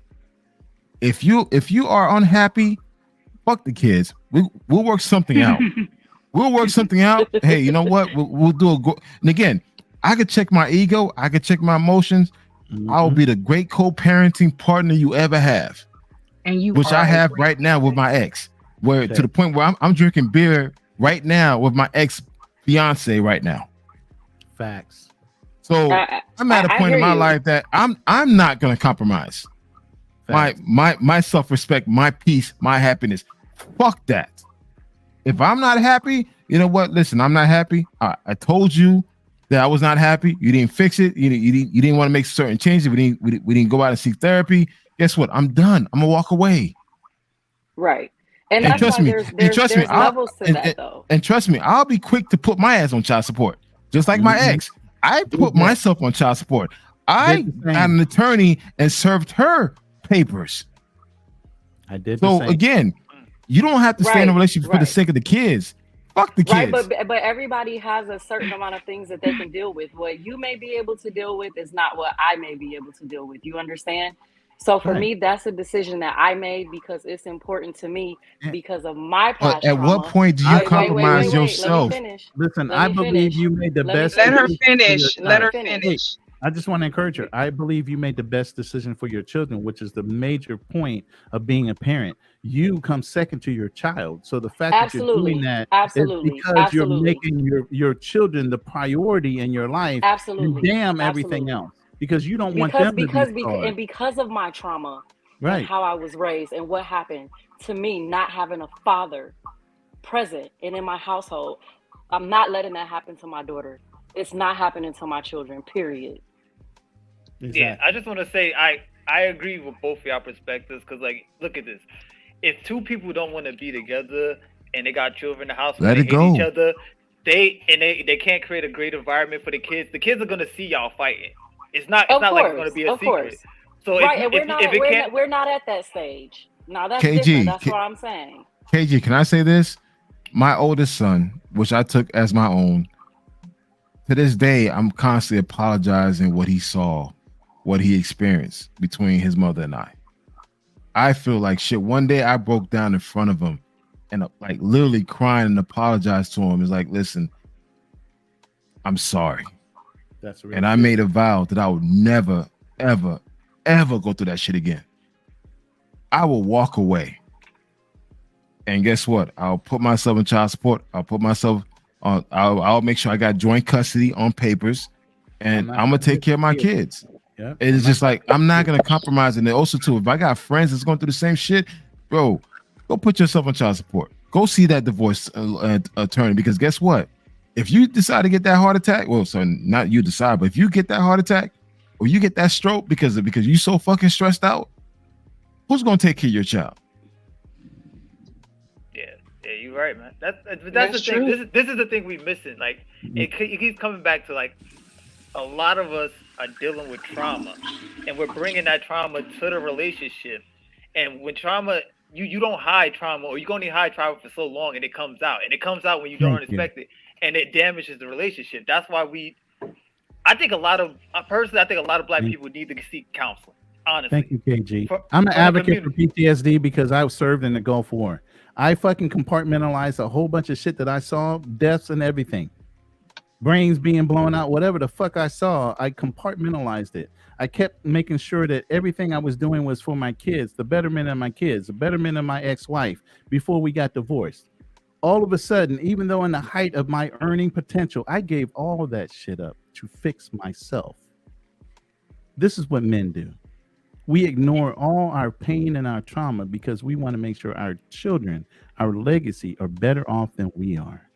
If you are unhappy, fuck the kids. We'll work something out. We'll work something out. Hey, you know what? We'll do and again, I could check my ego. I could check my emotions. I'll be the great co-parenting partner you ever have. And which I have right now with my ex, where to the point where I'm drinking beer right now with my ex fiance right now. Facts. So I'm at a point in my life that I'm not gonna compromise. Facts. My self-respect, my peace, my happiness. Fuck that. If I'm not happy, you know what? Listen, I'm not happy. I told you that I was not happy. You didn't fix it. You didn't want to make certain changes. We didn't go out and seek therapy. Guess what? I'm done. I'm gonna walk away. Right. And that's trust why me, there's levels to that though. And trust me, I'll be quick to put my ass on child support. Just like my ex. I put myself on child support. I got an attorney and served her papers. I did. So again, You don't have to stay in a Right, relationship for the right. sake of the kids. Fuck the Right, kids. but everybody has a certain amount of things that they can deal with. What you may be able to deal with is not what I may be able to deal with. You understand? So for Right. me, that's a decision that I made because it's important to me because of my But past at what trauma. point do you Wait. compromise Let me yourself? finish. Listen, Let I me believe finish. you made the Let me best Let her finish. decision for your finish. Let child. her finish. finish. I just want to encourage her. I believe you made the best decision for your children, which is the major point of being a parent. You come second to your child. So the fact that you're doing Absolutely. that is Absolutely. because you're Absolutely. making your children the priority in your life. And Absolutely. damn everything Absolutely. else. Because you don't want them to be scarred. Because of my trauma and Right. how I was raised and what happened to me not having a father present and in my household, I'm not letting that happen to my daughter. It's not happening to my children, period. Yeah, I just want to say I agree with both of y'all perspectives because, like, look at this. If two people don't want to be together and they got children in the house, Let they it hate go. each other, they can't create a great environment for the kids. The kids are gonna see y'all fighting. It's not like it's gonna be a Of secret. course. So Right, if and we're not at that stage. Now that's KG, different. That's what I'm saying. KG, can I say this? My oldest son, which I took as my own, to this day, I'm constantly apologizing what he saw, what he experienced between his mother and I feel like shit. One day I broke down in front of him and like literally crying and apologized to him. It's like, listen, I'm sorry. That's And I made a vow that I would never, ever, ever go through that shit again. I will walk away. And guess what? I'll put myself in child support. I'll put myself on, I'll make sure I got joint custody on papers, and I'm gonna take care of my kids. Yeah. It's just like I'm not gonna compromise. And then also too, if I got friends that's going through the same shit, bro, go put yourself on child support. Go see that divorce attorney, because guess what? If you decide to get that heart attack, well, so not you decide, but if you get that heart attack or you get that stroke because you so fucking stressed out, who's gonna take care of your child? Yeah, you're right, man. That's the That's thing. true. This is the thing we're missing. Like it keeps coming back to, like, a lot of us are dealing with trauma, and we're bringing that trauma to the relationship. And when trauma, you don't hide trauma, or you can only hide trauma for so long, and it comes out. And it comes out when you don't expect it, and it damages the relationship. That's why I think a lot of black people need to seek counseling. Honestly. Thank you, KG. I'm an advocate for PTSD because I served in the Gulf War. I fucking compartmentalized a whole bunch of shit that I saw, deaths and everything. Brains being blown out, whatever the fuck I saw, I compartmentalized it. I kept making sure that everything I was doing was for my kids, the betterment of my kids, the betterment of my ex-wife before we got divorced. All of a sudden, even though in the height of my earning potential, I gave all of that shit up to fix myself. This is what men do. We ignore all our pain and our trauma because we want to make sure our children, our legacy, are better off than we are.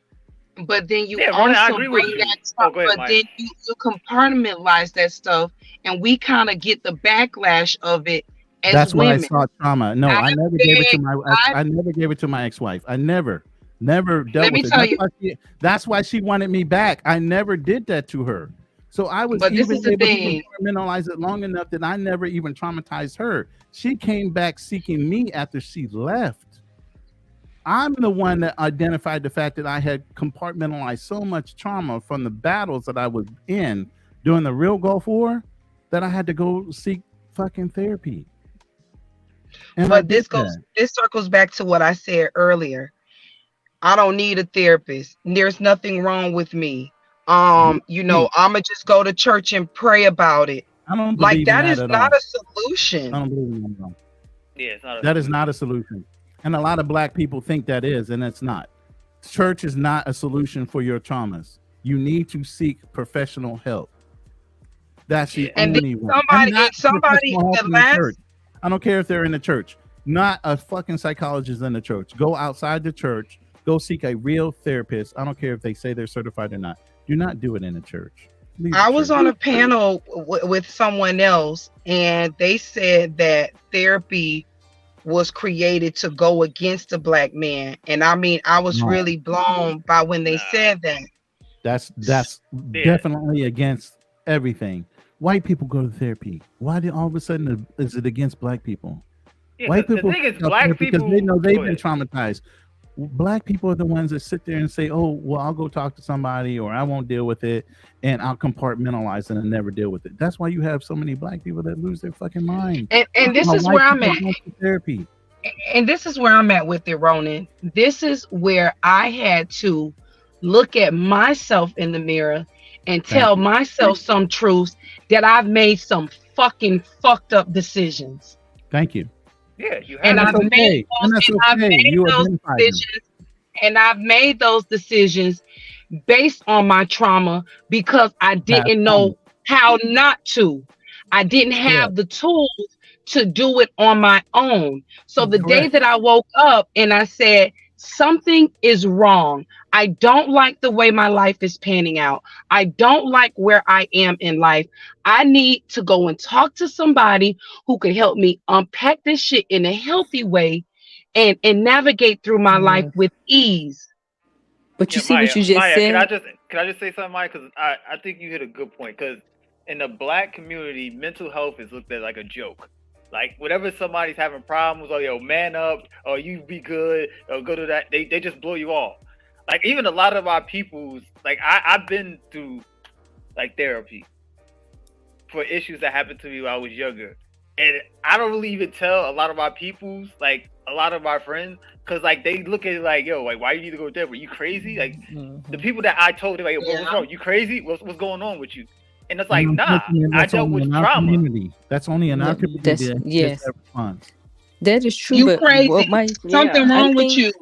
But then you Ronan, I also agree with bring you. that stuff, Go ahead, but Mike. then you compartmentalize that stuff, and we kind of get the backlash of it as That's why I women. saw trauma. No, I never gave it to my. I never gave it to my ex-wife. I never dealt Let me with it. tell you. That's why she wanted me back. I never did that to her. So I was But this even is the able thing. to compartmentalize it long enough that I never even traumatized her. She came back seeking me after she left. I'm the one that identified the fact that I had compartmentalized so much trauma from the battles that I was in during the real Gulf War that I had to go seek fucking therapy. And But this circles back to what I said earlier. I don't need a therapist. There's nothing wrong with me. I'm gonna just go to church and pray about it. I don't Like believe in that is at not all. a solution. I don't believe in that. Yeah, it's not. That is not a solution. And a lot of black people think that is, and it's not. Church is not a solution for your traumas. You need to seek professional help. That's the And only then one. somebody And not professional help the in the last church. I don't care if they're in the church. Not a fucking psychologist in the church. Go outside the church. Go seek a real therapist. I don't care if they say they're certified or not. Do not do it in the church. I was on a panel with someone else, and they said that therapy was created to go against the black man. And I mean, I was really blown by when they said that. That's definitely against everything. White people go to therapy. Why did all of a sudden is it against black people? Yeah, White the people thing is, fuck up black there because people. they know they've Go been ahead. traumatized. Black people are the ones that sit there and say, "Oh, well, I'll go talk to somebody, or I won't deal with it, and I'll compartmentalize it and never deal with it." That's why you have so many black people that lose their fucking mind. And this Why is white where I'm people at. don't do therapy. And this is where I'm at with it, Ronan. This is where I had to look at myself in the mirror and Thank tell you. myself some truths that I've made some fucking fucked up decisions. Thank you. Yeah, you And have And that's to. okay. And that's okay. You identify them. I've made those decisions based on my trauma because I Past didn't trauma. know how not to. I didn't have the tools to do it on my own. So the day that I woke up and I said, something is wrong. I don't like the way my life is panning out. I don't like where I am in life. I need to go and talk to somebody who can help me unpack this shit in a healthy way and navigate through my life with ease. But you Yeah, see what you just Maya, said? can I just say something, Maya? Because I think you hit a good point. Because in the black community, mental health is looked at like a joke. Like whenever somebody's having problems, or yo, man up, or you be good, or go to that, they just blow you off. Like even a lot of our people's, like I've been through like therapy for issues that happened to me when I was younger. And I don't really even tell a lot of my people's, like a lot of my friends, because like they look at it like, yo, like why you need to go there? Were you crazy? Like the people that I told, they're like, what's wrong? You crazy? What's going on with you? And it's like, And nah, unfortunately, I that's dealt only with in our trauma. community. That's only in our community That's that yes. gets that response. That is true, You but crazy. what my Something I wrong with think you.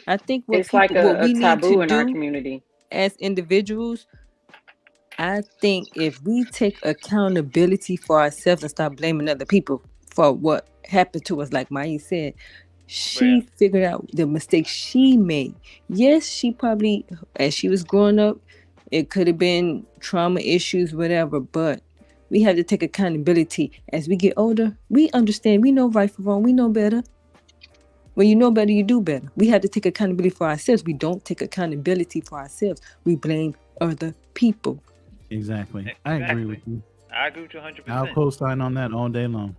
I think what It's like people what a we need taboo to in our do community. as individuals, I think if we take accountability for ourselves and stop blaming other people for what happened to us, like Maya said, she figured out the mistakes she made. Yes, she probably, as she was growing up, it could have been trauma issues, whatever, but we have to take accountability. As we get older, we understand, we know right from wrong, we know better. When you know better, you do better. We have to take accountability for ourselves. We don't take accountability for ourselves. We blame other people. Exactly. I agree with you. I agree with you 100%. I'll co-sign on that all day long.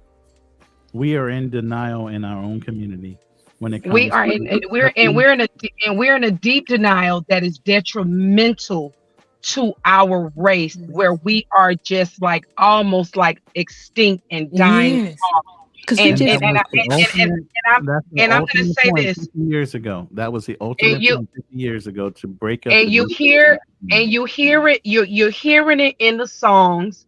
We are in denial in our own community when it comes. We're in a deep denial that is detrimental to our race, where we are just like almost like extinct and dying Yes. off. Because And we just I'm gonna say this. 50 years ago. That was the And ultimate you point 50 years ago to break up. and you hear it, you're hearing it in the songs.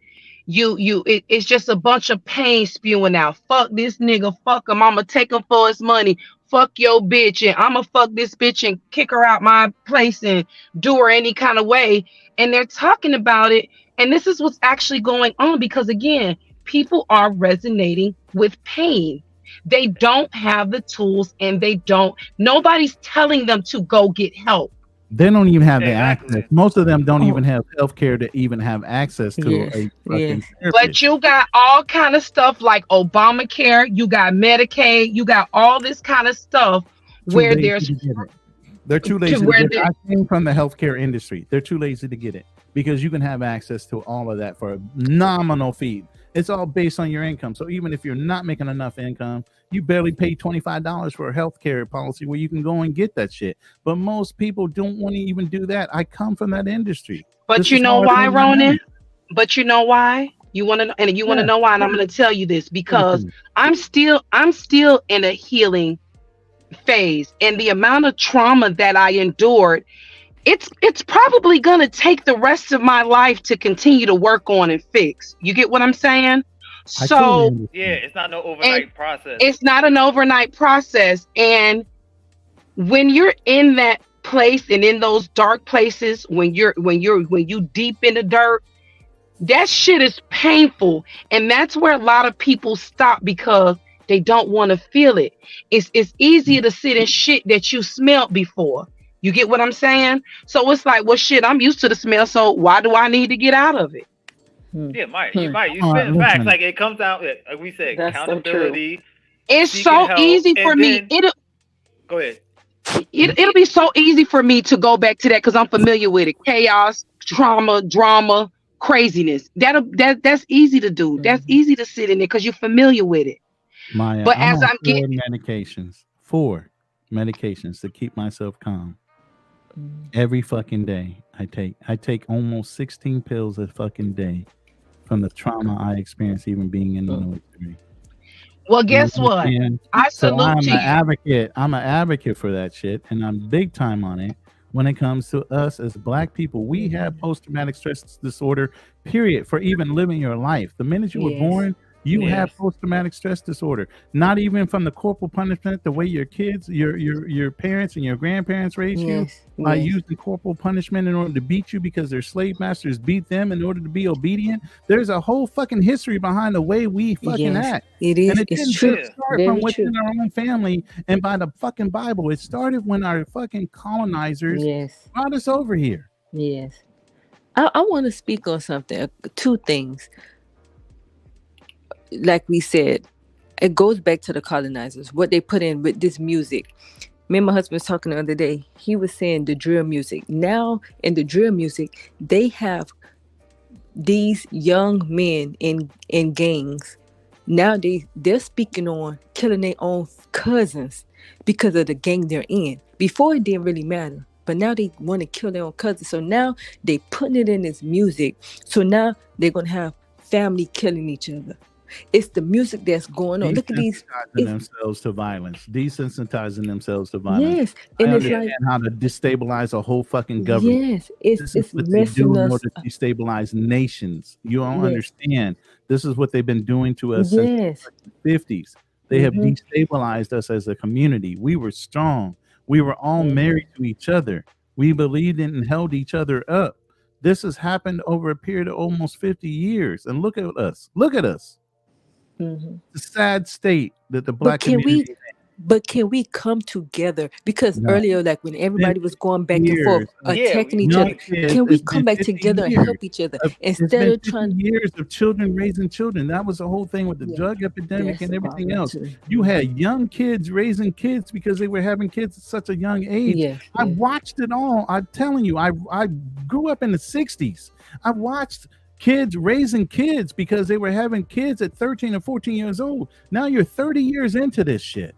It's just a bunch of pain spewing out. Fuck this nigga, fuck him, I'ma take him for his money. Fuck your bitch, and I'ma fuck this bitch and kick her out my place and do her any kind of way. And they're talking about it, and this is what's actually going on, because again, people are resonating with pain. They don't have the tools, and nobody's telling them to go get help. They don't even have the access. Most of them don't even have healthcare to even have access to a fucking therapist. But you got all kind of stuff like Obamacare, you got Medicaid, you got all this kind of stuff where there's They're too lazy to get it. I came from the healthcare industry. They're too lazy to get it because you can have access to all of that for a nominal fee. It's all based on your income. So even if you're not making enough income, you barely pay $25 for a healthcare policy where you can go and get that shit. But most people don't want to even do that. I come from that industry. But you know why, Ronan? But you know why? You want to know, and you want to know why? And I'm going to tell you this because I'm still in a healing phase, and the amount of trauma that I endured, it's probably going to take the rest of my life to continue to work on and fix. You get what I'm saying? So yeah, it's not no overnight process. It's not an overnight process. And when you're in that place and in those dark places, when you deep in the dirt, that shit is painful. And that's where a lot of people stop because they don't want to feel it. It's easier to sit in shit that you smelled before. You get what I'm saying? So it's like, well, shit, I'm used to the smell. So why do I need to get out of it? Yeah, Mike, you spit facts. Like it comes down, like we said, accountability. It's so easy for me. Go ahead. It'll be so easy for me to go back to that because I'm familiar with it. Chaos, trauma, drama, craziness. That's easy to do. That's easy to sit in there because you're familiar with it. Maya, But I'm as on I'm getting, four medications to keep myself calm. Every fucking day I take almost 16 pills a fucking day from the trauma I experienced even being in the military. well, You guess what? understand? I So salute I'm to an you. advocate. I'm an advocate for that shit, and I'm big time on it. When it comes to us as Black people, we have post-traumatic stress disorder, period, for even living your life. The minute you were born, you have post-traumatic stress disorder. Not even from the corporal punishment, the way your kids, your parents and your grandparents raised you by using corporal punishment in order to beat you because their slave masters beat them in order to be obedient. There's a whole fucking history behind the way we fucking act. It is. And it It's didn't true. just start Very from within true. our own family and by the fucking Bible. It started when our fucking colonizers brought us over here. Yes. I want to speak on something. Two things. Like we said, it goes back to the colonizers, what they put in with this music. Me and my husband was talking the other day. He was saying the drill music. Now in the drill music, they have these young men in gangs. Now they're speaking on killing their own cousins because of the gang they're in. Before it didn't really matter, but now they want to kill their own cousins. So now they putting it in this music. So now they're gonna have family killing each other. It's the music that's going on. Look at these. Desensitizing themselves to violence. Desensitizing themselves to violence. Yes, I and it's understand like how to destabilize a whole fucking government. yes, This is it's what they do messing in us. order to destabilize nations. You don't Yes. understand. This is what they've been doing to us since the 50s. They have destabilized us as a community. We were strong. We were all married to each other. We believed in and held each other up. This has happened over a period of almost 50 years. And look at us. Look at us. Mhm. The sad state that the Black community Can we come together? Because No. earlier, like when everybody was going back and forth, years attacking each young other, kids, can we it's come been back 50 together and years help each other it's instead been of 50 trying? years of children raising children. That was the whole thing with the drug epidemic That's and a everything problem else. too. You had young kids raising kids because they were having kids at such a young age. I watched it all. I'm telling you, I grew up in the 60s. I watched kids raising kids because they were having kids at 13 or 14 years old. Now you're 30 years into this shit.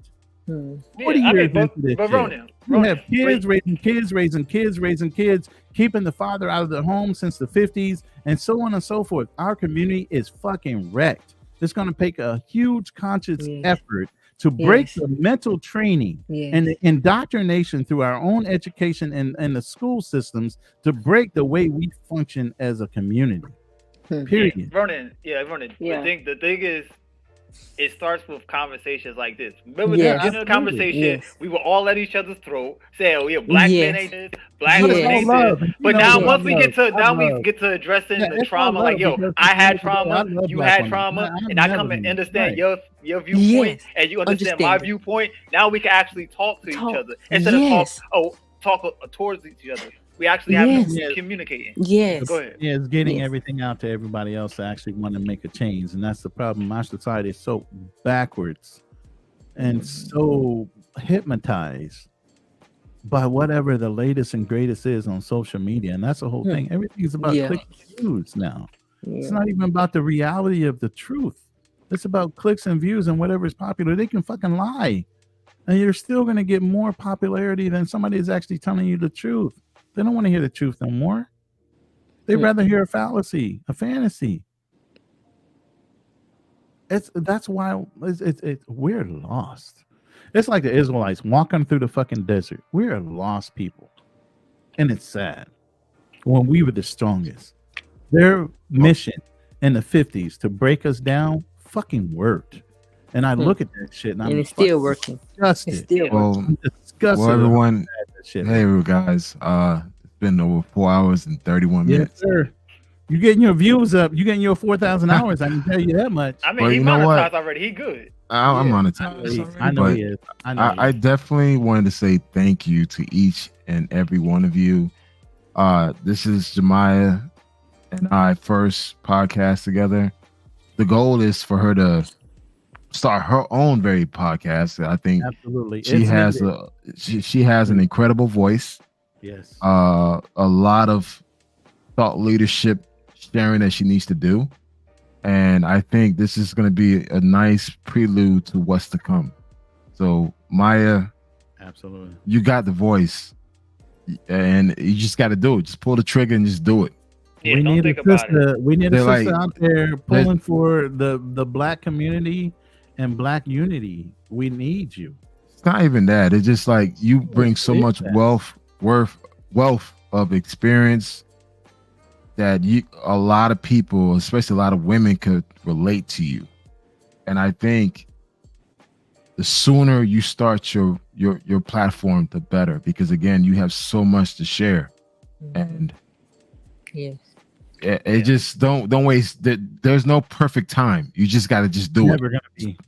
40 I years mean, into this shit. Ronan, You have kids raising kids, raising kids, raising kids, keeping the father out of the home since the 50s, and so on and so forth. Our community is fucking wrecked. It's going to take a huge conscious effort to break the mental training and the indoctrination through our own education and the school systems to break the way we function as a community. Period. Ronan. The thing is, it starts with conversations like this. Remember the beginning of the conversation, we were all at each other's throat, saying, "Oh yeah, black men ain't this, black women ain't this." But now, once we get to addressing the trauma, like, yo, I had trauma, you had trauma, and I come and understand your viewpoint, and you understand my viewpoint. Now we can actually talk to each other instead of talk towards each other. We actually have communicating. Go ahead. Yeah, it's getting everything out to everybody else to actually want to make a change. And that's the problem. Our society is so backwards and so hypnotized by whatever the latest and greatest is on social media. And that's the whole thing. Everything's about clicks and views now. It's not even about the reality of the truth. It's about clicks and views and whatever is popular. They can fucking lie. And you're still going to get more popularity than somebody is actually telling you the truth. They don't want to hear the truth no more. They'd rather hear a fallacy, a fantasy. That's why we're lost. It's like the Israelites walking through the fucking desert. We're lost people. And it's sad. When we were the strongest. Their mission in the 50s to break us down fucking worked. And I look at that shit and I'm it's still working. Disgusted. It's still working. Disgusted. Well, everyone, shit, hey, guys, it's been over 4 hours and 31 minutes. Sir. You're getting your views up. You're getting your 4,000 hours. I can tell you that much. I mean, he monetized already. He good. I'm monetized. I know he is. I definitely wanted to say thank you to each and every one of you. This is Jemiah and I first podcast together. The goal is for her to start her own very podcast. I think absolutely she has she has an incredible voice. Yes. A lot of thought leadership sharing that she needs to do. And I think this is going to be a nice prelude to what's to come. So Maya, absolutely, you got the voice, and you just got to do it. Just pull the trigger and just do it. Yeah, we need a sister. We need a sister out there pulling for the black community and black unity. We need you. It's not even that. It's just like you bring so much wealth of experience that a lot of people, especially a lot of women, could relate to you. And I think the sooner you start your platform, the better, because again, you have so much to share. And yes, it just don't waste. There's no perfect time. You just got to just do it.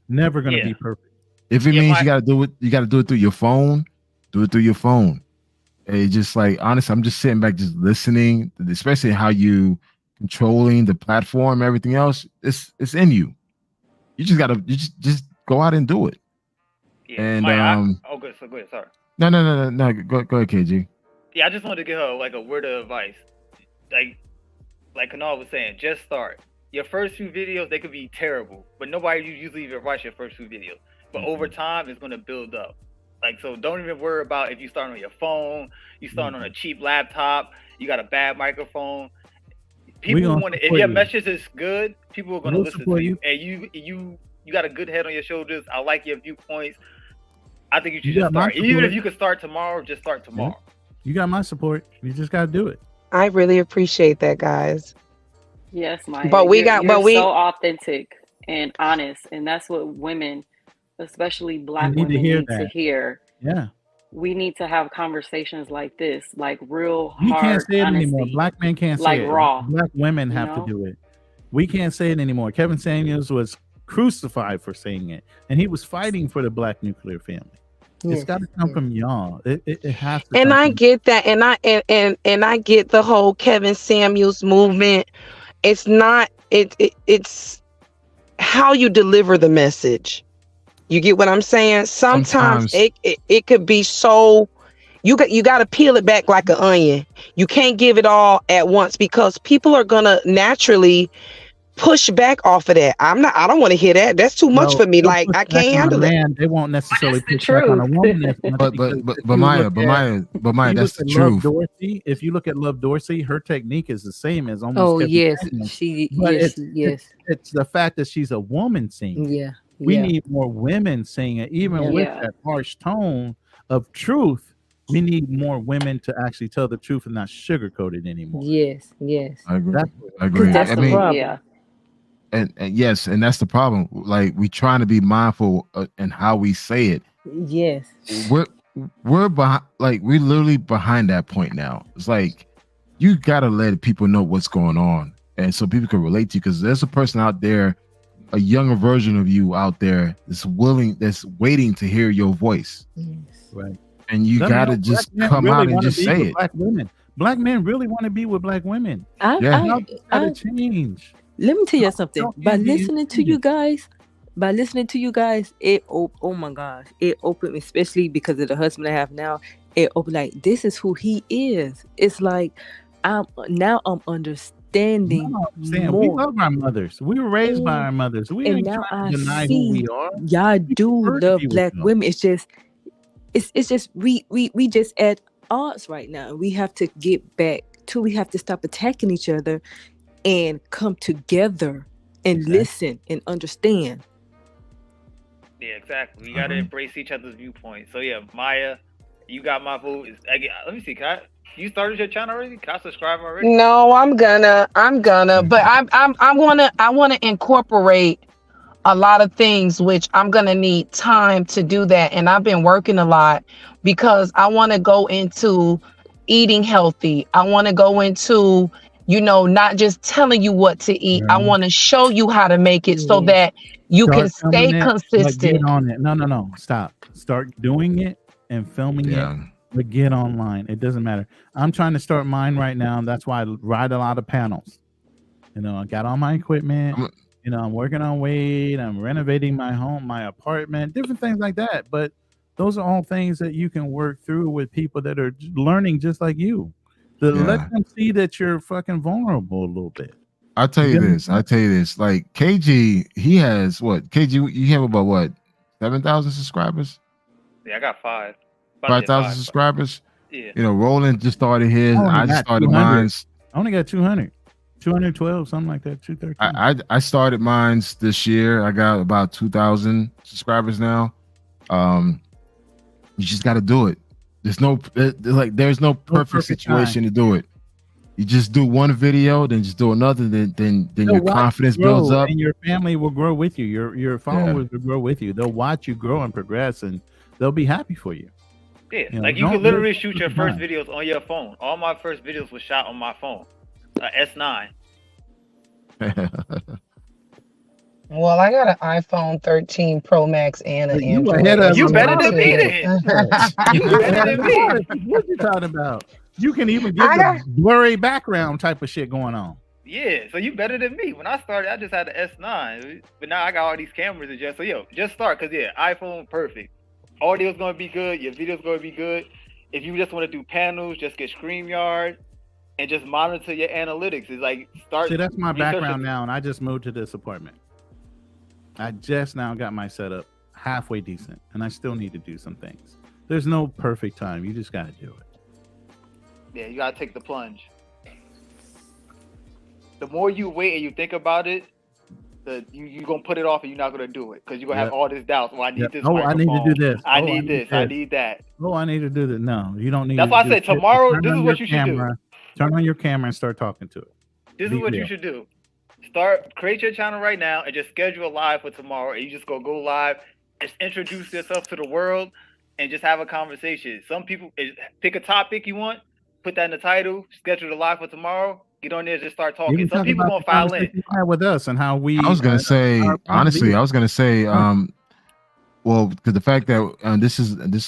Never gonna be perfect. If it means you got to do it, you got to do it through your phone. Do it through your phone. It's just like, honestly, I'm just sitting back, just listening, especially how you controlling the platform, everything else. It's in you. You just gotta just go out and do it. Yeah, and good. So go ahead. Sorry. No. Go ahead, KG. Yeah, I just wanted to give her like a word of advice. Like Kanal was saying, just start. Your first few videos, they could be terrible, but nobody usually even watch your first few videos. But over time, it's gonna build up. Like, so don't even worry about if you start on your phone, you start on a cheap laptop, you got a bad microphone. People want to, if your message is good, people are going to listen to you. And you got a good head on your shoulders. I like your viewpoints. I think you should just start. Even if you could start tomorrow, just start tomorrow. You got my support. You just got to do it. I really appreciate that, guys. Yes, Maya. But you're so authentic and honest, and that's what women, especially Black women, need to hear. Yeah. We need to have conversations like this, like real You hard can't say it honesty. anymore. Black men can't say like it. Raw. Black women have to do it. We can't say it anymore. Kevin Samuels was crucified for saying it, and he was fighting for the Black nuclear family. It's got to come from y'all. It has to. And I get that, and I get the whole Kevin Samuels movement. It's not. It's how you deliver the message. You get what I'm saying? Sometimes it could be so. You got to peel it back like an onion. You can't give it all at once because people are gonna naturally push back off of that. I don't want to hear that. That's too much for me. Like, I can't handle it. They won't necessarily push back on a woman. But Maya, that's the truth. Dorsey, if you look at Love Dorsey, her technique is the same as almost. Oh, Kevin yes. Samuels. It's the fact that she's a woman singing. Yeah. We need more women singing, even with that harsh tone of truth. We need more women to actually tell the truth and not sugarcoat it anymore. Yes. I agree. That's the problem. Yeah. And yes, and that's the problem. Like, we trying to be mindful in how we say it. Yes. We're behind, like, we're literally behind that point now. It's like, you gotta let people know what's going on, and so people can relate to you, because there's a person out there, a younger version of you out there that's waiting to hear your voice. Yes. Right. And you gotta just come out and just say it. Black men really want to be with Black women. I gotta change. Let me tell you something. By listening to you guys, it oh my gosh, it opened, especially because of the husband I have now. It opened like, this is who he is. It's like I'm understanding more. We love our mothers. We were raised by our mothers. We ain't trying to deny who we are. Y'all do love Black women. It's just we just at odds right now, and we have to get back to. We have to stop attacking each other and come together and listen and understand. Yeah, exactly. We gotta embrace each other's viewpoints. So yeah, Maya, you got my vote. Let me see. You started your channel already? Can I subscribe already? No, I'm gonna, but I wanna incorporate a lot of things, which I'm gonna need time to do that. And I've been working a lot because I want to go into eating healthy. I want to go into, not just telling you what to eat. I want to show you how to make it so that you can stay consistent. Get on it. No. Stop. Start doing it and filming it. But get online. It doesn't matter. I'm trying to start mine right now. That's why I ride a lot of panels. I got all my equipment. I'm working on weight. I'm renovating my home, my apartment, different things like that. But those are all things that you can work through with people that are learning just like you. Let them see that you're fucking vulnerable a little bit. I'll tell you this. Like KG, he has what? KG, you have about what? 7,000 subscribers? Yeah, I got 5. 5,000 subscribers? Yeah. You know, Roland just started his. I just started mine. I only got 200. 212, something like that. 213. I started mine this year. I got about 2,000 subscribers now. You just got to do it. There's no perfect situation to do it. You just do one video, then just do another, then your confidence builds up, and your family will grow with you. Your followers will grow with you. They'll watch you grow and progress, and they'll be happy for you. Yeah, You know, like you don't could literally really shoot put your it first behind. videos on your phone. All my first videos were shot on my phone, S9. Well, I got an iPhone 13 Pro Max and an You Android. ahead of You the better ball. than me then. You better than me. What you talking about? You can even get I the got- blurry background type of shit going on. Yeah, so you better than me. When I started, I just had the S9, but now I got all these cameras and just just start, cause iPhone perfect. Audio's gonna be good. Your video's gonna be good. If you just want to do panels, just get StreamYard and just monitor your analytics. It's like start. See, that's my researching- background now, and I just moved to this apartment. I just now got my setup halfway decent, and I still need to do some things. There's no perfect time. You just got to do it. Yeah, you gotta take the plunge. The more you wait and you think about it, you're gonna put it off and you're not gonna do it because you're gonna have all this doubt. Well, I need this. Oh, I need to do this. I Oh, need this. I need that. Oh, I need to do that. No, you don't need. That's to why I do said shit. tomorrow. Turn This on is your what you should do. camera. Turn on your camera and start talking to it. This Be is what you real. should do. Create your channel right now and just schedule a live for tomorrow. And you just go live. Just introduce yourself to the world and just have a conversation. Some people pick a topic you want, put that in the title, schedule the live for tomorrow. Get on there, just start You talking. can Some talk people about gonna the file in. conversation you had with us and how we. I was gonna say, honestly, well, because the fact that this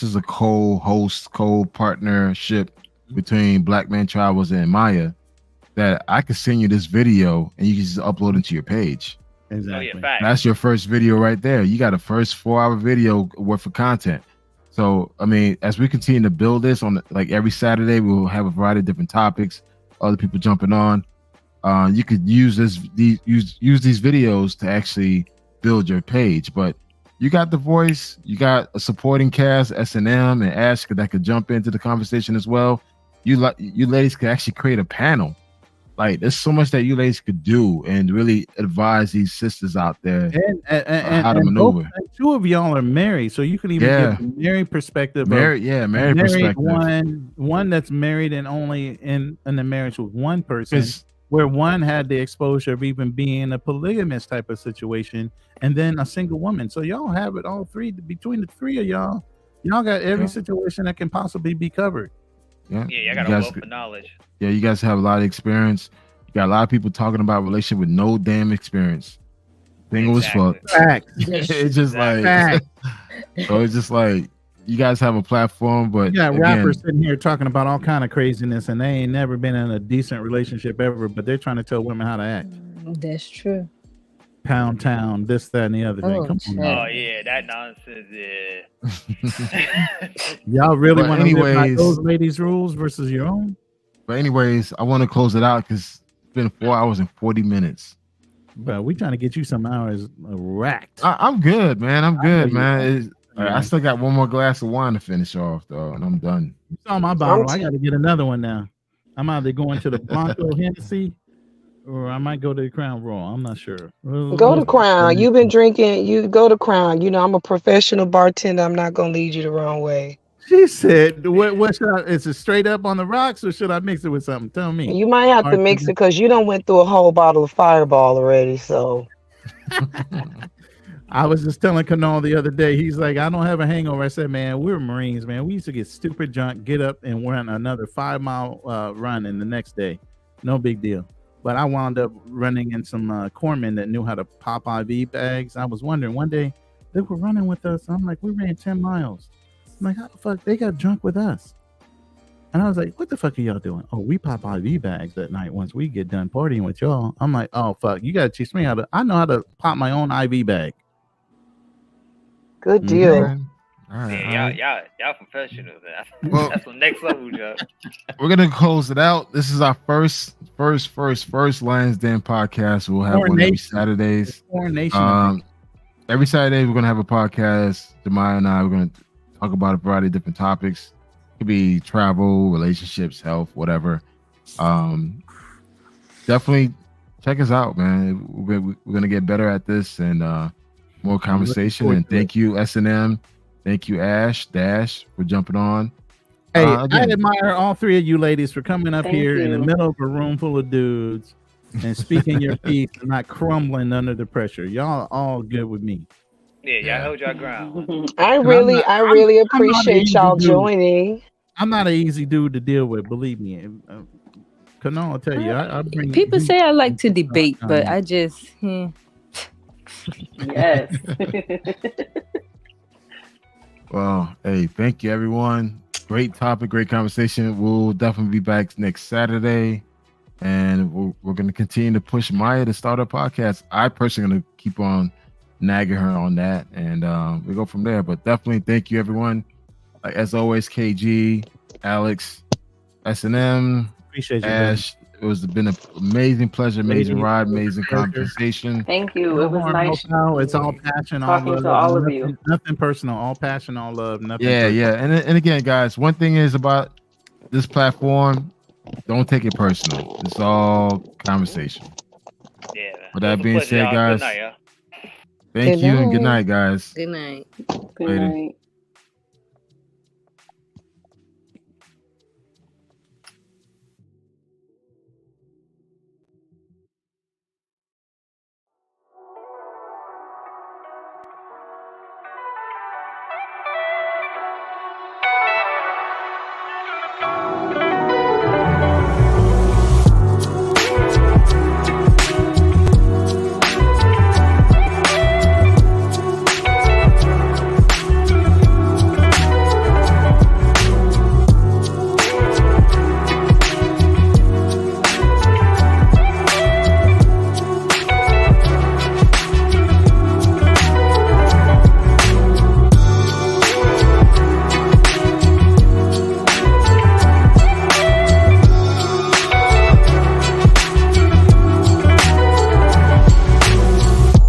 is a co-host, co-partnership between Black Man Travels and Maya, that I could send you this video and you can just upload it to your page. Exactly. Oh, yeah, facts. That's your first video right there. You got a first 4-hour video worth of content. So, I mean, as we continue to build this on like every Saturday, we'll have a variety of different topics, other people jumping on. You could use these videos to actually build your page. But you got the voice, you got a supporting cast, S&M and Ash that could jump into the conversation as well. You ladies could actually create a panel. Like, there's so much that you ladies could do and really advise these sisters out there and how to maneuver. Two of y'all are married, so you can even get the married perspective. Married perspective. One that's married and only in the marriage with one person, where one had the exposure of even being a polygamous type of situation, and then a single woman. So y'all have it all three between the three of y'all. Y'all got every situation that can possibly be covered. Yeah, I got a wealth of knowledge. Yeah, you guys have a lot of experience. You got a lot of people talking about relationship with no damn experience. Single as fuck. It's just like so it's just like you guys have a platform, but You got rappers sitting here talking about all kind of craziness, and they ain't never been in a decent relationship ever, but they're trying to tell women how to act. That's true. Pound town, this, that, and the other thing. Come on. Oh yeah, that nonsense. Yeah. Y'all really But want to live by anyways- those ladies' rules versus your own? But anyways, I want to close it out because it's been 4 hours and 40 minutes. But we trying to get you some hours racked. I'm good, man. I'm good, man. Yeah. I still got one more glass of wine to finish off, though, and I'm done. You saw my bottle. I got to get another one now. I'm either going to the Blanco Hennessy or I might go to the Crown Royal. I'm not sure. Go to Crown. You've been drinking. You go to Crown. You know, I'm a professional bartender. I'm not gonna lead you the wrong way. She said, "What should I? Is it straight up on the rocks, or should I mix it with something? Tell me." You might have to mix it because you done went through a whole bottle of Fireball already. So I was just telling Kanal the other day. He's like, "I don't have a hangover." I said, "Man, we're Marines, man. We used to get stupid drunk, get up and run another 5-mile run in the next day. No big deal." But I wound up running in some corpsmen that knew how to pop IV bags. I was wondering one day they were running with us. I'm like, we ran 10 miles. I'm like, how the fuck they got drunk with us? And I was like, what the fuck are y'all doing? Oh, we pop IV bags that night once we get done partying with y'all. I'm like, oh fuck, you gotta teach me how to. I know how to pop my own IV bag. good deal. All right, Yeah, all right. y'all professionals. Well- That's some next level, Joe. We're gonna close it out. This is our first Lions Den podcast. We'll have one every Coronation. Saturdays. Coronation. Every Saturday we're gonna have a podcast. Jemiah and I, we're gonna talk about a variety of different topics. It could be travel, relationships, health, whatever. Definitely check us out, man. We're gonna get better at this and more conversation. And thank you, S&M. Thank you, Ash Dash, for jumping on. Hey, I Again, admire all three of you ladies for coming up Thank here in the you. middle of a room full of dudes and speaking your piece and not crumbling under the pressure. Y'all all good with me. Yeah, y'all held y'all ground. I And really I'm not appreciate an y'all easy dude. joining. I'm not an easy dude to deal with, believe me. Kanal, I'll tell you, I bring People heat say I like to debate, on but you. I just Yes. well, hey, thank you, everyone. Great topic, great conversation. We'll definitely be back next Saturday, and we're going to continue to push Maya to start a podcast. I personally going to keep on nagging her on that, and we go from there. But definitely, thank you, everyone. As always, KG, Alex, S&M, Appreciate you, Ash. It's been an amazing pleasure, amazing Ladies, ride, amazing pleasure. conversation. Thank you. No It was harm, nice no foul. It's all passion, all talking love. to all of you. Nothing personal. All passion, all love. Nothing. Yeah, personal. yeah. And again, guys, one thing is about this platform, don't take it personal. It's all conversation. Yeah. With that being said, Good guys, night, y'all. thank Good you and good night. night, guys. good night. Good Later. night.